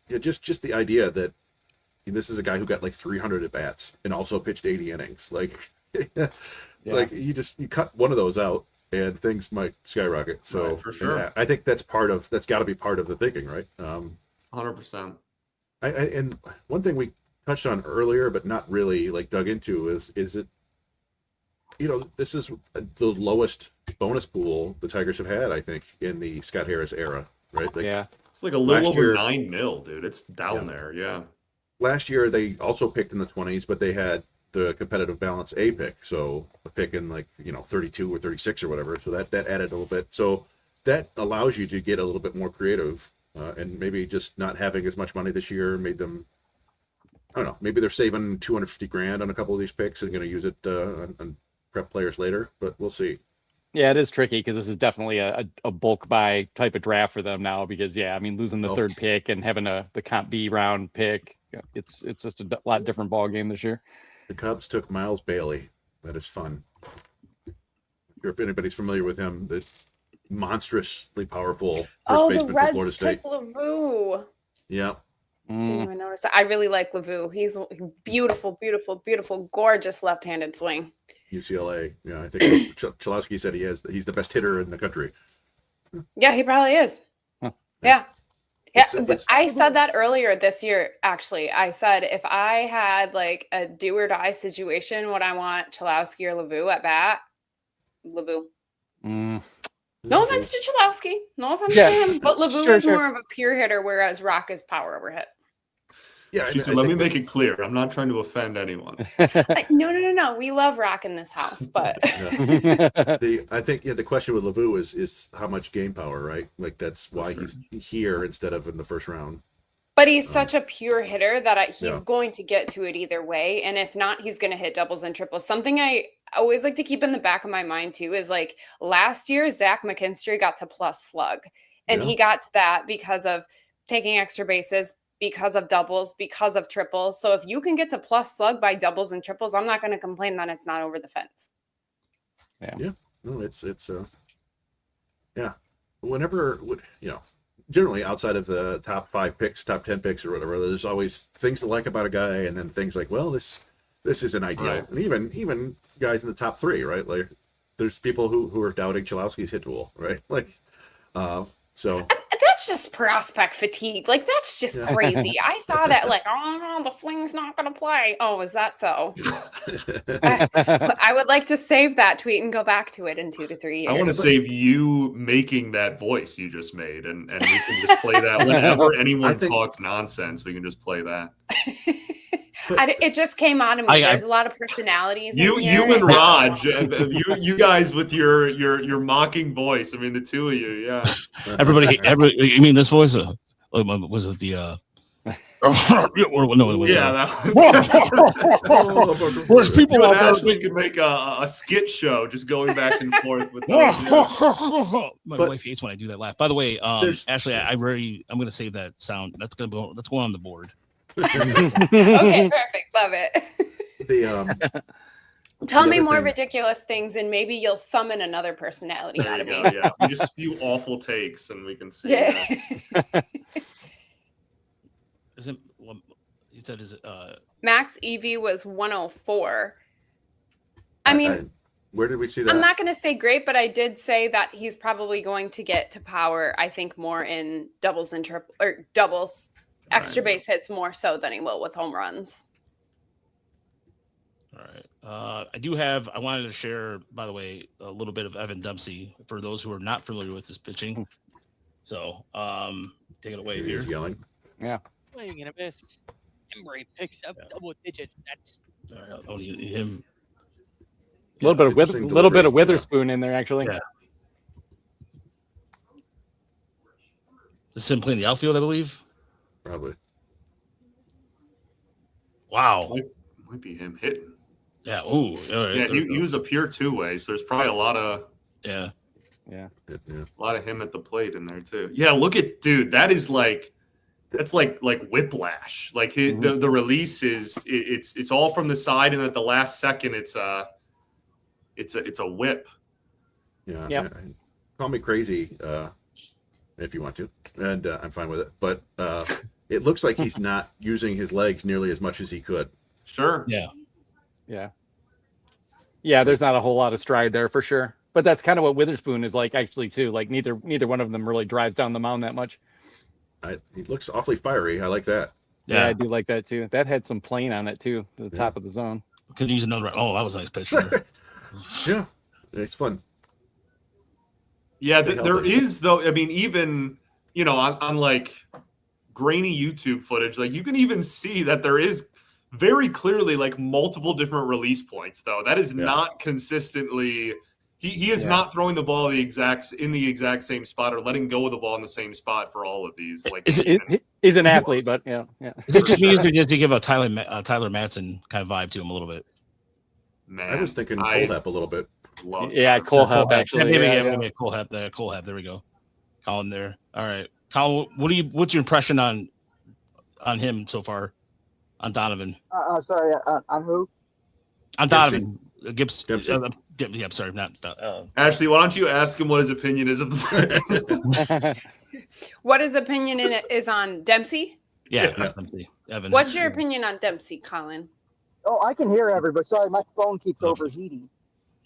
just the idea that this is a guy who got like 300 at bats and also pitched 80 innings. Like. Like you cut one of those out and things might skyrocket. So right, for sure. Yeah, I think that's got to be part of the thinking, right? 100%. And one thing we touched on earlier, but not really like dug into is it, this is the lowest bonus pool the Tigers have had, I think, in the Scott Harris era, right? Like, it's like a little over $9 million, dude. It's down there. Yeah. Last year they also picked in the 20s, but they had the competitive balance A pick, so a pick in like 32 or 36 or whatever, so that added a little bit, so that allows you to get a little bit more creative, and maybe just not having as much money this year made them, I don't know, maybe they're saving $250,000 on a couple of these picks and going to use it on prep players later, but we'll see. Yeah, it is tricky because this is definitely a bulk buy type of draft for them now. Because I mean, losing the third pick and having the comp B round pick, it's just a lot different ball game this year. The Cubs took Miles Bailey. That is fun. If anybody's familiar with him, the monstrously powerful first baseman from Florida State. LaVue. Yeah. Didn't even notice that. I really like LaVue. He's beautiful, beautiful, beautiful, gorgeous left-handed swing. UCLA. Yeah, I think Chalowski said he's the best hitter in the country. Yeah, he probably is. Huh. Yeah. Yeah, It's- I said that earlier this year, actually. I said if I had like a do or die situation, would I want Chalowski or LaVue at bat? LaVue. No offense to Chalowski. No offense to him. But LaVue is more of a pure hitter, whereas Rock is power over hit. Yeah, She said, let me make it clear. I'm not trying to offend anyone. No. We love Rock in this house, but I think the question with LaVue is how much game power, right? Like that's why he's here instead of in the first round. But he's such a pure hitter that he's going to get to it either way. And if not, he's going to hit doubles and triples. Something I always like to keep in the back of my mind, too, is like last year, Zach McKinstry got to plus slug. And he got to that because of taking extra bases, because of doubles, because of triples. So if you can get to plus slug by doubles and triples, I'm not going to complain that it's not over the fence. Yeah. No, it's whenever, generally outside of the top 5 picks, top 10 picks or whatever, there's always things to like about a guy, and then things like, well, this isn't ideal. Right. And even guys in the top 3, right? Like there's people who are doubting Chalowski's hit tool, right? Like, so that's just prospect fatigue. Like that's just crazy. I saw that like, oh no, the swing's not going to play. Oh, is that so? I would like to save that tweet and go back to it in 2 to 3 years. I want to save you making that voice you just made, and we can just play that whenever anyone talks nonsense. We can just play that. It just came out of me. There's a lot of personalities. You and Raj, you guys with your mocking voice. I mean, the two of you, yeah. Everybody. You mean this voice? Was it the? There's people out there. We could make a skit show just going back and forth with. My wife hates when I do that laugh. By the way, Ashley, I'm going to save that sound. That's going on the board. Okay, perfect. Love it. Tell me more ridiculous things, and maybe you'll summon another personality out of me. Yeah, we just spew awful takes, and we can see. Yeah. Isn't you said? Is it? Max EV was 104. I mean, where did we see that? I'm not going to say great, but I did say that he's probably going to get to power. I think more in doubles and doubles. Extra base hits more so than he will with home runs. All right. I wanted to share, by the way, a little bit of Evan Dempsey for those who are not familiar with his pitching. So, take it away here. He's yelling. Yeah. Swing and a miss. Embry picks up double digits. That's him. A little bit of Witherspoon in there, actually. Yeah. This is him playing the outfield, I believe. Probably. Wow. Might be him hitting. Yeah. Ooh. Right. Yeah. He was a pure 2-way, so there's probably a lot of. Yeah. Yeah. A lot of him at the plate in there too. Yeah. Look at dude. That's like whiplash. Like the release is it's all from the side, and at the last second it's a whip. Yeah. Yep. Call me crazy if you want to, and I'm fine with it. But it looks like he's not using his legs nearly as much as he could. Sure. Yeah. Yeah. There's not a whole lot of stride there for sure. But that's kind of what Witherspoon is like, actually, too. Like neither one of them really drives down the mound that much. He looks awfully fiery. I like that. Yeah, I do like that too. That had some plane on it too, to the top of the zone. Could use another. Oh, that was a nice pitch. Yeah, it's fun. Yeah, there is though. I mean, even on like grainy YouTube footage, like you can even see that there is very clearly like multiple different release points. Though that is not consistently. He is not throwing the ball in the exact same spot or letting go of the ball in the same spot for all of these. Like he's an athlete, but yeah. Is it just me, or does he give a Tyler Matson kind of vibe to him a little bit? Man, I was thinking Coldap a little bit. Yeah, Cole Hub actually. Maybe Cole Hub there. Cole Hub. There we go. Colin there. All right, Colin. What's your impression on him so far? On Donovan. Sorry, on who? On Donovan. Gibbs. Dempsey. Yeah, sorry, not. Ashley, why don't you ask him what his opinion is of the What his opinion is on Dempsey? Yeah. Dempsey. Evan. What's your opinion on Dempsey, Colin? Oh, I can hear everybody. Sorry, my phone keeps overheating.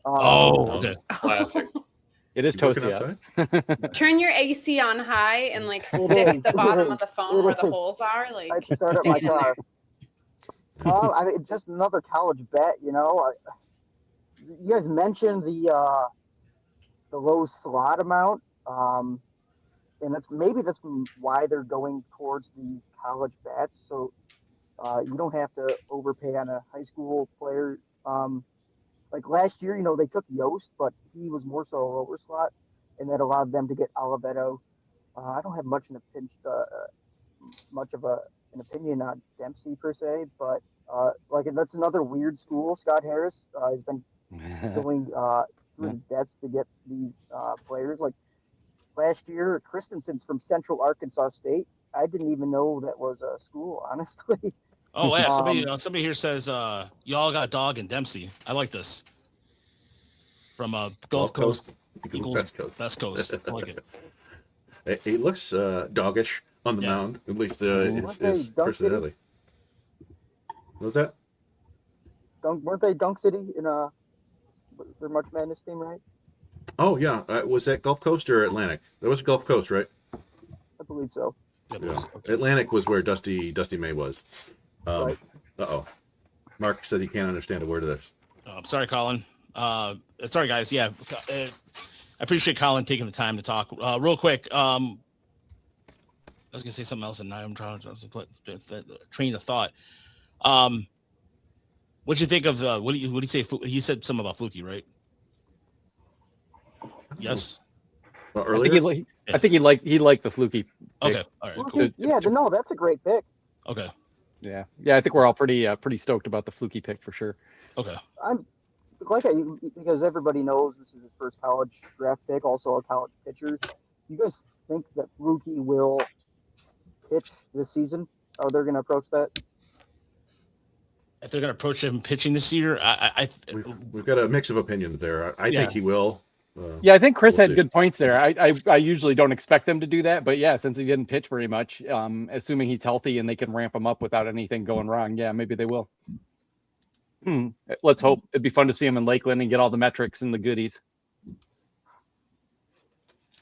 Okay. Classic. It is toasty out. Turn your AC on high and like stick the bottom of the phone where the holes are. Like I start up stick my it in car. there. I mean, just another college bet, you know. You guys mentioned the low slot amount, and that's why they're going towards these college bets. So you don't have to overpay on a high school player. Like last year, you know, they took Yost, but he was more so a lower slot, and that allowed them to get Oliveto. I don't have much of an opinion on Dempsey per se, but that's another weird school. Scott Harris has been going through the depths to get these players. Like last year, Christensen's from Central Arkansas State. I didn't even know that was a school, honestly. Oh yeah, somebody here says y'all got a dog in Dempsey. I like this. From Gulf Coast equals Best Coast. I like it. He looks doggish on the mound, at least his personality. What was that? Weren't they Dunk City in their March Madness team, right? Oh yeah, was that Gulf Coast or Atlantic? That was Gulf Coast, right? I believe so. Yeah. Atlantic was where Dusty May was. Right. Uh-oh. Mark said he can't understand a word of this. I'm sorry, Colin. Sorry, guys. Yeah, I appreciate Colin taking the time to talk. Real quick, I was gonna say something else, and now I'm trying to put train of thought. What'd you think of what do you say? He said something about Fluky, right? Yes. Well, I think he liked the Fluky. Okay. All right. Cool. Fluky, yeah, no, that's a great pick. Okay. Yeah. I think we're all pretty stoked about the Fluky pick for sure. Okay. I'm because everybody knows this is his first college draft pick, also a college pitcher. You guys think that Fluky will pitch this season? Are they going to approach that? If they're going to approach him pitching this year, we've got a mix of opinions there. I think he will. I think Chris had good points there. I usually don't expect them to do that, but yeah, since he didn't pitch very much, assuming he's healthy and they can ramp him up without anything going wrong, yeah, maybe they will. Let's hope. It'd be fun to see him in Lakeland and get all the metrics and the goodies.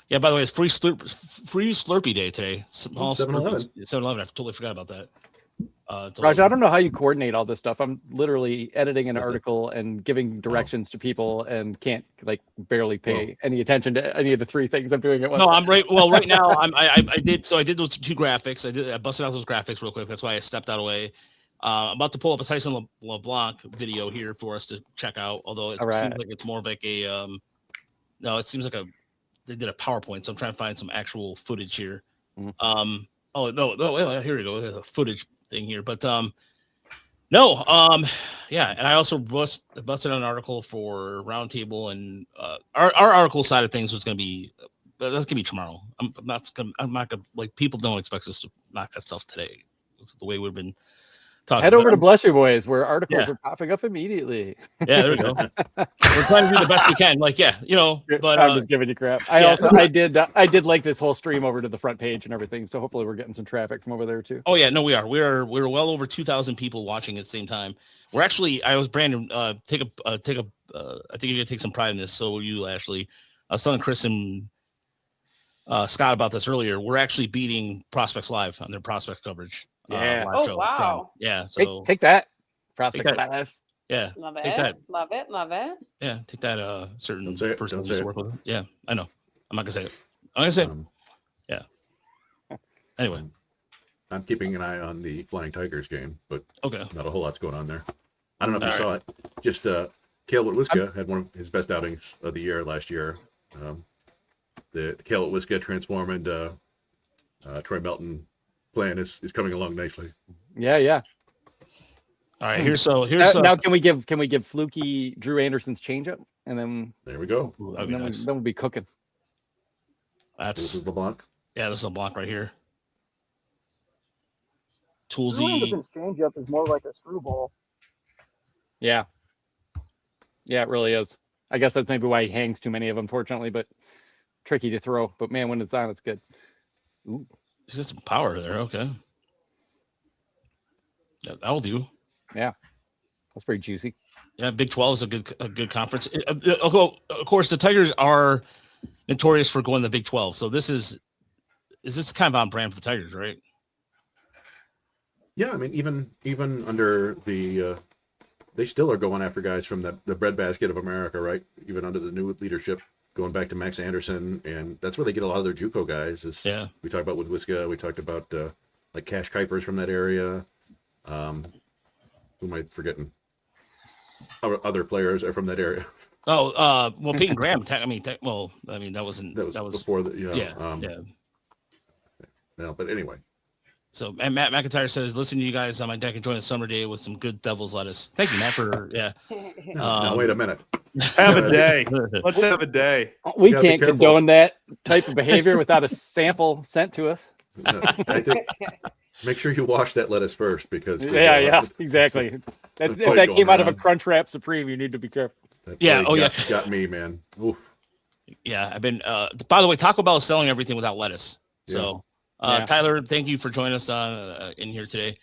Yeah, by the way, it's free Slurpee day today. 7-Eleven. 7-Eleven. I totally forgot about that. Raj, I don't know how you coordinate all this stuff. I'm literally editing an article and giving directions to people and can't barely pay any attention to any of the three things I'm doing at once. No, I'm right. Well, right now I did those two graphics. I busted out those graphics real quick. That's why I stepped out of the way. I'm about to pull up a Tyson LeBlanc video here for us to check out. Although it seems like it's more of like a no, it seems like they did a PowerPoint. So I'm trying to find some actual footage here. Oh no, here we go. There's a footage thing here, but yeah, and I also busted an article for Roundtable, and our article side of things was going to be that's going to be tomorrow. I'm not gonna like people don't expect us to knock that stuff today. The way we've been talking. Head over to Bless You Boys, where articles are popping up immediately. Yeah, there we go. We're trying to do the best we can. Like, yeah, but I'm just giving you crap. I did like this whole stream over to the front page and everything. So hopefully we're getting some traffic from over there too. Oh yeah, no, we are. We're well over 2,000 people watching at the same time. We're actually. I was Brandon. I think you're gonna take some pride in this. So will you, Ashley? I was telling Chris and Scott about this earlier. We're actually beating Prospects Live on their prospect coverage. Yeah. Wow. Yeah. So take that, Prospects Live. Yeah. Love take it. that. Love it. Love it. Yeah. Take that. Certain person don't say to work with. Yeah. I know. I'm not gonna say it. I'm gonna say it. Yeah. Anyway, I'm keeping an eye on the Flying Tigers game, but not a whole lot's going on there. I don't know if you saw it. Just Cale Witwiska had one of his best outings of the year last year. The Cale Witwiska transform and Troy Melton plan is coming along nicely. Yeah. All right, here's now can we give Fluky Drew Anderson's changeup and then there we go. Ooh, and that'd be then, nice. then we'll be cooking. This is the block. Yeah, this is a block right here. Verlander's changeup is more like a screwball. Yeah. Yeah, it really is. I guess that's maybe why he hangs too many of them, unfortunately, but tricky to throw. But man, when it's on, it's good. Ooh. He's got some power there. Okay. That'll do. Yeah. That's pretty juicy. Yeah, Big 12 is a good conference. Of course, the Tigers are notorious for going to the Big 12. So is this kind of on brand for the Tigers, right? Yeah, I mean, even under the, they still are going after guys from the breadbasket of America, right? Even under the new leadership, going back to Max Anderson, and that's where they get a lot of their JUCO guys. We talked about with Wiska, we talked about like Cash Kuipers from that area. Who am I forgetting? Other players are from that area. Oh, well, Peyton Graham. That was before the yeah. No, but anyway. So, and Matt McIntyre says, listen to you guys on my deck enjoying the summer day with some good devil's lettuce. Thank you, Matt, for Now, wait a minute. Have a day. Let's have a day. We can't condone that type of behavior without a sample sent to us. No, I think, make sure you wash that lettuce first because exactly. If that came out of a Crunchwrap Supreme, you need to be careful. Got me, man. Oof. Yeah, I've been. By the way, Taco Bell is selling everything without lettuce. So, Tyler, thank you for joining us in here today.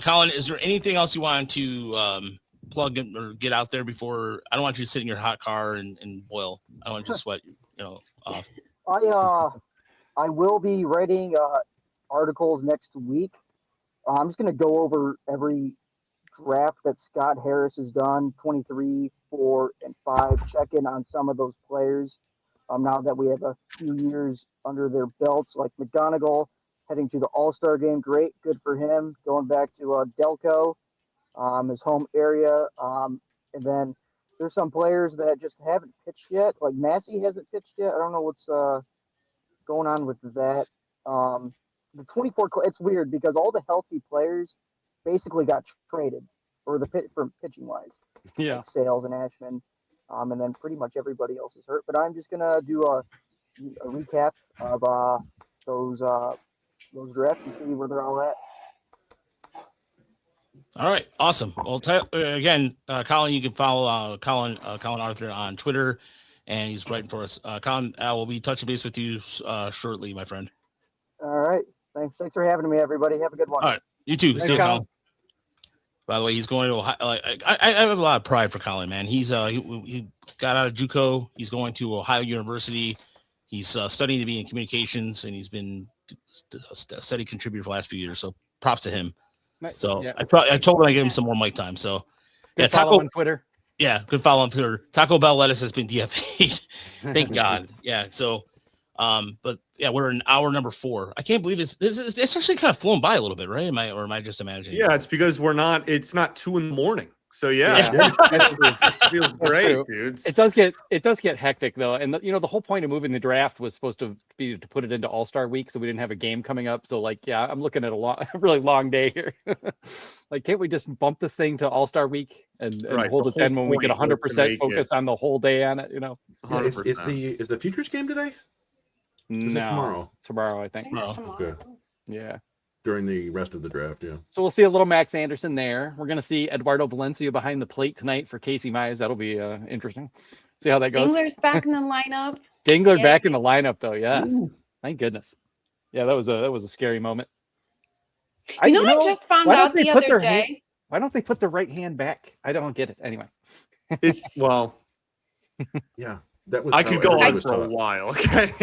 Colin, is there anything else you want to plug in or get out there before? I don't want you to sit in your hot car and boil. I want you to sweat, off. I will be writing articles next week. I'm just going to go over every draft that Scott Harris has done, 23, 4, and 5. Check in on some of those players. Now that we have a few years under their belts, like McGonigal heading to the All-Star game, great, good for him. Going back to Delco, his home area. And then there's some players that just haven't pitched yet. Like Massey hasn't pitched yet. I don't know what's going on with that. The 24, it's weird because all the healthy players basically got traded for pitching wise. Yeah. Like Sales and Ashman. And then pretty much everybody else is hurt. But I'm just gonna do a recap of those drafts and see where they're all at. All right, awesome. Well, again, Colin, you can follow Colin Arthur on Twitter, and he's writing for us. Colin, I will be touching base with you shortly, my friend. All right. Thanks for having me, everybody. Have a good one. All right, you too. Thanks, See you, Colin. Colin. By the way, he's going to Ohio. I have a lot of pride for Colin, man. He got out of JUCO. He's going to Ohio University. He's studying to be in communications, and he's been a steady contributor for the last few years. So props to him. So yeah. I told him I give him some more mic time. So Good follow on Twitter. Yeah, good follow on Twitter. Taco Bell lettuce has been DFA'd. Thank God. Yeah. So, but yeah, we're in hour number 4. I can't believe it's actually kind of flown by a little bit, right? Am I just imagining? Yeah, it's because it's not 2 a.m. So yeah. It feels great, dude. It does get hectic though, and the whole point of moving the draft was supposed to be to put it into All-Star week, so we didn't have a game coming up. So I'm looking at a really long day here. Can't we just bump this thing to All-Star week and hold it then when we get 100% focus on the whole day on it? Yeah, is the Futures game today? No, tomorrow I think. Okay. Yeah. During the rest of the draft, yeah. So we'll see a little Max Anderson there. We're going to see Eduardo Valencia behind the plate tonight for Casey Mize. That'll be interesting. See how that goes. Dingler's back in the lineup. Dingler back in the lineup, though. Yes. Ooh. Thank goodness. Yeah, that was a scary moment. I just found out the other day. Why don't they put the right hand back? I don't get it. Anyway. Yeah. That was I could go on for a while. Okay.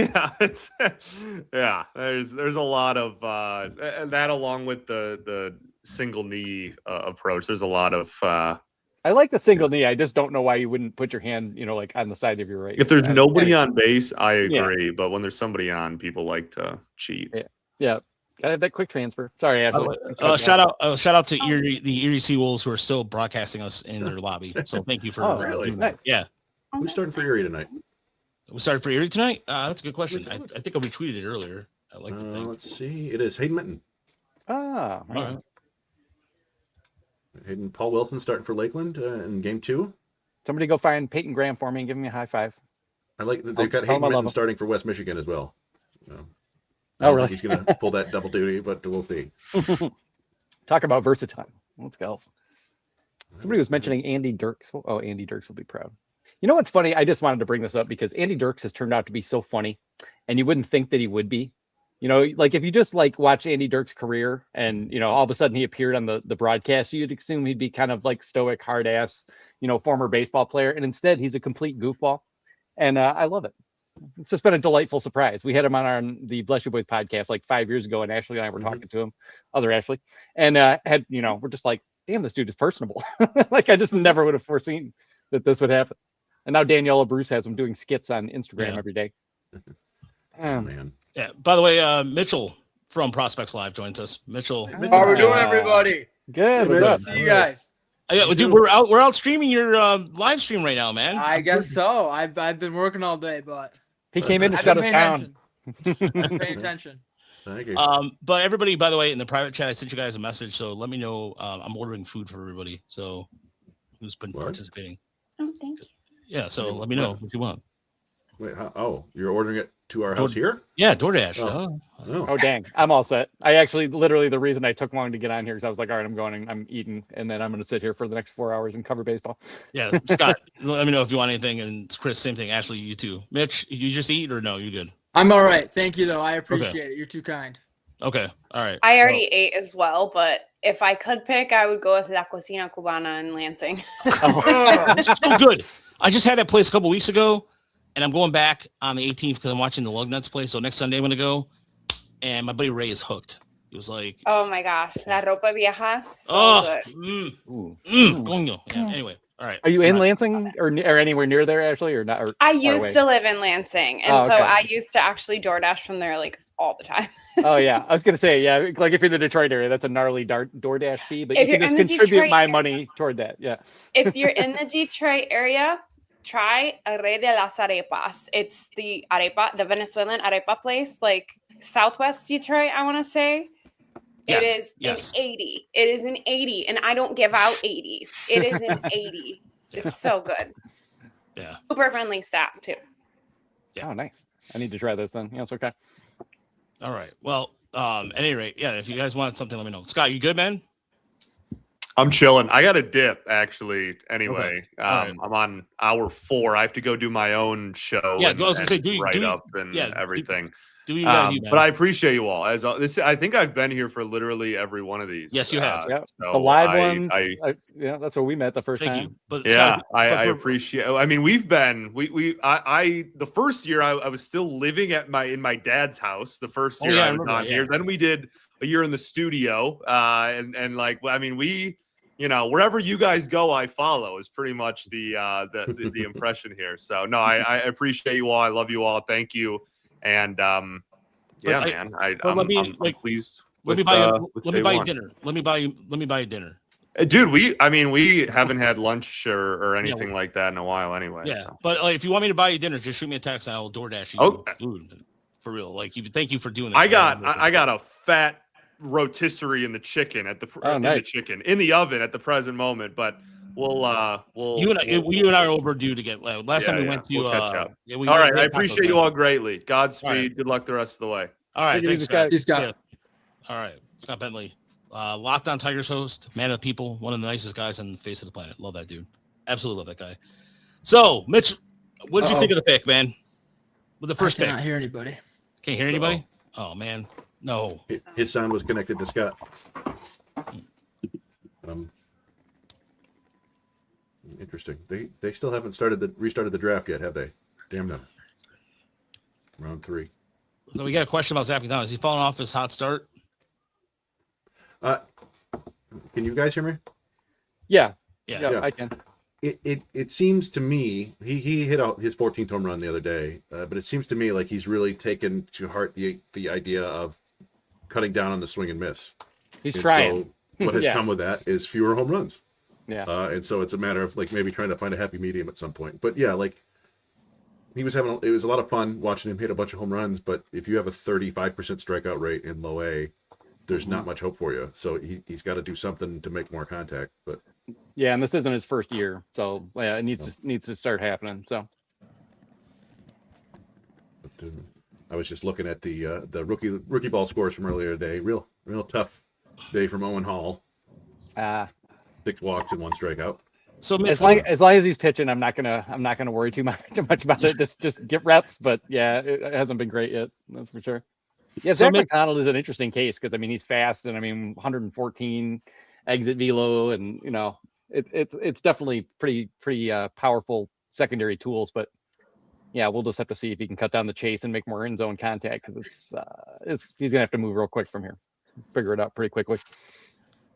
Yeah. There's a lot of that along with the single knee approach. There's a lot of I like the single knee. I just don't know why you wouldn't put your hand, on the side of your right. If there's nobody on base, I agree. But when there's somebody on, people like to cheat. Yeah. Gotta have that quick transfer. Sorry, Ashley. Shout out to the Erie Seawolves who are still broadcasting us in their lobby. So thank you for really? Doing that. Yeah. Who's starting for Erie tonight? We started for Erie tonight? That's a good question. I think I retweeted it earlier. I like to think. Let's see. It is Hayden Minton. All right. Hayden Paul Wilson starting for Lakeland in game 2. Somebody go find Peyton Graham for me and give me a high five. I like that they've got Tell him I Hayden love Mitten him. starting for West Michigan as well. I Oh, don't really? think he's going to pull that double duty, but we'll see. Talk about versatile. Let's go. Somebody was mentioning Andy Dirks. Oh, Andy Dirks will be proud. You know what's funny? I just wanted to bring this up because Andy Dirks has turned out to be so funny, and you wouldn't think that he would be. You know, like if you just like watch Andy Dirks' career, and you know, all of a sudden he appeared on the broadcast, you'd assume he'd be kind of like stoic, hard ass, you know, former baseball player, and instead he's a complete goofball, and I love it. It's just been a delightful surprise. We had him on the Bless You Boys podcast like 5 years ago, and Ashley and I were talking to him, other Ashley, and had, you know, we're just like, damn, this dude is personable. Like I just never would have foreseen that this would happen. And now Daniela Bruce has him doing skits on Instagram every day. Man. Yeah. By the way, Mitchell from Prospects Live joins us. Mitchell. How we doing, everybody? Good. Good to see you guys. Yeah, dude, we're out streaming your live stream right now, man. I guess so. I've been working all day, but he came in to I've shut been us paying down. attention. I've been paying attention. Thank you. But everybody, by the way, in the private chat, I sent you guys a message, so let me know. I'm ordering food for everybody, so who's been participating? Oh, thank you. Yeah, so let me know what you want. Wait, oh, you're ordering it to our house here? Yeah, DoorDash. Oh, dang. I'm all set. I actually, literally, the reason I took long to get on here is I was like, all right, I'm going and I'm eating, and then I'm going to sit here for the next 4 hours and cover baseball. Yeah, Scott, let me know if you want anything. And Chris, same thing. Ashley, you too. Mitch, you just eat or no? You good? I'm all right. Thank you, though. I appreciate it. You're too kind. Okay. All right. I already ate as well, but if I could pick, I would go with La Cocina Cubana in Lansing. This is so good. I just had that place a couple weeks ago, and I'm going back on the 18th because I'm watching the Lugnuts play. So next Sunday I'm going to go, and my buddy Ray is hooked. He was like, Oh my gosh, La Ropa Vieja, so oh, good. coño. Yeah, anyway, all right. Are you in Lansing or anywhere near there, Ashley, or not? Or I far used away? to live in Lansing, and Oh, so okay. I used to actually DoorDash from there like all the time. Oh yeah, I was gonna say yeah. Like if you're in the Detroit area, that's a gnarly DoorDash fee, but If you can you're just in the contribute Detroit my area- money toward that. Yeah. If you're in the Detroit area, try Rey de las Arepas. It's the arepa, the Venezuelan arepa place, like Southwest Detroit, I want to say. Yes, It is yes. an 80. It is an 80, and I don't give out 80s. It is an 80. It's so good. Yeah. Super friendly staff too. Yeah. Oh, nice. I need to try this then. Yeah, it's okay. All right. Well, at any rate, yeah, if you guys want something, let me know. Scott, you good, man? I'm chilling. I got a dip actually. Anyway, Okay. All right. I'm on hour 4. I have to go do my own show. Yeah, and, I was gonna say, and do you- write do you- up and yeah, everything. Do you gotta do, man. But I appreciate you all. As this, I think I've been here for literally every one of these. Yes, you have. Yeah. So The live I- ones. I- Yeah, that's where we met the first Thank time. you. But yeah, Scott, I appreciate. I mean, we've been I the first year I was still living in my dad's house. The first Oh, year yeah, I I was remember on that, here. yeah. Then we did a year in the studio, and like I mean we. You know, wherever you guys go, I follow is pretty much the impression here. So no, I appreciate you all. I love you all. Thank you. And yeah, man, I'm pleased. Let me buy you dinner. Let me buy you dinner. Dude, we haven't had lunch or anything like that in a while anyway. Yeah, So. but like, if you want me to buy you dinner, just shoot me a text and I'll DoorDash you food for real. Like, thank you for doing that. I got a fat rotisserie in the chicken in the oven at the present moment, but we'll you and I are overdue to get last time we went to we'll catch up. Yeah, all right, I appreciate you all greatly. Godspeed. All right. Good luck the rest of the way. All right, thanks, Scott. Scott. All right, Scott Bentley, Lockdown Tigers host, man of the people, one of the nicest guys on the face of the planet. Love that dude. Absolutely love that guy. So, Mitch, what did you think of the pick, man? With the first I pick. cannot hear anybody. Can't hear anybody? Oh man. No. His sound was connected to Scott. Interesting. They still haven't restarted the draft yet, have they? Damn them. Round 3. So we got a question about Zach McDonald. Is he falling off his hot start? Can you guys hear me? Yeah. Yeah. I can. It seems to me he hit out his 14th home run the other day, but it seems to me like he's really taken to heart the idea of cutting down on the swing and miss. He's and trying. So what has Yeah. come with that is fewer home runs. Yeah. And so it's a matter of like maybe trying to find a happy medium at some point. But yeah, like it was a lot of fun watching him hit a bunch of home runs. But if you have a 35% strikeout rate in low A, there's not much hope for you. So he's got to do something to make more contact. But Yeah, and this isn't his first year, so yeah, it needs to start happening. So. But, I was just looking at the rookie ball scores from earlier today. Real tough day from Owen Hall. 6 walks and 1 strikeout. So as long as he's pitching, I'm not gonna worry too much about it. Just get reps. But yeah, it hasn't been great yet. That's for sure. Yeah, Zach McDonald is an interesting case because I mean he's fast and I mean 114 exit velo and you know it's definitely pretty powerful secondary tools. But yeah, we'll just have to see if he can cut down the chase and make more end zone contact because he's gonna have to move real quick from here, figure it out pretty quickly.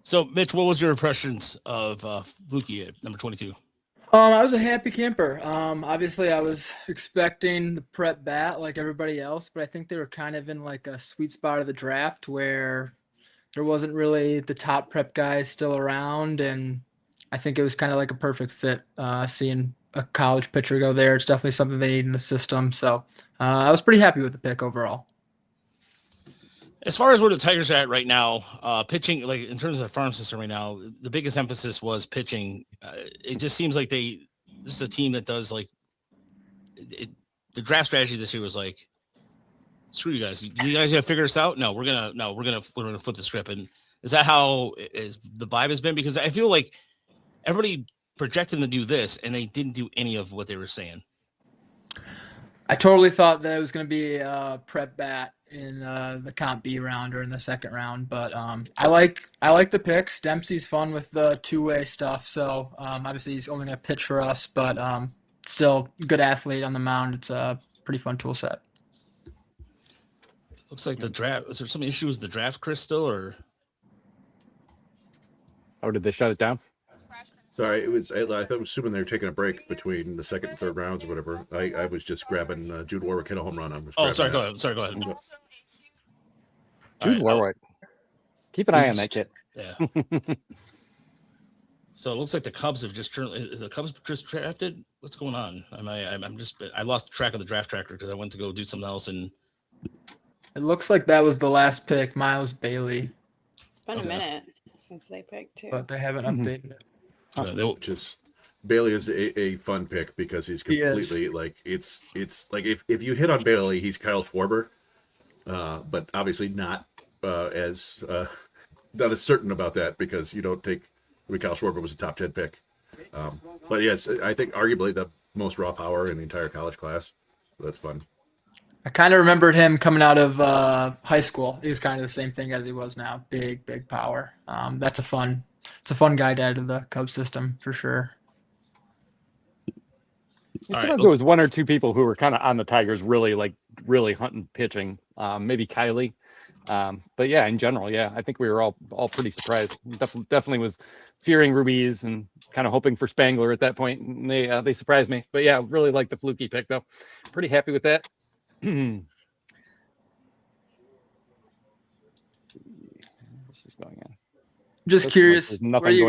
So, Mitch, what was your impressions of Fluky at number 22? I was a happy camper. Obviously, I was expecting the prep bat like everybody else, but I think they were kind of in like a sweet spot of the draft where there wasn't really the top prep guys still around, and I think it was kind of like a perfect fit. Seeing a college pitcher go there, it's definitely something they need in the system. So I was pretty happy with the pick overall. As far as where the Tigers are at right now, pitching, like in terms of the farm system right now, the biggest emphasis was pitching. It just seems like this is a team that does like the draft strategy this year was like, screw you guys. You guys got to figure this out. We're gonna flip the script. And is that how the vibe has been? Because I feel like everybody projected to do this and they didn't do any of what they were saying. I totally thought that it was going to be a prep bat in the Comp B round or in the second round, but I like the picks. Dempsey's fun with the two-way stuff, so obviously he's only going to pitch for us, but still good athlete on the mound. It's a pretty fun tool set. Looks like the draft. Is there some issues with the draft, Chris, still, or? Oh, did they shut it down? Sorry, it was. I'm assuming they're taking a break between the second and third rounds or whatever. I was just grabbing Jude Warwick hit a home run. Sorry, go ahead. Jude Warwick. Keep an eye on that kid. Yeah. So it looks like the Cubs have just turned. Is the Cubs just drafted? What's going on? I lost track of the draft tracker because I went to go do something else and. It looks like that was the last pick, Miles Bailey. It's been a minute since they picked too. But they haven't updated it. Bailey is a fun pick because he's completely like it's like if you hit on Bailey, he's Kyle Schwarber, but obviously not as certain about that because you don't take. I mean, Kyle Schwarber was a top 10 pick, but yes, I think arguably the most raw power in the entire college class. That's fun. I kind of remembered him coming out of high school. He was kind of the same thing as he was now. Big power. It's a fun guy to add to the Cubs system for sure. There was one or two people who were kind of on the Tigers really hunting pitching. Maybe Kylie. But yeah, in general, yeah, I think we were all pretty surprised. Definitely was fearing Ruiz and kind of hoping for Spangler at that point. And they surprised me. But yeah, really like the Fluky pick though. Pretty happy with that. This is going on. Just curious, where you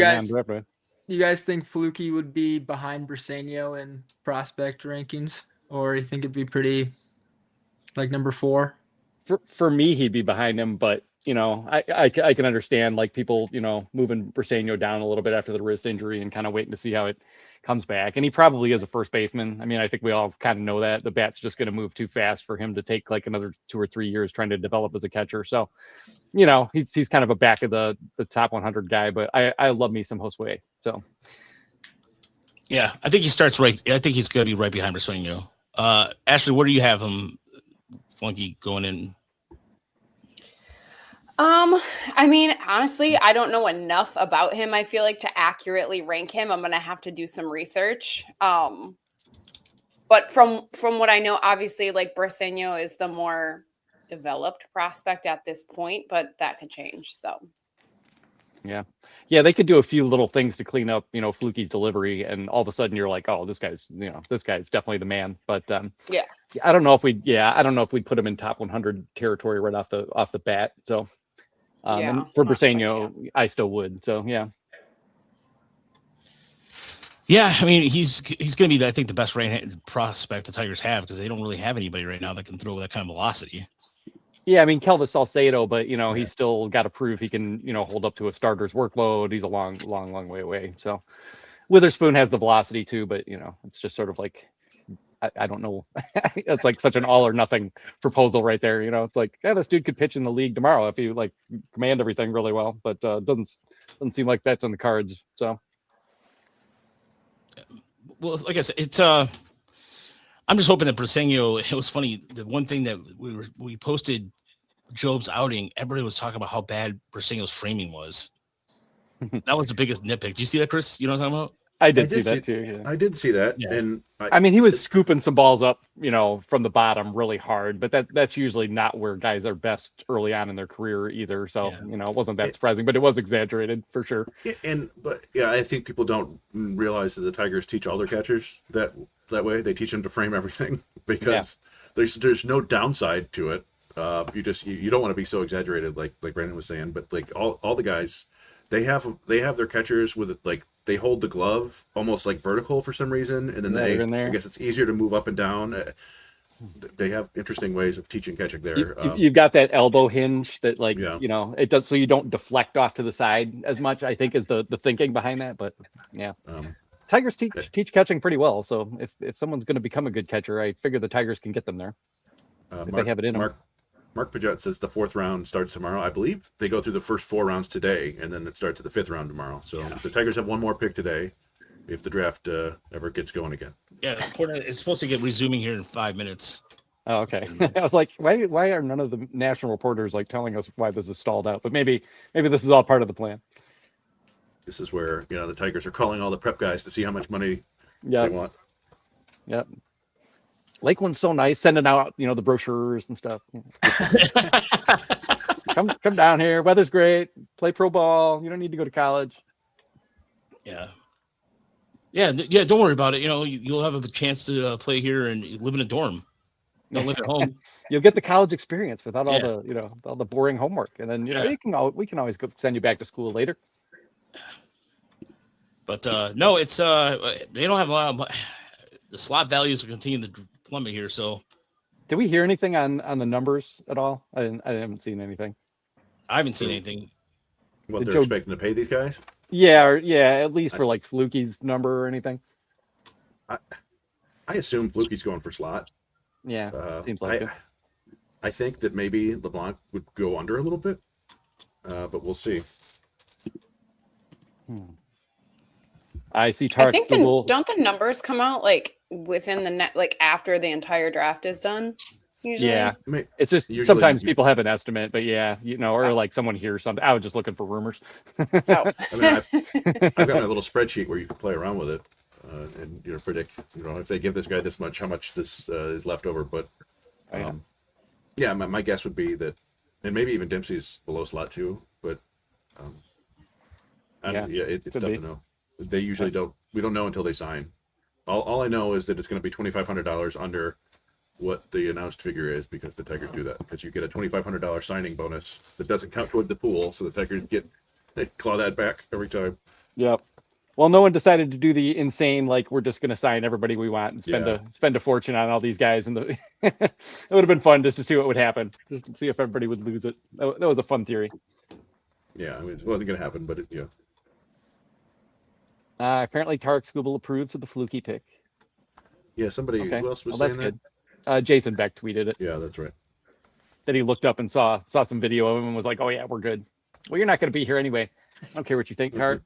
guys think Fluky would be behind Briseño in prospect rankings, or you think it'd be pretty like number 4? For me, he'd be behind him, but you know, I can understand like people, you know, moving Briseño down a little bit after the wrist injury and kind of waiting to see how it comes back. And he probably is a first baseman. I mean, I think we all kind of know that the bat's just going to move too fast for him to take like another 2 or 3 years trying to develop as a catcher. So, you know, he's kind of a back of the top 100 guy, but I love me some Josue. So, yeah, I think he starts right. I think he's going to be right behind Briseño. Ashley, where do you have him, Flunky, going in? I mean, honestly, I don't know enough about him. I feel like to accurately rank him, I'm gonna have to do some research. But from what I know, obviously, like Briseño is the more developed prospect at this point, but that could change. So, yeah, they could do a few little things to clean up, you know, Fluky's delivery, and all of a sudden you're like, oh, this guy's definitely the man. But yeah, I don't know if we'd put him in top 100 territory right off the bat. So. And for Briseño, I still would. So yeah. Yeah, I mean he's going to be I think the best right-handed prospect the Tigers have because they don't really have anybody right now that can throw with that kind of velocity. Yeah, I mean Kelvis Salcedo, but he's still got to prove he can hold up to a starter's workload. He's a long way away. So Witherspoon has the velocity too, but it's just sort of like I don't know. It's like such an all or nothing proposal right there. It's like, yeah, this dude could pitch in the league tomorrow if you like command everything really well, but doesn't seem like that's on the cards. So, well, like I said, it's I'm just hoping that Briseño. It was funny. The one thing that we posted Job's outing, everybody was talking about how bad Briseño's framing was. That was the biggest nitpick. Do you see that, Chris? You know what I'm talking about? I did see that too. Yeah. I did see that, Yeah. and I mean, he was scooping some balls up, from the bottom really hard, but that's usually not where guys are best early on in their career either. So, it wasn't that surprising, but it was exaggerated for sure. But I think people don't realize that the Tigers teach all their catchers that way. They teach them to frame everything because there's no downside to it. You don't want to be so exaggerated, like Brandon was saying, but like all the guys, they have their catchers with like they hold the glove almost like vertical for some reason, and then I guess it's easier to move up and down. They have interesting ways of teaching catching there. You've got that elbow hinge that it does so you don't deflect off to the side as much, I think is the thinking behind that. But Tigers teach catching pretty well. So if someone's going to become a good catcher, I figure the Tigers can get them there. If they have it in them. Mark Paget says the 4th round starts tomorrow. I believe they go through the first 4 rounds today, and then it starts at the 5th round tomorrow. So the Tigers have one more pick today if the draft ever gets going again. Yeah, it's supposed to get resuming here in 5 minutes. Oh, okay. I was like, why are none of the national reporters like telling us why this is stalled out? But maybe this is all part of the plan. This is where the Tigers are calling all the prep guys to see how much money they want. Yep. Lakeland's so nice, sending out the brochures and stuff. come down here. Weather's great. Play pro ball. You don't need to go to college. Yeah. Don't worry about it. You'll have a chance to play here and live in a dorm. Don't live at home. You'll get the college experience without all the all the boring homework, and then we can always go send you back to school later. But no, it's they don't have a lot of, the slot values will continue to plummet here. So, did we hear anything on the numbers at all? I haven't seen anything. I haven't seen anything. What they're expecting to pay these guys? Yeah, at least for like Flukey's number or anything. I assume Flukey's going for slot. Yeah, seems like it. I think that maybe LeBlanc would go under a little bit, but we'll see. I see Tark. I think don't the numbers come out like within the net, like after the entire draft is done? Usually. Yeah, it's just sometimes people have an estimate, but or like someone hears something. I was just looking for rumors. I've got my little spreadsheet where you can play around with it and predict. If they give this guy this much, how much this is left over. But my guess would be that, and maybe even Dempsey's below slot too. But it's tough to know. They usually don't. We don't know until they sign. All I know is that it's going to be $2,500 under what the announced figure is, because the Tigers do that, because you get a $2,500 signing bonus that doesn't count toward the pool, so the Tigers claw that back every time. Yep. Well, no one decided to do the insane we're just going to sign everybody we want and spend a fortune on all these guys, and it would have been fun just to see what would happen, just to see if everybody would lose it. That was a fun theory. Yeah, it wasn't going to happen, but apparently Tarek Skubal approves of the Fluky pick. Yeah, somebody who else was saying that? Good. Jason Beck tweeted it. Yeah, that's right. That he looked up and saw some video of him and was like, "Oh yeah, we're good." Well, you're not going to be here anyway. I don't care what you think, Tarek.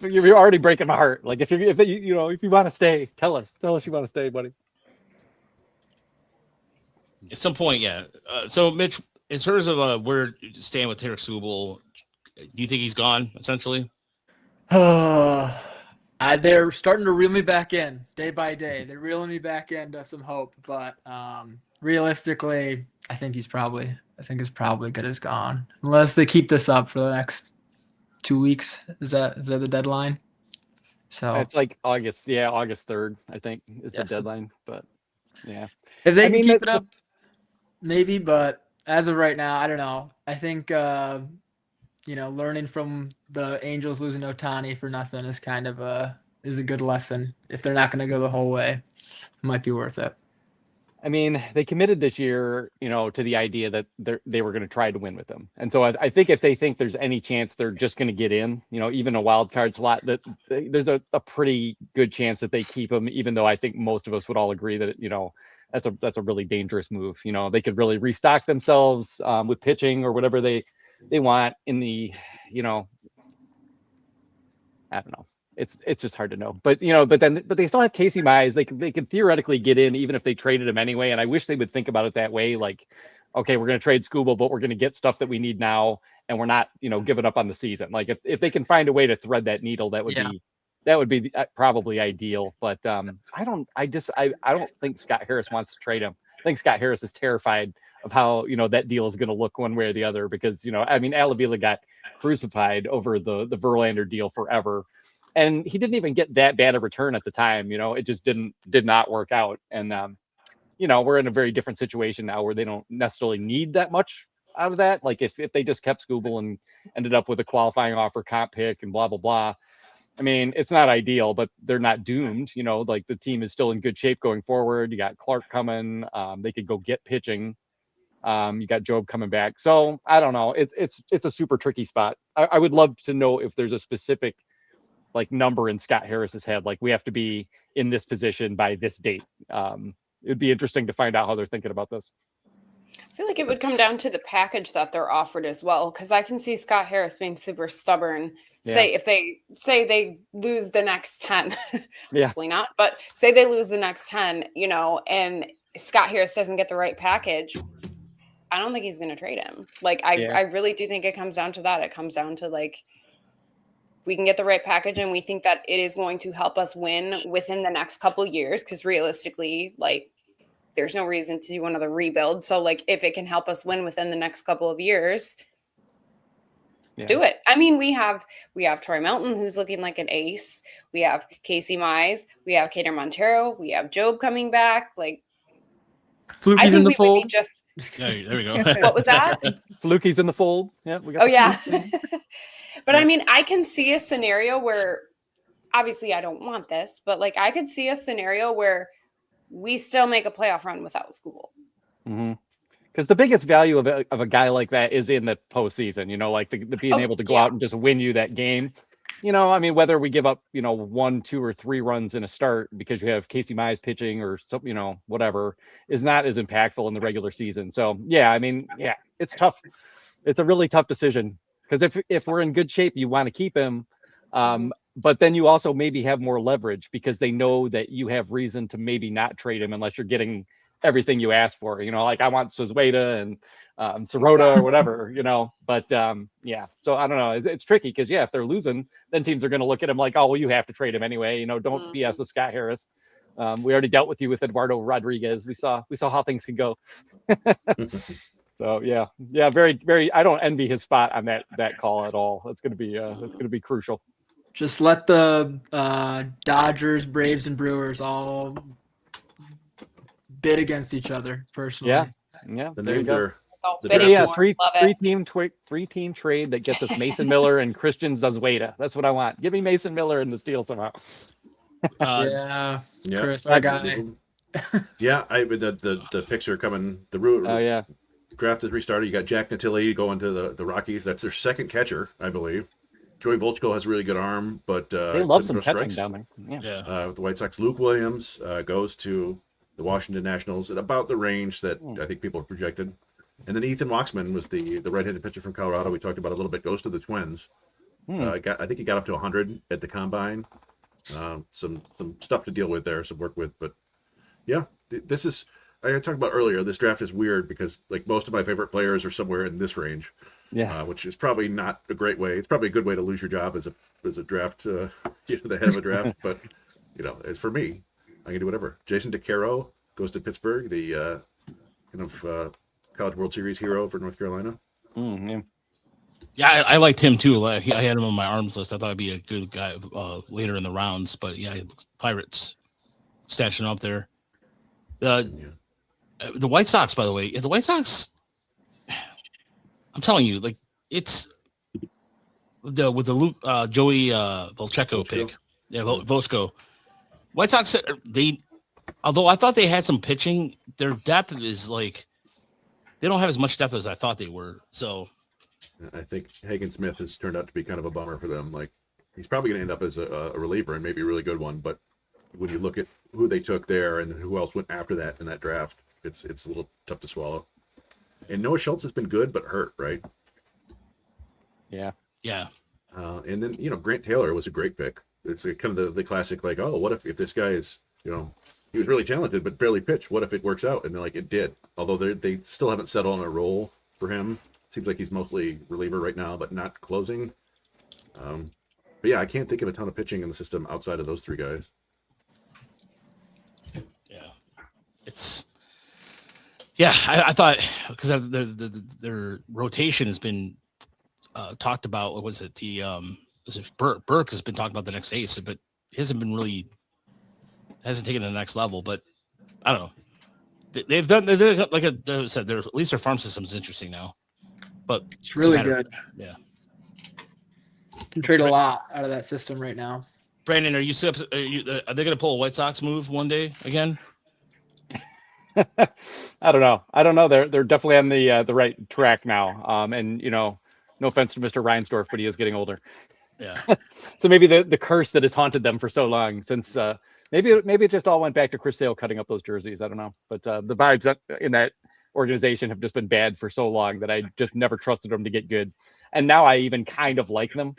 You're already breaking my heart. Like if you want to stay, tell us you want to stay, buddy. At some point, yeah. So Mitch, in terms of where you stand with Tarek Skubal, do you think he's gone essentially? They're starting to reel me back in day by day. They're reeling me back into some hope, but realistically, I think he's probably good as gone, unless they keep this up for the next 2 weeks. Is that the deadline? So it's like August 3rd, I think is the deadline. But yeah, if they can keep it up, maybe. But as of right now, I don't know. I think learning from the Angels losing Ohtani for nothing is kind of is a good lesson. If they're not going to go the whole way, it might be worth it. I mean, they committed this year, to the idea that they were going to try to win with them. And so I think if they think there's any chance they're just going to get in, even a wild card slot, that there's a pretty good chance that they keep them, even though I think most of us would all agree that, that's a really dangerous move. They could really restock themselves with pitching or whatever they want in the, I don't know. It's just hard to know, but they still have Casey Mize. They could theoretically get in even if they traded him anyway. And I wish they would think about it that way. Like, okay, we're going to trade Scooble, but we're going to get stuff that we need now, and we're not, giving up on the season. Like if they can find a way to thread that needle, that would be probably ideal. But I don't think Scott Harris wants to trade him. I think Scott Harris is terrified of how that deal is going to look one way or the other because Alavila got crucified over the Verlander deal forever. And he didn't even get that bad a return at the time. It just did not work out. And, we're in a very different situation now where they don't necessarily need that much out of that. Like if they just kept Scooble and ended up with a qualifying offer, comp pick and blah, blah, blah. I mean, it's not ideal, but they're not doomed. Like the team is still in good shape going forward. You got Clark coming. They could go get pitching. You got Job coming back. So I don't know. It's a super tricky spot. I would love to know if there's a specific number in Scott Harris's head, like we have to be in this position by this date. It'd be interesting to find out how they're thinking about this. I feel like it would come down to the package that they're offered as well, because I can see Scott Harris being super stubborn. Say if they lose the next 10, hopefully not, but say they lose the next 10, and Scott Harris doesn't get the right package. I don't think he's going to trade him. I really do think it comes down to that. It comes down to we can get the right package and we think that it is going to help us win within the next couple of years. Cause realistically, there's no reason to do another rebuild. So if it can help us win within the next couple of years, do it. I mean, we have Troy Melton, who's looking like an ace. We have Casey Mize. We have Kader Montero. We have Job coming back. Fluky's in the fold. There we go. What was that? Fluky's in the fold. Yeah. We got yeah. But I mean, I can see a scenario where, obviously I don't want this, but I could see a scenario where we still make a playoff run without Scooble. Mm-hmm. Because the biggest value of a guy like that is in the postseason, the being able to go out and just win you that game. Whether we give up, 1, 2, or 3 runs in a start because you have Casey Mize pitching or something, whatever, is not as impactful in the regular season. So it's tough. It's a really tough decision. Because if we're in good shape, you want to keep him, but then you also maybe have more leverage because they know that you have reason to maybe not trade him unless you're getting everything you asked for. I want Suzueta and Sirota or whatever. But so I don't know. It's tricky because if they're losing, then teams are going to look at him like, oh well, you have to trade him anyway. Don't BS with Scott Harris. We already dealt with you with Eduardo Rodriguez. We saw how things can go. So very, very. I don't envy his spot on that call at all. It's going to be crucial. Just let the Dodgers, Braves, and Brewers all bid against each other. Personally, yeah. There you go. Three team trade that gets us Mason Miller and Christian Zazueta. That's what I want. Give me Mason Miller in the steal somehow. Chris, our guy. The picks are coming. The draft is restarted. You got Jack Natilli going to the Rockies. That's their second catcher, I believe. Joey Volchko has a really good arm, but they love some catching down there. The White Sox, Luke Williams goes to the Washington Nationals at about the range that I think people have projected. And then Ethan Waxman was the right-handed pitcher from Colorado. We talked about a little bit. Goes to the Twins. I think he got up to 100 at the combine. Some stuff to deal with there, some work with, but this is. I talked about earlier. This draft is weird because most of my favorite players are somewhere in this range. Which is probably not a great way. It's probably a good way to lose your job as a draft, the head of a draft. But as for me, I can do whatever. Jason DeCaro goes to Pittsburgh, the College World Series hero for North Carolina. Yeah, I liked him too. I had him on my arms list. I thought he'd be a good guy later in the rounds. But Pirates stashing up there. The White Sox, by the way, the White Sox. I'm telling you, it's with the Joey Volchko pick. Yeah, Volchko. White Sox, Although I thought they had some pitching, their depth is like they don't have as much depth as I thought they were. So I think Hagen Smith has turned out to be kind of a bummer for them. Like he's probably going to end up as a reliever and maybe a really good one. But when you look at who they took there and who else went after that in that draft, it's a little tough to swallow. And Noah Schultz has been good but hurt, right? Yeah. Yeah. And then Grant Taylor was a great pick. It's kind of the classic like, oh, what if this guy is he was really talented but barely pitched. What if it works out? And it did. Although they still haven't settled on a role for him. Seems like he's mostly reliever right now, but not closing. But yeah, I can't think of a ton of pitching in the system outside of those three guys. Yeah, I thought because their rotation has been talked about. What was it? Burke has been talked about the next ace, but he hasn't taken it to the next level. But I don't know. They've done like I said. At least their farm system is interesting now. But it's really good. Yeah, you can trade a lot out of that system right now. Brandon, are they going to pull a White Sox move one day again? I don't know. They're definitely on the right track now. And no offense to Mr. Reinsdorf, but he is getting older. Yeah. So maybe the curse that has haunted them for so long since maybe it just all went back to Chris Sale cutting up those jerseys. I don't know, but the vibes in that organization have just been bad for so long that I just never trusted them to get good. And now I even kind of like them,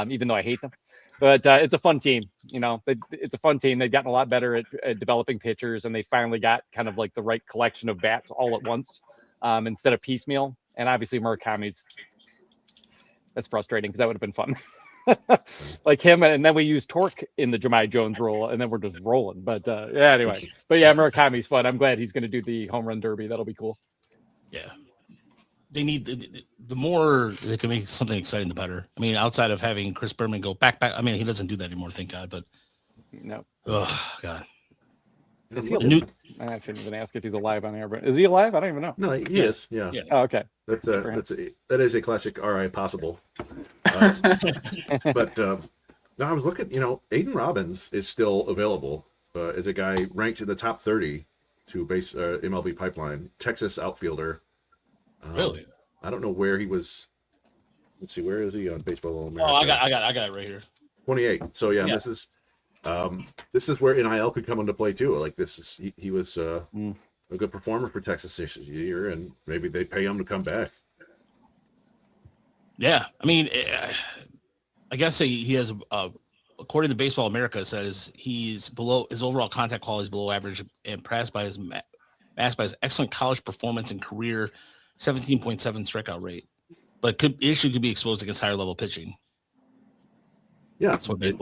even though I hate them. But it's a fun team. It's a fun team. They've gotten a lot better at developing pitchers, and they finally got kind of like the right collection of bats all at once instead of piecemeal. And obviously that's frustrating because that would have been fun. Like him, and then we use Torque in the Jahmai Jones role, and then we're just rolling. But anyway. But yeah, Murakami's fun. I'm glad he's going to do the home run derby. That'll be cool. Yeah. They need the more they can make something exciting, the better. I mean, outside of having Chris Berman go back. I mean, he doesn't do that anymore, thank God. But no. Oh God. Is he alive? I shouldn't even ask if he's alive on air, but is he alive? I don't even know. No, he is. Yeah. Oh, okay. That is a classic RI possible. But no, I was looking. Aiden Robbins is still available as a guy ranked in the top 30 to base MLB Pipeline, Texas outfielder. Really? I don't know where he was. Let's see, where is he on Baseball America? Oh, I got it right here. 28. So yeah. This is where NIL could come into play too. Like he was a good performer for Texas this year, and maybe they pay him to come back. Yeah, I mean, I guess he has, according to Baseball America, says he's below his overall contact quality is below average, and masked by his excellent college performance and career 17.7 strikeout rate, but issue could be exposed against higher level pitching. Yeah, that's what there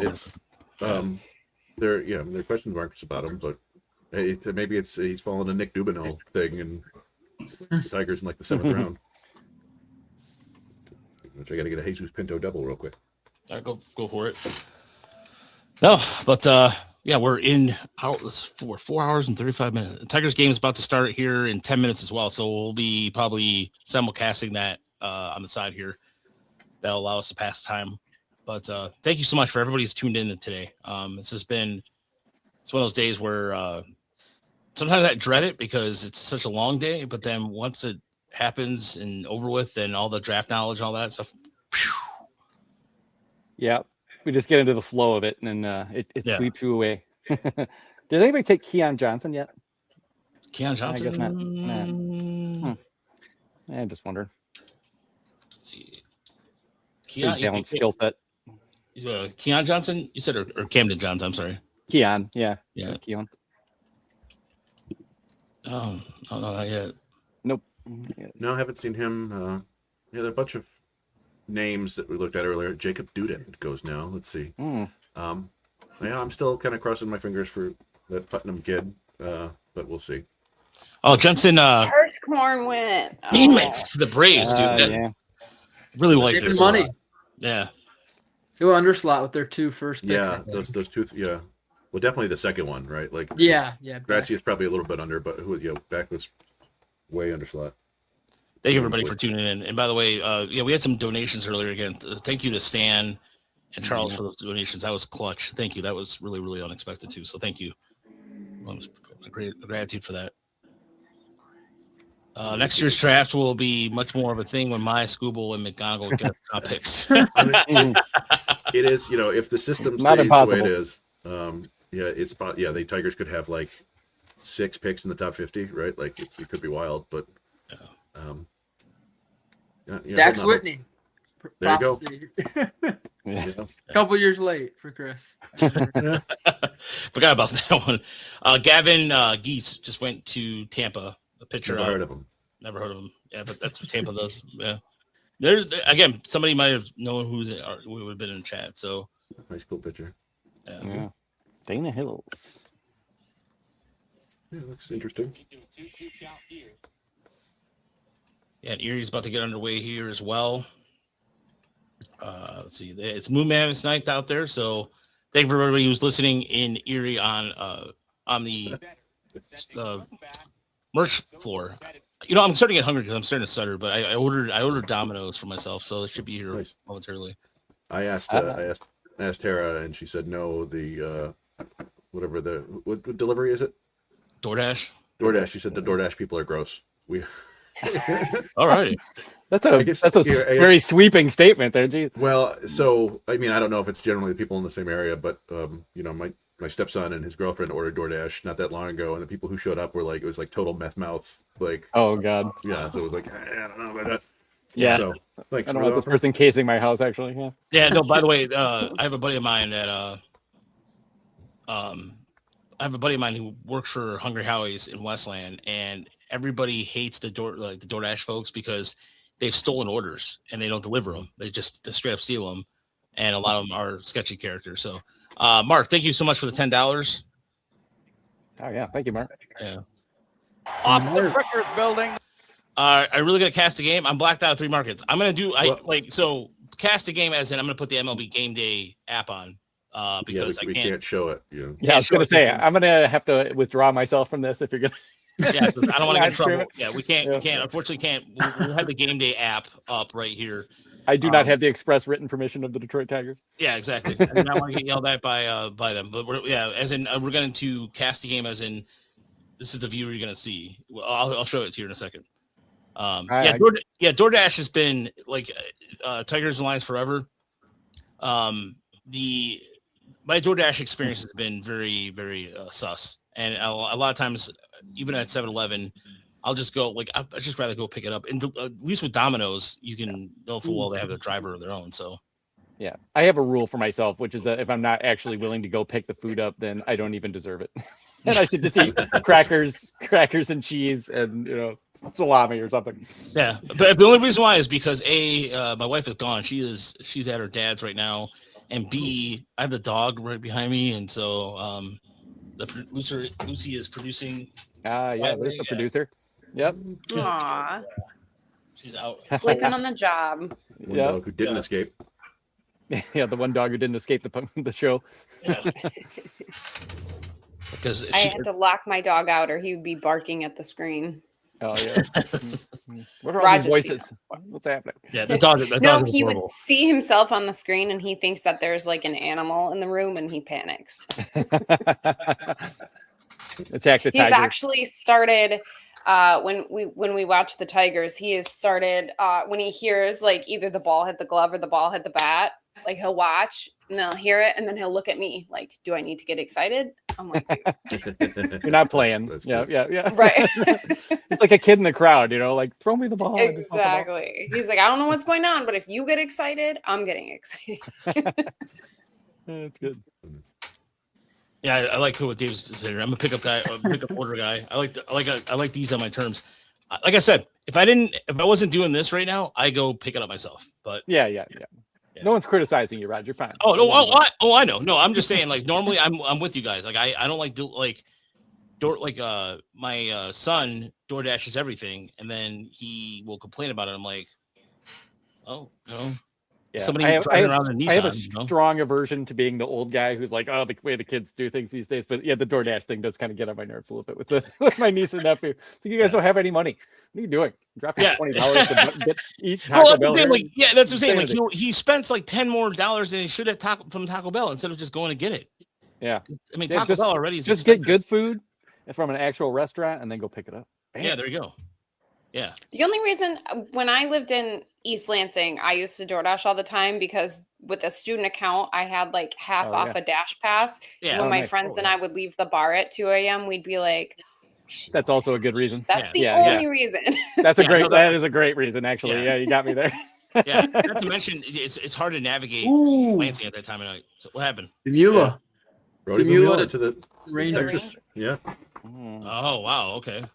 are question marks about him, but maybe he's fallen a Nick Dubino thing, and the Tigers in like the 7th round. Which I got to get a Jesus Pinto double real quick. All right, go for it. No, but yeah, we're in for 4 hours and 35 minutes. The Tigers game is about to start here in 10 minutes as well, so we'll be probably simulcasting that on the side here. That'll allow us to pass time. But thank you so much for everybody who's tuned in today. It's one of those days where sometimes I dread it because it's such a long day, but then once it happens and over with, then all the draft knowledge, all that stuff. Whew. Yeah, we just get into the flow of it, and it sweeps you away. Did anybody take Keon Johnson yet? Keon Johnson? I guess not. Nah. I just wondered. Let's see. Keon, balanced skill set. Keon Johnson, you said, or Camden Johnson? I'm sorry. Keon, yeah. Keon. Oh, no, not yet. Nope. No, I haven't seen him. There are a bunch of names that we looked at earlier. Jacob Duden goes now. Let's see. I'm still kind of crossing my fingers for that Putnam kid, but we'll see. Oh, Jensen. Hirschhorn went. Damn it, to the Braves, dude. Yeah. Really like their money. Yeah. Go underslot with their 2 first picks. Yeah, those 2. Yeah. Well, definitely the second one, right? Like. Yeah. Gracie is probably a little bit under, but back was way underslot. Thank you, everybody, for tuning in. And by the way, we had some donations earlier. Again, thank you to Stan and Charles for those donations. That was clutch. Thank you. That was really, really unexpected too. So thank you. Well, great gratitude for that. Next year's draft will be much more of a thing when my Scooble and McGonagall get top picks. It is, if the system Not stays the way it impossible. is, the Tigers could have like 6 picks in the top 50, right? Like it could be wild, but Dax Whitney. There you go. A couple years late for Chris. Forgot about that one. Gavin Geese just went to Tampa. A pitcher. Never heard of him. Never heard of him. Yeah, but that's what Tampa does. Yeah. There's again, somebody might have known who would have been in chat. So nice, cool pitcher. Yeah. Dana Hills. Yeah, looks interesting. Yeah, and Erie's about to get underway here as well. Let's see. It's Moon Mammoth night out there. So thank you for everybody who's listening in Erie on the merch floor. I'm starting to get hungry because I'm starting to stutter, but I ordered Domino's for myself, so it should be here momentarily. I asked Tara, and she said no. The what delivery is it? DoorDash. DoorDash. She said the DoorDash people are gross. All right. That's a very sweeping statement there, geez. Well, so I don't know if it's generally the people in the same area, but my stepson and his girlfriend ordered DoorDash not that long ago, and the people who showed up were like, it was like total meth mouth, like, oh god, yeah. So it was like, I don't know about that. Yeah. So thanks. I don't want this person casing my house, actually. Yeah. Yeah. No. By the way, I have a buddy of mine that who works for Hungry Howie's in Westland, and everybody hates the DoorDash folks because they've stolen orders and they don't deliver them. They just straight up steal them, and a lot of them are sketchy characters. So, Mark, thank you so much for the $10. Oh yeah, thank you, Mark. Yeah. Off the Frickers building. I really got to cast a game. I'm blacked out of 3 markets. I'm gonna do cast a game as in I'm gonna put the MLB Game Day app on because we can't show it. Yeah, I was gonna say I'm gonna have to withdraw myself from this if you're gonna. Yeah, I don't want to get in trouble. Yeah, we can't. Unfortunately, can't. We'll have the Game Day app up right here. I do not have the express written permission of the Detroit Tigers. Yeah, exactly. I do not want to get yelled at by them. But as in we're going to cast the game as in this is the viewer you're going to see. Well, I'll show it to you in a second. DoorDash has been like Tigers Alliance forever. My DoorDash experience has been very, very sus, and a lot of times, even at 7-Eleven, I'll just go I just rather go pick it up. And at least with Domino's, you can know full well they have a driver of their own. So, yeah, I have a rule for myself, which is that if I'm not actually willing to go pick the food up, then I don't even deserve it, and I should just eat crackers and cheese, and salami or something. Yeah, but the only reason why is because my wife is gone. She's at her dad's right now, and B, I have the dog right behind me, and so the producer Lucy is producing. There's the producer. Yep. Aww. She's out. Sleeping on the job. One dog who didn't escape. Yeah, the one dog who didn't escape the show. Because I had to lock my dog out, or he would be barking at the screen. Oh yeah. What are all these voices? What's happening? Yeah, the dog. No, he would see himself on the screen, and he thinks that there's like an animal in the room, and he panics. Attack the He's Tigers. actually started when we watch the Tigers. He has started when he hears like either the ball hit the glove or the ball hit the bat. Like he'll watch and then he'll hear it, and then he'll look at me like, "Do I need to get excited?" I'm like, "You're not playing." Yeah. Right. It's like a kid in the crowd, like throw me the ball. Exactly. He's like, "I don't know what's going on, but if you get excited, I'm getting excited." That's good. Yeah, I like what Dave's saying. I'm a pickup guy, pickup order guy. I like these on my terms. Like I said, if I wasn't doing this right now, I go pick it up myself. But yeah. No one's criticizing you, Rod. You're fine. Oh no! I know. No, I'm just saying. Like normally, I'm with you guys. Like I don't my son DoorDashes everything, and then he will complain about it. I'm like, oh no. Yeah, somebody driving around in Nissan. I have a strong aversion to being the old guy who's like, oh, the way the kids do things these days. But yeah, the DoorDash thing does kind of get on my nerves a little bit with my niece and nephew. So you guys don't have any money. What are you doing? Dropping $20 to eat Taco Bell? That's what I'm saying. Like he spends like $10 more than he should at from Taco Bell instead of just going to get it. Yeah, I mean Taco Bell already is just expensive. Get good food. from an actual restaurant and then go pick it up. Bam. Yeah, there you go. Yeah. The only reason when I lived in East Lansing, I used to DoorDash all the time because with a student account, I had like half Oh, off yeah. a Dash Pass. Yeah. When Oh, my nice. friends and I would leave the bar at 2 a.m., we'd be like, That's also a good reason. that's the Yeah, only reason. That's a Yeah, great. no, That is a great reason, actually. Yeah. Yeah, you got me there. Yeah. Not to mention, it's hard to navigate Ooh. Lansing at that time of night. So what happened? Demula. Brody Demula Mula to the Rangers. Texas. Yeah. Oh, wow. Okay.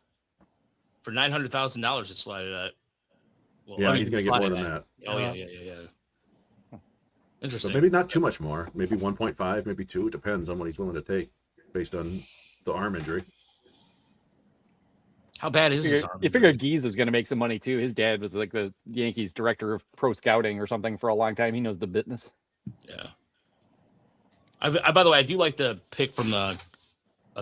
For $900,000, it's slided at. Well, Yeah, I mean, he's going to get more slotted than at. that. Oh, yeah. Interesting. So maybe not too much more. Maybe 1.5, maybe 2. It depends on what he's willing to take based on the arm injury. How bad is his arm? You figure Geese is going to make some money too. His dad was like the Yankees director of pro scouting or something for a long time. He knows the business. Yeah. I by the way, I do like the pick from the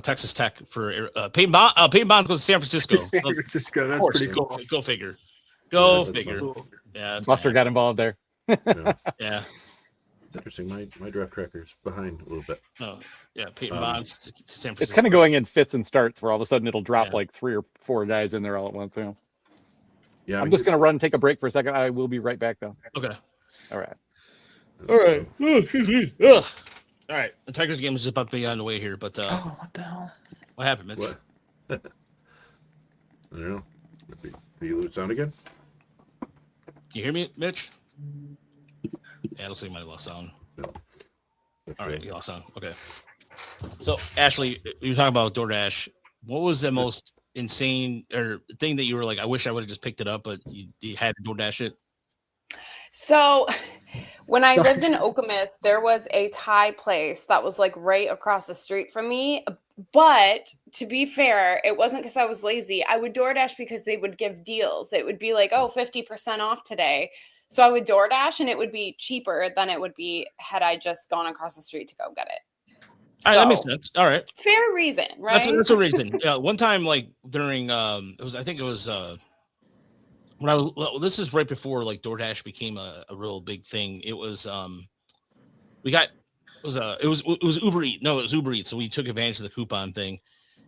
Texas Tech for Peyton Bond. Peyton Bond goes to San Francisco. San Francisco. Of That's course. pretty cool. Go figure. Go that's figure. fun. Yeah. That's Buster got involved there. Yeah. Yeah. It's interesting. My draft tracker's behind a little bit. Oh, yeah. Peyton Bond to San Francisco. It's kind of going in fits and starts where all of a sudden it'll drop like 3 or 4 guys in there all at once. You know? Yeah, I'm just going to run and take a break for a second. I will be right back though. Okay. All right. All right. Ugh. All right. The Tigers game is just about to be on the way here, but Oh, what the hell? what happened, Mitch? What? I don't know. Did you lose sound again? Can you hear me, Mitch? Yeah, it looks like you might have lost sound. No. All right, you lost sound. Okay. So, Ashley, you were talking about DoorDash. What was the most insane or thing that you were like, I wish I would have just picked it up, but you had to DoorDash it? So when I lived in Okemos, there was a Thai place that was like right across the street from me. But to be fair, it wasn't because I was lazy. I would DoorDash because they would give deals. It would be like, oh, 50% off today. So I would DoorDash and it would be cheaper than it would be had I just gone across the street to go get it. All right, that makes sense. All right. Fair reason, right? That's a reason. Yeah. One time, like during, I think it was, this is right before like DoorDash became a real big thing. It was, it was Uber Eats. No, it was Uber Eats. So we took advantage of the coupon thing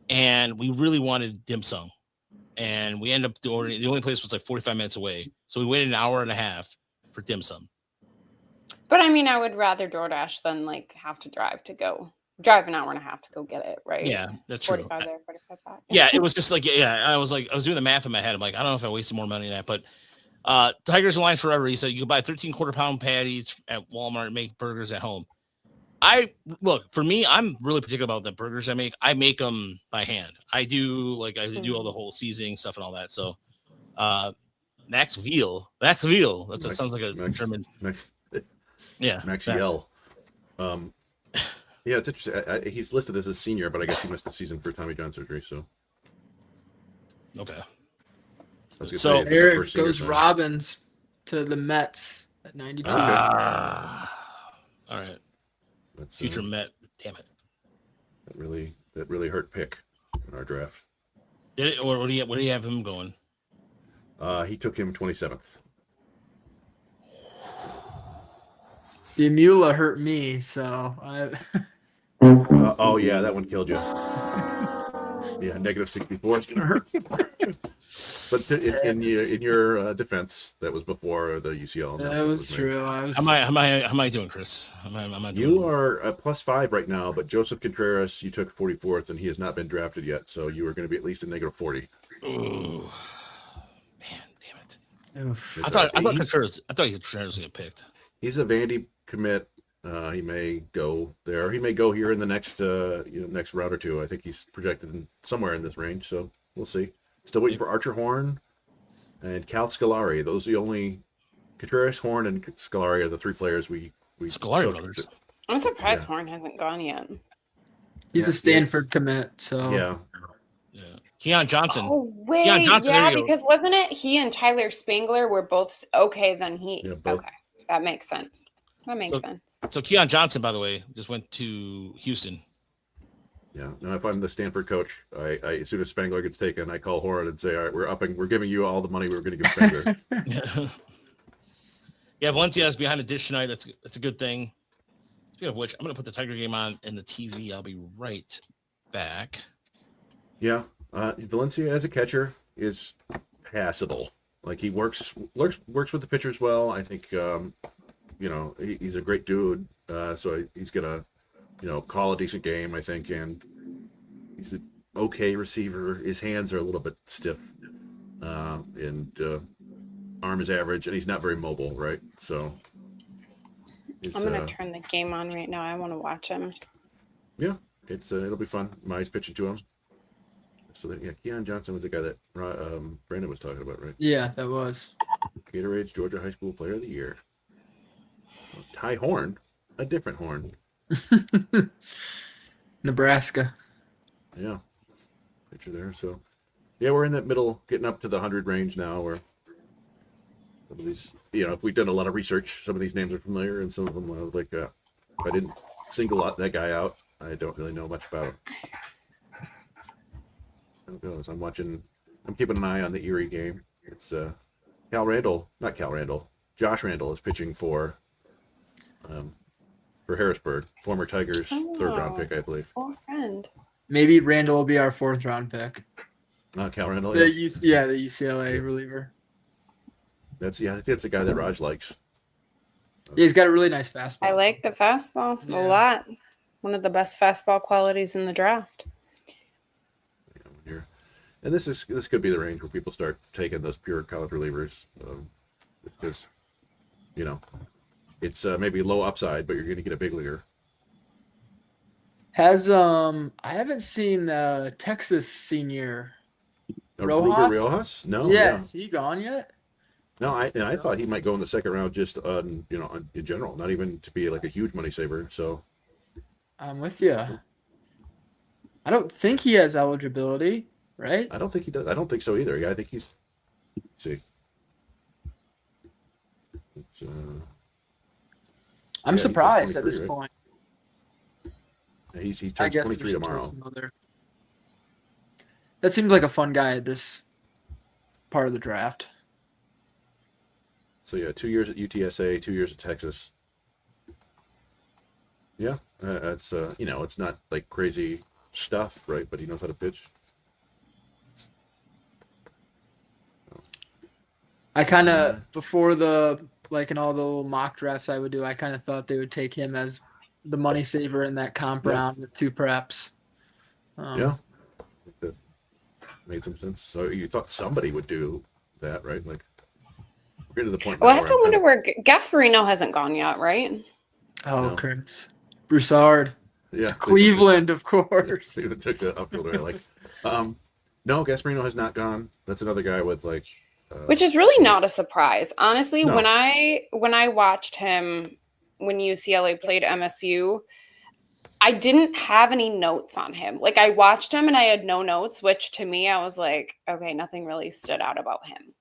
and we really wanted dim sum. And we ended up ordering, the only place was like 45 minutes away. So we waited an hour and a half for dim sum. But I mean, I would rather DoorDash than like have to drive an hour and a half to go get it, right? Yeah, that's true. 45 there, 45 back. Yeah, it was just like, I was doing the math in my head. I'm like, I don't know if I wasted more money than that, but Tigers Line forever. He said you can buy 13 quarter-pound patties at Walmart and make burgers at home. For me, I'm really particular about the burgers I make. I make them by hand. I do all the whole seasoning stuff and all that. So, Max Veal. That sounds like a German. Yeah, Maxiel. Yeah, it's interesting. He's listed as a senior, but I guess he missed the season for Tommy John surgery. So, okay. So there goes Robbins to the Mets at 92. All right. That's, future Met. Damn it. That really hurt pick in our draft. Did it, or what do you have him going? He took him 27th. The Mula hurt me, so I. Oh yeah, that one killed you. Yeah, negative 64 is gonna hurt. But in your defense, that was before the UCL. That was true. How am I doing, Chris? Am I doing? You are a +5 right now, but Joseph Contreras, you took 44th, and he has not been drafted yet, so you are going to be at least a negative 40. Ooh, man, damn it! Oof. I thought Contreras was get picked. He's a Vandy commit. He may go there. He may go here in the next next round or two. I think he's projected somewhere in this range, so we'll see. Still waiting for Archer Horn and Cal Scolari. Those are the only Contreras, Horn, and Scolari are the three players we Scolari brothers. I'm surprised Horn hasn't gone yet. He's a Stanford commit, so yeah. Keon Johnson. Oh wait, Keon Johnson, yeah, because wasn't it he and Tyler Spangler were both okay? Then okay, that makes sense. That makes sense. So Keon Johnson, by the way, just went to Houston. Yeah. Now, if I'm the Stanford coach, I as soon as Spangler gets taken, I call Horn and say, "All right, we're giving you all the money we were going to give Spangler." Yeah, Valencia's behind the dish tonight. That's a good thing. Speaking of which, I'm going to put the Tiger game on in the TV. I'll be right back. Yeah, Valencia as a catcher is passable. Like he works with the pitchers well. I think he's a great dude. So he's gonna call a decent game, I think, and he's an okay receiver. His hands are a little bit stiff, and arm is average, and he's not very mobile, right? So I'm gonna turn the game on right now. I want to watch him. Yeah, it'll be fun. Mize pitching to him. So Keon Johnson was the guy that Brandon was talking about, right? Yeah, that was Gatorade's Georgia High School Player of the Year. Ty Horn, a different Horn. Nebraska. Yeah, picture there. So, yeah, we're in that middle, getting up to the 100 range now. Where some of these, if we've done a lot of research, some of these names are familiar, and some of them are like, if I didn't single out that guy out, I don't really know much about him. I'm keeping an eye on the Erie game. It's Josh Randall is pitching for Harrisburg, former Tigers third round pick, I believe. Old friend. Maybe Randall will be our 4th round pick. Cal Randall. The UCLA reliever. I think that's a guy that Raj likes. Yeah, he's got a really nice fastball. I like the fastball a lot. One of the best fastball qualities in the draft. And this could be the range where people start taking those pure college relievers, because it's maybe low upside, but you're going to get a big leaguer. I haven't seen the Texas senior Rojas? No. Yeah, is he gone yet? No, I thought he might go in the second round just in general, not even to be like a huge money saver. So I'm with you. I don't think he has eligibility, right? I don't think he does. I don't think so either. Yeah, I think he's. Let's see. I'm surprised at this point. He turns 23 tomorrow. That seems like a fun guy at this part of the draft. So 2 years at UTSA, 2 years at Texas. Yeah, it's it's not like crazy stuff, right? But he knows how to pitch. I kind of before in all the little mock drafts I would do, I kind of thought they would take him as the money saver in that comp round with 2 preps. That made some sense. So you thought somebody would do that, right? Like we're getting to the point. Well, I have to wonder where Gasparino hasn't gone yet, right? Oh, Chris Broussard. Yeah, Cleveland, of course. Cleveland took the upfielder. No, Gasparino has not gone. That's another guy with which is really not a surprise, honestly. No. When I watched him when UCLA played MSU, I didn't have any notes on him. Like I watched him and I had no notes, which to me I was like, okay, nothing really stood out about him.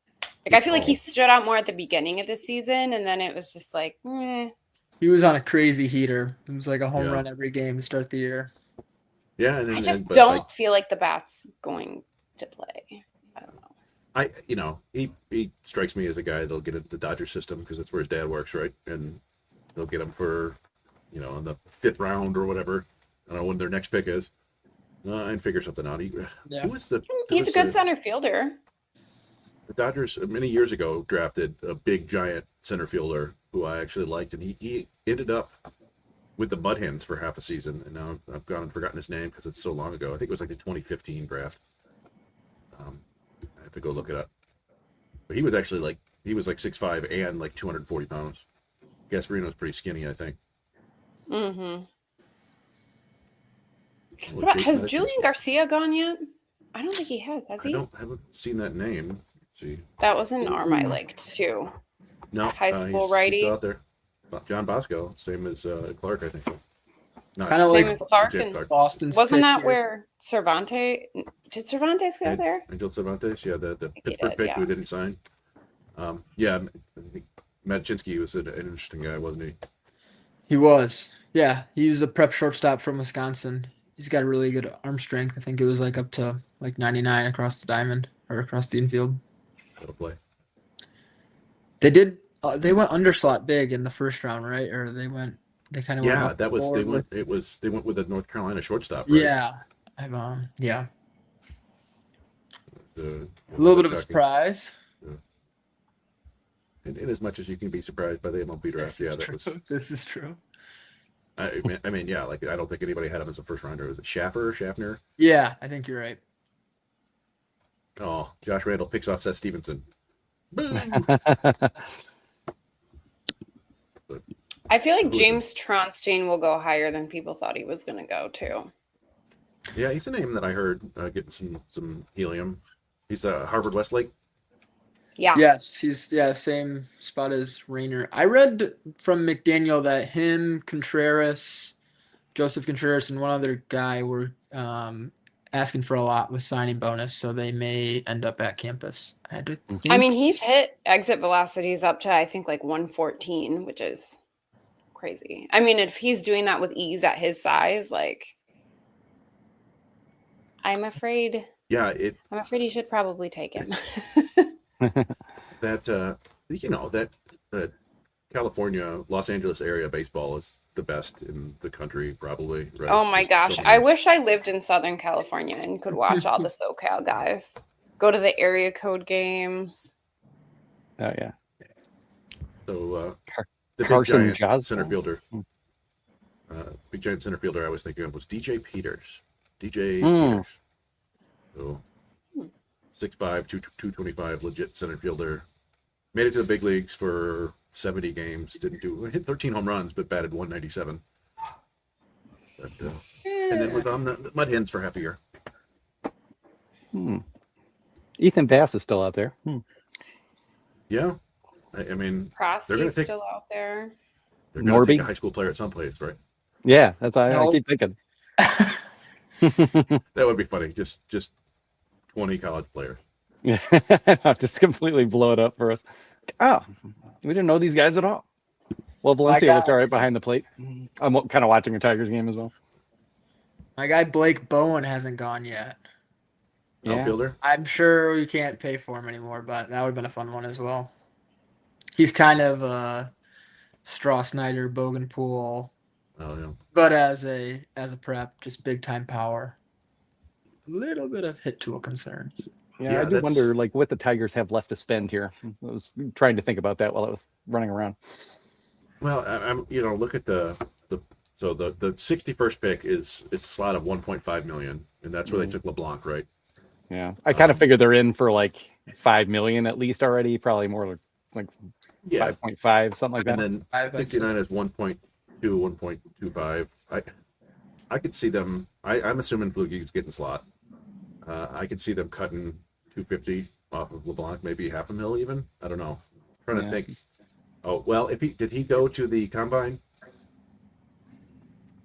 Like I feel like he stood out more at the beginning of the season, and then it was just like, eh. He was on a crazy heater. It was like a home run every game to start the year. Yeah, I just don't feel like the bat's going to play. I don't know. He strikes me as a guy that'll get into the Dodger system because that's where his dad works, right? And they'll get him for, in the 5th round or whatever. I don't know when their next pick is. And figure something out. He's a good center fielder. The Dodgers many years ago drafted a big giant center fielder who I actually liked, and he ended up with the Mud Hens for half a season, and now I've gone and forgotten his name because it's so long ago. I think it was like the 2015 draft. I have to go look it up. But he was actually like 6'5" and like 240 pounds. Gasparino's pretty skinny, I think. Mm-hmm. Has Julian Garcia gone yet? I don't think he has. Has he? I haven't seen that name. Let's see. That was an arm I liked too. No, high school he's righty. Still out there. John Bosco, same as Clark, I think. Kind of like as Clark and Boston's. Wasn't that where Cervantes? Did Cervantes go there? Angel Cervantes, yeah, the Pittsburgh pick who didn't sign. I think Matt Chinsky was an interesting guy, wasn't he? He was. Yeah, he was a prep shortstop from Wisconsin. He's got a really good arm strength. I think it was up to 99 across the diamond or across the infield. That'll play. They did. They went underslot big in the first round, right? Or they went. They kind of went. Yeah, they went with a North Carolina shortstop. Right? Yeah, yeah. a little bit of a shocking. surprise. In as much as you can be surprised by the MLB draft, This is true. I mean, yeah, like I don't think anybody had him as a first rounder. Was it Schaffner? Yeah, I think you're right. Oh, Josh Randall picks off Seth Stevenson. I feel like James Tronstein will go higher than people thought he was going to go to. Yeah, he's a name that I heard getting some helium. He's Harvard Westlake. Yeah. Yes, he's same spot as Rayner. I read from McDaniel that him, Joseph Contreras, and one other guy were asking for a lot with signing bonus, so they may end up at campus. I mean, he's hit exit velocities up to I think like 114, which is crazy. I mean, if he's doing that with ease at his size, like I'm afraid. Yeah, I'm afraid you should probably take him. that California, Los Angeles area baseball is the best in the country, probably. Right? Oh my Just gosh. so I many- wish I lived in Southern California and could watch all the SoCal guys. Go to the area code games. Oh yeah. So the big Carson giant Joseph. center fielder, big giant center fielder I was thinking of was DJ Peters. Peters. So 6'5", 225, legit center fielder. Made it to the big leagues for 70 games. Hit 13 home runs, but batted 197. But, and then was on the Mud Hens for half a year. Ethan Bass is still out there. Yeah, I mean, Prosty's still out there. They're going to Norby? take a high school player at some place, right? Yeah, that's I keep thinking. That would be funny. Just 20 college players. Yeah, just completely blow it up for us. Oh, we didn't know these guys at all. Well, Valencia looked all right behind the plate. I'm kind of watching a Tigers game as well. My guy Blake Bowen hasn't gone yet. Outfielder? I'm sure we can't pay for him anymore, but that would have been a fun one as well. He's kind of a Straw Snyder, Bogenpool. Oh yeah. But as a prep, just big time power. A little bit of hit tool concerns. Yeah, I do wonder like what the Tigers have left to spend here. I was trying to think about that while I was running around. Well, I'm look at the 61st pick is a slot of 1.5 million, and that's where they took LeBlanc, right? Yeah, I kind of figured they're in for like 5 million at least already. Probably more like 5.5, something like that. And then 69 is 1.2, 1.25. I could see them. I'm assuming Fluge's getting slot. I could see them cutting 250 off of LeBlanc, maybe half a mil even. I don't know. I'm trying to think. Oh well, did he go to the combine?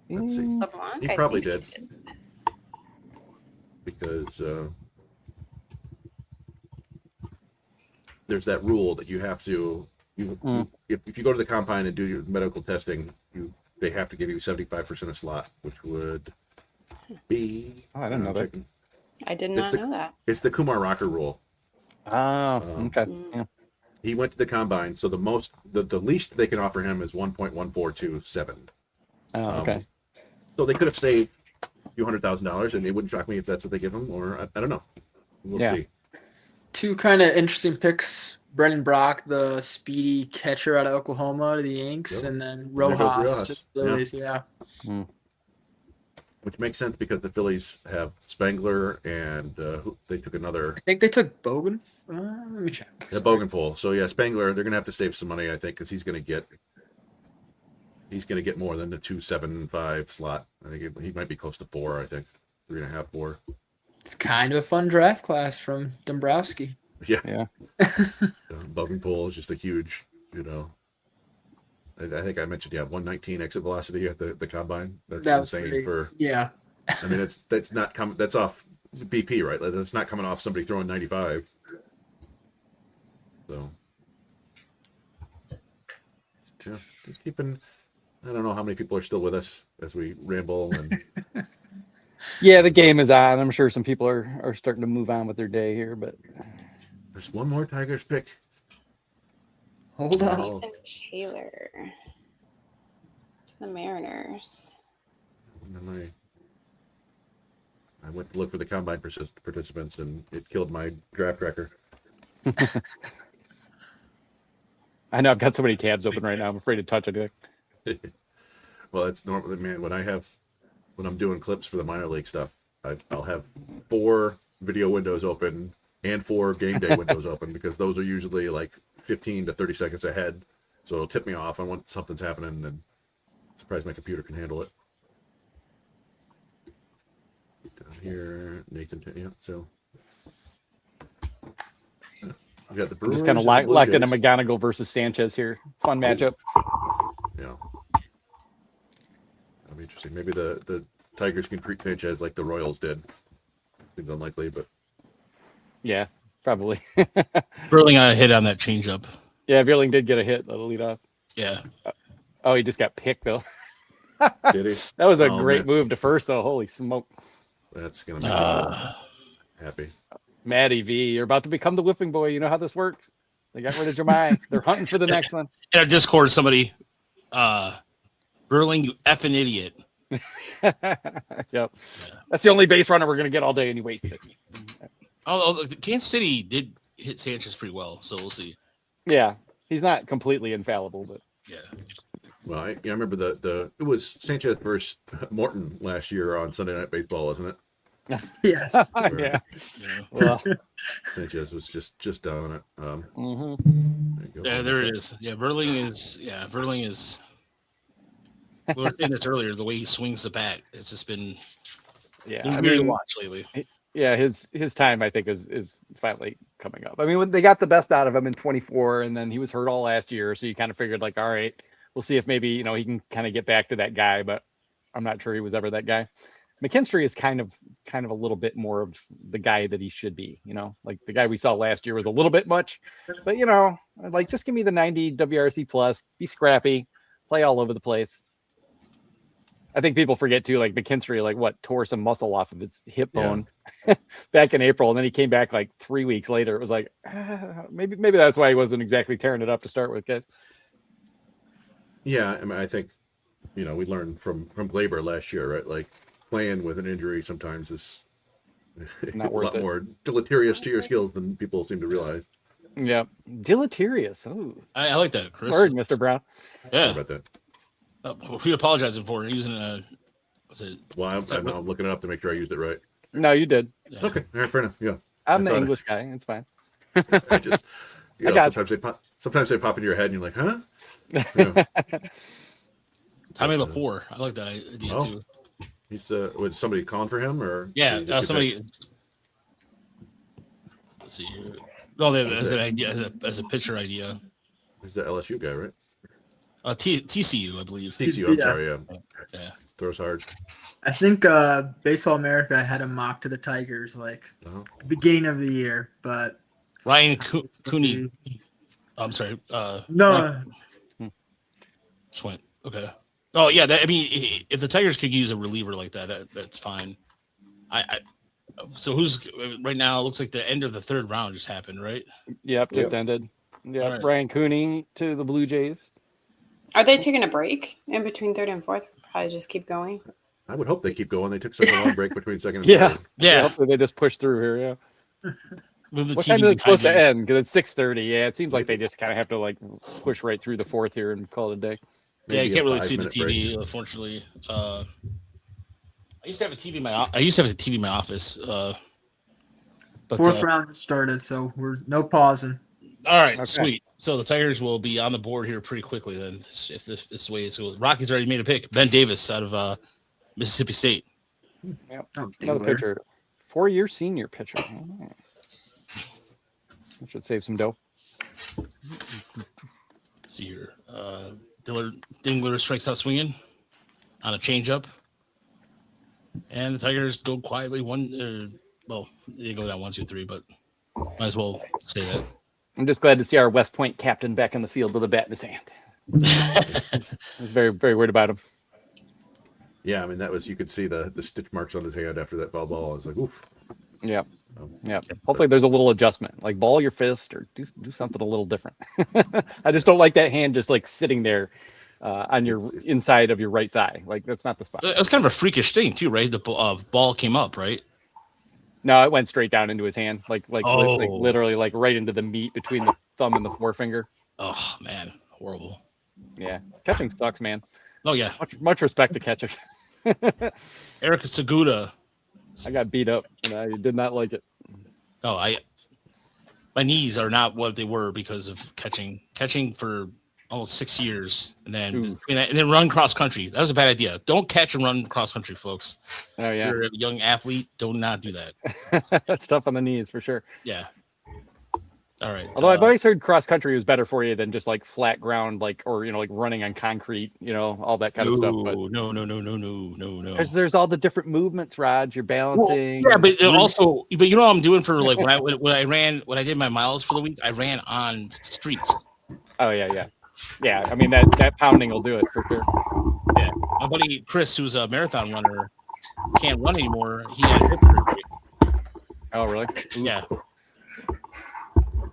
Let's see. LeBlanc, He I probably think did. Because there's that rule that you have to if you go to the combine and do your medical testing, they have to give you 75% of slot, which would be I didn't know that. I did not know that. It's the Kumar Rocker rule. Oh, okay. Yeah. He went to the combine, so the least they can offer him is 1.1427. Oh, okay. So they could have saved a few $100,000, and it wouldn't shock me if that's what they give him, or I don't know. We'll see. Two kind of interesting picks. Brendan Brock, the speedy catcher out of Oklahoma to the Yanks, and then Rojas to the Phillies. Yeah. Which makes sense because the Phillies have Spangler and they took another. I think they took Bogan. Let me check. Yeah, Bogenpool. So yeah, Spangler. They're going to have to save some money, I think, because he's going to get more than the 2.75 slot. I think he might be close to 4. I think 3.5, 4. It's kind of a fun draft class from Dombrowski. Yeah. Bogenpool is just a huge, I think I mentioned 119 exit velocity at the combine. That's insane for. Yeah. I mean, that's not coming. That's off BP, right? That's not coming off somebody throwing 95. So, just keeping. I don't know how many people are still with us as we ramble. And Yeah, the game is on. I'm sure some people are starting to move on with their day here, but there's one more Tigers pick. Hold on. Ethan Taylor to the Mariners. I went to look for the combine participants, and it killed my draft tracker. I know I've got so many tabs open right now. I'm afraid to touch anything. Well, it's normally, man, when I'm doing clips for the minor league stuff, I'll have 4 video windows open and 4 game day windows open, because those are usually like 15 to 30 seconds ahead. So it'll tip me off on when something's happening, and surprised my computer can handle it. Down here, Nathan, yeah, so. We got the Brewers. Just kind of locked in a McGonigal versus Sanchez here. Fun matchup. Yeah. That'll be interesting. Maybe the Tigers can treat Sanchez like the Royals did. Seems unlikely, but yeah, probably. Burling got a hit on that changeup. Yeah, Vierling did get a hit. That'll lead off. Yeah. Oh, he just got picked though. Did he? That was a great move to first though. Holy smoke. That's gonna make me happy. Matty V, you're about to become the whipping boy. You know how this works. They got rid of Jemai. They're hunting for the next one. In our Discord, somebody, Burling, you effing idiot. Yep. That's the only base runner we're gonna get all day, and he wasted it. Oh, Kansas City did hit Sanchez pretty well, so we'll see. Yeah, he's not completely infallible, but yeah. Well, I remember it was Sanchez versus Morton last year on Sunday Night Baseball, wasn't it? Yes. Yeah. Well, Sanchez was just down it. There it is. Yeah, Verling is. We were saying this earlier. The way he swings the bat, it's just been. Yeah, I mean, watch lately. Yeah, his time I think is finally coming up. I mean, when they got the best out of him in 24, and then he was hurt all last year, so you kind of figured like, all right, we'll see if maybe he can kind of get back to that guy, but I'm not sure he was ever that guy. McKinstry is kind of a little bit more of the guy that he should be, like the guy we saw last year was a little bit much, but like just give me the 90 WRC plus, be scrappy, play all over the place. I think people forget too, like McKinstry, tore some muscle off of his hip bone back in April, and then he came back like 3 weeks later. It was like maybe that's why he wasn't exactly tearing it up to start with, guys. Yeah, I mean, I think we learned from Glaber last year, right? Like playing with an injury sometimes is not a lot more deleterious to your skills than people seem to realize. Yeah, deleterious. Oh, I like that, Chris. Word, Mr. Brown. Sorry Yeah. about that. We apologizing for using a. Was it? Well, I'm looking it up to make sure I used it right. No, you did. Yeah. Okay, all right, fair enough. Yeah, I'm the English guy. It's fine. I just, sometimes they pop into your head, and you're like, huh? Tommy Lepore. I like that idea too. He's was somebody calling for him, or somebody. Let's see. No, as an idea, as a pitcher idea. He's the LSU guy, right? TCU, I believe. TCU. I'm sorry. Yeah. Throws hard. I think Baseball America had a mock to the Tigers beginning of the year, but Ryan Cooney. I'm sorry. No. Swint. Okay. Oh yeah. If the Tigers could use a reliever like that's fine. So who's right now? It looks like the end of the third round just happened, right? Yep, just ended. Yeah, right. Ryan Cooney to the Blue Jays. Are they taking a break in between third and fourth? Probably just keep going. I would hope they keep going. They took such a long break between second and third. Yeah. Hopefully they just push through here. Yeah. What time is it supposed to end? Because it's 6:30. Yeah, it seems like they just kind of have to push right through the fourth here and call it a day. Yeah, you can't really see the TV, unfortunately. I used to have a TV in my office. But fourth round started, so we're no pausing. All right, sweet. So the Tigers will be on the board here pretty quickly then, if this way is goes. Rockies already made a pick. Ben Davis out of Mississippi State. Yep. Another pitcher. 4-year senior pitcher. I should save some dough. Let's see here. Dingler strikes out swinging on a changeup. And the Tigers go quietly they go down 1, 2, 3, but might as well say that. I'm just glad to see our West Point captain back in the field with a bat in his hand. I was very, very worried about him. Yeah, I mean, you could see the stitch marks on his hand after that foul ball. I was like, oof. Yeah. Yeah. Hopefully there's a little adjustment, like ball your fist or do something a little different. I just don't like that hand just sitting there on your inside of your right thigh. Like that's not the spot. It was kind of a freakish thing too, right? The ball came up, right? No, it went straight down into his hand, like Oh. literally like right into the meat between the thumb and the forefinger. Oh man, horrible. Yeah, catching sucks, man. Oh yeah, much respect to catchers. Erica Seguda. I got beat up, and I did not like it. Oh, my knees are not what they were because of catching for almost 6 years, and then run cross country. That was a bad idea. Don't catch and run cross country, folks. Oh yeah, if you're a young athlete, do not do that. That's tough on the knees for sure. Yeah. All right. Although I've always heard cross country was better for you than just like flat ground, like, or like running on concrete, all that kind of stuff. But no. Because there's all the different movements, Rod. You're balancing. Well, yeah, but also, but what I'm doing for like when I did my miles for the week, I ran on streets. Oh yeah. I mean that pounding will do it for sure. Yeah, my buddy Chris, who's a marathon runner, can't run anymore. He had hip surgery. Oh really? Ooh. Yeah.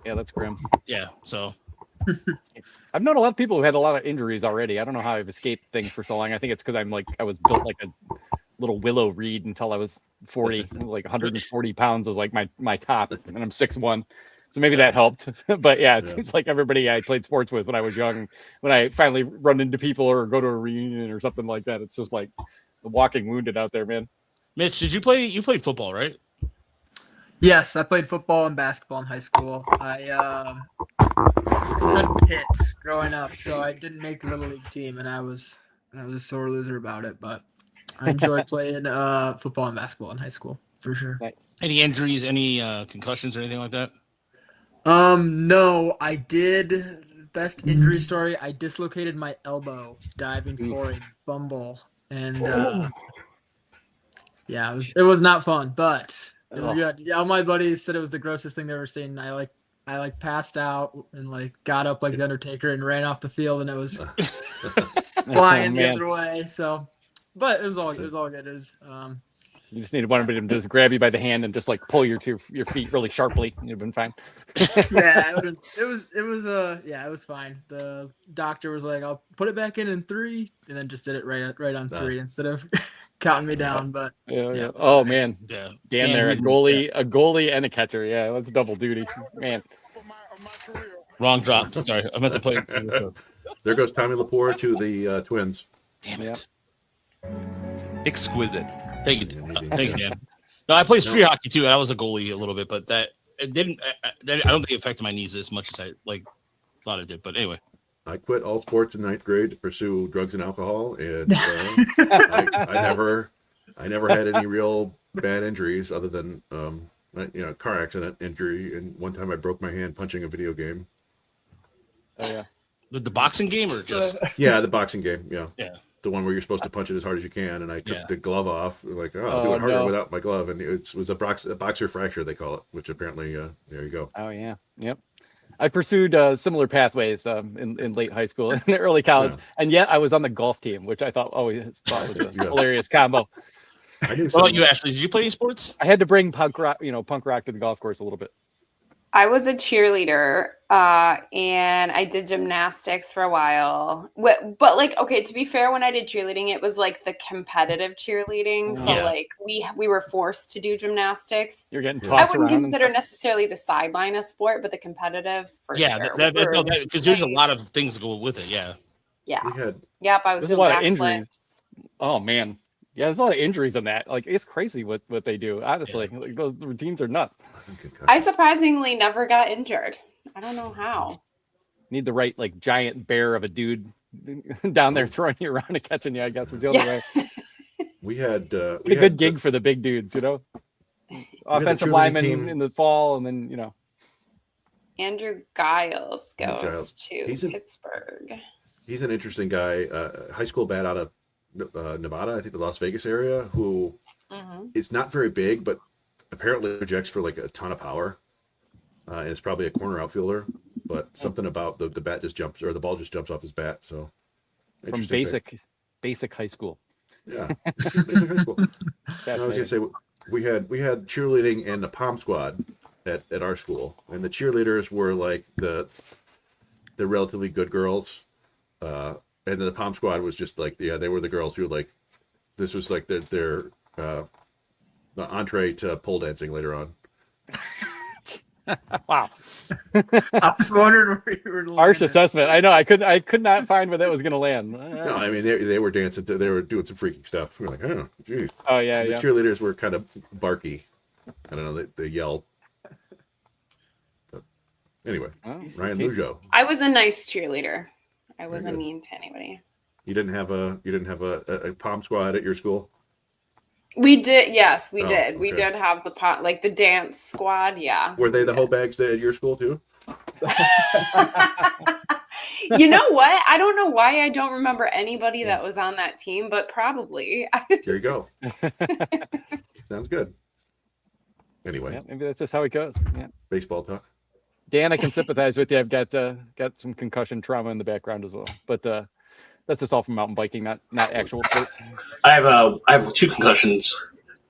Yeah, that's grim. Yeah, so I've known a lot of people who had a lot of injuries already. I don't know how I've escaped things for so long. I think it's because I was built like a little willow reed until I was 40, like 140 pounds was like my top, and I'm 6'1". So maybe that helped. But yeah, it seems like everybody I played sports with when I was young, when I finally run into people or go to a reunion or something like that, it's just like the walking wounded out there, man. Mitch, you played football, right? Yes, I played football and basketball in high school. I couldn't hit growing up, so I didn't make the little league team, and I was a sore loser about it. But I enjoyed playing football and basketball in high school for sure. Nice. Any injuries, any concussions or anything like that? No, I did. Best injury story: I dislocated my elbow diving for a fumble, and yeah, it was not fun, but. It was good. Yeah, all my buddies said it was the grossest thing they've ever seen. I passed out and got up like the Undertaker and ran off the field, and it was flying the other way. So, but it was all good. It was you just needed one of them to just grab you by the hand and just like pull your feet really sharply. You'd have been fine. Yeah, it was fine. The doctor was like, "I'll put it back in 3," and then just did it right on 3 instead of counting me down. But yeah. Oh man, yeah. Dan there, a goalie and a catcher. Yeah, that's double duty, man. Wrong drop. Sorry, I meant to play. There goes Tommy Lepore to the Twins. Damn it! Exquisite. Thank you, Dan. No, I played street hockey too, and I was a goalie a little bit, but it didn't. I don't think it affected my knees as much as I thought it did. But anyway, I quit all sports in 9th grade to pursue drugs and alcohol, and I never had any real bad injuries other than car accident injury. And one time I broke my hand punching a video game. Oh yeah, the boxing game or just the boxing game. Yeah. The one where you're supposed to punch it as hard as you can, and I took the glove off, like, I'll do it harder without my glove, and it was a boxer fracture, they call it, which apparently, there you go. Oh yeah, yep. I pursued similar pathways in late high school and early college, and yet I was on the golf team, which I always thought was a hilarious combo. What about you, Ashley? Did you play any sports? I had to bring punk rock to the golf course a little bit. I was a cheerleader, and I did gymnastics for a while. But okay, to be fair, when I did cheerleading, it was like the competitive cheerleading. So we were forced to do gymnastics. You're getting tossed around. I wouldn't consider necessarily the sideline a sport, but the competitive for sure. Because there's a lot of things that go with it. Yeah. Yeah. Yep. I was doing a lot of injuries. Oh man. Yeah, there's a lot of injuries in that. Like, it's crazy what they do. Honestly, those routines are nuts. I surprisingly never got injured. I don't know how. Need the right giant bear of a dude down there throwing you around and catching you. I guess is the only way. We had a good gig for the big dudes, offensive lineman in the fall, and then Andrew Giles goes to Pittsburgh. He's an interesting guy. High school bat out of Nevada, I think the Las Vegas area, who is not very big, but apparently projects for a ton of power. And it's probably a corner outfielder, but something about the bat just jumps, or the ball just jumps off his bat. So from basic high school. Yeah, basic high school. I was gonna say we had cheerleading and the pom squad at our school, and the cheerleaders were the relatively good girls. And then the pom squad was just they were the girls who this was their the entree to pole dancing later on. Wow. I was wondering where you were landing. Harsh assessment. I know. I could not find where that was going to land. No, I mean they were dancing. They were doing some freaky stuff. We're like, oh, geez. Oh yeah, The yeah. cheerleaders were kind of barky. I don't know. They yelled. But anyway, Ryan Lujo. I was a nice cheerleader. I wasn't mean to anybody. You didn't have a pom squad at your school? We did, yes, we Oh, did. We okay. did have the pot, like the dance squad. Yeah. Were they the whole bags at your school too? You know what? I don't know why I don't remember anybody that was on that team, but probably. There you go. Sounds good. Anyway, Yeah, maybe that's just how it goes. Yeah. baseball talk. Dan, I can sympathize with you. I've got some concussion trauma in the background as well, but that's just all from mountain biking, not actual sports. I have 2 concussions.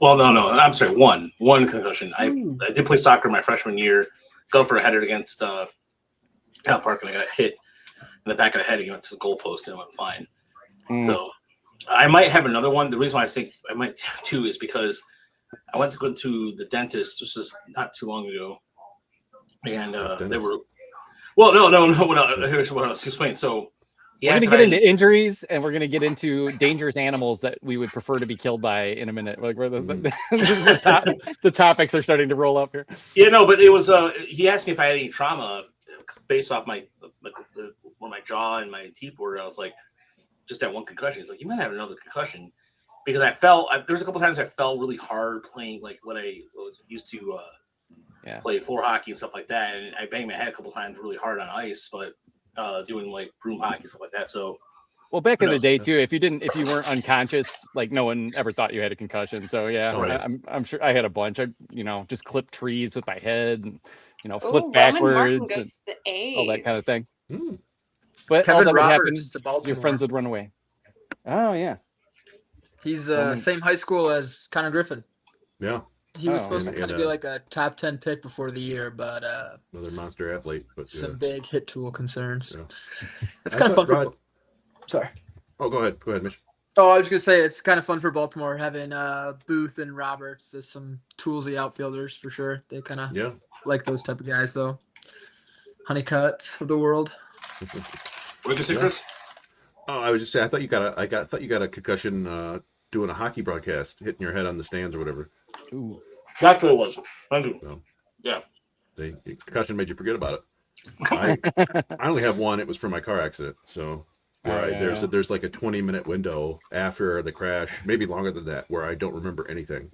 Well, no, I'm sorry, one concussion. I did play soccer my freshman year. Go for a header against Cal Park, and I got hit in the back of the head against the goalpost, and I went fine. So I might have another one. The reason why I think I might have 2 is because I went to go to the dentist. This was not too long ago, and they were. Well, no. Here's what I was explaining. So. We're going to get into injuries, and we're going to get into dangerous animals that we would prefer to be killed by in a minute. Like where the topics are starting to roll up here. Yeah, no, but it was. He asked me if I had any trauma based off where my jaw and my teeth were. I was like, just that one concussion. He's like, you might have another concussion, because I fell. There was a couple times I fell really hard playing, like when I was used to play floor hockey and stuff like that, and I banged my head a couple times really hard on ice, but. Doing like broom hockey stuff like that. So, well, back in the day too, if you weren't unconscious, like no one ever thought you had a concussion. So yeah, right. I'm sure I had a bunch. I just clipped trees with my head, and flip Roman backwards, Martin goes to the all that kind of A's. thing. But Kevin all that would happen, Roberts to Baltimore. your friends would run away. Oh yeah, He's same high school as Connor Griffin. Yeah. He was supposed to kind of be like a top 10 pick before the year, but Another monster athlete. But some big hit tool concerns. Yeah. It's kind of fun. Rod... Sorry. Oh, go ahead, Mitch. Oh, I was gonna say it's kind of fun for Baltimore having Booth and Roberts. There's some toolsy outfielders for sure. They kind of like those type of guys though. Honeycutts of the world. What did you say, Chris? Oh, I was just saying. I thought you got a concussion doing a hockey broadcast, hitting your head on the stands or whatever. Ooh. That's what it was. I do. So, yeah. The concussion made you forget about it. I only have one. It was from my car accident. So there's like a 20-minute window after the crash, maybe longer than that, where I don't remember anything.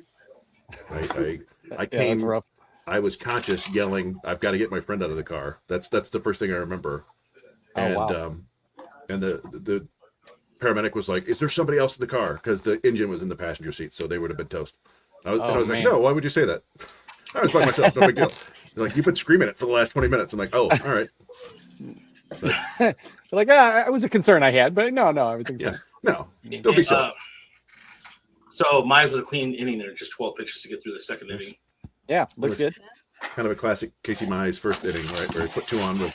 I came. Rough. I was conscious, yelling, "I've got to get my friend out of the car." That's the first thing I remember. And and the paramedic was like, "Is there somebody else in the car?" Because the engine was in the passenger seat, so they would have been toast. I was like, "No, why would you say that?" I was by myself, no big deal. They're like, "You've been screaming it for the last 20 minutes." I'm like, "Oh, all right." But, like, it was a concern I had, but no, everything's fine. No, don't be silly. So mine was a clean inning there, just 12 pitches to get through the second inning. Yeah, looks good. Kind of a classic Casey Mize first inning, right? Where he put 2 on with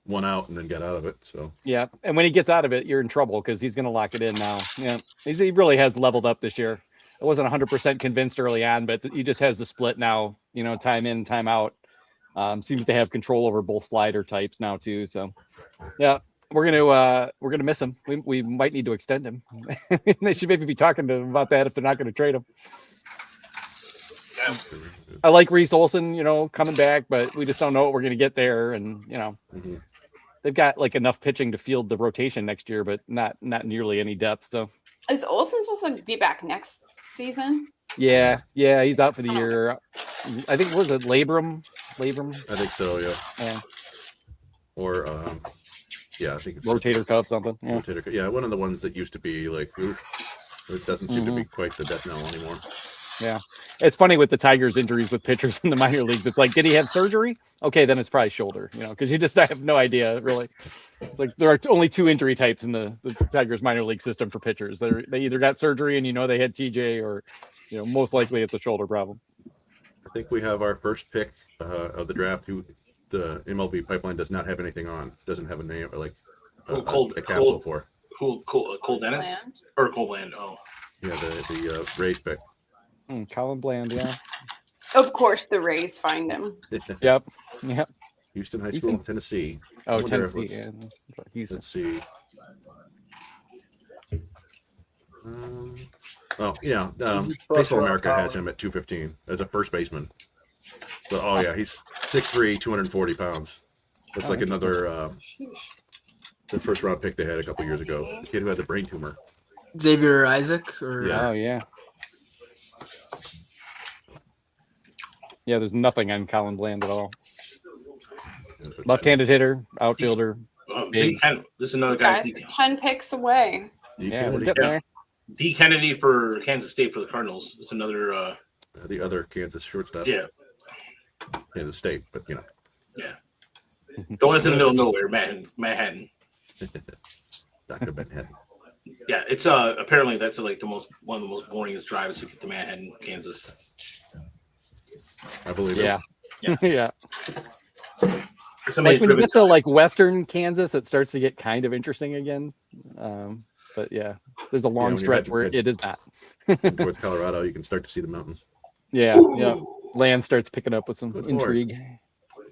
1 out and then got out of it. So yeah, and when he gets out of it, you're in trouble because he's going to lock it in now. Yeah, he really has leveled up this year. I wasn't 100% convinced early on, but he just has the split now. Time in, time out. Seems to have control over both slider types now too. So yeah, we're gonna miss him. We might need to extend him. They should maybe be talking to him about that if they're not going to trade him. Yeah. I like Reese Olson, coming back, but we just don't know what we're going to get there. And they've got like enough pitching to field the rotation next year, but not nearly any depth. So Is Olsen supposed to be back next season? Yeah, he's out for the year. I think was it Labrum? I think so. Yeah. Or I think it's rotator cuff something. Yeah. Rotator cuff. Yeah, one of the ones that used to be like, oof, it doesn't seem to be quite the death knell anymore. Yeah, it's funny with the Tigers' injuries with pitchers in the minor leagues. It's like, did he have surgery? Okay, then it's probably shoulder. Because I have no idea really. It's like there are only 2 injury types in the Tigers minor league system for pitchers. They either got surgery and they had TJ, or most likely it's a shoulder problem. I think we have our first pick of the draft who the MLB pipeline does not have anything on. Doesn't have a name or like a capsule for. Cole Dennis or Cole Land. Oh, yeah, the Rays pick. Colin Bland, yeah. Of course, the Rays find him. Yep. Houston High School in Tennessee. Oh, I wonder if Tennessee. let's see. Baseball America has him at 215 as a first baseman. But he's 6'3", 240 pounds. That's like another the first round pick they had a couple years ago. The kid who had the brain tumor. Xavier Isaac, Oh yeah. Yeah, there's nothing on Colin Bland at all. Left-handed hitter, outfielder. This is another guy. Guys, 10 picks away. Yeah, we're getting there. D. Kennedy for Kansas State for the Cardinals. It's another. The other Kansas shortstop. Yeah. Kansas State, but Yeah. The one that's in the middle of nowhere, Manhattan. Dr. Manhattan. Yeah, it's apparently that's like one of the most boringest drives to get to Manhattan, Kansas. I believe it. Yeah. Yeah. Somebody Like when you get to like Western Kansas, it starts to get kind of interesting again. But yeah, there's a long stretch where it is not. Towards Colorado, you can start to see the mountains. Yeah, yeah. Land starts picking up with some intrigue.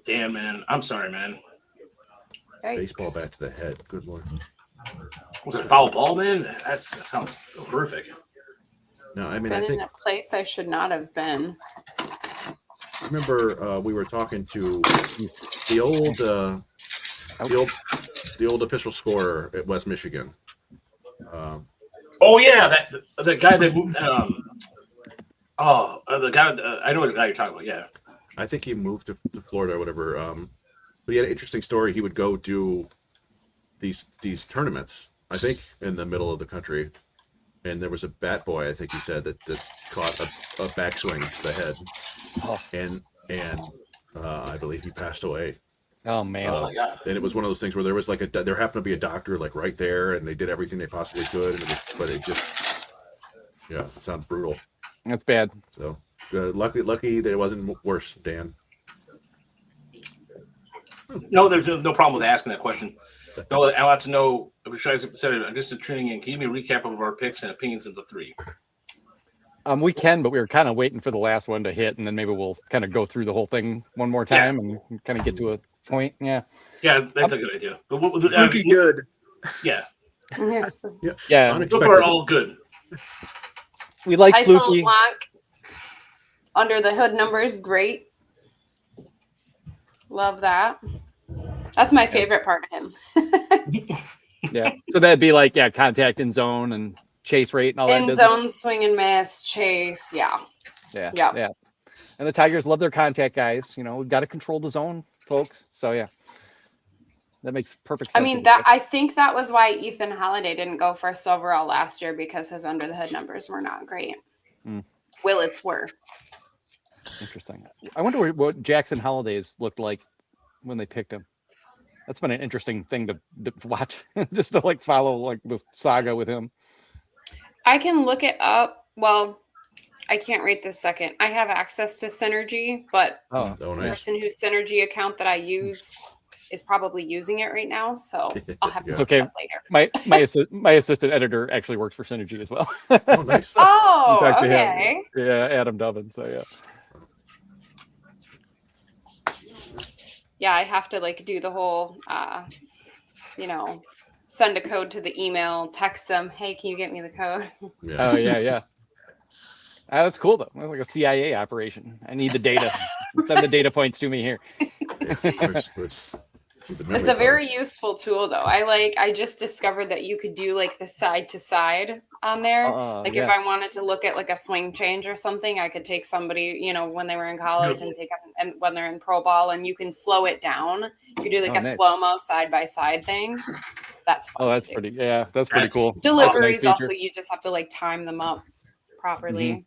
Damn, man. I'm sorry, man. Baseball bat to the head. Good lord. Was it a foul ball, man? That sounds horrific. No, I mean, Been I think in a place I should not have been. remember we were talking to the old official scorer at West Michigan. Oh yeah, the guy that moved. The guy. I know what guy you're talking about. Yeah, I think he moved to Florida or whatever. But he had an interesting story. He would go do these tournaments, I think, in the middle of the country, and there was a bat boy, I think he said, that caught a backswing to the head, and I believe he passed away. Oh man! Oh my God. And it was one of those things where there was there happened to be a doctor like right there, and they did everything they possibly could, but it just it sounds brutal. That's bad. So lucky that it wasn't worse, Dan. No, there's no problem with asking that question. No, I want to know. I'm just tuning in. Can you give me a recap of our picks and opinions of the three? We can, but we were kind of waiting for the last one to hit, and then maybe we'll kind of go through the whole thing one more time and kind of get to a point. Yeah. Yeah, that's a good idea. But good. Yeah. Yeah. So far, all good. We like Tyson Fluky. LeBlanc. Under the hood numbers, great. Love that. That's my favorite part of him. Yeah. So that'd be like contact in zone and chase rate and all that. In zone, swing and miss, chase. Yeah. Yeah. And the Tigers love their contact guys. We've got to control the zone, folks. So yeah, that makes perfect sense. I mean, I think that was why Ethan Holiday didn't go first overall last year, because his under the hood numbers were not great. Willett's were. Interesting. I wonder what Jackson Holiday's looked like when they picked him. That's been an interesting thing to watch, just to follow the saga with him. I can look it up. Well, I can't rate this second. I have access to Synergy, but the person whose Synergy account that I use is probably using it right now, so I'll have to look it up later. My assistant editor actually works for Synergy as well. Oh, nice. Oh, okay. Yeah, Adam Dubbin. So yeah. Yeah, I have to do the whole, send a code to the email, text them, hey, can you get me the code? Yeah. Oh yeah. That's cool though. That's like a CIA operation. I need the data. Send the data points to me here. It's a very useful tool though. I just discovered that you could do the side to side on there. If I wanted to look at a swing change or something, I could take somebody, when they were in college and take and when they're in pro ball, and you can slow it down. You do nice. slow-mo side by side thing. That's fun. Oh, that's pretty. Yeah, that's pretty cool. Deliveries nice also, you just have to time them up properly.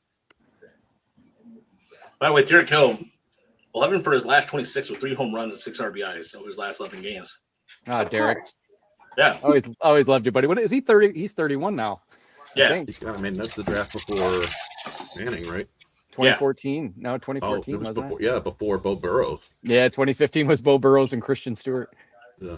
By the way, Derek Hill, 11 for his last 26 with 3 home runs and 6 RBIs over his last 11 games. Derek. Yeah. Always loved your buddy. What is he? 30? He's 31 now. Yeah. That's the draft before Manning, right? 2014. No, 2014 it was wasn't before. it? Yeah, before Bo Burrows. Yeah, 2015 was Bo Burrows and Christian Stewart. Yeah.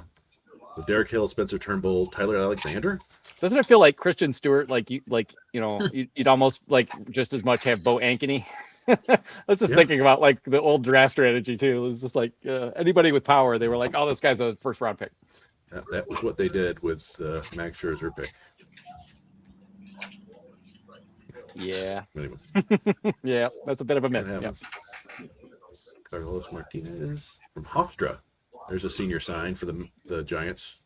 So Derek Hill, Spencer Turnbull, Tyler Alexander. Doesn't it feel like Christian Stewart? You'd almost like just as much have Bo Ankeny. I was just thinking about like the old draft strategy too. It was just like anybody with power, they were like, "Oh, this guy's a first round pick." That was what they did with Max Scherzer pick. Yeah. Anyway. Yeah, that's a bit of a miss. Yeah. Carlos Martinez from Hofstra. There's a senior sign for the Giants.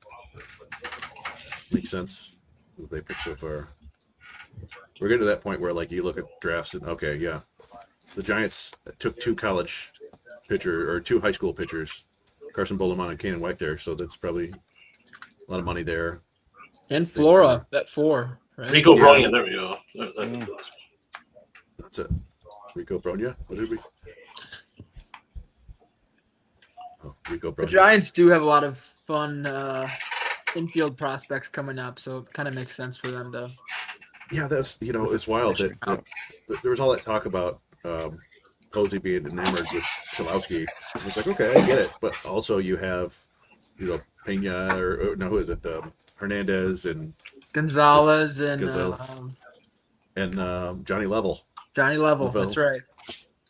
Makes sense. What they picked so far. We're getting to that point where like you look at drafts and okay, yeah. The Giants took two high school pitchers, Carson Bolemon and Kanan White there, so that's probably a lot of money there. And Flora at 4. Right? Rico Bronya, there we go. That's it. Rico Bronya. What did we? Oh, Rico The Bronya. Giants do have a lot of fun infield prospects coming up, so it kind of makes sense for them to. Yeah, that's it's wild that there was all that talk about Posey being enamored with Chalowski. It's like, okay, I get it, but also you have Pena or no, who is it? Hernandez and Gonzalez and Johnny Level. Johnny Level, that's right.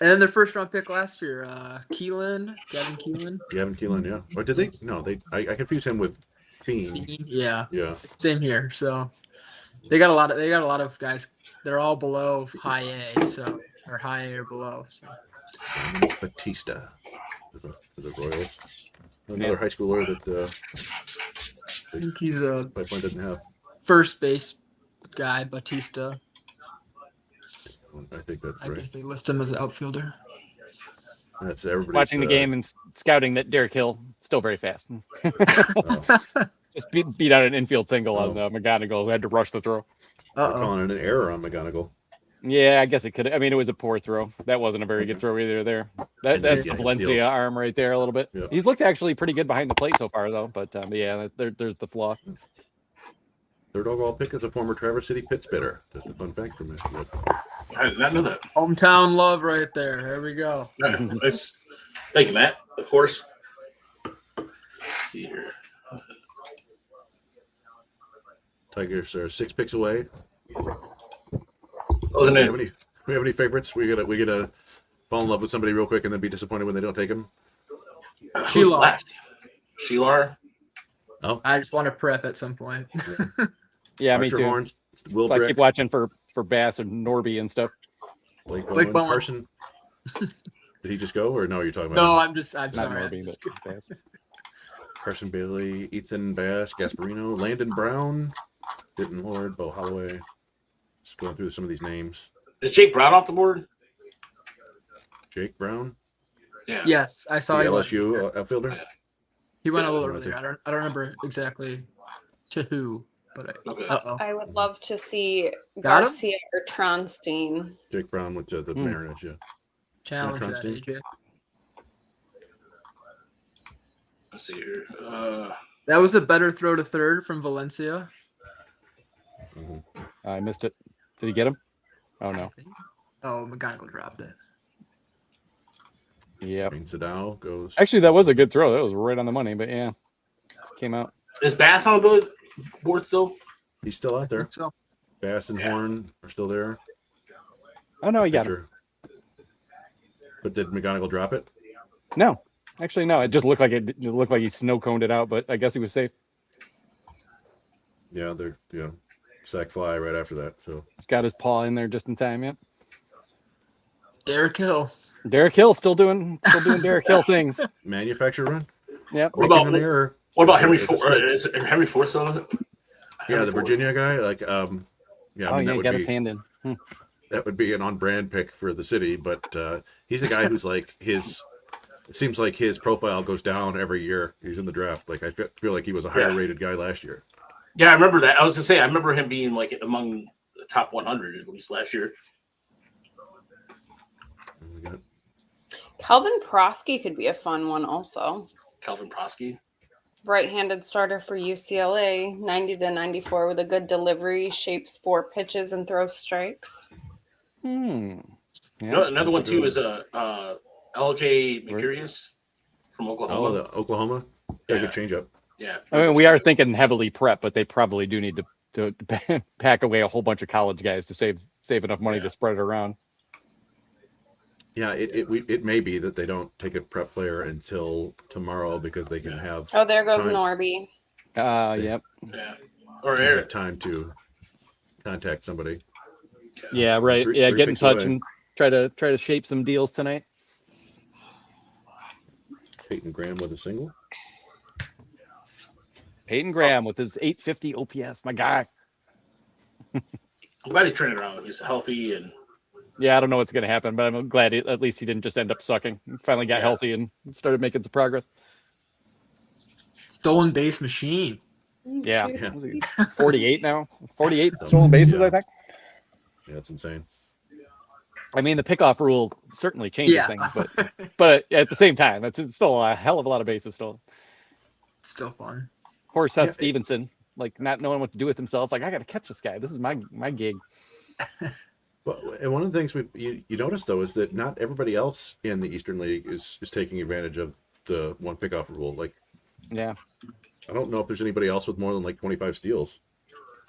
And then their first round pick last year, Gavin Keelan. Gavin Keelan, yeah. Or did they? No, I confuse him with Fiend. Yeah. Yeah. Same here. So they got a lot of guys. They're all below high A, or high A or below. So. Batista for the Royals. Another high schooler that I think he's a pipeline doesn't have. First base guy, Batista. I think that's right. I guess they list him as an outfielder. That's everybody. Watching the game and scouting that Derek Hill still very fast. Just beat out an infield single on McGonigal, who had to rush the throw. They're calling it an error on McGonigal. Yeah, I guess it could. I mean, it was a poor throw. That wasn't a very good throw either. There, that's the Valencia steals. arm right there a little bit. Yeah. He's looked actually pretty good behind the plate so far, though. But yeah, there's the flaw. Third overall pick is a former Traverse City Pit spitter. That's a fun fact for me. I did not know that. Hometown love right there. Here we go. Nice. Thank you, Matt. Of course. Let's see here. Tigers are 6 picks away. Wasn't it? We have any favorites? We gotta fall in love with somebody real quick and then be disappointed when they don't take him. Who's left? Sheelar. Oh, I just want to prep at some point. Yeah, me Archer too. Horns, Will So I Brick, keep watching for Bass and Norby and stuff. Blake Blake Bowen, Bowen. Carson. Did he just go, or no? You're talking about No, him? I'm Not sorry. Norby, but Bass. Carson Bailey, Ethan Bass, Gasparino, Landon Brown, Denton Lord, Bo Holloway. Just going through some of these names. Is Jake Brown off the board? Jake Brown, Yeah. Yes, I the saw him. LSU outfielder. He went a Yeah, little I earlier. I don't remember exactly to who, but Okay. I would love to see Got him? Garcia or Tronstein. Jake Brown went to the Mariners. Yeah. challenge that, Tronstein. AJ. Let's see here. That was a better throw to third from Valencia. I missed it. Did he get him? Oh no. Oh, McGonigal dropped it. Yeah. Green Sadao goes. Actually, that was a good throw. That was right on the money. But yeah, came out. Is Bass on the board still? He's still out there. So Bass and Horn are still there. Oh no, he got him. But did McGonigal drop it? No, actually no. It just looked like it looked like he snow coned it out, but I guess he was safe. Yeah, they're sack fly right after that. So He's got his paw in there just in time. Yep. Derek Hill. Derek Hill still doing Derek Hill things. manufacturer run. Yep. What about Henry Is Ford? Is Henry Ford still on it? Yeah, the Virginia guy. Like, yeah, I Oh, mean, yeah, that would got be his hand in. that would be an on-brand pick for the city. But he's a guy who's like It seems like his profile goes down every year. He's in the draft. Like I feel like he was a higher-rated guy last year. Yeah, I remember that. I was to say I remember him being like among the top 100 at least last year. Calvin Prosky could be a fun one also. Calvin Prosky. Right-handed starter for UCLA, 90 to 94 with a good delivery, shapes 4 pitches and throws strikes. Yeah, Another one too is LJ Mercurius from Oklahoma. Oh, the Oklahoma. Yeah, good changeup. Yeah. I mean, we are thinking heavily prep, but they probably do need to pack away a whole bunch of college guys to save enough money to spread it around. Yeah, it may be that they don't take a prep player until tomorrow because they can have. Oh, there goes time. Norby. Yep. Yeah. Or They Eric. have time to contact somebody. Yeah, right. Three Get in picks touch away. and try to shape some deals tonight. Peyton Graham with a single. Peyton Graham with his 850 OPS, my guy. I'm glad he's turning around. He's healthy and. Yeah, I don't know what's going to happen, but I'm glad at least he didn't just end up sucking. He finally got healthy and started making some progress. Stolen base machine. Yeah. 48 now. 48 stolen bases, I think. Yeah, that's insane. I mean, the pickoff rule certainly changes things, but at the same time, it's still a hell of a lot of bases stolen. Still fun. Of course, Seth Stevenson, like not knowing what to do with himself. Like, I got to catch this guy. This is my gig. But and one of the things you notice though is that not everybody else in the Eastern League is taking advantage of the one pickoff rule. Like, yeah, I don't know if there's anybody else with more than like 25 steals.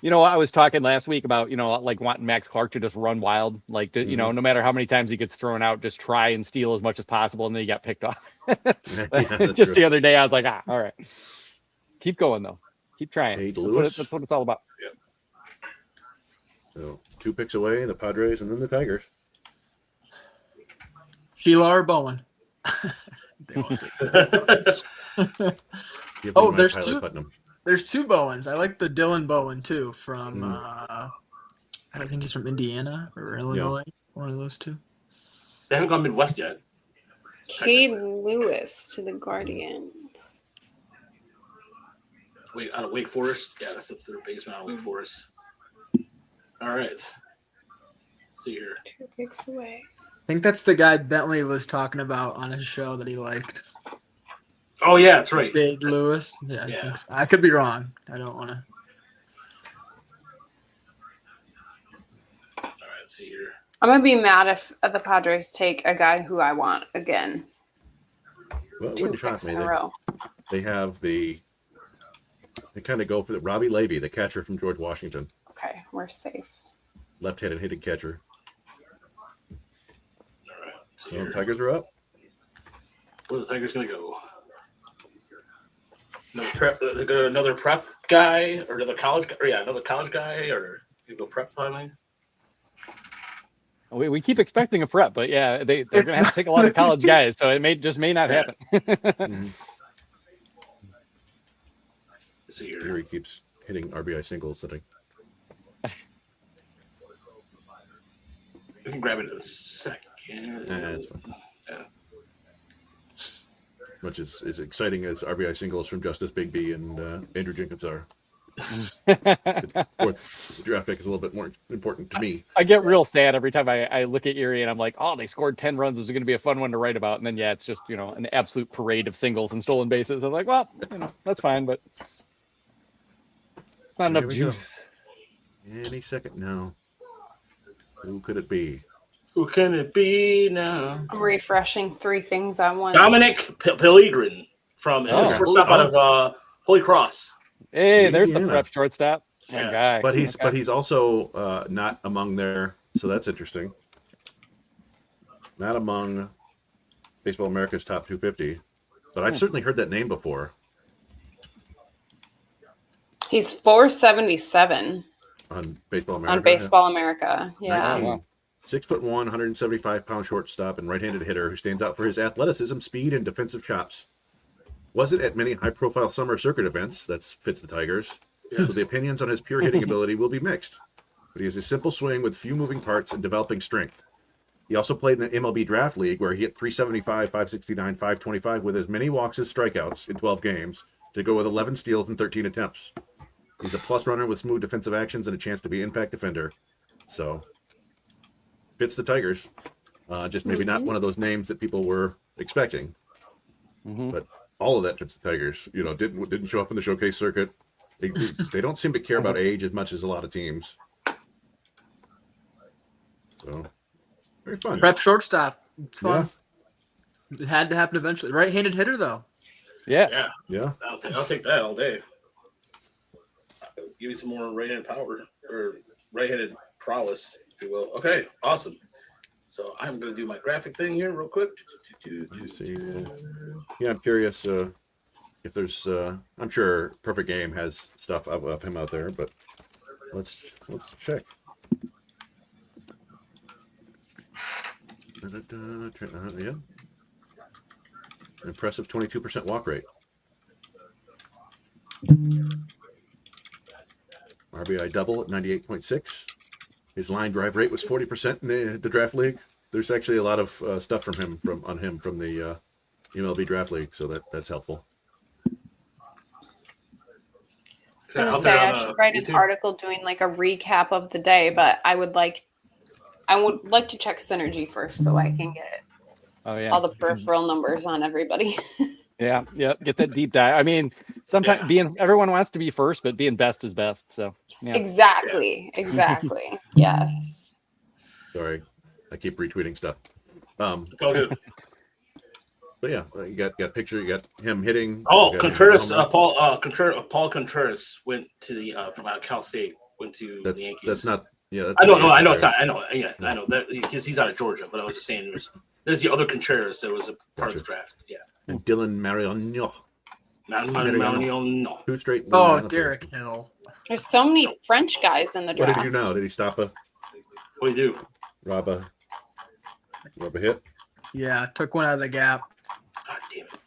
You know, I was talking last week about, like wanting Max Clark to just run wild, like, no matter how many times he gets thrown out, just try and steal as much as possible. And then he got picked off. Just the other day, I was like, all right, keep going though. Keep trying. That's what it's all about. Yeah. So 2 picks away, the Padres and then the Tigers. Sheila or Bowen? Oh, there's two. There's 2 Bowens. I like the Dylan Bowen too from. I don't think he's from Indiana or Illinois. One of those 2. They haven't gone Midwest yet. Cade Lewis to the Guardians. Wait, out of Wake Forest? Yeah, that's the third baseman out of Wake Forest. All right. Let's see here. 2 picks away. I think that's the guy Bentley was talking about on his show that he liked. Oh, yeah, that's right. Cade Lewis. Yeah, I think so. I could be wrong. I don't want to. All right, let's see here. I'm going to be mad if the Padres take a guy who I want again. Well, it 2 wouldn't shock picks me. in a row. They have they kind of go for Robbie Levy, the catcher from George Washington. Okay, we're safe. Left-handed hitting catcher. All right. So Tigers are up. Where are the Tigers going to go? Another prep guy or another college guy? Or another college guy or you go prep finally? We keep expecting a prep, but they're going to have to take a lot of college guys, so it may not happen. See here he keeps hitting RBI singles. We can grab it in a second. That's fine. As much as exciting as RBI singles from Justice Bigby and Andrew Jenkins are. The draft pick is a little bit more important to me. I get real sad every time I look at Erie and I'm like, oh, they scored 10 runs. This is going to be a fun one to write about. And then, it's just, an absolute parade of singles and stolen bases. I'm like, well, that's fine, but it's not enough juice. Any second now. Who could it be? Who can it be now? I'm refreshing 3 things at once. Dominic Pellegrin from shortstop out of Holy Cross. Hey, there's the prep shortstop. My guy. But he's also not among there, so that's interesting. Not among Baseball America's top 250, but I've certainly heard that name before. He's 477 on Baseball America. On Baseball America, yeah. 19. 6'1", 175-pound shortstop and right-handed hitter who stands out for his athleticism, speed, and defensive chops. Wasn't at many high-profile summer circuit events. That fits the Tigers. So the opinions on his pure hitting ability will be mixed. But he has a simple swing with few moving parts and developing strength. He also played in the MLB Draft League where he hit 375, 569, 525 with as many walks as strikeouts in 12 games to go with 11 steals and 13 attempts. He's a plus runner with smooth defensive actions and a chance to be an impact defender. So fits the Tigers. Just maybe not one of those names that people were expecting. But all of that fits the Tigers. Didn't show up in the showcase circuit. They don't seem to care about age as much as a lot of teams. So very fun. Prep shortstop. It's fun. It had to happen eventually. Right-handed hitter though. Yeah. Yeah. I'll take that all day. Give me some more right-handed power or right-handed prowess, if you will. Okay, awesome. So I'm going to do my graphic thing here real quick. Let's see. Yeah, I'm curious if there's. I'm sure Perfect Game has stuff of him out there, but let's check. Yeah. Impressive 22% walk rate. RBI double at 98.6. His line drive rate was 40% in the draft league. There's actually a lot of stuff from him from the MLB Draft League, so that's helpful. I was gonna say I should write an article doing like a recap of the day, but I would like to check Synergy first so I can get all the peripheral numbers on everybody. Yeah, get that deep dive. I mean, sometimes everyone wants to be first, but being best is best. So yeah. Exactly. Yes. Sorry, I keep retweeting stuff. It's all good. But yeah, you got a picture. You got him hitting. Oh, Contreras, Paul Contreras went to the from Cal State. Went to the Yankees. That's not. Yeah, I know. It's not, I know. Yeah, I know that because he's out of Georgia. But I was just saying, there's the other Contreras that was a part of the draft. Yeah. And Dylan Mariano. Mariano. 2 straight. Oh, Derek Hill. There's so many French guys in the draft. What did he do now? Did he stop a? What did he do? Rob a hit. Yeah, took one out of the gap. God damn it!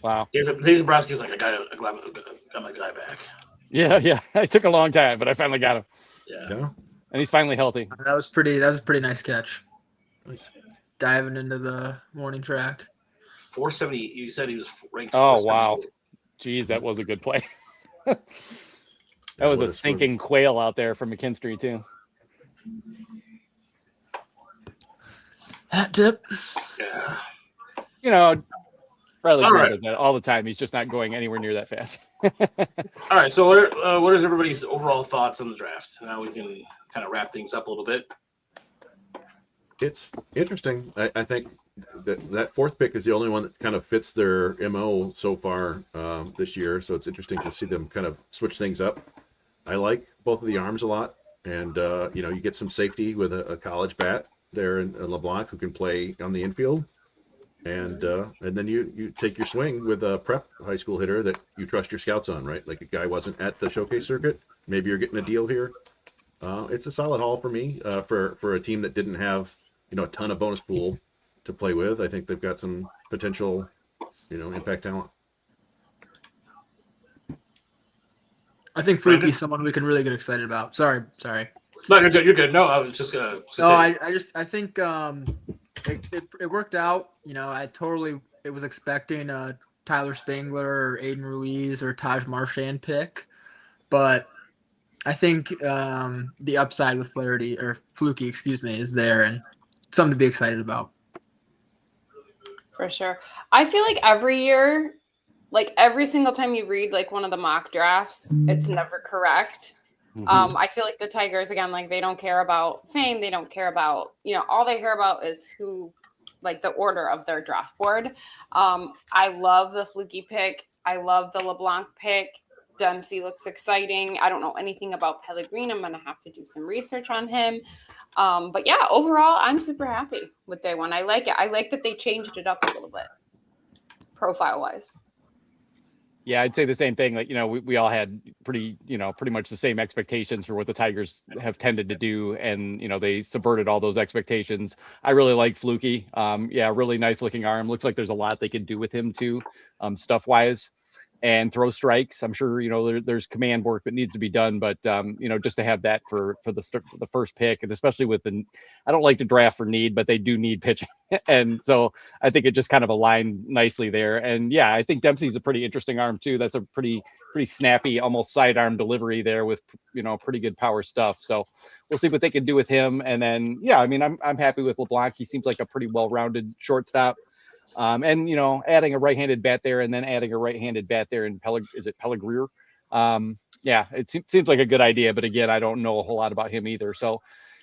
Wow. Dave Dombrowski's like, I got my guy back. Yeah. It took a long time, but I finally got him. Yeah. And he's finally healthy. That was a pretty nice catch. Diving into the morning track. 470. You said he was ranked. Oh wow, geez, that was a good play. That was a sinking quail out there from McKinstry too. Hat tip. Yeah. You know, Riley Green right. does that all the time. He's just not going anywhere near that fast. All right. So what is everybody's overall thoughts on the draft? Now we can kind of wrap things up a little bit. It's interesting. I think that 4th pick is the only one that kind of fits their MO so far this year. So it's interesting to see them kind of switch things up. I like both of the arms a lot, and you get some safety with a college bat there in LeBlanc who can play on the infield, and then you take your swing with a prep high school hitter that you trust your scouts on, right? Like a guy wasn't at the showcase circuit. Maybe you're getting a deal here. It's a solid haul for me for a team that didn't have a ton of bonus pool to play with. I think they've got some potential, impact talent. I think Fluky's someone we can really get excited about. Sorry. No, you're good. You're good. No, I was just gonna. I think it worked out. It was expecting a Tyler Spangler or Aiden Ruiz or Taj Marchand pick, but I think the upside with Fluky, is there and something to be excited about. For sure. I feel like every year, like every single time you read like one of the mock drafts, it's never correct. Mm-hmm. I feel like the Tigers, again, like they don't care about fame. They don't care about, all they care about is who, like the order of their draft board. I love the Fluky pick. I love the LeBlanc pick. Dempsey looks exciting. I don't know anything about Pellegrini. I'm going to have to do some research on him. But yeah, overall, I'm super happy with day one. I like it. I like that they changed it up a little bit profile wise. Yeah, I'd say the same thing. Like, we all had pretty much the same expectations for what the Tigers have tended to do. And, they subverted all those expectations. I really like Fluky. Really nice looking arm. Looks like there's a lot they can do with him too, stuff wise. And throw strikes. I'm sure, there's command work that needs to be done, but just to have that for the first pick, and especially I don't like to draft for need, but they do need pitching. And so I think it just kind of aligned nicely there. And yeah, I think Dempsey's a pretty interesting arm too. That's a pretty snappy, almost sidearm delivery there with, pretty good power stuff. So we'll see what they can do with him. And then, yeah, I mean, I'm happy with LeBlanc. He seems like a pretty well-rounded shortstop. And adding a right-handed bat there, and then adding a right-handed bat there in Pellegrini? It seems like a good idea, but again, I don't know a whole lot about him either. So,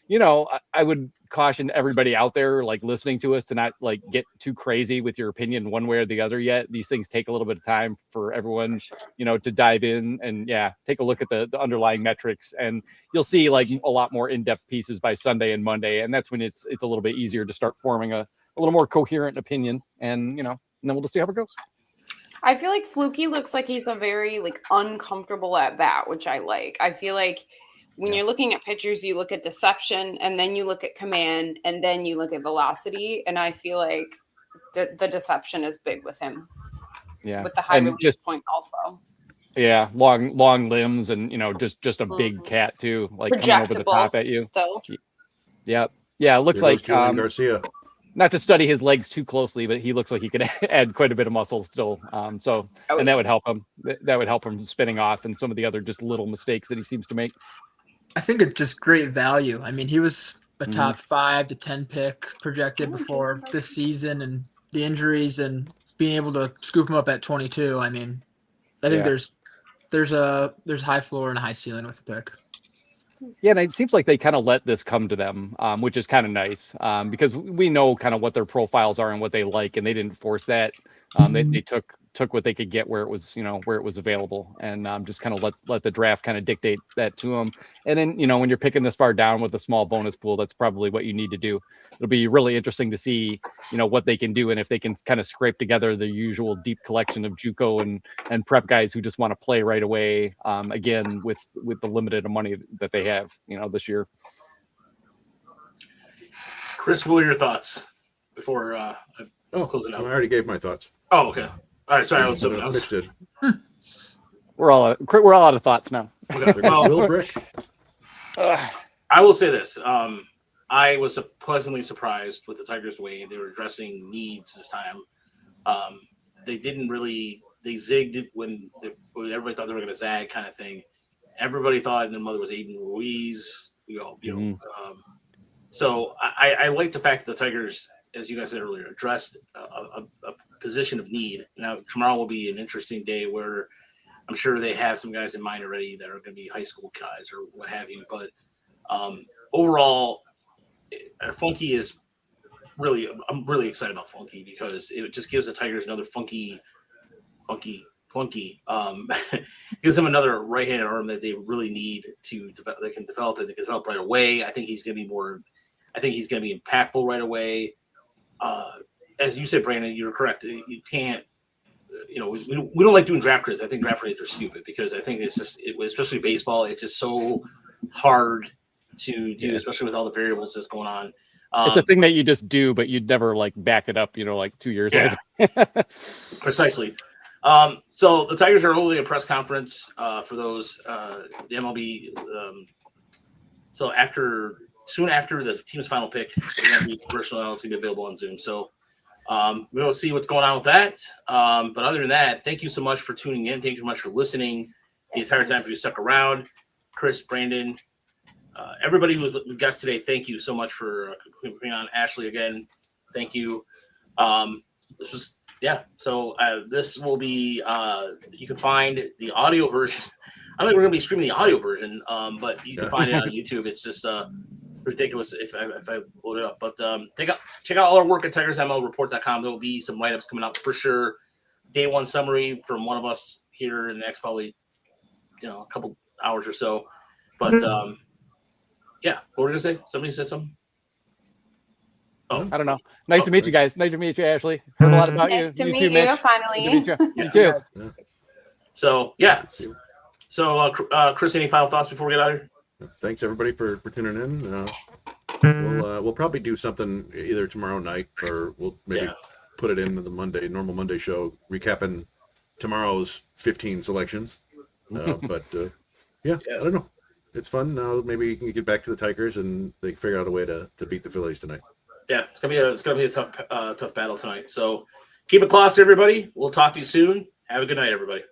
I would caution everybody out there like listening to us to not like get too crazy with your opinion one way or the other yet. These things take a little bit of time for everyone, to dive in and take a look at the underlying metrics, and you'll see like a lot more in-depth pieces by Sunday and Monday, and that's when it's a little bit easier to start forming a little more coherent opinion, and and then we'll just see how it goes. I feel like Fluky looks like he's a very like uncomfortable at bat, which I like. I feel like when you're looking at pitchers, you look at deception, and then you look at command, and then you look at velocity. And I feel like the deception is big with him. Yeah, with the high and release point also. Yeah, long limbs, and just a big cat too, like coming over the top at you. Still. Yep. Yeah, it looks like Garcia. Not to study his legs too closely, but he looks like he could add quite a bit of muscle still. And that would help him. That would help him spinning off and some of the other just little mistakes that he seems to make. I think it's just great value. I mean, he was a top 5 to 10 pick projected before this season, and the injuries and being able to scoop him up at 22. I mean, I think there's high floor and a high ceiling with the pick. Yeah, and it seems like they kind of let this come to them, which is kind of nice, because we know kind of what their profiles are and what they like, and they didn't force that. They took what they could get where it was, where it was available, and just kind of let the draft kind of dictate that to them. And then, when you're picking this far down with a small bonus pool, that's probably what you need to do. It'll be really interesting to see, what they can do, and if they can kind of scrape together the usual deep collection of JUCO and prep guys who just want to play right away, again, with the limited money that they have, this year. Chris, what are your thoughts before I close it out? I already gave my thoughts. Oh, okay. All right, sorry, I was something else. Mitch did. We're all out of thoughts now. Okay. Well, Will Brick. I will say this. I was pleasantly surprised with the Tigers' way they were addressing needs this time. They didn't really – they zigged when everybody thought they were going to zag kind of thing. Everybody thought their mother was Aiden Ruiz. So I like the fact that the Tigers, as you guys said earlier, addressed a position of need. Now, tomorrow will be an interesting day where I'm sure they have some guys in mind already that are going to be high school guys or what have you. But overall, Funky is really – I'm really excited about Funky because it just gives the Tigers another funky gives them another right-handed arm that they really need to develop. They can develop it. They can develop right away. I think he's going to be impactful right away. As you said, Brandon, you're correct. You can't, we don't like doing draft grades. I think draft grades are stupid because I think it's just, especially baseball, it's just so hard to do, especially with all the variables that's going on. It's a thing that you just do, but you'd never like back it up, like 2 years later. Precisely. So the Tigers are holding a press conference for those the MLB. So soon after the team's final pick, they're going to be personnel. It's going to be available on Zoom. So we'll see what's going on with that. But other than that, thank you so much for tuning in. Thank you so much for listening the entire time. If you stuck around, Chris, Brandon, everybody who was a guest today, thank you so much for bringing on Ashley again. Thank you. This was. Yeah, so this will be, you can find the audio version. I don't think we're going to be streaming the audio version, but you can find it on YouTube. It's just ridiculous if I load it up. But check out all our work at TigersMLReport.com. There will be some write-ups coming out for sure. Day one summary from one of us here in the next probably, a couple hours or so. But, yeah, what were we going to say? Somebody said something? Oh. I don't know. Nice to meet you guys. Nice to meet you, Ashley. Heard a lot about you. Nice to you meet too, you, Mitch. finally. Good to meet you. You too. So, yeah. So, Chris, any final thoughts before we get out of here? Thanks, everybody, for tuning in. We'll probably do something either tomorrow night or we'll maybe put it into the normal Monday show, recapping tomorrow's 15 selections. But, I don't know. It's fun. Now maybe you can get back to the Tigers and they can figure out a way to beat the Phillies tonight. Yeah, it's gonna be a tough battle tonight. So keep it close, everybody. We'll talk to you soon. Have a good night, everybody.